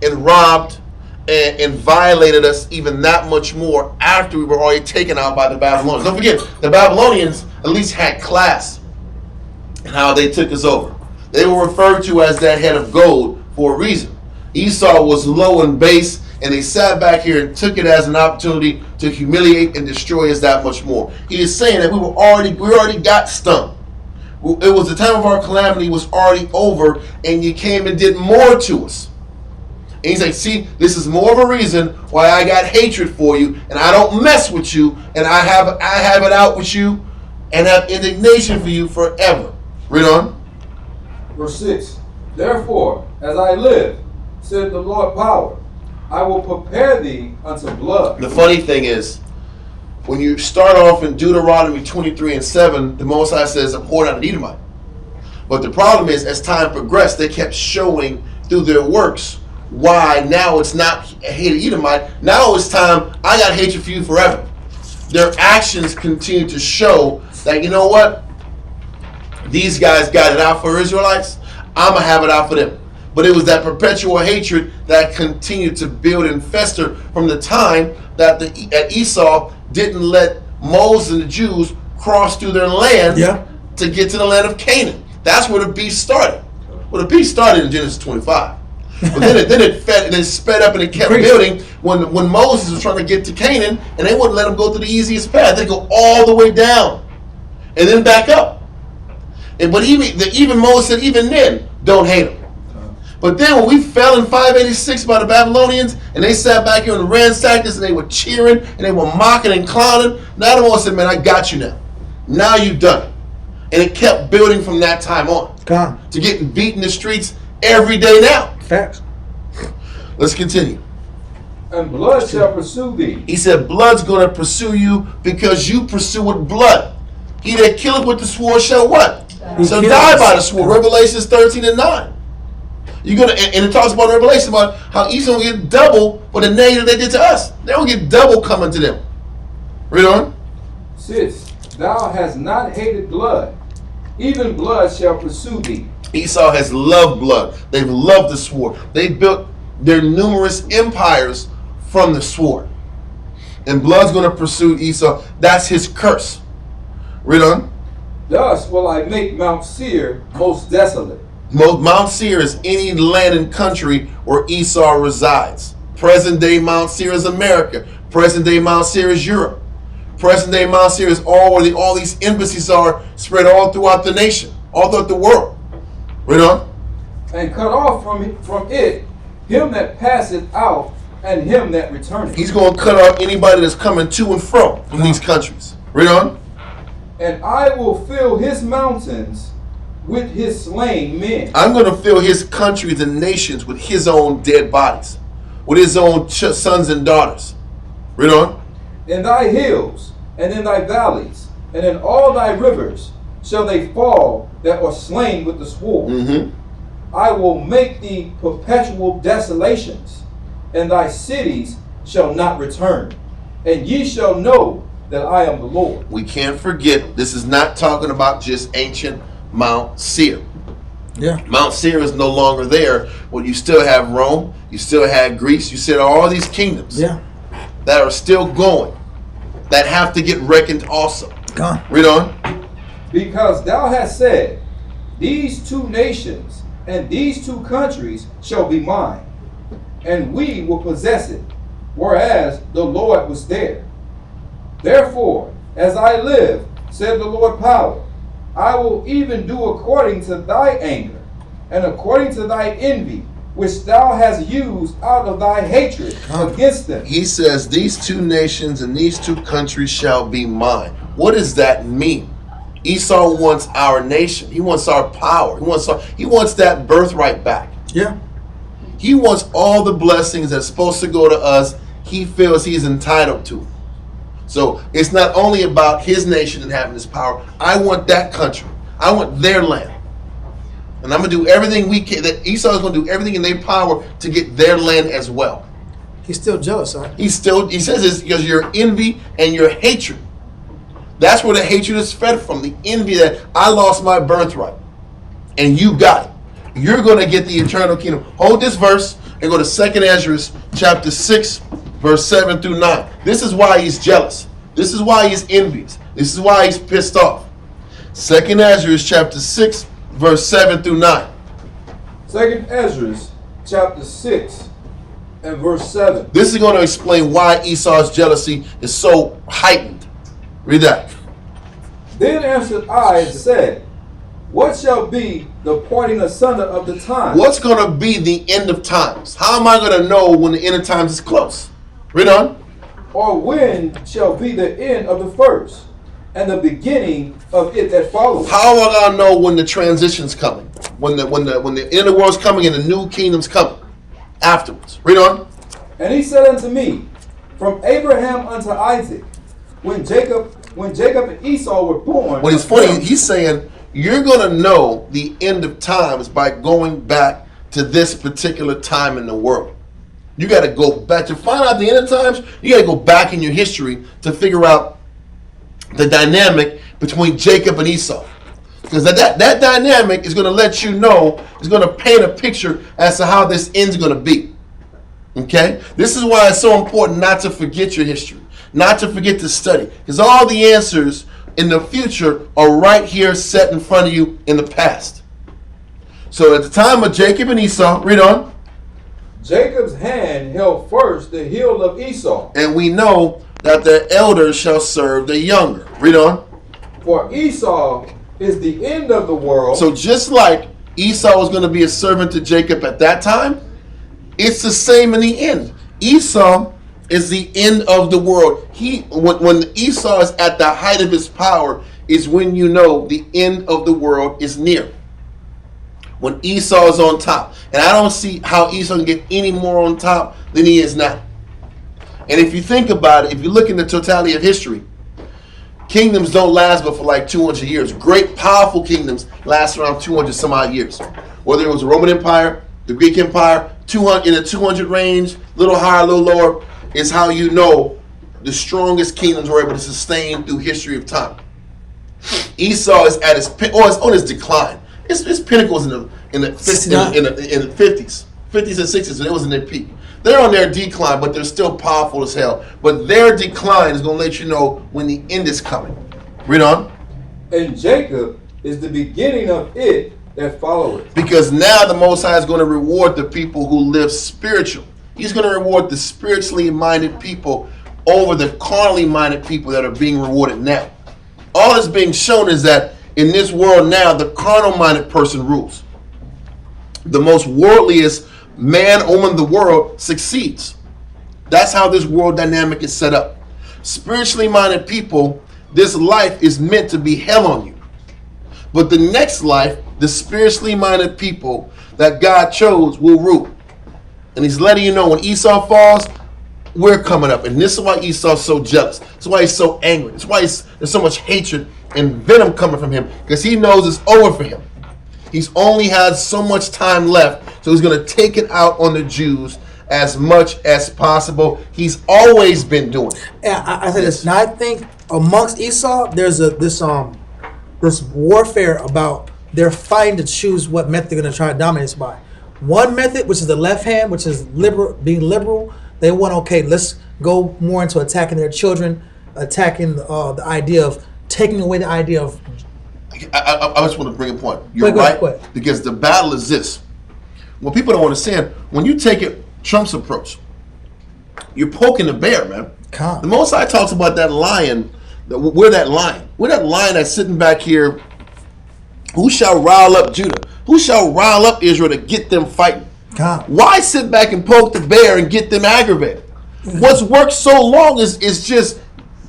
and robbed and violated us even that much more after we were already taken out by the Babylonians. Don't forget, the Babylonians at least had class in how they took us over. They were referred to as that head of gold for a reason. Esau was low and base, and they sat back here and took it as an opportunity to humiliate and destroy us that much more. He is saying that we already got stung. It was the time of our calamity was already over, and you came and did more to us. And he's like, see, this is more of a reason why I got hatred for you, and I don't mess with you, and I have it out with you, and have indignation for you forever. Read on. Verse 6. Therefore, as I live, said the Lord power, I will prepare thee unto blood. The funny thing is, when you start off in Deuteronomy 23:7, the Most High says, abhor not an Edomite. But the problem is, as time progressed, they kept showing through their works why now it's not a hated Edomite. Now it's time, I got hatred for you forever. Their actions continue to show that, you know what? These guys got it out for Israelites. I'm going to have it out for them. But it was that perpetual hatred that continued to build and fester from the time that Esau didn't let Moses and the Jews cross through their land to get to the land of Canaan. That's where the beast started. Well, the beast started in Genesis 25. But then it sped up and it kept building when Moses was trying to get to Canaan, and they wouldn't let him go through the easiest path. They'd go all the way down and then back up. But even Moses said, even then, don't hate him. But then when we fell in 586 by the Babylonians, and they sat back here and ransacked us, and they were cheering, and they were mocking and clowning, now the Lord said, man, I got you now. Now you've done it. And it kept building from that time on. To getting beat in the streets every day now. Facts. Let's continue. And blood shall pursue thee. He said, blood's going to pursue you because you pursue with blood. He that killeth with the sword shall what? He Shall kills. die by the sword. Revelations 13:9. You're gonna, and it talks about in Revelation about how Esau will get double for the negative they did to us. They will get double coming to them. Read on. 6. Thou hast not hated blood, even blood shall pursue thee. Esau has loved blood. They've loved the sword. They built their numerous empires from the sword. And blood's going to pursue Esau. That's his curse. Read on. Thus will I make Mount Seir most desolate. Mount Seir is any land and country where Esau resides. Present day Mount Seir is America. Present day Mount Seir is Europe. Present day Mount Seir is all where all these embassies are spread all throughout the nation, all throughout the world. Read on. And cut off from it him that passeth out and him that returneth. He's going to cut off anybody that's coming to and from these countries. Read on. And I will fill his mountains with his slain men. I'm going to fill his countries and nations with his own dead bodies, with his own sons and daughters. Read on. In thy hills and in thy valleys and in all thy rivers shall they fall that are slain with the sword. Mm-hmm. I will make thee perpetual desolations, and thy cities shall not return, and ye shall know that I am the Lord. We can't forget, this is not talking about just ancient Mount Seir. Yeah. Mount Seir is no longer there. Well, you still have Rome, you still have Greece, you still have all these kingdoms that are still going, that have to get reckoned also. Gone. Read on. Because thou hast said, these two nations and these two countries shall be mine, and we will possess it, whereas the Lord was there. Therefore, as I live, said the Lord power, I will even do according to thy anger, and according to thy envy, which thou hast used out of thy hatred against them. He says, these two nations and these two countries shall be mine. What does that mean? Esau wants our nation. He wants our power. He wants that birthright back. Yeah. He wants all the blessings that's supposed to go to us. He feels he's entitled to. So it's not only about his nation and having this power. I want that country. I want their land. And I'm going to do everything we can. That Esau is going to do everything in their power to get their land as well. He's still jealous, right? He says this because your envy and your hatred. That's where the hatred is fed from. The envy that I lost my birthright and you got it. You're going to get the eternal kingdom. Hold this verse and go to 2 Ezra chapter 6, verse 7 through 9. This is why he's jealous. This is why he's envious. This is why he's pissed off. 2 Ezra chapter 6, verse 7 through 9. 2 Ezra chapter 6 and verse 7. This is going to explain why Esau's jealousy is so heightened. Read that. Then answered I and said, what shall be the parting asunder of the time? What's going to be the end of times? How am I going to know when the end of times is close? Read on. Or when shall be the end of the first, and the beginning of it that follows? How am I going to know when the transition's coming? When the end of the world's coming and the new kingdom's coming? Afterwards. Read on. And he said unto me, from Abraham unto Isaac, when Jacob and Esau were born. What is funny, he's saying you're going to know the end of times by going back to this particular time in the world. You got to go back to find out the end of times. You got to go back in your history to figure out the dynamic between Jacob and Esau. Because that dynamic is going to let you know, is going to paint a picture as to how this end's going to be. Okay? This is why it's so important not to forget your history. Not to forget to study. Because all the answers in the future are right here set in front of you in the past. So at the time of Jacob and Esau, read on. Jacob's hand held first the heel of Esau. And we know that the elder shall serve the younger. Read on. For Esau is the end of the world. So just like Esau was going to be a servant to Jacob at that time, it's the same in the end. Esau is the end of the world. When Esau is at the height of his power is when you know the end of the world is near. When Esau is on top. And I don't see how Esau can get any more on top than he is now. And if you think about it, if you look in the totality of history, Kingdoms don't last but for like 200 years. Great, powerful kingdoms last around 200 some odd years. Whether it was the Roman Empire, the Greek Empire, 200 in the 200 range, little higher, little lower, is how you know the strongest kingdoms were able to sustain through history of time. Esau is at its on its decline. Its pinnacle was in the 50s, 50s and 60s, and it was in their peak. They're on their decline, but they're still powerful as hell. But their decline is going to let you know when the end is coming. Read on. And Jacob is the beginning of it that followeth. Because now the Most High is going to reward the people who live spiritual. He's going to reward the spiritually minded people over the carnally minded people that are being rewarded now. All that's being shown is that in this world now, the carnal minded person rules. The most worldliest man over the world succeeds. That's how this world dynamic is set up. Spiritually minded people, this life is meant to be hell on you. But the next life, the spiritually minded people that God chose will rule. And he's letting you know when Esau falls, we're coming up. And this is why Esau's so jealous. That's why he's so angry. That's why there's so much hatred and venom coming from him. Because he knows it's over for him. He's only has so much time left. So he's going to take it out on the Jews as much as possible. He's always been doing it. Yeah, I said this. Now I think amongst Esau, there's this warfare about they're fighting to choose what method they're going to try to dominate us by. One method, which is the left hand, which is being liberal, they want, okay, let's go more into attacking their children, attacking the idea of taking away the idea of. I just want to bring a point. You're right, because the battle is this. What people don't understand, when you take it Trump's approach, you're poking the bear, man. The Most High talks about that lion. We're that lion. We're that lion that's sitting back here. Who shall rile up Judah? Who shall rile up Israel to get them fighting? Why sit back and poke the bear and get them aggravated? What's worked so long is just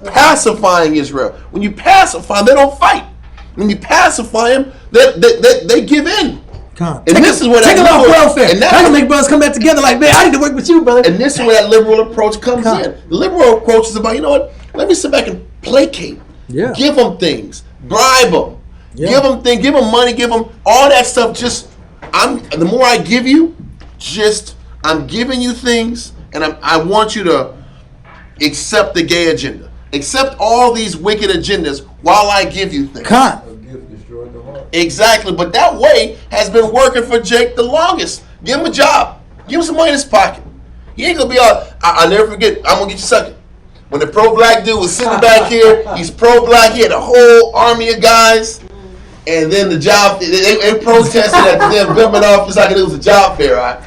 pacifying Israel. When you pacify them, they don't fight. When you pacify them, they give in. And this is where take it off welfare. And that can make brothers come back together like, man, I need to work with you, brother. And this is where that liberal approach comes in. The liberal approach is about, you know what? Let me sit back and placate. Yeah. Give them things. Bribe them. Yeah. Give them things. Give them money. Give them all that stuff. The more I give you, I'm giving you things, and I want you to accept the gay agenda. Accept all these wicked agendas while I give you things. Exactly, but that way has been working for Jake the longest. Give him a job. Give him some money in his pocket. He ain't gonna be all. I'll never forget. I'm gonna get you sucking. When the pro-black dude was sitting back here, he's pro-black. He had a whole army of guys, and then the job they protested at the damn government office like it was a job fair, right?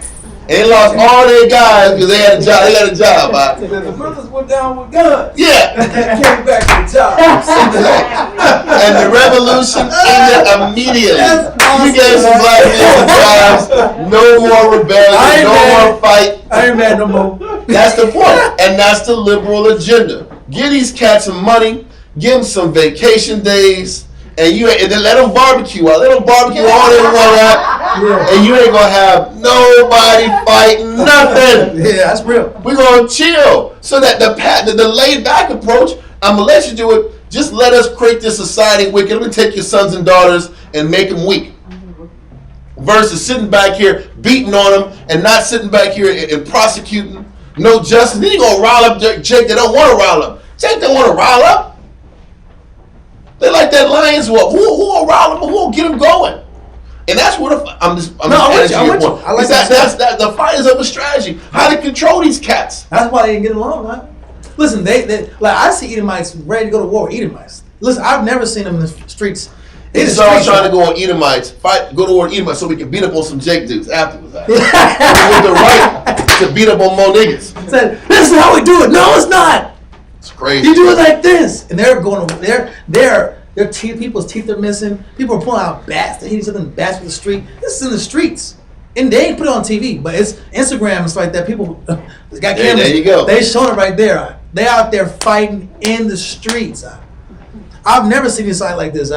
And they lost all their guys because they had a job. They got a job, right? The brothers went down with guns. Yeah. And came back to the job. And the revolution ended immediately. You gave some black men jobs. No more rebellion. No more fight. I ain't mad no more. That's the point. And that's the liberal agenda. Give these cats some money. Give them some vacation days. And then let them barbecue. Let them barbecue all they want at. And you ain't gonna have nobody fighting nothing. Yeah, that's real. We're gonna chill. So that the laid back approach, I'm gonna let you do it. Just let us create this society wicked. Let me take your sons and daughters and make them weak. Versus sitting back here beating on them and not sitting back here and prosecuting. No justice. Then you gonna rile up Jake that don't want to rile up. Jake don't want to rile up. They like that Lions whoop. Who will rile them? Who will get them going? And that's what I'm just answering your point. I like that. The fight is of a strategy. How to control these cats. That's why they didn't get along, man. Listen, they like I see Edomites ready to go to war with Edomites. Listen, I've never seen them in the streets. Esau trying to go on Edomites, go to war with Edomites so we can beat up on some Jake dudes afterwards. With the right to beat up on more niggas. Said, this is how we do it. No, it's not. It's crazy. You do it like this, and they're going. Their teeth, people's teeth are missing. People are pulling out bats. They hit each other in bats with the street. This is in the streets, and they ain't put it on TV, but it's Instagram. It's like that. People got cameras. There you go. They showing it right there. They out there fighting in the streets. I've never seen a sight like this.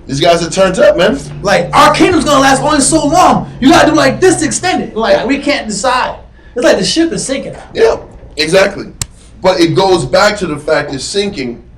These guys are turned up, man. Like our kingdom's gonna last only so long. You gotta do like this to extend it. Like we can't decide. It's like the ship is sinking. Yeah, exactly. But it goes back to the fact it's sinking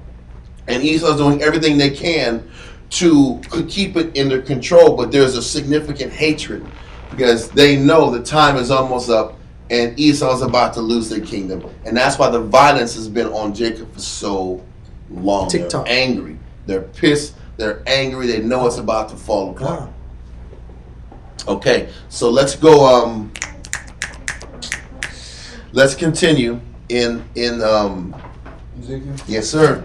And Esau's doing everything they can to keep it in their control, but there's a significant hatred because they know the time is almost up and Esau's about to lose their kingdom. And that's why the violence has been on Jacob for so long. TikTok. They're angry. They're pissed. They're angry. They know it's about to fall apart. Okay, so let's go. Let's continue in Ezekiel? yes, sir.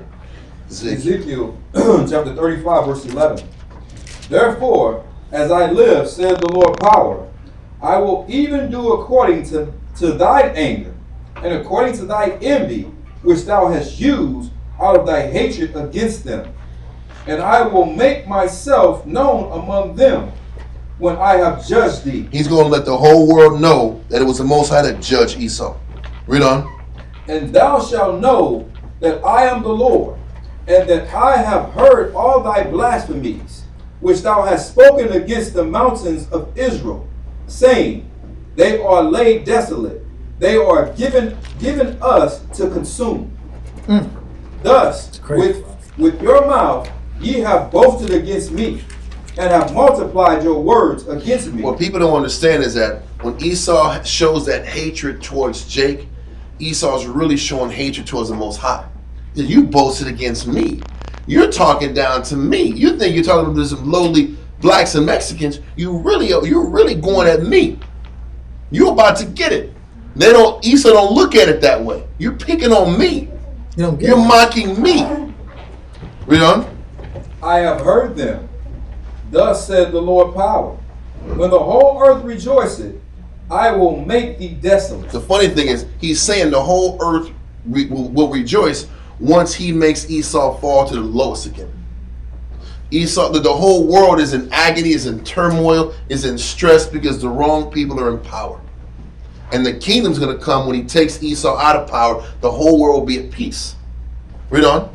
Ezekiel chapter 35, verse 11. Therefore, as I live, said the Lord power, I will even do according to thine anger, and according to thy envy, which thou hast used out of thy hatred against them. And I will make myself known among them when I have judged thee. He's going to let the whole world know that it was the Most High that judged Esau. Read on. And thou shalt know that I am the Lord, and that I have heard all thy blasphemies, which thou hast spoken against the mountains of Israel, saying, they are laid desolate, they are given us to consume. Thus, with your mouth ye have boasted against me, and have multiplied your words against me. What people don't understand is that when Esau shows that hatred towards Jake, Esau's really showing hatred towards the Most High. You boasted against me. You're talking down to me. You think you're talking to some lowly blacks and Mexicans. You're really going at me. You're about to get it. Esau don't look at it that way. You're picking on me. You're mocking me. Read on. I have heard them. Thus said the Lord power. When the whole earth rejoiceth, I will make thee desolate. The funny thing is, he's saying the whole earth will rejoice once he makes Esau fall to the lowest again. Esau, the whole world is in agony, is in turmoil, is in stress because the wrong people are in power. And the kingdom's going to come when he takes Esau out of power. The whole world will be at peace. Read on.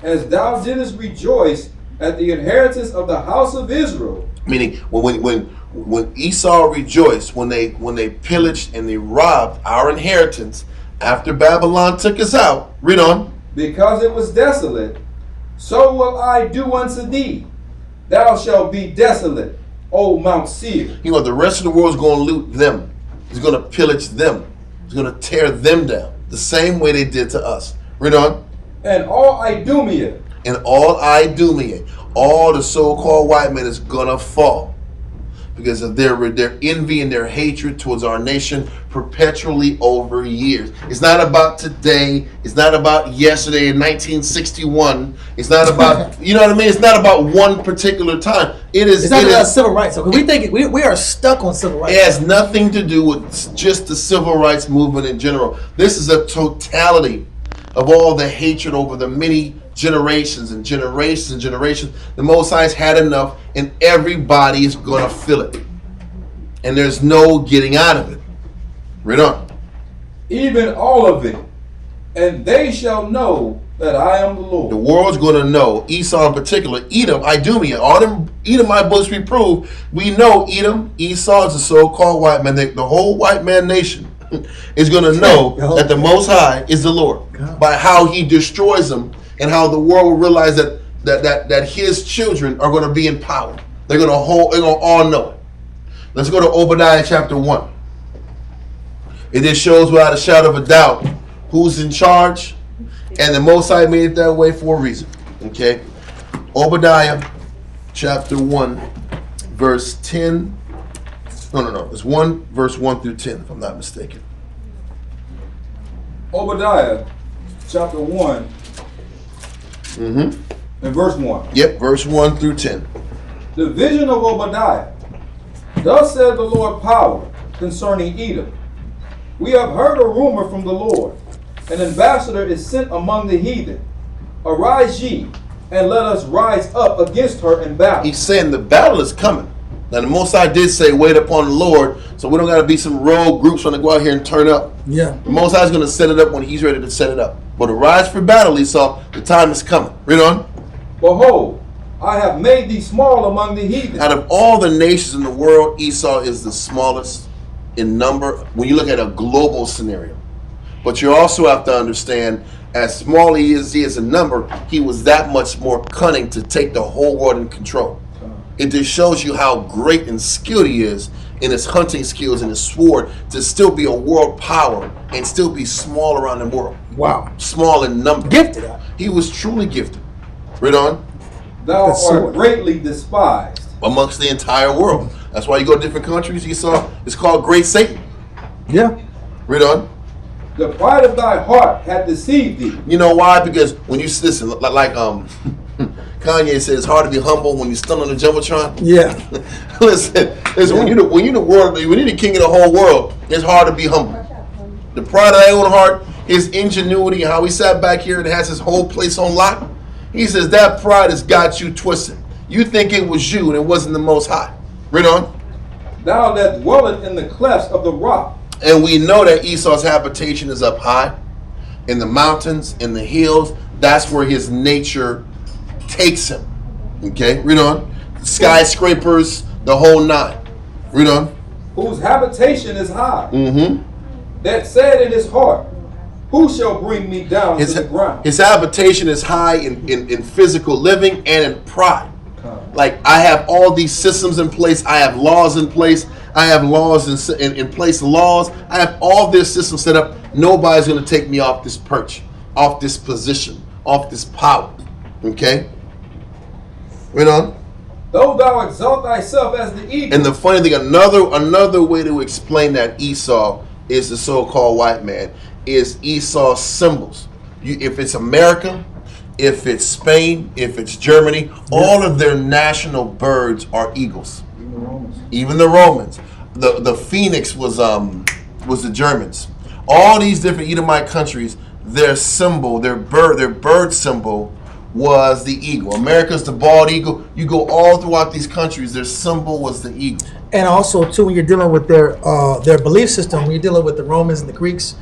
As thou didst rejoice at the inheritance of the house of Israel. Meaning, when Esau rejoiced, when they pillaged and they robbed our inheritance after Babylon took us out. Read on. Because it was desolate, so will I do unto thee. Thou shalt be desolate, O Mount Seir. You know, the rest of the world is going to loot them. He's going to pillage them. He's going to tear them down the same way they did to us. Read on. And all Idumea. And all Idumea, all the so-called white men is going to fall because of their envy and their hatred towards our nation perpetually over years. It's not about today. It's not about yesterday in 1961. It's not about, you know what I mean? It's not about one particular time. It's not about civil rights. Okay? We are stuck on civil rights. It has nothing to do with just the civil rights movement in general. This is a totality of all the hatred over the many generations and generations and generations. The Most High's had enough, and everybody is going to feel it. And there's no getting out of it. Read on. Even all of it. And they shall know that I am the Lord. The world's going to know, Esau in particular, Edom, Idumea, all them Edomite books we prove, we know Edom, Esau is the so-called white man. The whole white man nation is going to know that the Most High is the Lord by how he destroys them and how the world will realize that his children are going to be in power. They're going to all know it. Let's go to Obadiah chapter 1. It just shows without a shadow of a doubt who's in charge, and the Most High made it that way for a reason. Okay? Obadiah chapter 1 verse 10. No. It's 1 verse 1 through 10, if I'm not mistaken. Obadiah chapter 1 and verse 1. Yep, verse 1 through 10. The vision of Obadiah. Thus said the Lord power concerning Edom. We have heard a rumor from the Lord. An ambassador is sent among the heathen. Arise ye, and let us rise up against her in battle. He's saying the battle is coming. Now the Most High did say, wait upon the Lord, so we don't got to be some rogue groups trying to go out here and turn up. Yeah. The Most High is going to set it up when he's ready to set it up. But arise for battle, Esau, the time is coming. Read on. Behold, I have made thee small among the heathen. Out of all the nations in the world, Esau is the smallest in number when you look at a global scenario. But you also have to understand, as small he is a number, he was that much more cunning to take the whole world in control. It just shows you how great and skilled he is in his hunting skills and his sword to still be a world power and still be small around the world. Wow. Small in number. Gifted. He was truly gifted. Read on. Thou art greatly despised Amongst the entire world. That's why you go to different countries, Esau, it's called Great Satan. Yeah. Read on. The pride of thy heart hath deceived thee. You know why? Because when you listen, like Kanye said, it's hard to be humble when you stun on the jumbotron. Yeah. listen. When you're the world, when you're the king of the whole world, it's hard to be humble. The pride of thy own heart, his ingenuity, how he sat back here and has his whole place on lock. He says that pride has got you twisted. You think it was you and it wasn't the Most High. Read on. Thou that dwellest in the clefts of the rock. And we know that Esau's habitation is up high, in the mountains, in the hills. That's where his nature takes him. Okay, read on. Skyscrapers, the whole nine. Read on. Whose habitation is high. Mm-hmm. That said in his heart, who shall bring me down to the ground? His habitation is high in physical living and in pride. Like, I have all these systems in place. I have laws in place. I have laws in place, laws. I have all this system set up. Nobody's going to take me off this perch, off this position, off this power. Okay? Read on. Though thou exalt thyself as the eagle. And the funny thing, another way to explain that Esau is the so-called white man is Esau's symbols. If it's America, if it's Spain, if it's Germany, all of their national birds are eagles. Even the Romans. The phoenix was the Germans. All these different Edomite countries, their symbol, their bird symbol was the eagle. America's the bald eagle. You go all throughout these countries, their symbol was the eagle. And also too, when you're dealing with their belief system, when you're dealing with the Romans and the Greeks,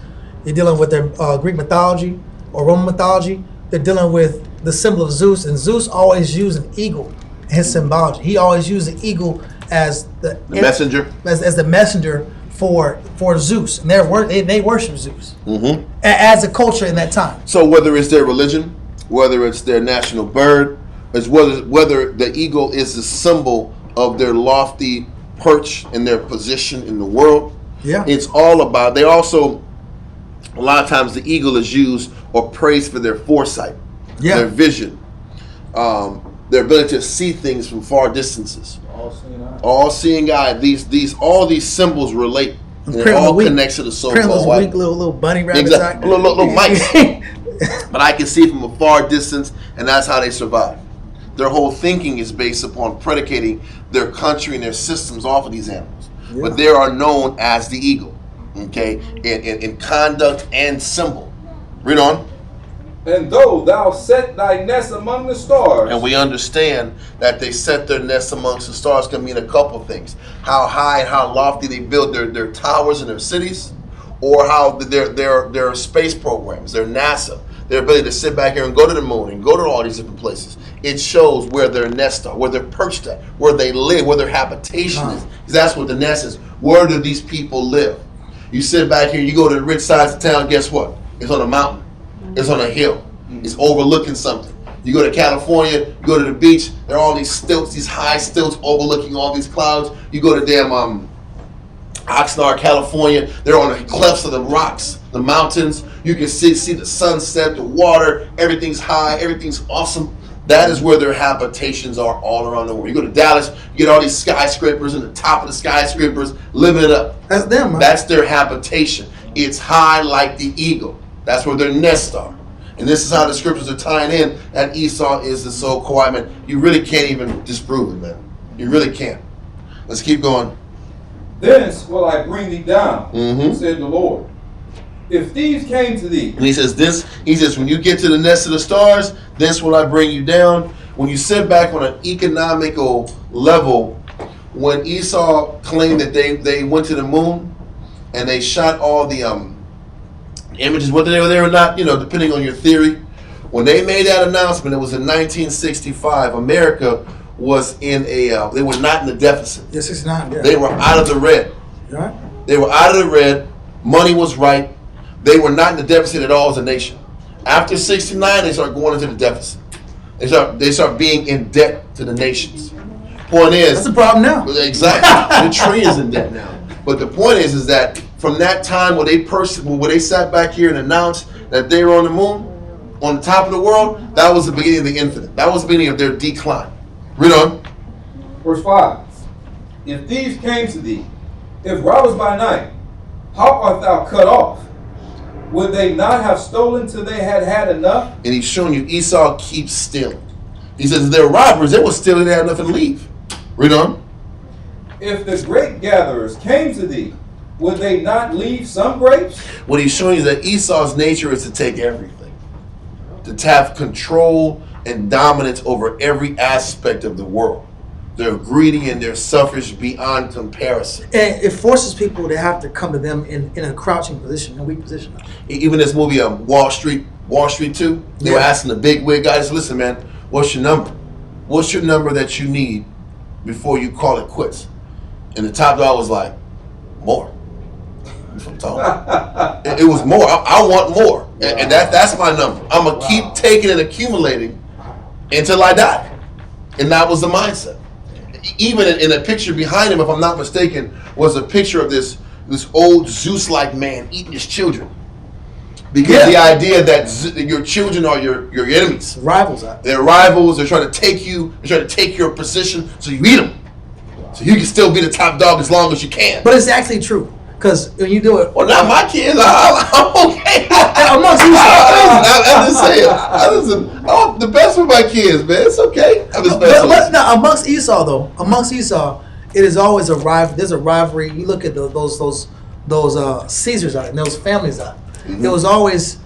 you're dealing with their Greek mythology or Roman mythology. They're dealing with the symbol of Zeus, and Zeus always used an eagle in his symbology. He always used the eagle as the messenger, as the messenger for Zeus, and they worship Zeus as a culture in that time. So whether it's their religion, whether it's their national bird, as whether the eagle is the symbol of their lofty perch and their position in the world, it's all about. They also, a lot of times, the eagle is used or praised for their foresight, their vision, their ability to see things from far distances. All-seeing eye. All these symbols relate. And it all connects to the so-called white. Little bunny rabbit. Exactly. Little mice. But I can see from a far distance, and that's how they survive. Their whole thinking is based upon predicating their country and their systems off of these animals. But they are known as the eagle, okay, in conduct and symbol. Read on. And though thou set thy nest among the stars. And we understand that they set their nest amongst the stars can mean a couple things. How high and how lofty they build their towers and their cities, or how their space programs, their NASA, their ability to sit back here and go to the moon and go to all these different places. It shows where their nests are, where they're perched at, where they live, where their habitation is. Because that's what the nest is. Where do these people live? You sit back here, you go to the rich sides of town, guess what? It's on a mountain. It's on a hill. It's overlooking something. You go to California, you go to the beach, there are all these stilts, these high stilts overlooking all these clouds. You go to damn Oxnard, California, they're on the clefts of the rocks, the mountains. You can see the sunset, the water, everything's high, everything's awesome. That is where their habitations are all around the world. You go to Dallas, you get all these skyscrapers, and the top of the skyscrapers living it up. That's them, man. That's their habitation. It's high like the eagle. That's where their nests are. And this is how the scriptures are tying in that Esau is the so-called white man. You really can't even disprove it, man. You really can't. Let's keep going. Thence will I bring thee down, said the Lord. If thieves came to thee. And he says, when you get to the nest of the stars, thence will I bring you down. When you sit back on an economical level, when Esau claimed that they went to the moon and they shot all the images, whether they were there or not, depending on your theory. When they made that announcement, it was in 1965. America was they were not in the deficit. Yes, it's not. Yeah. They were out of the red. Right. They were out of the red. Money was right. They were not in the deficit at all as a nation. After 69, they start going into the deficit. They start being in debt to the nations. Point is, that's the problem now. Exactly. The tree is in debt now. But the point is that from that time when they sat back here and announced that they were on the moon, on the top of the world, that was the beginning of the infinite. That was the beginning of their decline. Read on. Verse 5. If thieves came to thee, if robbers by night, how art thou cut off? Would they not have stolen till they had had enough? And he's showing you Esau keeps stealing. He says if they're robbers, they will steal and they had nothing to leave. Read on. If the grape gatherers came to thee, would they not leave some grapes? What he's showing you is that Esau's nature is to take everything, to have control and dominance over every aspect of the world. They're greedy and they're selfish beyond comparison. And it forces people to have to come to them in a crouching position, a weak position. Even this movie, Wall Street 2, they were asking the big wig guys, listen, man, what's your number? What's your number that you need before you call it quits? And the top dog was like, more. That's what I'm talking about. It was more. I want more. And that's my number. I'm going to keep taking and accumulating until I die. And that was the mindset. Even in a picture behind him, if I'm not mistaken, was a picture of this old Zeus-like man eating his children. Because the idea that your children are your enemies. Rivals. They're rivals. They're trying to take you. They're trying to take your position, so you eat them. So you can still be the top dog as long as you can. But it's actually true. Because when you do it... Well, not my kids. I'm okay. Amongst you. I'm just saying. I'm the best with my kids, man. It's okay. I'm just but now, amongst Esau, it is always a rivalry. There's a rivalry. You look at those Caesars out and those families out. Mm-hmm. It was always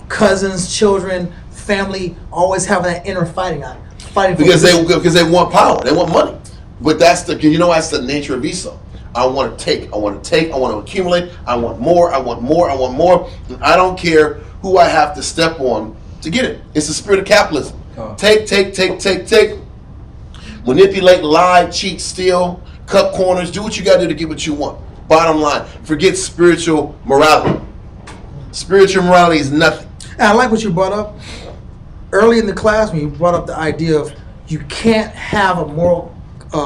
cousins, children, family, always having that inner fighting out. Because they want power. They want money. But that's the nature of Esau. I want to take, I want to accumulate, I want more. And I don't care who I have to step on to get it. It's the spirit of capitalism. Take. Manipulate, lie, cheat, steal, cut corners, do what you got to do to get what you want. Bottom line, forget spiritual morality. Spiritual morality is nothing. And I like what you brought up early in the class when you brought up the idea of you can't have a moral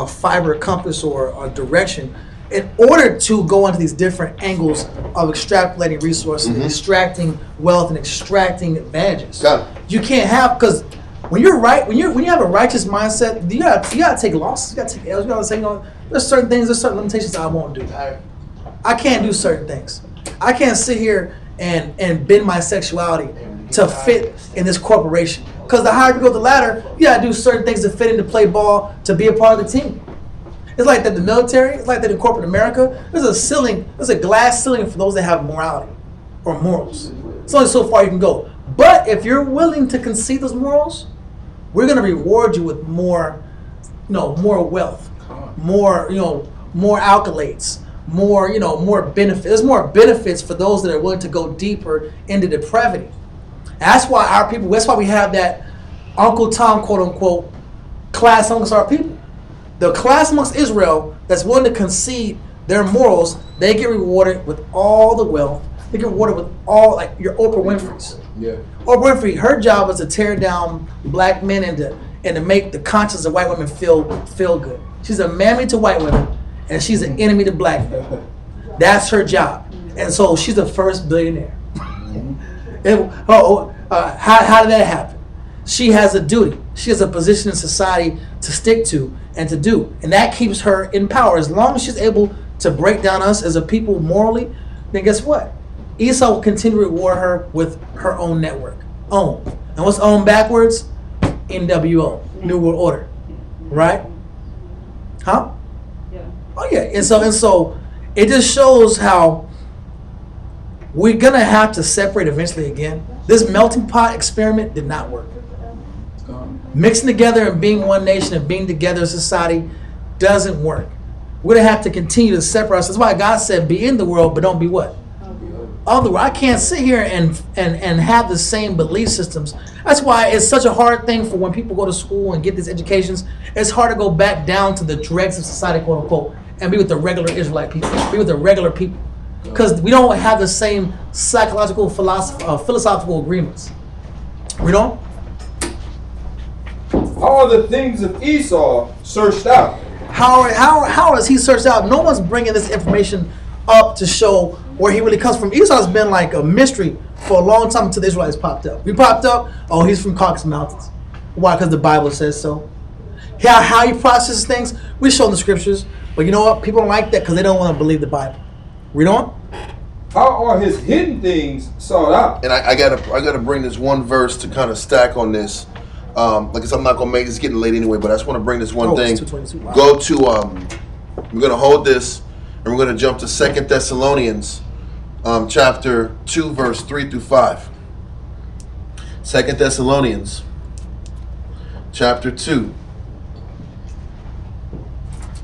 fiber, compass, or direction in order to go into these different angles of extrapolating resources, extracting wealth, and extracting advantages. Got it. You can't have, because when you have a righteous mindset, you gotta take losses, you gotta take L's, you gotta say, there's certain things, there's certain limitations I won't do. I can't do certain things. I can't sit here and bend my sexuality to fit in this corporation. Because the higher you go the ladder, you gotta do certain things to fit in, to play ball, to be a part of the team. It's like that in the military, it's like that in corporate America. There's a ceiling, there's a glass ceiling for those that have morality or morals. It's only so far you can go. But if you're willing to concede those morals, we're gonna reward you with more wealth, more accolades, more benefits. There's more benefits for those that are willing to go deeper into depravity. That's why our people, that's why we have that Uncle Tom, quote unquote, class amongst our people. The class amongst Israel that's willing to concede their morals, they get rewarded with all the wealth. They get rewarded with all, like your Oprah Winfrey's. Yeah. Oprah Winfrey, her job was to tear down black men and to make the conscience of white women feel good. She's a mammy to white women, and she's an enemy to black men. That's her job. And so she's the first billionaire. How did that happen? She has a duty. She has a position in society to stick to and to do. And that keeps her in power. As long as she's able to break down us as a people morally, then guess what? Esau will continue to reward her with her own network. OWN. And what's OWN backwards? NWO. New World Order. Right? Huh? Yeah. Oh yeah. And so it just shows how we're gonna have to separate eventually again. This melting pot experiment did not work. Mixing together and being one nation and being together as society doesn't work. We're gonna have to continue to separate us. That's why God said, "Be in the world, but don't be what? Of the world." I can't sit here and have the same belief systems. That's why it's such a hard thing for when people go to school and get these educations. It's hard to go back down to the dregs of society, quote unquote, and be with the regular Israelite people, be with the regular people. because we don't have the same psychological philosophical agreements. We don't. All the things of Esau searched out. How is he searched out? No one's bringing this information up to show where he really comes from. Esau's been like a mystery for a long time until the Israelites popped up. We popped up. Oh, he's from Caucasus Mountains. Why? Because the Bible says so. How he processes things, we show in the scriptures. But you know what? People don't like that because they don't want to believe the Bible. Read on. How are his hidden things sought out? And I gotta bring this one verse to kind of stack on this. Like I said, I'm not gonna make this getting late anyway, but I just want to bring this one thing. 2:22. Wow. Go to we're gonna hold this and we're gonna jump to 2 Thessalonians chapter 2 verse 3 through 5. 2 Thessalonians chapter 2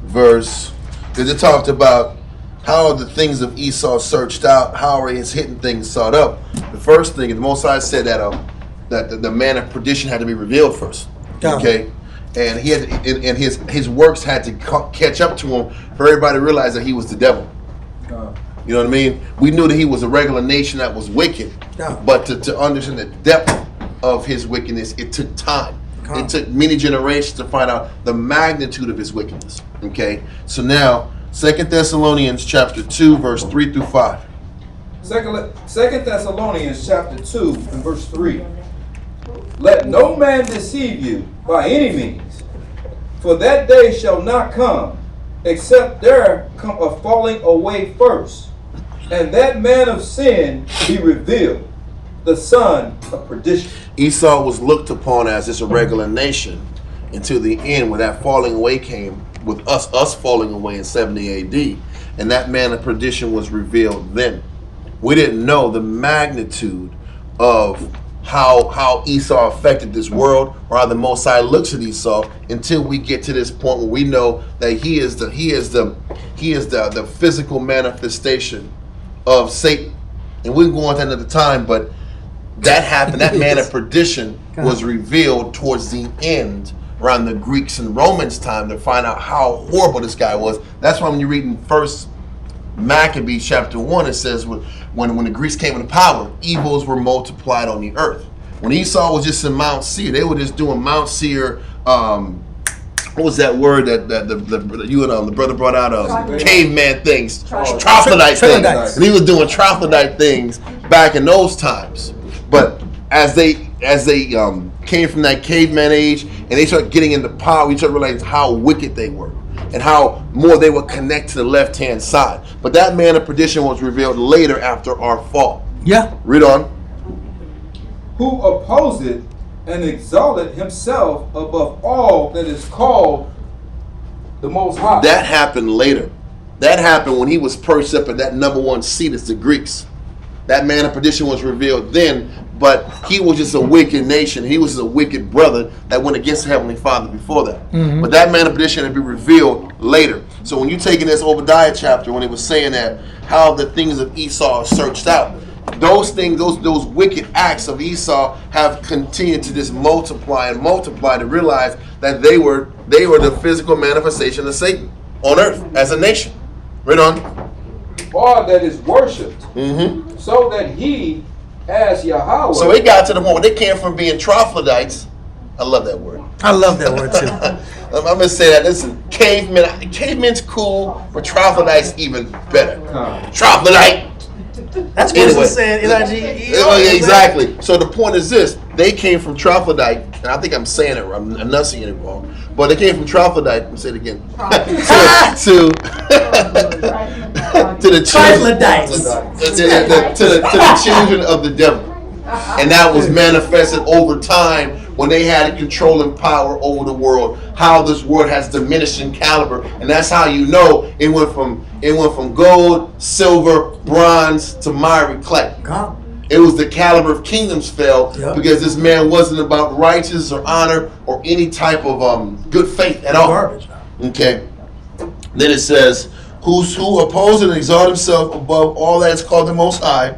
verse, because it talked about how are the things of Esau searched out, how are his hidden things sought up. The first thing, the Most High said that the man of perdition had to be revealed first. Okay, and he had, and his works had to catch up to him for everybody to realize that he was the devil. You know what I mean? We knew that he was a regular nation that was wicked, but to understand the depth of his wickedness, it took time. It took many generations to find out the magnitude of his wickedness. Okay, so now 2 Thessalonians chapter 2 verse 3 through 5. 2 Thessalonians chapter 2 and verse 3. Let no man deceive you by any means, for that day shall not come, except there come a falling away first, and that man of sin be revealed, the son of perdition. Esau was looked upon as this irregular nation until the end, when that falling away came, with us falling away in 70 AD, and that man of perdition was revealed then. We didn't know the magnitude of how Esau affected this world, or how the Most High looks at Esau, until we get to this point where we know that he is the physical manifestation of Satan. And we can go on to another time, but that happened. That man of perdition was revealed towards the end, around the Greeks and Romans time, to find out how horrible this guy was. That's why when you read in First Maccabees chapter 1, it says when the Greeks came into power, evils were multiplied on the earth. When Esau was just in Mount Seir, they were just doing Mount Seir. What was that word that you and the brother brought out of? Caveman things, troglodyte things. And he was doing troglodyte things back in those times. But as they came from that caveman age and they started getting into power, we started realizing how wicked they were and how more they would connect to the left-hand side. But that man of perdition was revealed later after our fall. Yeah. Read on. Who opposeth and exalted himself above all that is called the Most High. That happened later. That happened when he was perched up at that number one seat as the Greeks. That man of perdition was revealed then, but he was just a wicked nation. He was a wicked brother that went against the Heavenly Father before that. Mm-hmm. But that man of perdition had been revealed later. So when you're taking this Obadiah chapter, when it was saying that how the things of Esau are searched out, those things, those wicked acts of Esau have continued to just multiply and multiply, to realize that they were the physical manifestation of Satan on earth as a nation. Read on. All that is worshipped, so that he, as Yahweh. So it got to the point where they came from being troglodytes. I love that word. I love that word too. I'm going to say that. Listen, cavemen's cool, but troglodytes even better. Troglodyte. That's what anyway, saying, exactly. So the point is this: they came from troglodyte, and I think I'm saying it wrong, I'm enunciating it wrong, but they came from troglodyte. Let me say it again. to the children of the devil, and that was manifested over time when they had controlling power over the world. How this world has diminished in caliber, and that's how you know it went from gold, silver, bronze to miry clay. It was the caliber of kingdoms fell because this man wasn't about righteousness or honor or any type of good faith at all. Okay. Then it says, who oppose and exalt himself above all that is called the Most High,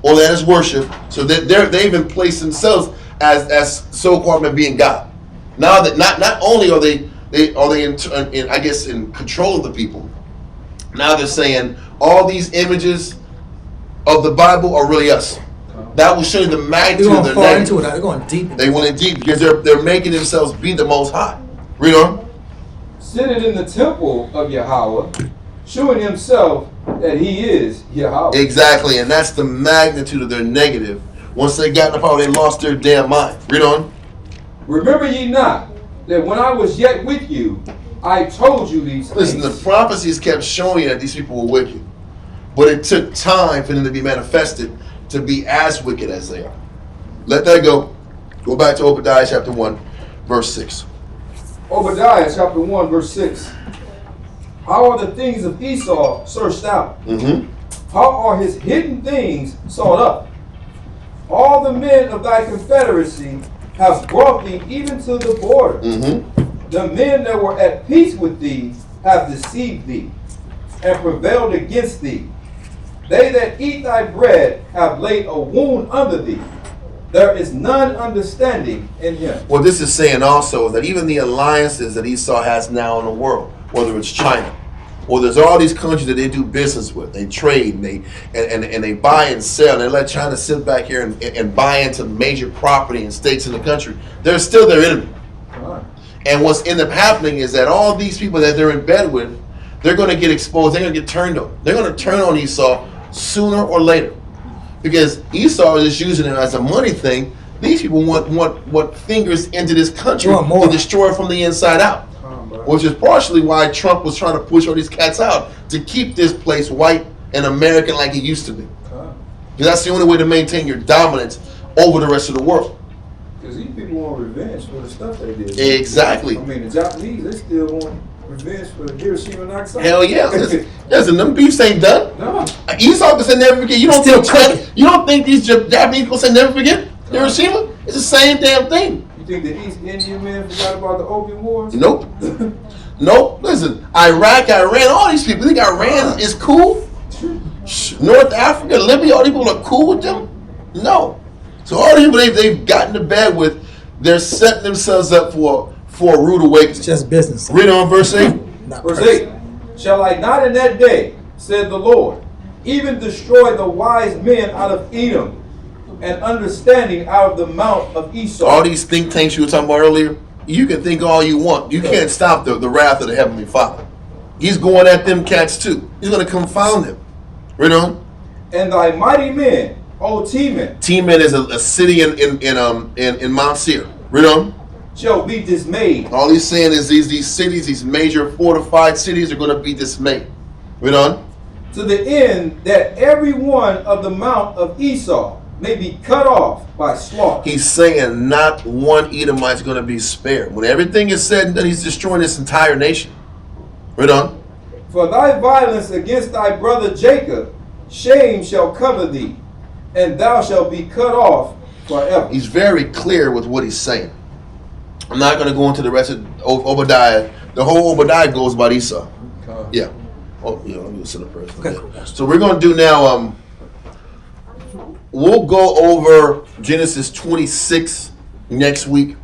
all that is worship. So that they've been placed themselves as so-called being God. Now that not only are they in I guess in control of the people, Now they're saying all these images of the Bible are really us. That will show you the They're magnitude of going their far into it. negative. They're going deep. They went in deep because they're making themselves be the Most High. Read on. Seated in the temple of Yahweh, showing himself that he is Yahweh. Exactly, and that's the magnitude of their negative. Once they got in the power, they lost their damn mind. Read on. Remember ye not that when I was yet with you, I told you these things. Listen, the prophecies kept showing you that these people were wicked. But it took time for them to be manifested to be as wicked as they are. Let that go. Go back to Obadiah chapter 1, verse 6. Obadiah chapter 1, verse 6. How are the things of Esau searched out? How are his hidden things sought up? All the men of thy confederacy have brought thee even to the border. The men that were at peace with thee have deceived thee and prevailed against thee. They that eat thy bread have laid a wound under thee. There is none understanding in him. What this is saying also is that even the alliances that Esau has now in the world, whether it's China, or there's all these countries that they do business with, they trade and they buy and sell, and they let China sit back here and buy into major property and stakes in the country, they're still their enemy. And what's end up happening is that all these people that they're in bed with, they're going to get exposed, they're going to get turned on. They're going to turn on Esau sooner or later. Because Esau is just using it as a money thing. These people want fingers into this country to destroy it from the inside out. Which is partially why Trump was trying to push all these cats out, to keep this place white and American like it used to be. Because that's the only way to maintain your dominance over the rest of the world. Because these people want revenge for the stuff they did. Exactly. I mean, the Japanese, they still want revenge for Hiroshima and Nagasaki. Hell yeah. Listen, them beefs ain't done. No. Esau can say never forget. You don't think these Japanese people say never forget Hiroshima? It's the same damn thing. You think the East Indian men forgot about the Opium Wars? Nope. Nope. Listen, Iraq, Iran, all these people. You think Iran is cool? North Africa, Libya, all these people are cool with them? No. So all the people they've gotten to bed with, they're setting themselves up for a rude awakening. It's just business. Read on verse 8. Verse 8. Shall I not in that day, said the Lord, even destroy the wise men out of Edom, and understanding out of the mount of Esau? All these think tanks you were talking about earlier, you can think all you want. You can't stop the wrath of the Heavenly Father. He's going at them cats too. He's going to confound them. Read on. And thy mighty men, O Teman. Teman is a city in Mount Seir. Read on. Shall be dismayed. All he's saying is these cities, these major fortified cities, are going to be dismayed. Read on. To the end that every one of the mount of Esau may be cut off by slaughter. He's saying not one Edomite is going to be spared. When everything is said and done, he's destroying this entire nation. Read on. For thy violence against thy brother Jacob, shame shall cover thee, and thou shalt be cut off forever. He's very clear with what he's saying. I'm not going to go into the rest of Obadiah. The whole Obadiah goes about Esau. Yeah. Oh, yeah, let me listen to the person. Okay. So we're going to do now, we'll go over Genesis 26 next week.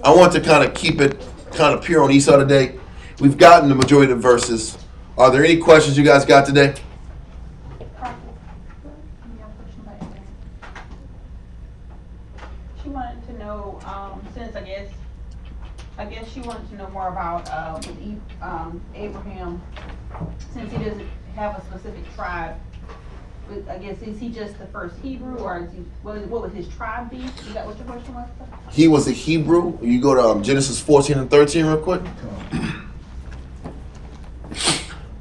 I want to kind of keep it kind of pure on Esau today. We've gotten the majority of the verses. Are there any questions you guys got today? She wanted to know, since I guess she wanted to know more about Abraham, since he doesn't have a specific tribe. I guess, is he just the first Hebrew, or is he, what would his tribe be? Is that what your question was? He was a Hebrew. You go to Genesis 14 and 13 real quick.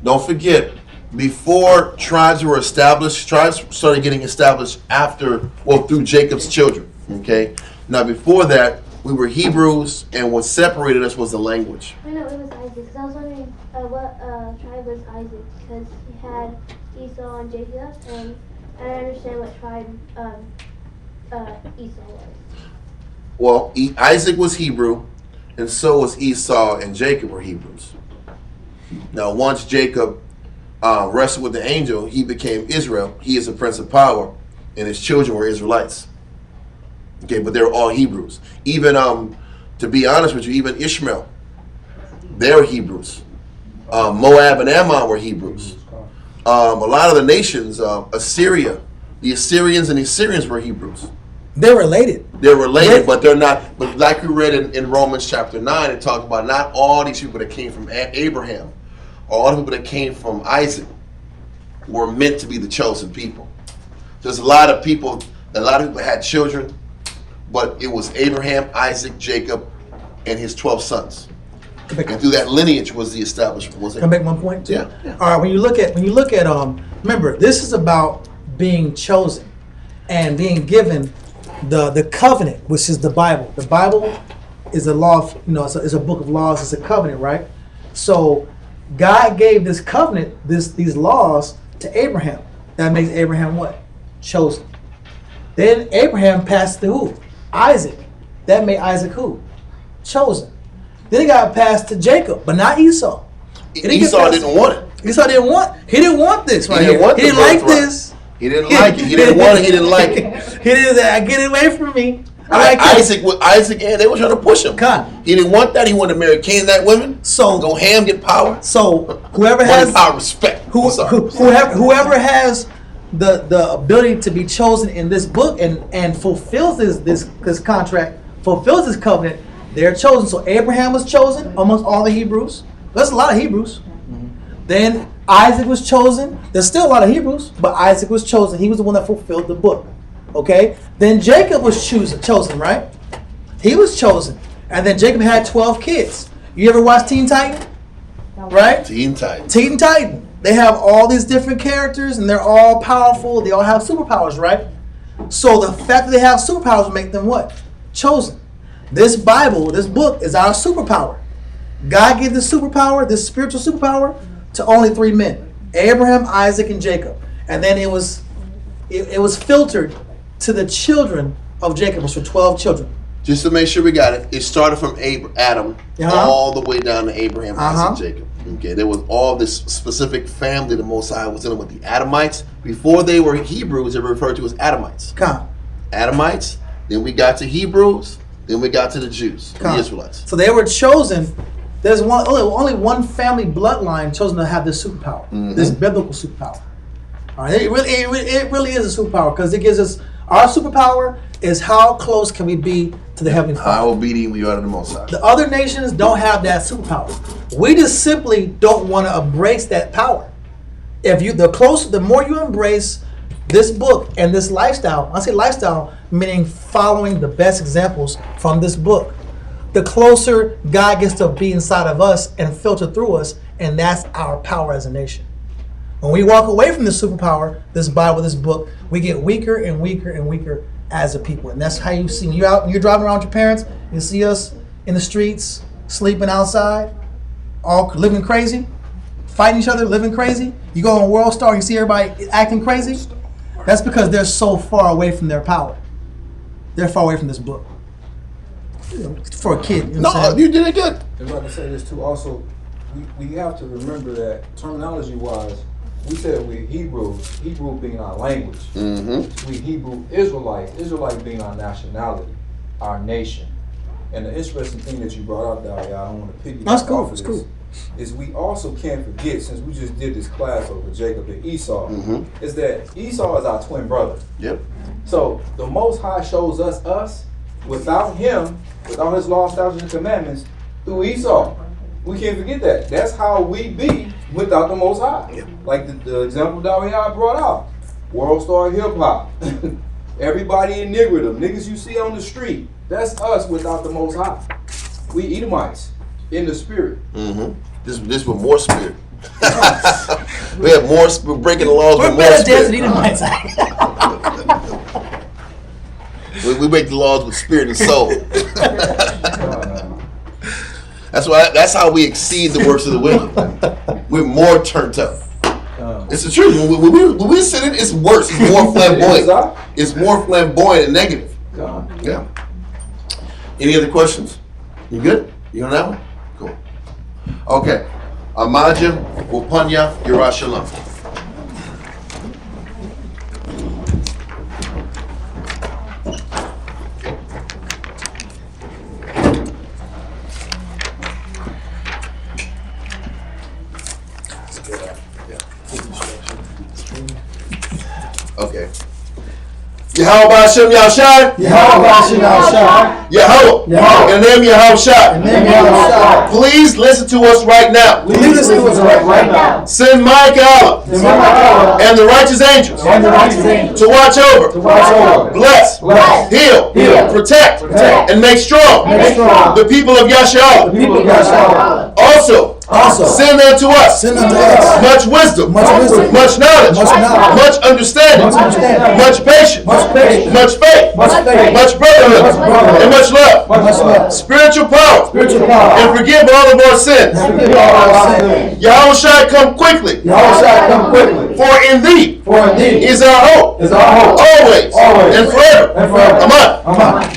Don't forget, before tribes were established, tribes started getting established through Jacob's children. Okay. Now before that, we were Hebrews, and what separated us was the language. I know it was Isaac. Because I was wondering what tribe was Isaac, because he had Esau and Jacob, and I don't understand what tribe Esau was. Well, Isaac was Hebrew, and so was Esau and Jacob were Hebrews. Now, once Jacob wrestled with the angel, he became Israel. He is the prince of power, and his children were Israelites. Okay, but they're all Hebrews. Even, to be honest with you, even Ishmael, they're Hebrews. Moab and Ammon were Hebrews. A lot of the nations, Assyria, the Assyrians and the Assyrians were Hebrews. They're related. They're related, but they're not. But like we read in Romans chapter 9, it talks about not all these people that came from Abraham, or all the people that came from Isaac, were meant to be the chosen people. There's a lot of people had children, but it was Abraham, Isaac, Jacob, and his 12 sons. And through that lineage was the establishment. Was it? Can I make one point too? Yeah. All right. When you look at remember, this is about being chosen and being given the covenant, which is the Bible. The Bible is a law of, it's a book of laws. It's a covenant, right? So God gave this covenant, these laws to Abraham. That makes Abraham what? Chosen. Then Abraham passed to who? Isaac. That made Isaac who? Chosen. Then it got passed to Jacob, but not Esau. Esau didn't want it. Esau didn't want this right He didn't here. want He didn't the like birthright. this. He didn't like it. He didn't want it. He didn't like it. He didn't say, get it away from me. I like Isaac and they were trying to push him. God. He didn't want that. He wanted to marry Canaanite women. So go ham, get power. So whoever Money, has power, respect. whoever has the ability to be chosen in this book and fulfills this contract, fulfills this covenant, they're chosen. So Abraham was chosen amongst all the Hebrews. There's a lot of Hebrews. Then Isaac was chosen. There's still a lot of Hebrews, but Isaac was chosen. He was the one that fulfilled the book. Okay? Then Jacob was chosen, right? He was chosen. And then Jacob had 12 kids. You ever watch Teen Titan? Right? Teen Titan. Teen Titan. They have all these different characters and they're all powerful. They all have superpowers, right? So the fact that they have superpowers make them what? Chosen. This Bible, this book is our superpower. God gave this superpower, this spiritual superpower, to only 3 men: Abraham, Isaac, and Jacob. And then it was filtered to the children of Jacob, which were 12 children. Just to make sure we got it, it started from Adam all the way down to Abraham, Isaac, Jacob. Okay, there was all this specific family the Most High was dealing with, the Adamites. Before they were Hebrews, they were referred to as Adamites. Adamites. Then we got to Hebrews. Then we got to the Jews, the Israelites. So they were chosen. There's only one family bloodline chosen to have this superpower, this biblical superpower. All right, it really is a superpower because it gives us our superpower is how close can we be to the heavenly Father. How obedient we are to the Most High. The other nations don't have that superpower. We just simply don't want to embrace that power. The more you embrace this book and this lifestyle, I say lifestyle meaning following the best examples from this book, the closer God gets to be inside of us and filter through us, and that's our power as a nation. When we walk away from this superpower, this Bible, this book, we get weaker and weaker and weaker as a people. And that's how you see when you're driving around with your parents, you see us in the streets, sleeping outside, all living crazy, fighting each other, living crazy. You go on World Star, you see everybody acting crazy. That's because they're so far away from their power. They're far away from this book. For a kid, you know what I'm saying? You did it good. I'm about to say this too. Also, we have to remember that terminology-wise, we said we're Hebrews, Hebrew being our language. We Hebrew Israelite being our nationality, our nation. And the interesting thing that you brought up, Daria, I don't want to piggyback That's cool. off of this, is we also can't forget, since we just did this class over Jacob and Esau, is that Esau is our twin brother. Yep. So the Most High shows us without him, without his law, statutes, and commandments, through Esau. We can't forget that. That's how we be without the Most High. Yep. Like the example Daria brought out. World Star Hip Hop. Everybody in Niggerdom, niggas you see on the street, that's us without the Most High. We Edomites in the spirit. This with more spirit. We have more. We're breaking the laws with more better spirit. than Edomites. We break the laws with spirit and soul. That's how we exceed the works of the wicked. We're more turned up. It's the truth. When we sit in, it's worse. It's more flamboyant. It's more flamboyant and negative. Yeah. Any other questions? You good? You on that one? Cool. Okay. Amaja, Wapanya, Yerushalayim. Yahweh Hashem Yahushai. Yahweh Hashem Yahushai. Yahweh. In the name of Yahushai. In the name of Yahushai. Please listen to us right now. Please listen to us right now. Send Michael and the righteous angels to watch over, bless, heal, protect, and make strong the people of Yasharal. Also, send unto us much wisdom, much knowledge, much understanding, much patience, much faith, much brotherhood, and much love, spiritual power, and forgive all of our sins. Yahushua, come quickly, for in thee is our hope, always and forever. Amen.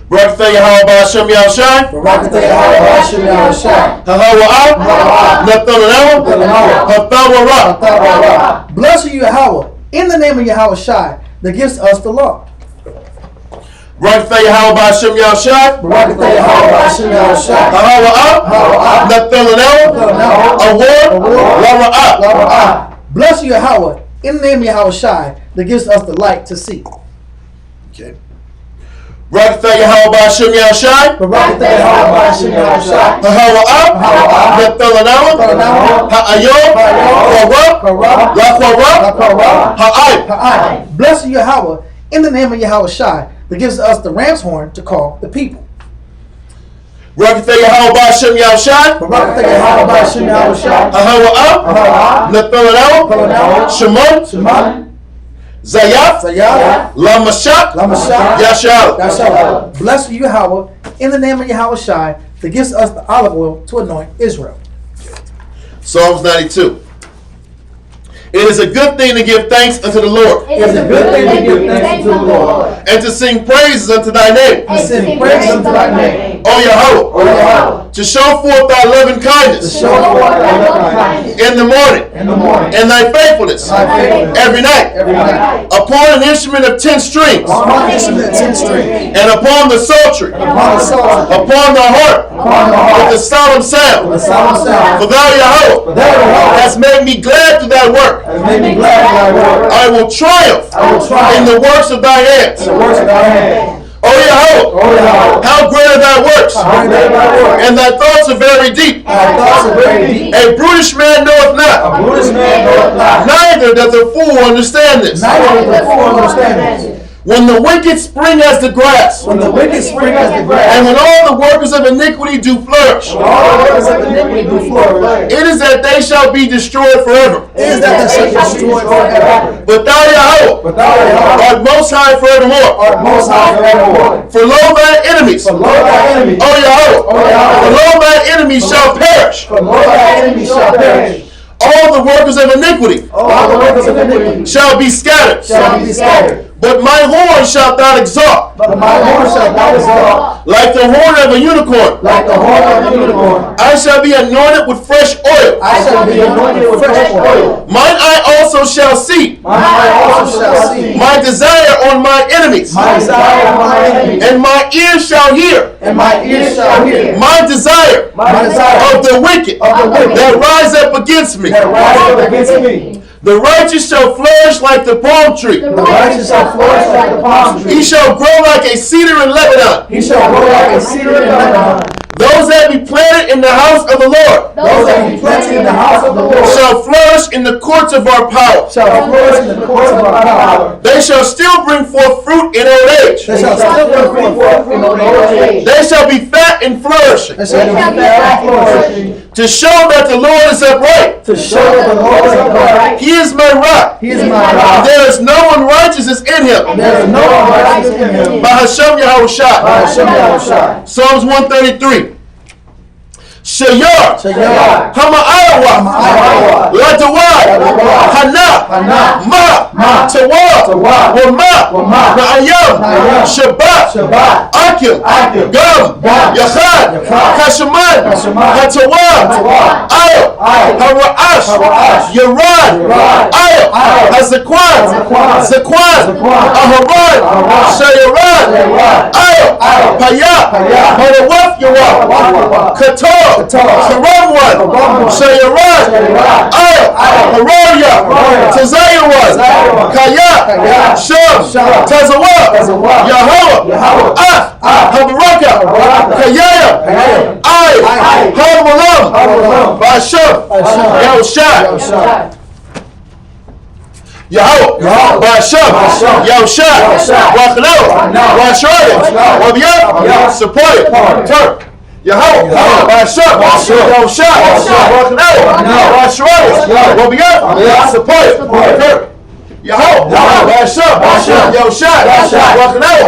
Barakatah Yahweh Hashem Yahushai. Barakatah Yahweh Hashem Yahushai. Bless you, Yahweh, in the name of Yahushai, that gives us the law. Barakatah Yahweh Hashem Yahushai. Barakatah Yahweh Hashem Yahushai. Bless you, Yahweh, in the name of Yahushai, that gives us the light to see. Okay. Barakatah Yahweh Hashem Yahushai. Barakatah Yahweh Hashem Yahushai. Bless you, Yahweh, in the name of Yahushai, that gives us the ram's horn to call the people. Barakatah Yahweh Hashem Yahushai. Barakatah Yahweh Hashem Yahushai. Shimon. Zayat, Lamashak, Yashal. Bless you, Yahweh, in the name of Yahushai, that gives us the olive oil to anoint Israel. Psalms 92. It is a good thing to give thanks unto the Lord. It is a good thing to give thanks unto the Lord. And to sing praises unto thy name. To sing praises unto thy name. O Yahweh. To show forth thy loving kindness. In the morning. And thy faithfulness. Every night. Upon an instrument of 10 strings. And upon the psaltery. Upon the harp. With the solemn sound. For thou, Yahweh, hast made me glad through thy work. I will triumph in the works of thy hands. O Yahweh, how great are thy works, and thy thoughts are very deep. A brutish man knoweth not, neither doth a fool understand this. When the wicked spring as the grass, and when all the workers of iniquity do flourish, it is that they shall be destroyed forever. But thou, Yahweh, art most high forevermore. For lo, thy enemies, O Yahweh, for lo, thy enemies shall perish. All the workers of iniquity shall be scattered. But my horn shalt thou exalt. Like the horn of a unicorn. I shall be anointed with fresh oil. Mine eye also shall see. My desire on my enemies. And my ears shall hear. My desire of the wicked that rise up against me. The righteous shall flourish like the palm tree. He shall grow like a cedar in Lebanon. Those that be planted in the house of the Lord shall flourish in the courts of our power. They shall still bring forth fruit in old age. They shall be fat and flourishing. To show that the Lord is upright. He is my rock. There is no unrighteousness in him. By Hashem Yahushai. Psalms 133. Shayar, Hama'awa, Latawad, Hana, Ma, Tawad, Wama, Ma'ayam, Shabbat, Akim, Gam, Yachad, Kashaman, Hatawam, Ayah, Hara'ash, Yerad, Ayah, Hazakwan, Zakwan, Aharan, Shayaran, Ayah, Payah, Harawaf Yawaf, Qatar, Karamwan, Shayaran, Ayah, Haraya, Tazayawan, Kaya, Sham, Tazawah, Yahweh, Habaraka, Kayaya, Hamalam, Basham, Yahushai, Yahweh, Basham, Yahushai, Wakhlil, Washoya, Wabiyah, Sepoya, Turk. Yahweh, Basham, Yahushai, Wakhlil, Washoya, Wabiyah, Sepoya, Turk. Yahweh, Basham, Yahushai, Wakhlil,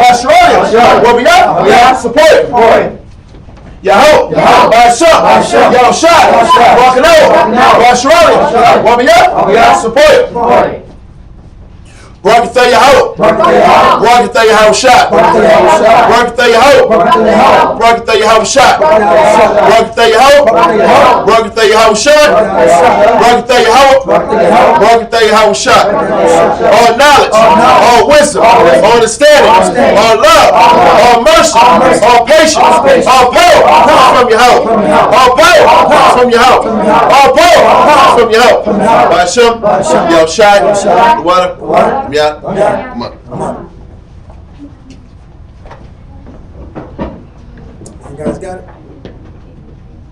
Washoya, Wabiyah, Sepoya. Yahweh, Basham, Yahushai, Wakhlil, Washoya, Wabiyah, Sepoya. Barakatha Yahweh, Barakatha Yahushai, Barakatha Yahweh, Barakatha Yahushai, Barakatha Yahweh, Barakatha Yahushai, Barakatha Yahweh, Barakatha Yahushai. All knowledge, all wisdom, all understanding, all love, all mercy, all patience, all power comes from Yahweh. All power comes from Yahweh. All power comes from Yahweh. By Hashem, Yahushai, the water. Yeah. You guys got it?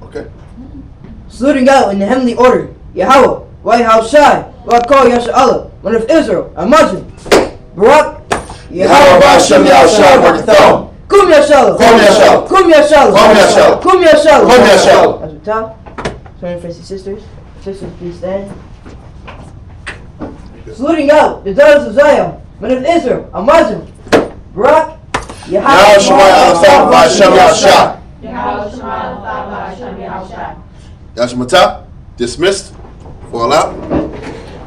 Okay. Saluting out in the heavenly order, Yahweh, Yahushai, Wakol Yasha one of Israel, Amazon, Barak, Yahweh Hashem Yahushai, Barakatha. Kum Yashalom, Kum Yashalom, Kum Yashalom, Kum Yashalom, Kum Yashalom, Kum Yashalom. As we talk, sorry for sisters, please stand. Saluting out the daughters of Zion, men of Israel, Amazon, Barak, Yahweh Shemai Alatha, Hashem Yahushai. Yashmata, dismissed. Fall out.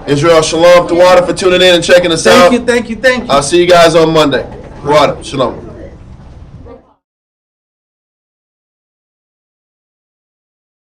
Israel Shalom to Water for tuning in and checking us out. Thank you. I'll see you guys on Monday. Water, Shalom.